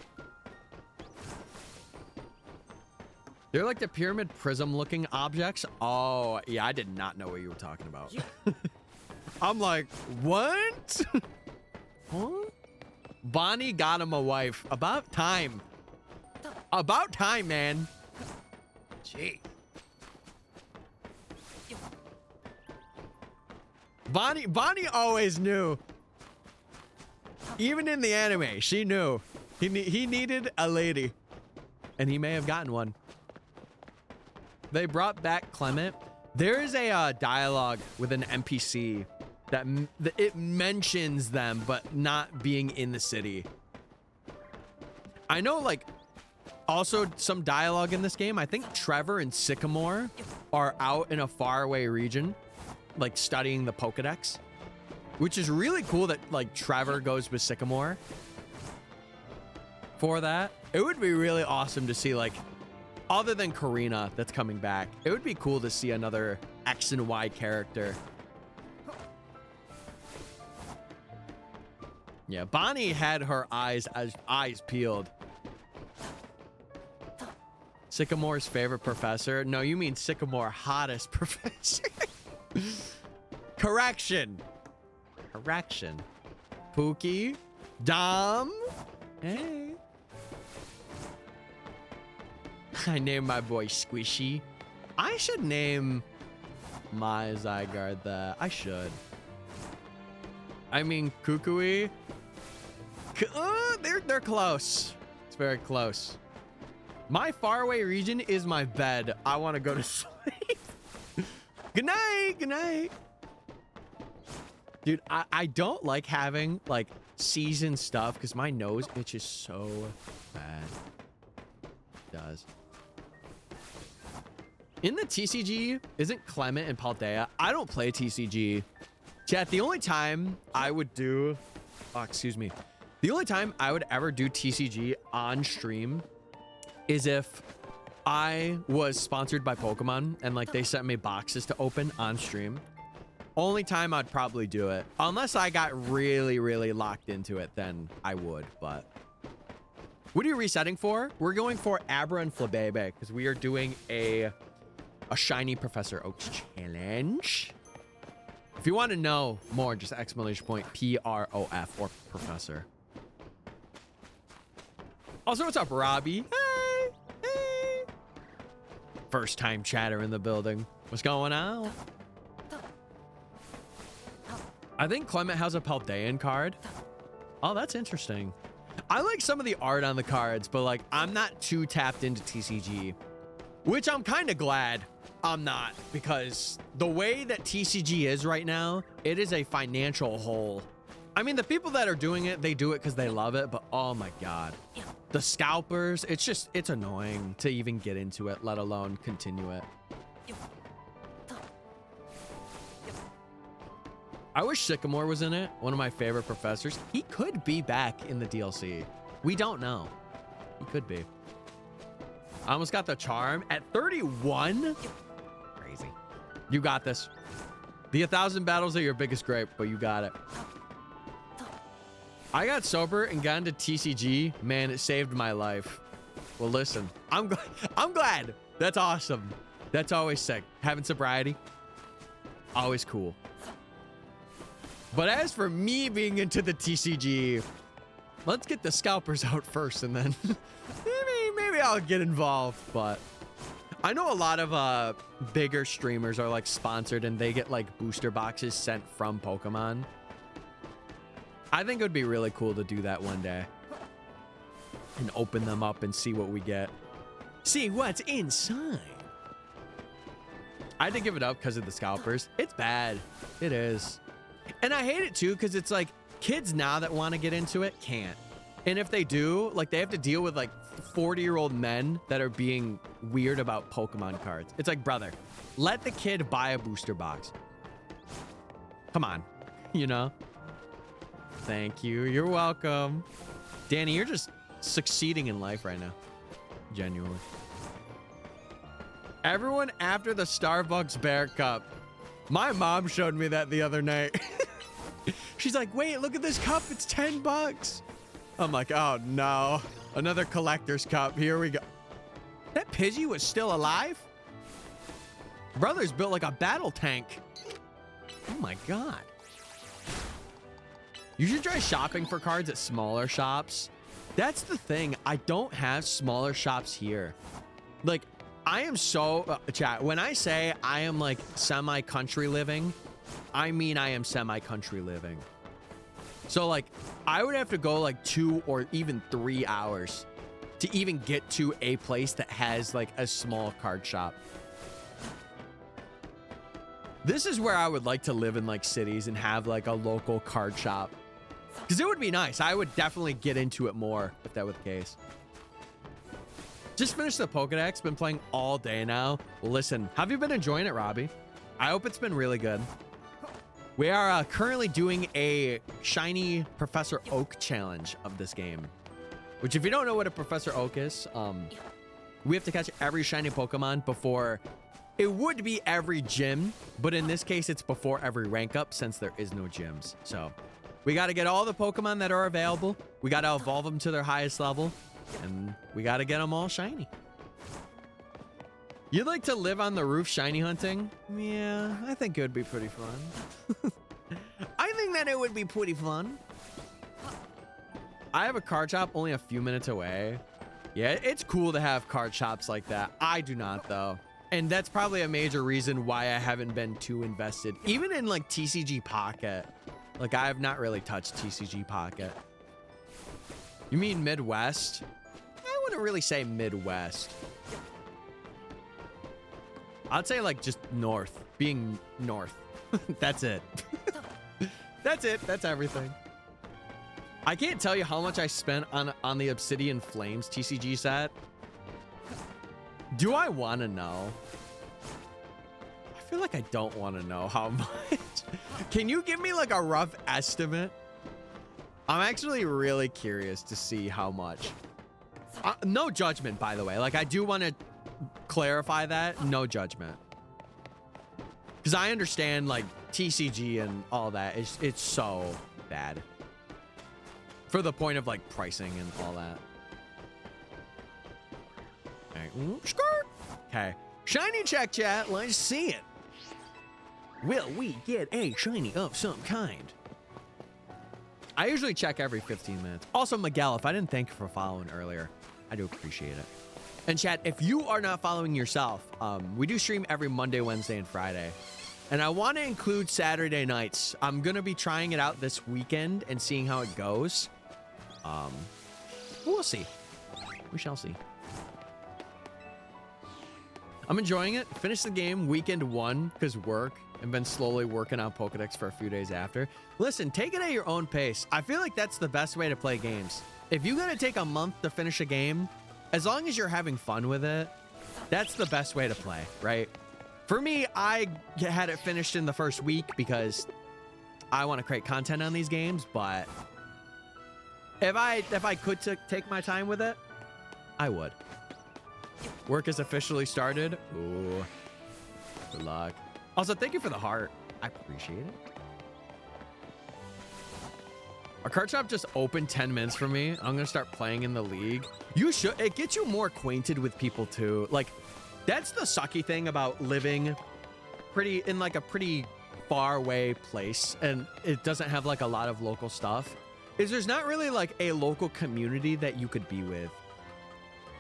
They're like the pyramid prism looking objects. Oh, yeah, I did not know what you were talking about. I'm like, what? Huh? Bonnie got him a wife. About time. About time, man. Gee. Bonnie always knew. Even in the anime, she knew. He needed a lady. and he may have gotten one. They brought back Clement. There is a dialogue with an NPC that it mentions them, but not being in the city. I know, like, also some dialogue in this game. I think Trevor and Sycamore are out in a faraway region, like studying the Pokedex, which is really cool that like Trevor goes with Sycamore for that. It would be really awesome to see, like, other than Karina that's coming back, it would be cool to see another X and Y character. Yeah, Bonnie had her eyes peeled. Sycamore's favorite professor? No, you mean Sycamore hottest professor. Correction. Pookie. Dom. Hey. I named my boy Squishy. I should name my Zygarde that. I should. I mean, Kukui. They're close. It's very close. My faraway region is my bed. I want to go to sleep. Good night. Good night. Dude, I don't like having like season stuff because my nose itches so bad. It does. In the TCG, isn't Clement and Paldea? I don't play TCG. Chat, the only time I would do... Oh, excuse me. The only time I would ever do TCG on stream is if I was sponsored by Pokemon and like they sent me boxes to open on stream. Only time I'd probably do it. Unless I got really, really locked into it, then I would, but... What are you resetting for? We're going for Abra and Flabebe because we are doing a shiny Professor Oaks challenge. If you want to know more, just exclamation point PROF or Professor. Also, what's up, Robbie? Hey, hey. First time chatter in the building. What's going on? I think Clement has a Paldean card. Oh, that's interesting. I like some of the art on the cards, but like I'm not too tapped into TCG, which I'm kind of glad I'm not, because the way that TCG is right now, it is a financial hole. I mean, the people that are doing it, they do it because they love it, but oh my God. The scalpers, it's annoying to even get into it, let alone continue it. I wish Sycamore was in it, one of my favorite professors. He could be back in the DLC. We don't know. He could be. I almost got the charm at 31. Crazy. You got this. The 1,000 battles are your biggest gripe, but you got it. I got sober and got into TCG. Man, it saved my life. Well, listen, I'm glad. That's awesome. That's always sick. Having sobriety, always cool. But as for me being into the TCG, let's get the scalpers out first, and then maybe I'll get involved. But I know a lot of bigger streamers are like sponsored, and they get like booster boxes sent from Pokemon. I think it would be really cool to do that one day and open them up and see what we get. See what's inside. I had to give it up because of the scalpers. It's bad. It is. And I hate it too, because it's like kids now that want to get into it can't. And if they do, like they have to deal with like 40-year-old men that are being weird about Pokemon cards. It's like, brother, let the kid buy a booster box. Come on, you know? Thank you. You're welcome. Danny, you're just succeeding in life right now. Genuinely. Everyone after the Starbucks Bear Cup. My mom showed me that the other night. She's like, wait, look at this cup. It's 10 bucks. I'm like, oh no. Another collector's cup. Here we go. That Pidgey was still alive? Brother's built like a battle tank. Oh my God. You should try shopping for cards at smaller shops. That's the thing. I don't have smaller shops here. Like, I am so, chat, when I say I am like semi-country living, I mean I am semi-country living. So like, I would have to go like 2 or even 3 hours to even get to a place that has like a small card shop. This is where I would like to live in like cities and have like a local card shop. Because it would be nice. I would definitely get into it more if that were the case. Just finished the Pokedex. Been playing all day now. Well, listen, have you been enjoying it, Robbie? I hope it's been really good. We are currently doing a shiny Professor Oak challenge of this game. Which, if you don't know what a Professor Oak is, we have to catch every shiny Pokemon before... It would be every gym, but in this case, it's before every rank up since there is no gyms. So we got to get all the Pokemon that are available. We got to evolve them to their highest level, and we got to get them all shiny. You'd like to live on the roof shiny hunting? Yeah, I think it would be pretty fun. I think that it would be pretty fun. I have a card shop only a few minutes away. Yeah, it's cool to have card shops like that. I do not, though. And that's probably a major reason why I haven't been too invested. Even in like TCG Pocket. Like I have not really touched TCG Pocket. You mean Midwest? I wouldn't really say Midwest. I'd say like just north. Being north. That's it. That's it. That's everything. I can't tell you how much I spent on the Obsidian Flames TCG set. Do I want to know? I feel like I don't want to know how much. Can you give me like a rough estimate? I'm actually really curious to see how much. No judgment, by the way. Like, I do want to clarify that. No judgment. Because I understand, like, TCG and all that. It's so bad. For the point of, like, pricing and all that. Skirt. Okay. Shiny check chat. Let's see it. Will we get a shiny of some kind? I usually check every 15 minutes. Also, Miguel, if I didn't thank you for following earlier, I do appreciate it. And chat, if you are not following yourself, we do stream every Monday, Wednesday, and Friday. And I want to include Saturday nights. I'm going to be trying it out this weekend and seeing how it goes. We'll see. We shall see. I'm enjoying it. Finished the game weekend 1 because work, and been slowly working on Pokedex for a few days after. Listen, take it at your own pace. I feel like that's the best way to play games. If you're gonna take a month to finish a game, as long as you're having fun with it, that's the best way to play, right? For me, I had it finished in the first week because I want to create content on these games, but if I could take my time with it, I would. Work has officially started. Ooh, good luck. Also, thank you for the heart. I appreciate it. Our card shop just opened 10 minutes for me. I'm gonna start playing in the league. You should. It gets you more acquainted with people too. Like, that's the sucky thing about living in like a pretty far away place, and it doesn't have like a lot of local stuff. Is there's not really like a local community that you could be with.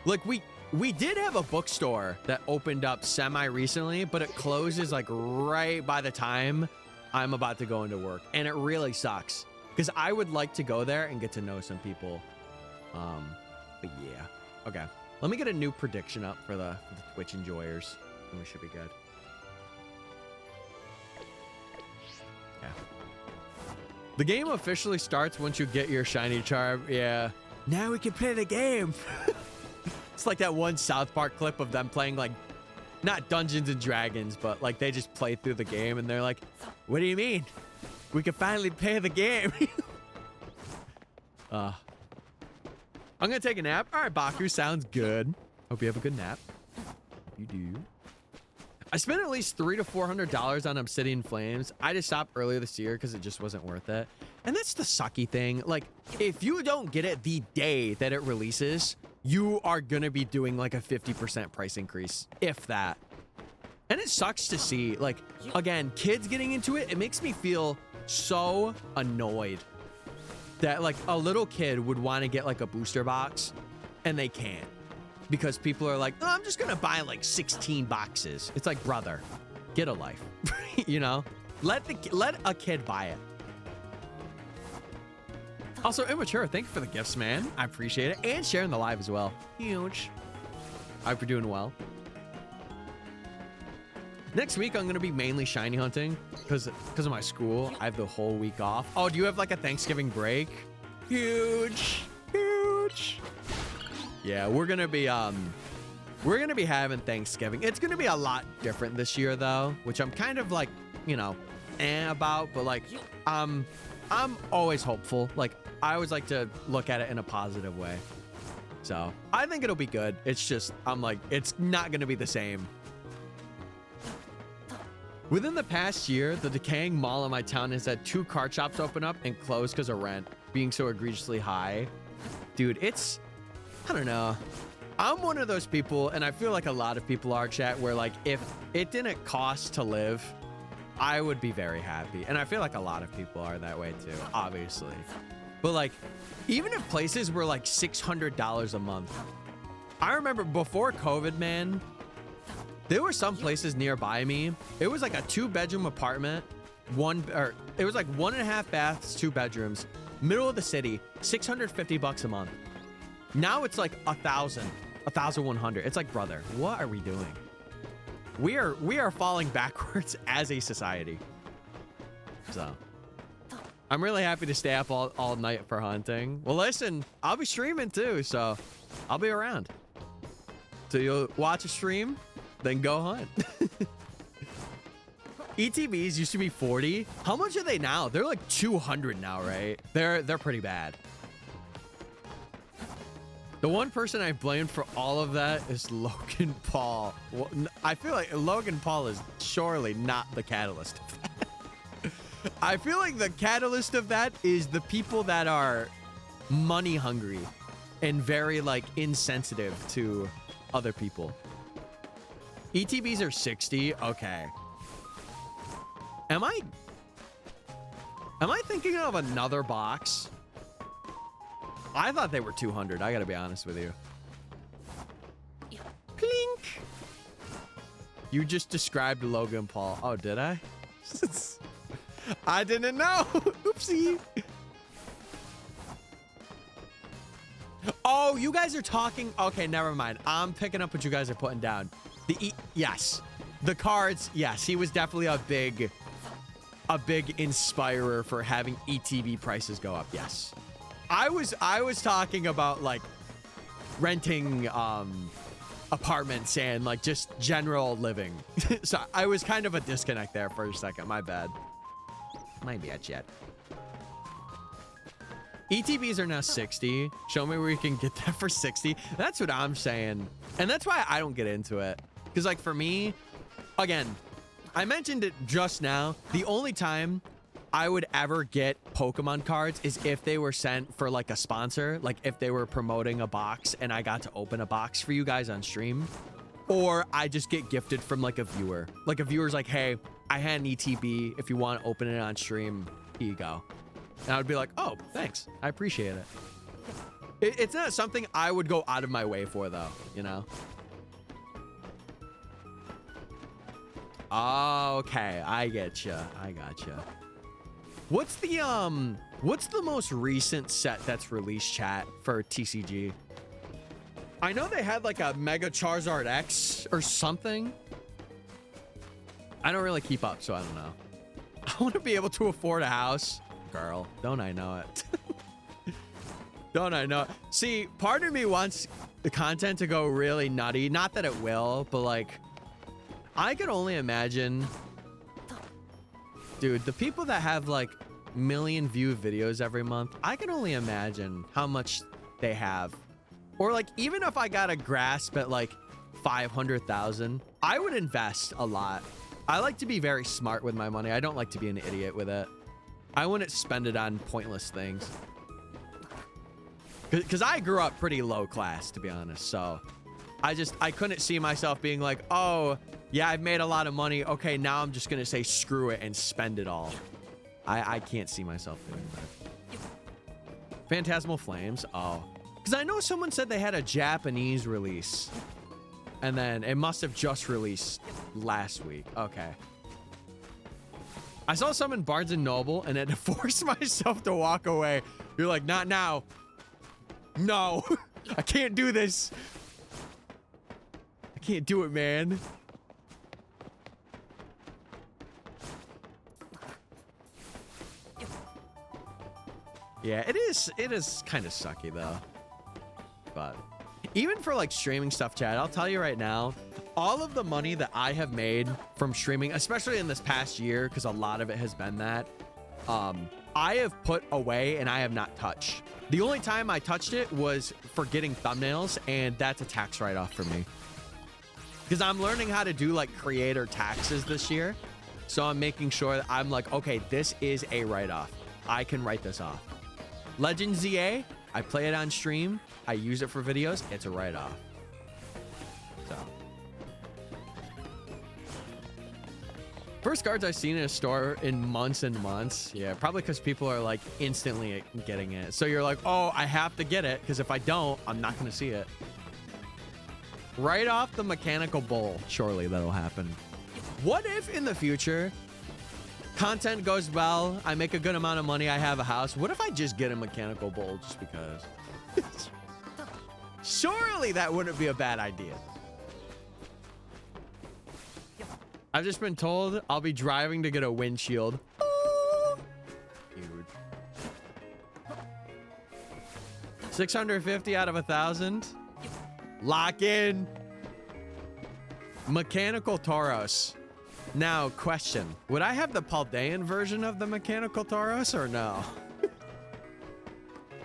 Like we did have a bookstore that opened up semi-recently, but it closes like right by the time I'm about to go into work. And it really sucks because I would like to go there and get to know some people. But yeah. Okay. Let me get a new prediction up for the Twitch enjoyers, and we should be good. Yeah. The game officially starts once you get your shiny charm. Yeah. Now we can play the game. It's like that one South Park clip of them playing like, not Dungeons and Dragons, but like they just play through the game and they're like, what do you mean? We can finally play the game. I'm gonna take a nap. All right, Baku, sounds good. Hope you have a good nap. Hope you do. I spent at least $300 to $400 on Obsidian Flames. I just stopped earlier this year because it just wasn't worth it. And that's the sucky thing. Like, if you don't get it the day that it releases, you are gonna be doing like a 50% price increase, if that. And it sucks to see, like, again, kids getting into it. It makes me feel so annoyed that like a little kid would want to get like a booster box and they can't because people are like, oh, I'm just gonna buy like 16 boxes. It's like, brother, get a life. You know, let a kid buy it. Also, Immature, thank you for the gifts, man. I appreciate it. And sharing the live as well. Huge. I hope you're doing well. Next week, I'm going to be mainly shiny hunting because of my school. I have the whole week off. Oh, do you have like a Thanksgiving break? Huge. Huge. Yeah, we're going to be having Thanksgiving. It's going to be a lot different this year, though, which I'm kind of like, you know, about. But like, I'm always hopeful. Like, I always like to look at it in a positive way. So I think it'll be good. It's just, I'm like, it's not going to be the same. Within the past year, the decaying mall in my town has had 2 card shops open up and close because of rent being so egregiously high. Dude, it's, I don't know. I'm one of those people, and I feel like a lot of people are, chat, where like if it didn't cost to live, I would be very happy. And I feel like a lot of people are that way too, obviously. But like, even if places were like $600 a month, I remember before COVID, man, there were some places nearby me. It was like a 2-bedroom apartment, it was like 1.5 baths, 2 bedrooms, middle of the city, $650 a month. Now it's like 1,100. It's like, brother, what are we doing? We are falling backwards as a society. So I'm really happy to stay up all night for hunting. Well, listen, I'll be streaming too, so I'll be around. So you'll watch a stream, then go hunt. ETBs used to be 40. How much are they now? They're like 200 now, right? They're pretty bad. The one person I blamed for all of that is Logan Paul. Well, I feel like Logan Paul is surely not the catalyst of that. I feel like the catalyst of that is the people that are money hungry and very like insensitive to other people. ETBs are 60. Okay. Am I thinking of another box? I thought they were 200. I gotta be honest with you. Plink. You just described Logan Paul. Oh, did I? I didn't know. Oopsie. Oh, you guys are talking. Okay, never mind. I'm picking up what you guys are putting down. Yes, the cards. Yes, he was definitely a big inspirer for having ETB prices go up. Yes. I was talking about like renting apartments and like just general living. So I was kind of a disconnect there for a second. My bad. My bad, chat. ETBs are now 60. Show me where you can get that for 60. That's what I'm saying. And that's why I don't get into it. Because like for me, again, I mentioned it just now. The only time I would ever get Pokemon cards is if they were sent for like a sponsor, like if they were promoting a box and I got to open a box for you guys on stream, or I just get gifted from like a viewer. Like a viewer's like, hey, I had an ETB. If you want to open it on stream, here you go. And I would be like, oh, thanks. I appreciate it. It's not something I would go out of my way for though, you know? Okay, I get you. I got you. What's the most recent set that's released, chat, for TCG? I know they had like a Mega Charizard X or something. I don't really keep up, so I don't know. I want to be able to afford a house. Girl, don't I know it? Don't I know it? See, part of me wants the content to go really nutty. Not that it will, but like, I could only imagine. Dude, the people that have like million view videos every month, I can only imagine how much they have. Or like, even if I got a grasp at like 500,000, I would invest a lot. I like to be very smart with my money. I don't like to be an idiot with it. I wouldn't spend it on pointless things. Because I grew up pretty low class, to be honest. So I couldn't see myself being like, oh, yeah, I've made a lot of money. Okay, now I'm just going to say screw it and spend it all. I can't see myself doing that. Phantasmal Flames. Oh, because I know someone said they had a Japanese release. And then it must have just released last week. Okay. I saw some in Barnes & Noble and had to force myself to walk away. You're like, not now. No, I can't do this. I can't do it, man. Yeah, it is kind of sucky though. But even for like streaming stuff, Chad, I'll tell you right now, all of the money that I have made from streaming, especially in this past year, because a lot of it has been that, I have put away and I have not touched. The only time I touched it was for getting thumbnails, and that's a tax write-off for me. Because I'm learning how to do like creator taxes this year. So I'm making sure that I'm like, okay, this is a write-off. I can write this off. Legends ZA, I play it on stream. I use it for videos. It's a write-off. So. First cards I've seen in a store in months and months. Yeah, probably because people are like instantly getting it. So you're like, oh, I have to get it because if I don't, I'm not going to see it. Right off the mechanical bowl. Surely that'll happen. What if in the future content goes well, I make a good amount of money, I have a house. What if I just get a mechanical bowl just because? Surely that wouldn't be a bad idea. I've just been told I'll be driving to get a windshield. Huge. 650 out of 1,000. Lock in. Mechanical Tauros. Now, question. Would I have the Paldean version of the Mechanical Tauros or no?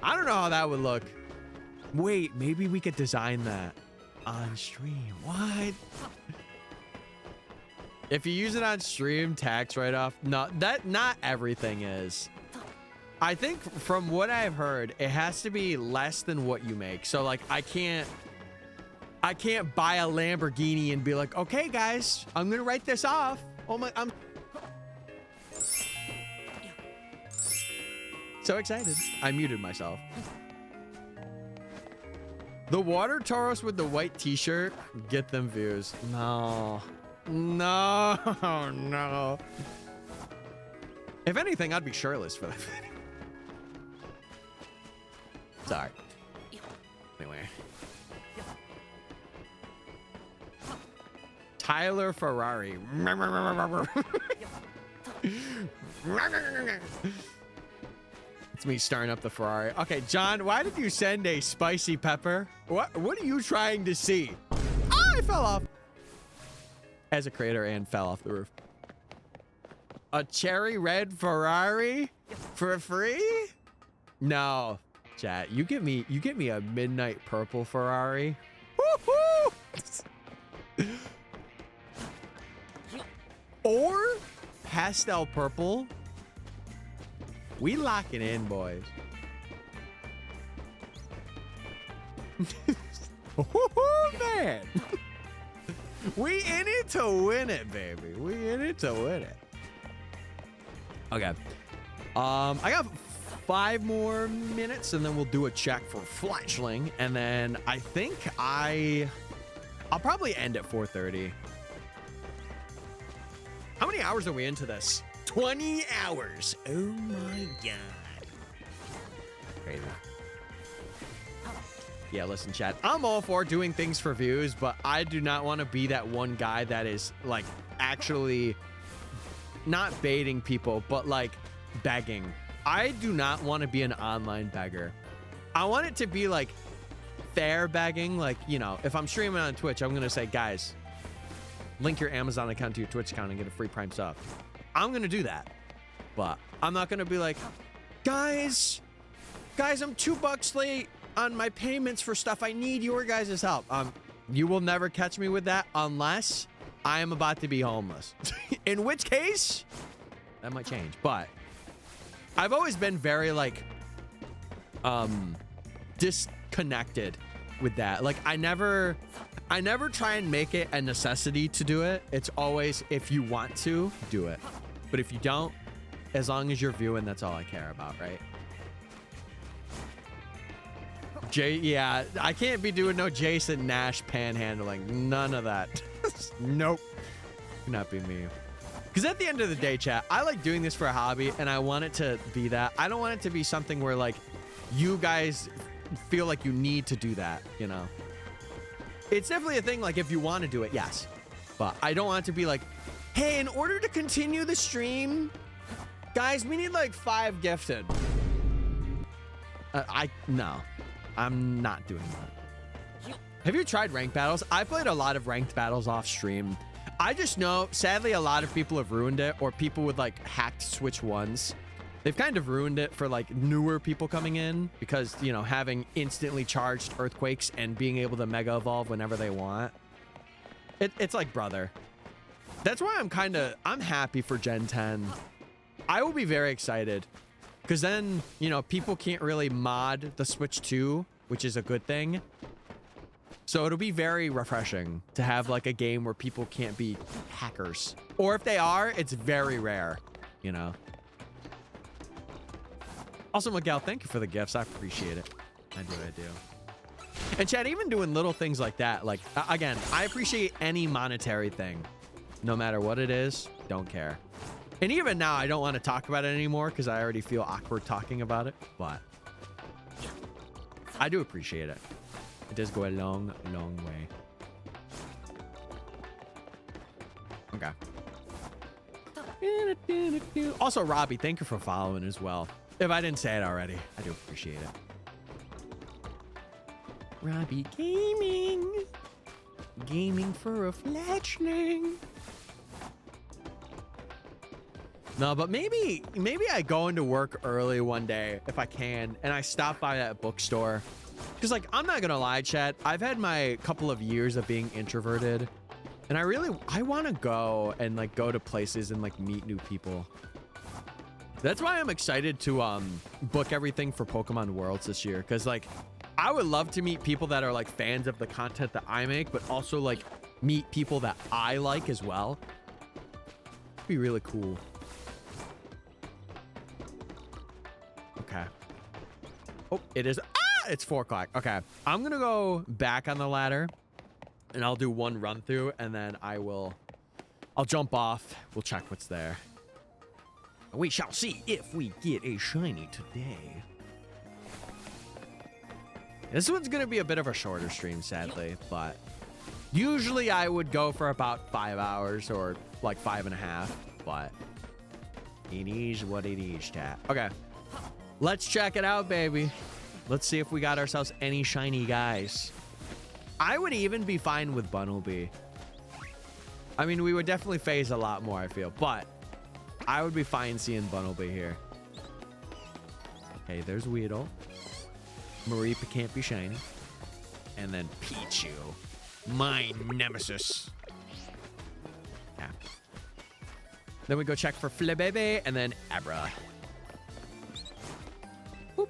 I don't know how that would look. Wait, maybe we could design that on stream. What? If you use it on stream, tax write-off. No, that not everything is. I think from what I've heard, it has to be less than what you make. So like I can't buy a Lamborghini and be like, okay guys, I'm gonna write this off. Oh my, I'm so excited. I muted myself. The water Tauros with the white t-shirt, get them views. No. No, no. If anything, I'd be shirtless for that video. Sorry. Anyway. Tyler Ferrari. It's me starting up the Ferrari. Okay, John, why did you send a spicy pepper? What are you trying to see? Oh, I fell off. As a creator and fell off the roof. A cherry red Ferrari for free? No, chat. You get me a midnight purple Ferrari. Woohoo! Or pastel purple. We lock it in, boys. Man. We in it to win it, baby. We in it to win it. Okay. I got 5 more minutes and then we'll do a check for Fletchling. And then I think I'll probably end at 4:30. How many hours are we into this? 20 hours. Oh my God. Crazy. Yeah, listen, chat. I'm all for doing things for views, but I do not want to be that one guy that is like actually not baiting people, but like begging. I do not want to be an online beggar. I want it to be like fair begging. Like, you know, if I'm streaming on Twitch, I'm going to say, guys, link your Amazon account to your Twitch account and get a free Prime sub. I'm going to do that, but I'm not going to be like, guys, I'm $2 late on my payments for stuff. I need your guys' help. You will never catch me with that unless I am about to be homeless. In which case, that might change. But I've always been very like disconnected with that. Like I never try and make it a necessity to do it. It's always if you want to do it. But if you don't, as long as you're viewing, that's all I care about, right? Yeah, I can't be doing no Jason Nash panhandling. None of that. Nope. Cannot be me. Because at the end of the day, chat, I like doing this for a hobby and I want it to be that. I don't want it to be something where like you guys feel like you need to do that, you know? It's definitely a thing, like, if you want to do it, yes. But I don't want it to be like, hey, in order to continue the stream, guys, we need like 5 gifted. No, I'm not doing that. Have you tried ranked battles? I played a lot of ranked battles off stream. I just know, sadly, a lot of people have ruined it, or people with like hacked Switch 1s. They've kind of ruined it for like newer people coming in because, you know, having instantly charged earthquakes and being able to mega evolve whenever they want. It's like, brother. That's why I'm happy for Gen 10. I will be very excited because then, you know, people can't really mod the Switch 2, which is a good thing. So it'll be very refreshing to have like a game where people can't be hackers. Or if they are, it's very rare, you know. Also, Miguel, thank you for the gifts. I appreciate it. I do. And Chad, even doing little things like that, like, again, I appreciate any monetary thing. No matter what it is, don't care. And even now, I don't want to talk about it anymore because I already feel awkward talking about it. But I do appreciate it. It does go a long, long way. Okay. Also, Robbie, thank you for following as well. If I didn't say it already, I do appreciate it. Robbie Gaming. Gaming for a fledgling. No, but maybe I go into work early one day if I can, and I stop by that bookstore. Because, like, I'm not gonna lie, chat. I've had my couple of years of being introverted, and I want to go and like go to places and like meet new people. That's why I'm excited to book everything for Pokemon Worlds this year. Because, like, I would love to meet people that are like fans of the content that I make, but also like meet people that I like as well. It'd be really cool. Okay. Oh, it is. It's 4 o'clock. Okay. I'm going to go back on the ladder and I'll do one run through and then I'll jump off. We'll check what's there. We shall see if we get a shiny today. This one's going to be a bit of a shorter stream, sadly, but usually I would go for about 5 hours or like 5.5, but it is what it is, chat. Okay. Let's check it out, baby. Let's see if we got ourselves any shiny guys. I would even be fine with Bunnelby. I mean, we would definitely phase a lot more, I feel, but I would be fine seeing Bunnelby here. Okay, there's Weedle. Maripa can't be shiny. And then Pichu. My nemesis. Yeah. Then we go check for Flabebe and then Abra. Boop.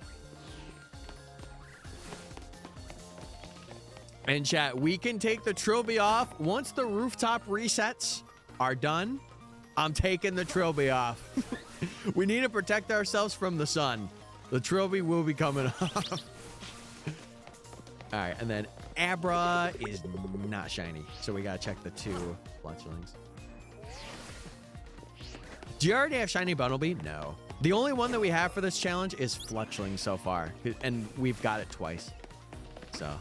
And chat, we can take the Trilby off. Once the rooftop resets are done, I'm taking the Trilby off. We need to protect ourselves from the sun. The Trilby will be coming off. All right, and then Abra is not shiny, so we gotta check the 2 Fletchlings. Do you already have shiny Bunnelby? No. The only one that we have for this challenge is Fletchling so far, and we've got it twice. So.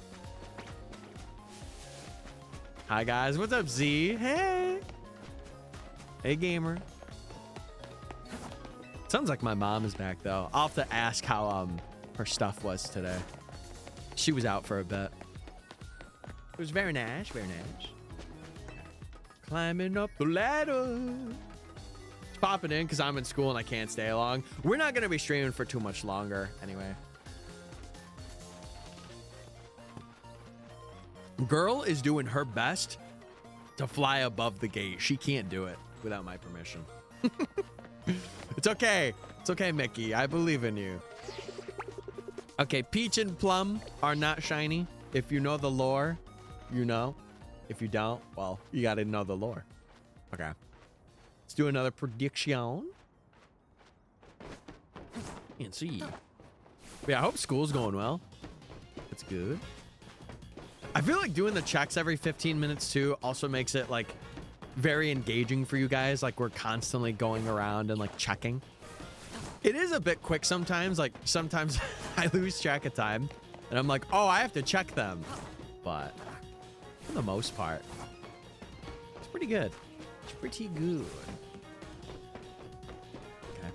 Hi guys, what's up, Z? Hey. Hey, gamer. Sounds like my mom is back though. I'll have to ask how her stuff was today. She was out for a bit. It was very nice, very nice. Climbing up the ladder. Just popping in because I'm in school and I can't stay long. We're not going to be streaming for too much longer anyway. Girl is doing her best to fly above the gate. She can't do it without my permission. It's okay. It's okay, Mickey. I believe in you. Okay, Peach and Plum are not shiny. If you know the lore, you know. If you don't, well, you got to know the lore. Okay. Let's do another prediction. And see. Yeah, I hope school's going well. That's good. I feel like doing the checks every 15 minutes too also makes it like very engaging for you guys. Like we're constantly going around and like checking. It is a bit quick sometimes. Like sometimes I lose track of time and I'm like, oh, I have to check them. But for the most part, it's pretty good. It's pretty good. Okay.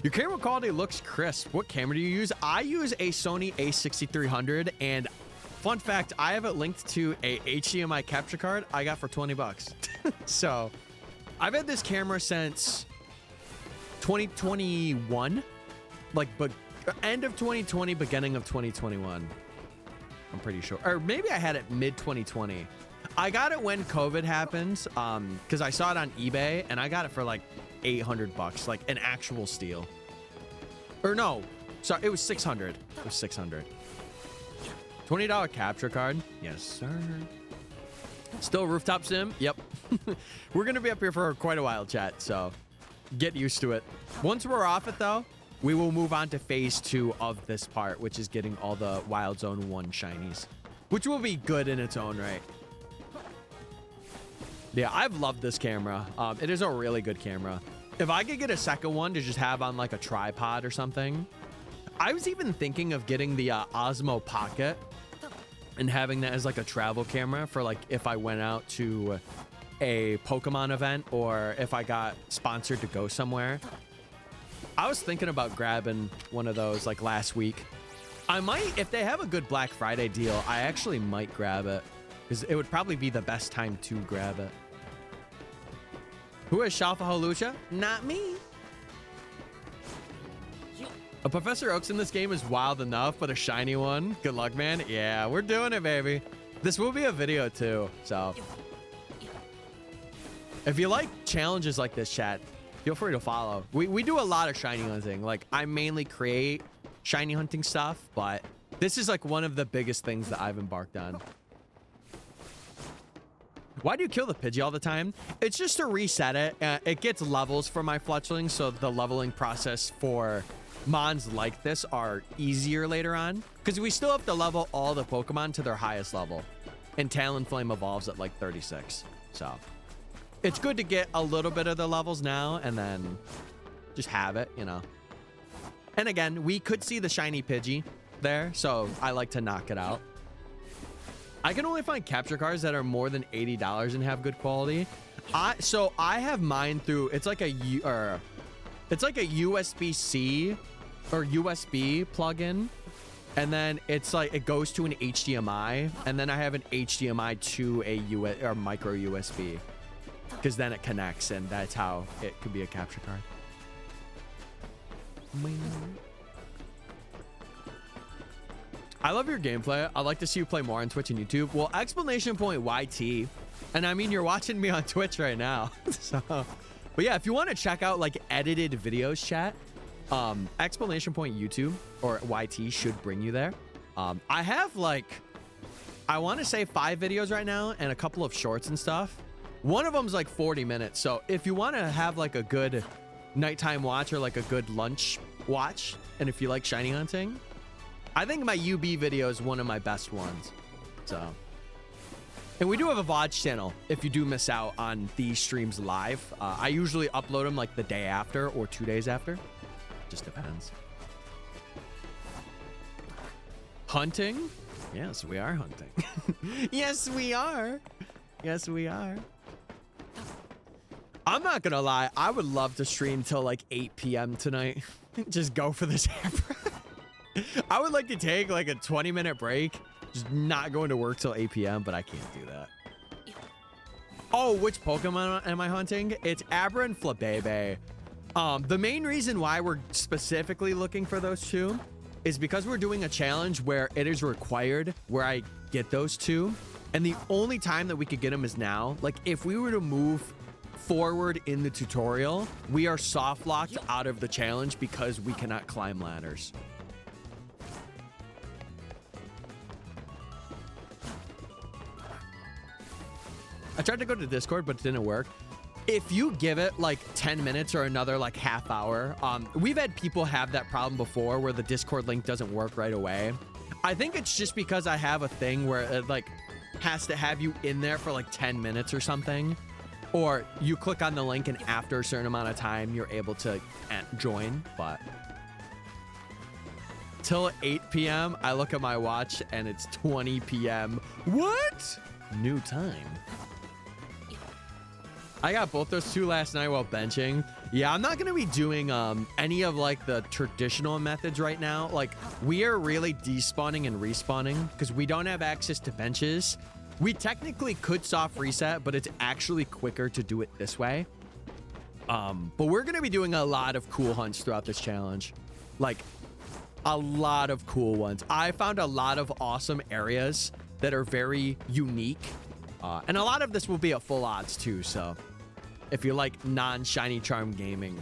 Your camera quality looks crisp. What camera do you use? I use a Sony a6300, and fun fact, I have it linked to a HDMI capture card I got for 20 bucks. So I've had this camera since 2021, like end of 2020, beginning of 2021. I'm pretty sure, or maybe I had it mid 2020. I got it when COVID happened, because I saw it on eBay and I got it for like 800 bucks, like an actual steal. Or no, sorry, it was 600. It was 600. $20 capture card. Yes, sir. Still rooftop sim? Yep. We're going to be up here for quite a while, chat, so get used to it. Once we're off it, though, we will move on to phase 2 of this part, which is getting all the Wild Zone 1 shinies, which will be good in its own right. Yeah, I've loved this camera. It is a really good camera. If I could get a second one to just have on like a tripod or something. I was even thinking of getting the Osmo Pocket and having that as like a travel camera for like if I went out to a Pokemon event or if I got sponsored to go somewhere. I was thinking about grabbing one of those like last week. I might, if they have a good Black Friday deal, I actually might grab it because it would probably be the best time to grab it. Who has Shalfa Lucha? Not me. A Professor Oaks in this game is wild enough, but a shiny one. Good luck, man. Yeah, we're doing it, baby. This will be a video too, so. If you like challenges like this, chat, feel free to follow. We do a lot of shiny hunting. Like, I mainly create shiny hunting stuff, but this is like one of the biggest things that I've embarked on. Why do you kill the Pidgey all the time? It's just to reset it. It gets levels for my fletchlings, so the leveling process for mons like this are easier later on, because we still have to level all the Pokemon to their highest level, and Talonflame evolves at like 36. So it's good to get a little bit of the levels now and then just have it, you know. And again, we could see the shiny Pidgey there, so I like to knock it out. I can only find capture cards that are more than $80 and have good quality. So I have mine through, it's like a USB-C or USB plugin, and then it's like it goes to an HDMI, and then I have an HDMI to a or micro USB, because then it connects, and that's how it could be a capture card. I love your gameplay. I'd like to see you play more on Twitch and YouTube. Well, exclamation point YT. And I mean, you're watching me on Twitch right now. So, but yeah, if you want to check out like edited videos, chat, exclamation point YouTube or YT should bring you there. I have like, I want to say 5 videos right now and a couple of shorts and stuff. One of them's like 40 minutes. So if you want to have like a good nighttime watch or like a good lunch watch, and if you like shiny hunting, I think my UB video is one of my best ones. So, and we do have a VOD channel if you do miss out on these streams live. I usually upload them like the day after or 2 days after. Just depends. Hunting? Yes, we are hunting. Yes, we are. Yes, we are. I'm not gonna lie. I would love to stream till like 8 p.m. tonight. Just go for this hammer. I would like to take like a 20-minute break, just not going to work till 8 p.m., but I can't do that. Oh, which Pokemon am I hunting? It's Abra and Flabebe. The main reason why we're specifically looking for those two is because we're doing a challenge where it is required where I get those two. And the only time that we could get them is now. Like, if we were to move forward in the tutorial, we are soft locked out of the challenge because we cannot climb ladders. I tried to go to Discord, but it didn't work. If you give it like 10 minutes or another like half hour, we've had people have that problem before where the Discord link doesn't work right away. I think it's just because I have a thing where it like has to have you in there for like 10 minutes or something. or you click on the link and after a certain amount of time, you're able to join. But till 8 p.m., I look at my watch and it's 20 p.m. What? New time. I got both those two last night while benching. Yeah, I'm not going to be doing any of like the traditional methods right now. Like we are really despawning and respawning because we don't have access to benches. We technically could soft reset, but it's actually quicker to do it this way. But we're going to be doing a lot of cool hunts throughout this challenge. Like a lot of cool ones. I found a lot of awesome areas that are very unique. And a lot of this will be at full odds too, so if you like non-shiny charm gaming,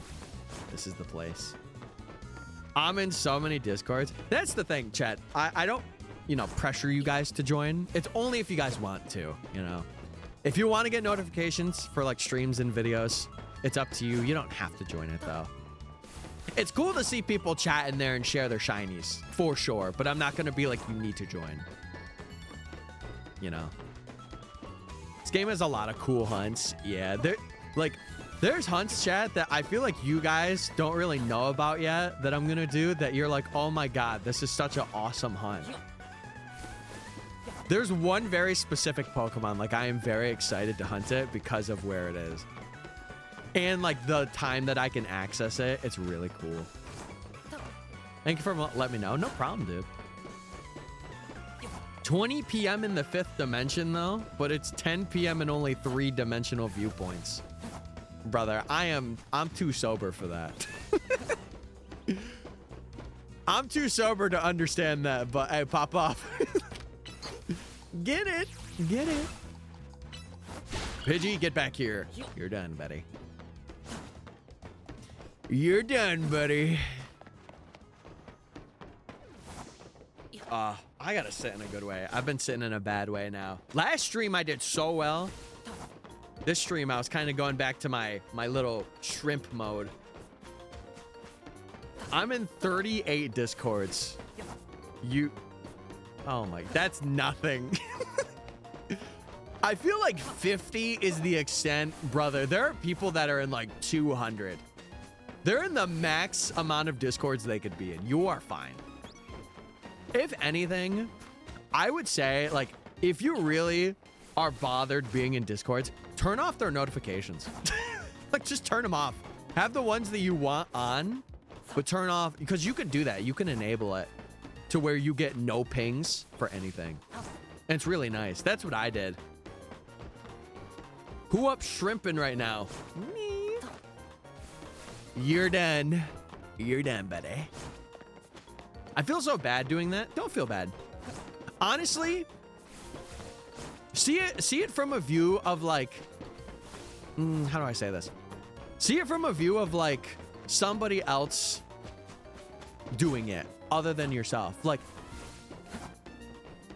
this is the place. I'm in so many Discords. That's the thing, chat. I don't, you know, pressure you guys to join. It's only if you guys want to, you know. If you want to get notifications for like streams and videos, it's up to you. You don't have to join it though. It's cool to see people chat in there and share their shinies, for sure. But I'm not going to be like, you need to join. You know. This game has a lot of cool hunts. Yeah, there's hunts, chat, that I feel like you guys don't really know about yet that I'm gonna do that you're like, oh my god, this is such an awesome hunt. There's one very specific Pokemon, like I am very excited to hunt it because of where it is. And like the time that I can access it, it's really cool. Thank you for letting me know. No problem, dude. 20 p.m. in the 5th dimension though, but it's 10 p.m. and only 3 dimensional viewpoints. Brother, I'm too sober for that. I'm too sober to understand that, but hey, pop off. Get it. Get it. Pidgey, get back here. You're done, buddy. You're done, buddy. I gotta sit in a good way. I've been sitting in a bad way now. Last stream I did so well. This stream I was kind of going back to my little shrimp mode. I'm in 38 Discords. Oh my, that's nothing. I feel like 50 is the extent, brother. There are people that are in like 200. They're in the max amount of Discords they could be in. You are fine. If anything, I would say, like, if you really are bothered being in Discords, turn off their notifications. Like, just turn them off. Have the ones that you want on, but turn off, because you can do that. You can enable it to where you get no pings for anything. And it's really nice. That's what I did. Who up shrimping right now? Me. You're done. You're done, buddy. I feel so bad doing that. Don't feel bad. Honestly, see it from a view of like, how do I say this? See it from a view of like somebody else doing it other than yourself. Like,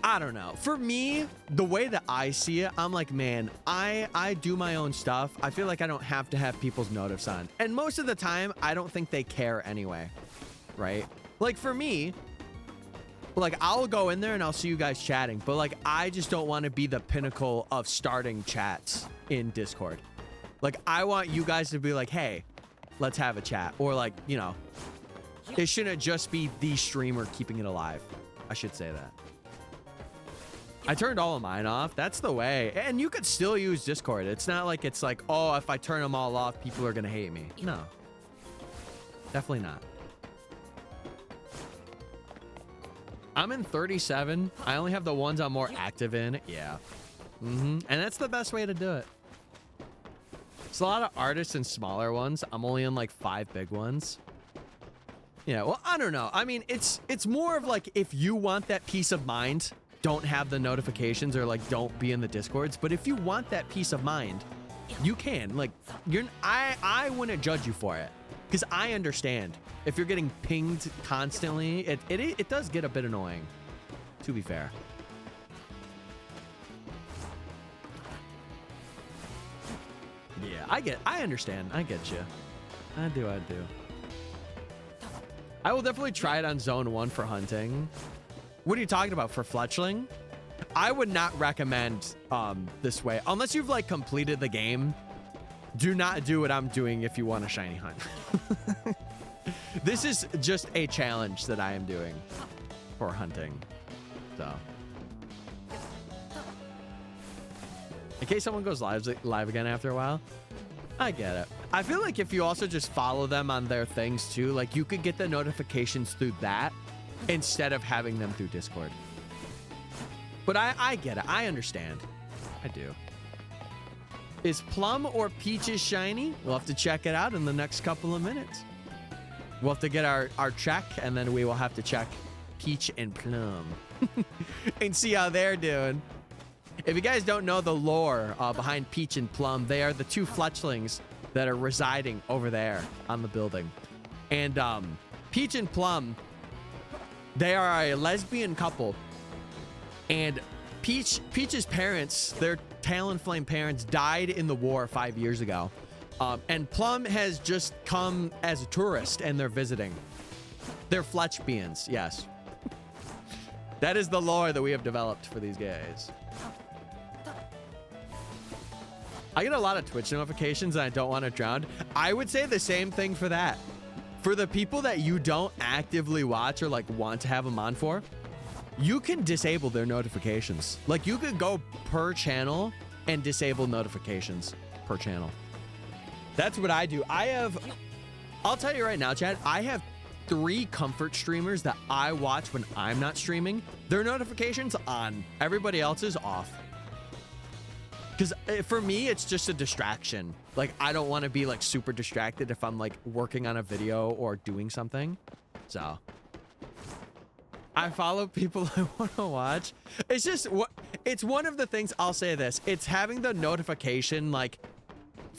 I don't know. For me, the way that I see it, I'm like, man, I do my own stuff. I feel like I don't have to have people's notifs on. And most of the time, I don't think they care anyway, right? Like for me, like I'll go in there and I'll see you guys chatting, but like I just don't want to be the pinnacle of starting chats in Discord. Like I want you guys to be like, hey, let's have a chat. Or like, you know, it shouldn't just be the streamer keeping it alive. I should say that. I turned all of mine off. That's the way. And you could still use Discord. It's not like it's like, oh, if I turn them all off, people are going to hate me. No, definitely not. I'm in 37. I only have the ones I'm more active in. Yeah. And that's the best way to do it. It's a lot of artists and smaller ones. I'm only in like 5 big ones. Yeah, well, I don't know. I mean, it's more of like if you want that peace of mind, don't have the notifications or like don't be in the Discords. But if you want that peace of mind, you can. Like I wouldn't judge you for it. Because I understand if you're getting pinged constantly, it does get a bit annoying, to be fair. Yeah, I understand. I get you. I do. I will definitely try it on Zone 1 for hunting. What are you talking about? For Fletchling? I would not recommend this way. Unless you've like completed the game do not do what I'm doing if you want a shiny hunt. This is just a challenge that I am doing for hunting. So, in case someone goes live again after a while, I get it. I feel like if you also just follow them on their things too, like you could get the notifications through that instead of having them through Discord. But I get it. I understand. I do. Is Plum or Peaches shiny? We'll have to check it out in the next couple of minutes. We'll have to get our check, and then we will have to check Peach and Plum and see how they're doing. If you guys don't know the lore behind Peach and Plum, they are the two fletchlings that are residing over there on the building. And Peach and Plum, they are a lesbian couple. And Peach's parents, their Talonflame parents, died in the war 5 years ago. And Plum has just come as a tourist, and they're visiting. They're fletchbeans, yes. That is the lore that we have developed for these guys. I get a lot of Twitch notifications and I don't want to drown. I would say the same thing for that. For the people that you don't actively watch or like want to have them on for, you can disable their notifications. Like you could go per channel and disable notifications per channel. That's what I do. I'll tell you right now, Chad, I have 3 comfort streamers that I watch when I'm not streaming. Their notifications on, everybody else is off. Because for me, it's just a distraction. Like, I don't want to be, like, super distracted if I'm, like, working on a video or doing something. So, I follow people I want to watch. It's just, it's one of the things, I'll say this. It's having the notification, like,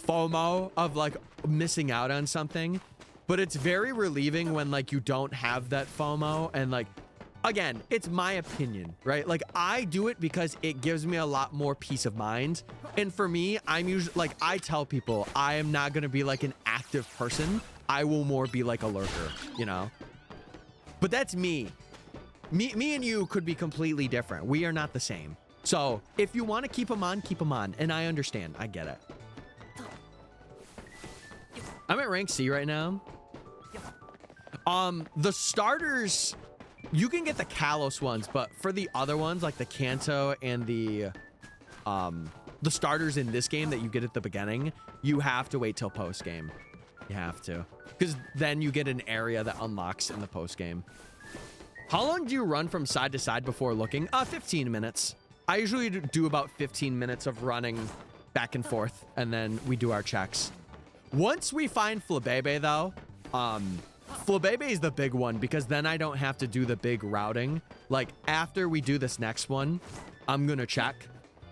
FOMO of, like, missing out on something. But it's very relieving when, like, you don't have that FOMO and, like, again, it's my opinion, right? Like, I do it because it gives me a lot more peace of mind. And for me, I'm usually, like, I tell people I am not going to be, like, an active person. I will more be, like, a lurker, you know? But that's me. Me and you could be completely different. We are not the same. So, if you want to keep them on, keep them on. And I understand. I get it. I'm at rank C right now. The starters... You can get the Kalos ones, but for the other ones, like the Kanto and the starters in this game that you get at the beginning, you have to wait till post game. You have to, because then you get an area that unlocks in the post game. How long do you run from side to side before looking? 15 minutes. I usually do about 15 minutes of running back and forth, and then we do our checks. Once we find Flabebe, though, Flabebe is the big one because then I don't have to do the big routing. Like, after we do this next one, I'm gonna check,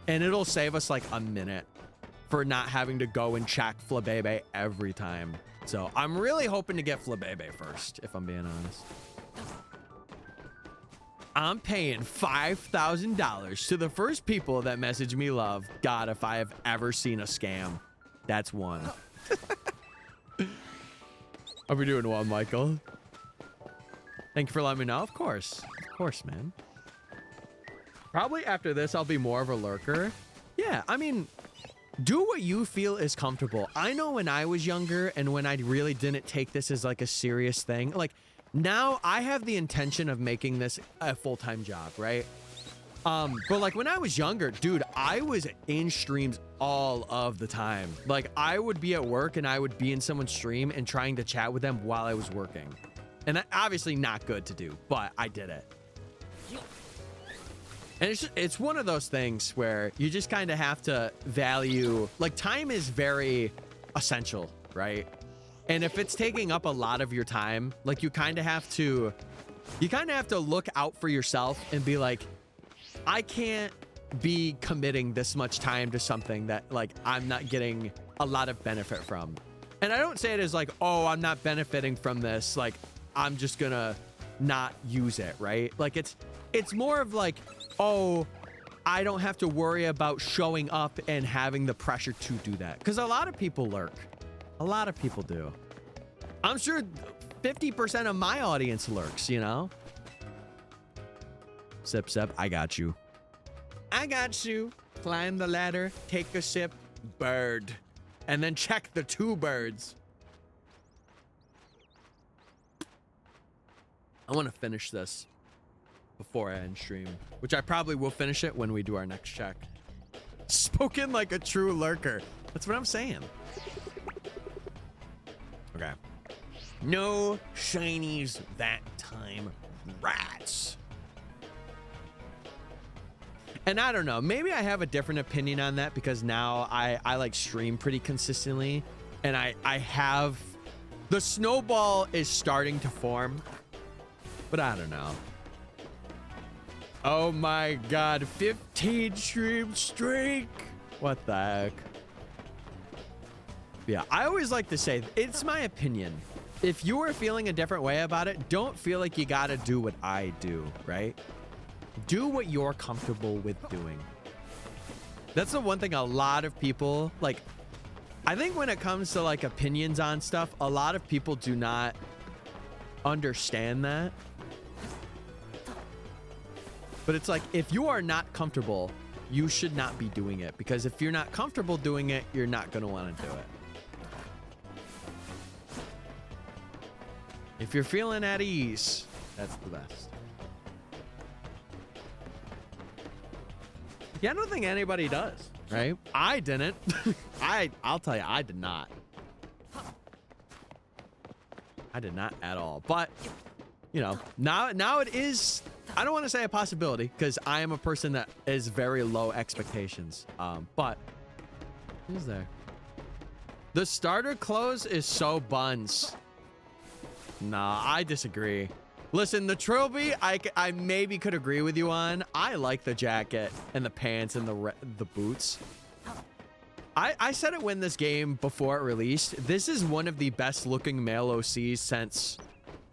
and it'll save us like a minute for not having to go and check Flabebe every time. So I'm really hoping to get Flabebe first, if I'm being honest. I'm paying $5,000 to the first people that message me love. God, if I have ever seen a scam, that's one. Are we doing well, Michael? Thank you for letting me know. Of course, man. Probably after this, I'll be more of a lurker. Yeah, I mean, do what you feel is comfortable. I know when I was younger and when I really didn't take this as like a serious thing, like now I have the intention of making this a full-time job, right? But like when I was younger, dude, I was in streams all of the time. Like I would be at work and I would be in someone's stream and trying to chat with them while I was working. And that obviously not good to do, but I did it. And it's one of those things where you just kind of have to value, like time is very essential, right? And if it's taking up a lot of your time, like you kind of have to look out for yourself and be like, I can't be committing this much time to something that like I'm not getting a lot of benefit from. And I don't say it as like, oh, I'm not benefiting from this, like I'm just gonna not use it, right? Like it's more of like, oh, I don't have to worry about showing up and having the pressure to do that. Because a lot of people lurk. A lot of people do. I'm sure 50% of my audience lurks, you know? Sip, I got you. I got you. Climb the ladder, take a sip, bird. and then check the 2 birds. I want to finish this before I end stream, which I probably will finish it when we do our next check. Spoken like a true lurker. That's what I'm saying. Okay. No shinies that time. Rats. And I don't know, maybe I have a different opinion on that because now I like stream pretty consistently, and I have, the snowball is starting to form, but I don't know. Oh my God, 15 stream streak. What the heck? Yeah, I always like to say, it's my opinion. If you are feeling a different way about it, don't feel like you gotta do what I do, right? Do what you're comfortable with doing. That's the one thing a lot of people, like, I think when it comes to like opinions on stuff, a lot of people do not understand that. But it's like, if you are not comfortable, you should not be doing it, because if you're not comfortable doing it, you're not going to want to do it. If you're feeling at ease, that's the best. Yeah, I don't think anybody does, right? I didn't. I'll tell you, I did not. I did not at all. But, you know, now it is, I don't want to say a possibility, because I am a person that is very low expectations. But who's there? The starter clothes is so buns. Nah, I disagree. Listen, the trilby, I maybe could agree with you on. I like the jacket and the pants and the boots. I said it when this game, before it released, this is one of the best looking male OCs since,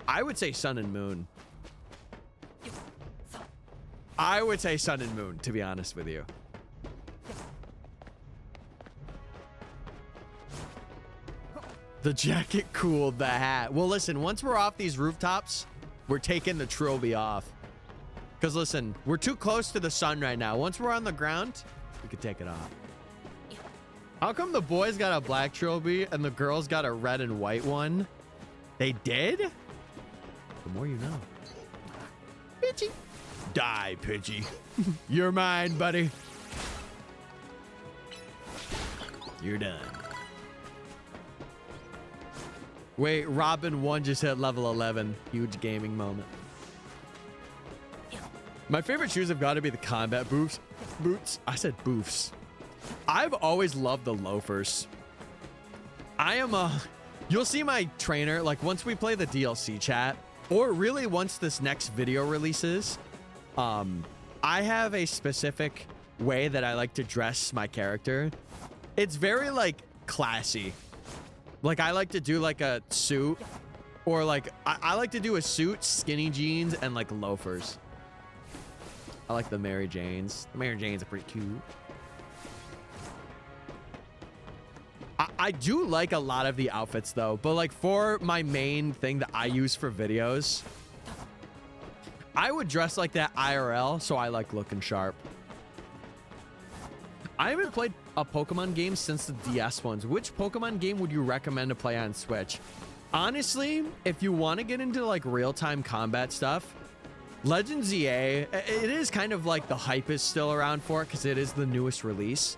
I would say, Sun and Moon. I would say Sun and Moon, to be honest with you. The jacket cooled the hat. Well, listen, once we're off these rooftops, we're taking the trilby off. Because listen, we're too close to the sun right now. Once we're on the ground, we could take it off. How come the boys got a black trilby and the girls got a red and white one? They did? The more you know. Pidgey. Die, Pidgey. You're mine, buddy. You're done. Wait, Robin 1 just hit level 11. Huge gaming moment. My favorite shoes have got to be the combat boots. I said boofs. I've always loved the loafers. You'll see my trainer, like once we play the DLC chat, or really once this next video releases, I have a specific way that I like to dress my character. It's very like classy. Like I like to do like a suit, or like I like to do a suit, skinny jeans, and like loafers. I like the Mary Janes. The Mary Janes are pretty cute. I do like a lot of the outfits though, but like for my main thing that I use for videos, I would dress like that IRL, so I like looking sharp. I haven't played a Pokemon game since the DS ones. Which Pokemon game would you recommend to play on Switch? Honestly, if you want to get into like real-time combat stuff, Legends EA, it is kind of like the hype is still around for it because it is the newest release.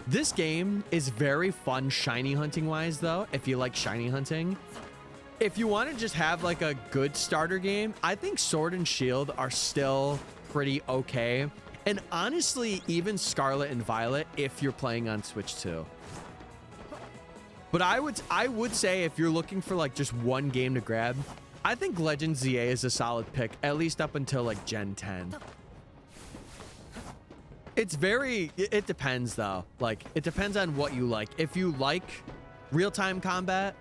This game is very fun shiny hunting wise though, if you like shiny hunting. If you want to just have like a good starter game, I think Sword and Shield are still pretty okay. And honestly, even Scarlet and Violet if you're playing on Switch too. But I would say if you're looking for like just one game to grab, I think Legends ZA is a solid pick, at least up until like Gen 10. It depends though. Like, it depends on what you like. If you like real-time combat,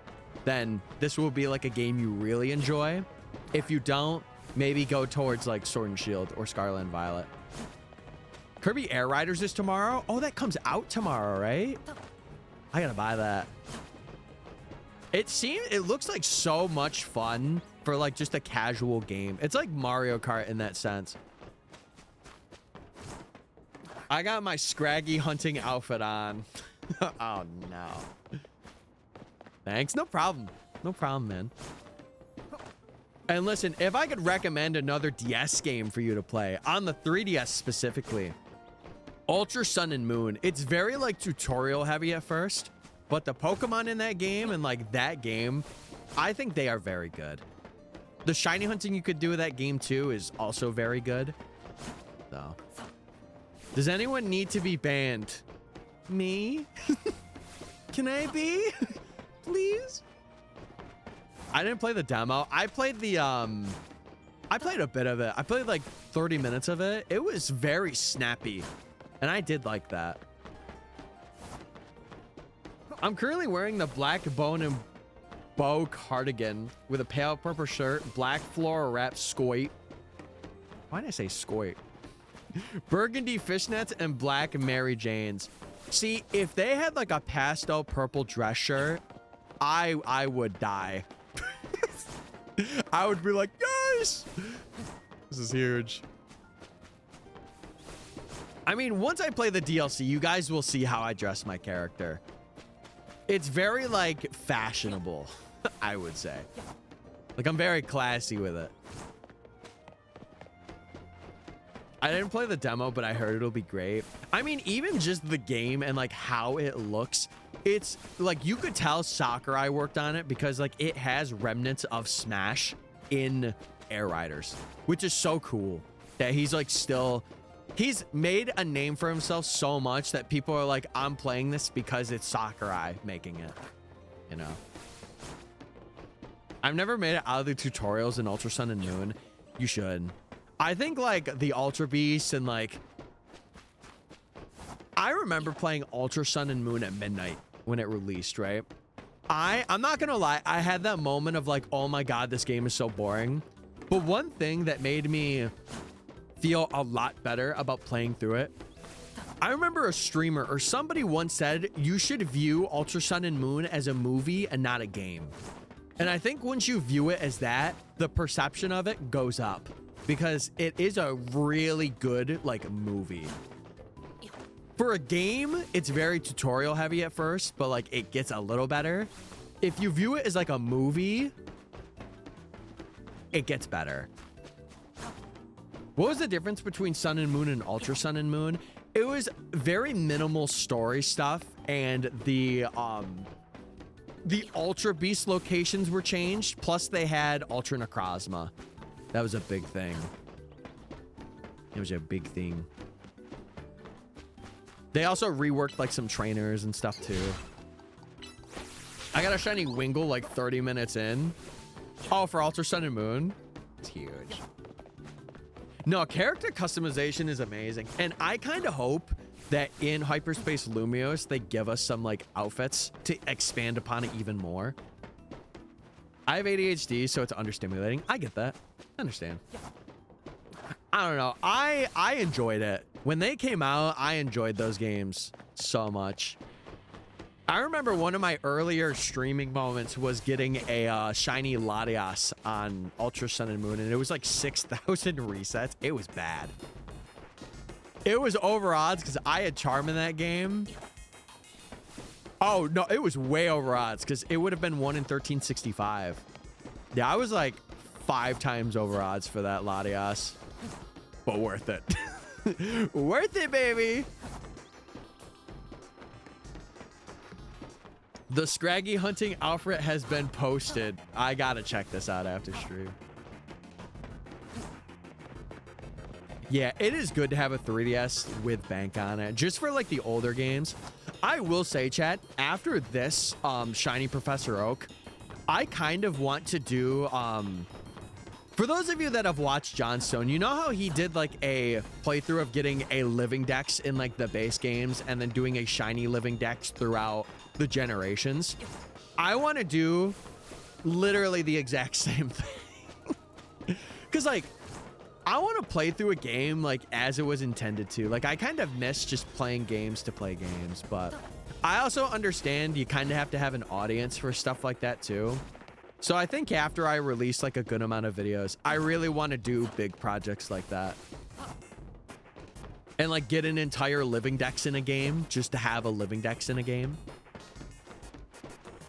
then this will be like a game you really enjoy. If you don't, maybe go towards like Sword and Shield or Scarlet and Violet. Kirby Air Riders is tomorrow? Oh, that comes out tomorrow, right? I gotta buy that. It looks like so much fun for like just a casual game. It's like Mario Kart in that sense. I got my Scraggy hunting outfit on. Oh, no. Thanks. No problem. No problem, man. And listen, if I could recommend another DS game for you to play, on the 3DS specifically, Ultra Sun and Moon. It's very, like, tutorial heavy at first, but the Pokemon in that game and, like, that game, I think they are very good. The shiny hunting you could do with that game, too, is also very good. So, does anyone need to be banned? Me? Can I be? Please? I didn't play the demo. I played the, I played a bit of it. I played like 30 minutes of it. It was very snappy, and I did like that. I'm currently wearing the black bone and bow cardigan with a pale purple shirt, black floral wrap scoit. Why did I say scoit? Burgundy fishnets and black Mary Janes. See, if they had like a pastel purple dress shirt, I would die. I would be like, yes! This is huge. I mean, once I play the DLC, you guys will see how I dress my character. It's very, like, fashionable, I would say. Like, I'm very classy with it. I didn't play the demo, but I heard it'll be great. I mean, even just the game and, like, how it looks, it's, like, you could tell Sakurai worked on it because, like, it has remnants of Smash in Air Riders, which is so cool that he's, like, still... He's made a name for himself so much that people are like, I'm playing this because it's Sakurai making it, you know? I've never made it out of the tutorials in Ultra Sun and Moon. You should. I think, like, the Ultra Beast and, like... I remember playing Ultra Sun and Moon at midnight when it released, right? I'm not gonna lie, I had that moment of, like, oh my god, this game is so boring. But one thing that made me feel a lot better about playing through it, I remember a streamer or somebody once said you should view Ultra Sun and Moon as a movie and not a game. And I think once you view it as that, the perception of it goes up because it is a really good, like, movie. For a game, it's very tutorial heavy at first, but, like, it gets a little better. If you view it as like a movie, it gets better. What was the difference between Sun and Moon and Ultra Sun and Moon? It was very minimal story stuff, and the Ultra Beast locations were changed, plus they had Ultra Necrozma. That was a big thing. It was a big thing. They also reworked, like, some trainers and stuff, too. I got a shiny Wingull, like, 30 minutes in. Oh, for Ultra Sun and Moon? It's huge. No, character customization is amazing. And I kind of hope that in Hyperspace Lumios, they give us some, like, outfits to expand upon it even more. I have ADHD, so it's understimulating. I get that. I understand. I don't know. I enjoyed it. When they came out, I enjoyed those games so much. I remember one of my earlier streaming moments was getting a shiny Latias on Ultra Sun and Moon, and it was like 6,000 resets. It was bad. It was over odds because I had Charm in that game. Oh, no, it was way over odds because it would have been 1 in 1365. Yeah, I was like 5 times over odds for that Latias. But worth it. Worth it, baby. The Scraggy hunting outfit has been posted. I gotta check this out after stream. Yeah, it is good to have a 3DS with bank on it, just for, like, the older games. I will say, chat, after this shiny Professor Oak, I kind of want to do for those of you that have watched Johnstone, you know how he did, like, a playthrough of getting a living dex in, like, the base games and then doing a shiny living dex throughout the generations? I want to do literally the exact same thing. Because, like, I want to play through a game, like, as it was intended to. Like, I kind of miss just playing games to play games, but I also understand you kind of have to have an audience for stuff like that, too. So I think after I release, like, a good amount of videos, I really want to do big projects like that. and like get an entire living dex in a game just to have a living dex in a game.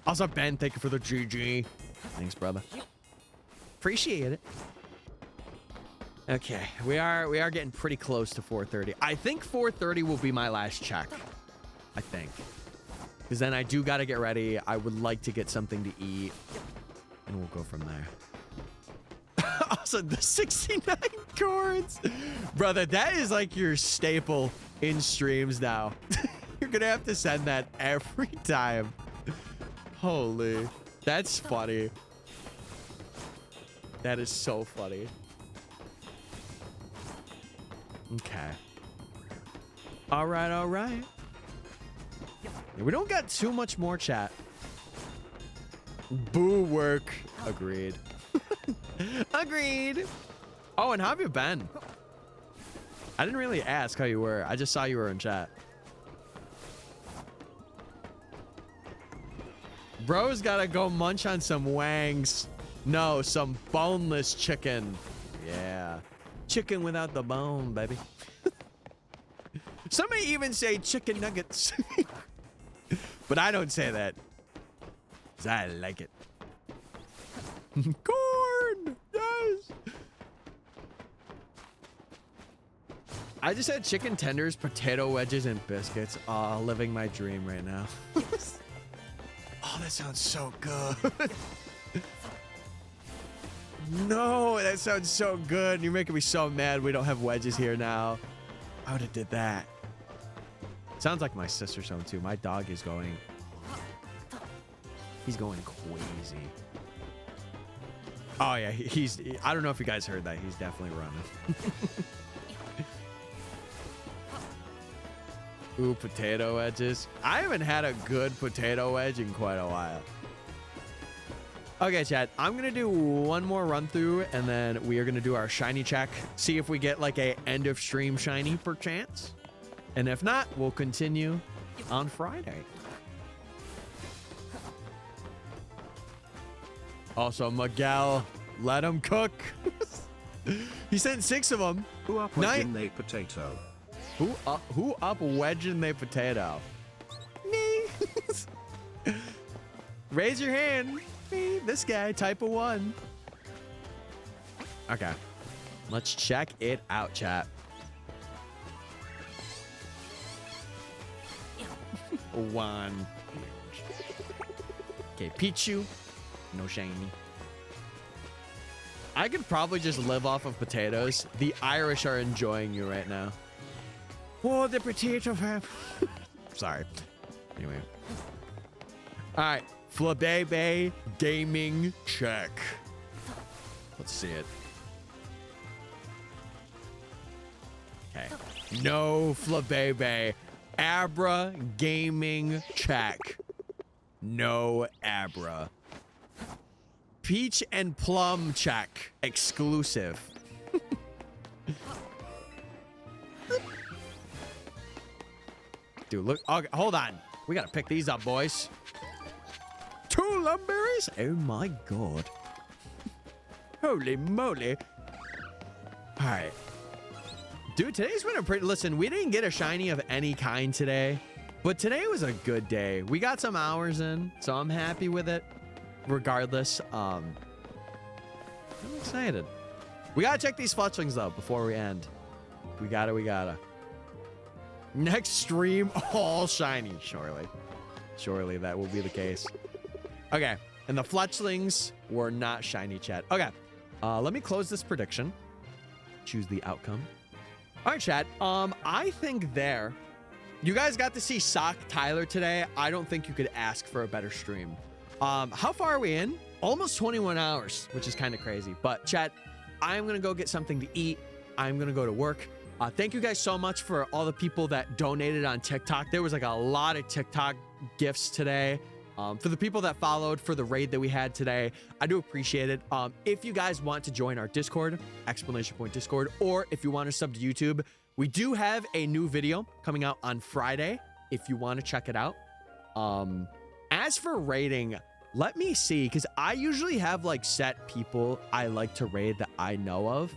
Also, Ben, thank you for the GG. Thanks, brother. Appreciate it. Okay, we are getting pretty close to 4:30. I think 4:30 will be my last check. I think. Because then I do got to get ready. I would like to get something to eat. And we'll go from there. Also, the 69 chords. Brother, that is like your staple in streams now. You're going to have to send that every time. Holy. That's funny. That is so funny. Okay. All right, all right. We don't got too much more chat. Boo work. Agreed. Agreed. Oh, and how have you been? I didn't really ask how you were. I just saw you were in chat. Bro's gotta go munch on some wangs. No, some boneless chicken. Yeah. Chicken without the bone, baby. Some may even say chicken nuggets. But I don't say that. 'Cause I like it. Corn! Yes! I just had chicken tenders, potato wedges, and biscuits. Oh, living my dream right now. Oh, that sounds so good. No, that sounds so good. You're making me so mad we don't have wedges here now. I would have did that. Sounds like my sister's home too. My dog is going. He's going crazy. Oh yeah, he's. I don't know if you guys heard that. He's definitely running. Ooh, potato wedges. I haven't had a good potato wedge in quite a while. Okay, chat. I'm gonna do one more run through, and then we are gonna do our shiny check. See if we get like a end of stream shiny perchance. And if not, we'll continue on Friday. Also, Miguel, let him cook. He sent 6 of them. Who up wedging they potato? Who up wedging they potato? Me. Raise your hand. Me, this guy, type of 1. Okay. Let's check it out, chat. One. Okay, Pichu. No shiny. I could probably just live off of potatoes. The Irish are enjoying you right now. Oh, the potato fam. Sorry. Anyway. All right. Flabebe gaming check. Let's see it. Okay. No Flabebe. Abra gaming check. No Abra. Peach and plum check. Exclusive. Dude, look. Okay, hold on. We gotta pick these up, boys. 2 lumberries? Oh my god. Holy moly. All right. Dude, today's been a pretty... Listen, we didn't get a shiny of any kind today, but today was a good day. We got some hours in, so I'm happy with it. Regardless, I'm excited. We gotta check these fletchlings though before we end. We gotta. Next stream, all shiny. Surely that will be the case. Okay, and the fletchlings were not shiny, chat. Okay, let me close this prediction. Choose the outcome. All right, chat. I think there, you guys got to see Sock Tyler today. I don't think you could ask for a better stream. How far are we in? Almost 21 hours, which is kind of crazy. But chat, I'm gonna go get something to eat. I'm gonna go to work. Thank you guys so much for all the people that donated on TikTok. There was like a lot of TikTok gifts today. For the people that followed for the raid that we had today, I do appreciate it. If you guys want to join our Discord, !Discord, or if you want to sub to YouTube, we do have a new video coming out on Friday if you want to check it out. As for raiding, let me see, because I usually have like set people I like to raid that I know of,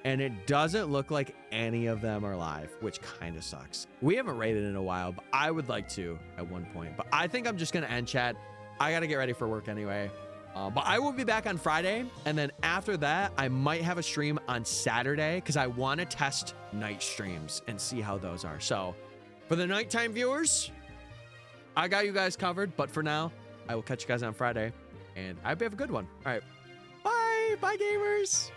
and it doesn't look like any of them are live, which kind of sucks. We haven't raided in a while, but I would like to at one point. But I think I'm just going to end chat. I got to get ready for work anyway. But I will be back on Friday. And then after that, I might have a stream on Saturday because I want to test night streams and see how those are. So for the nighttime viewers, I got you guys covered. But for now, I will catch you guys on Friday. And I hope you have a good one. All right. Bye. Bye, gamers.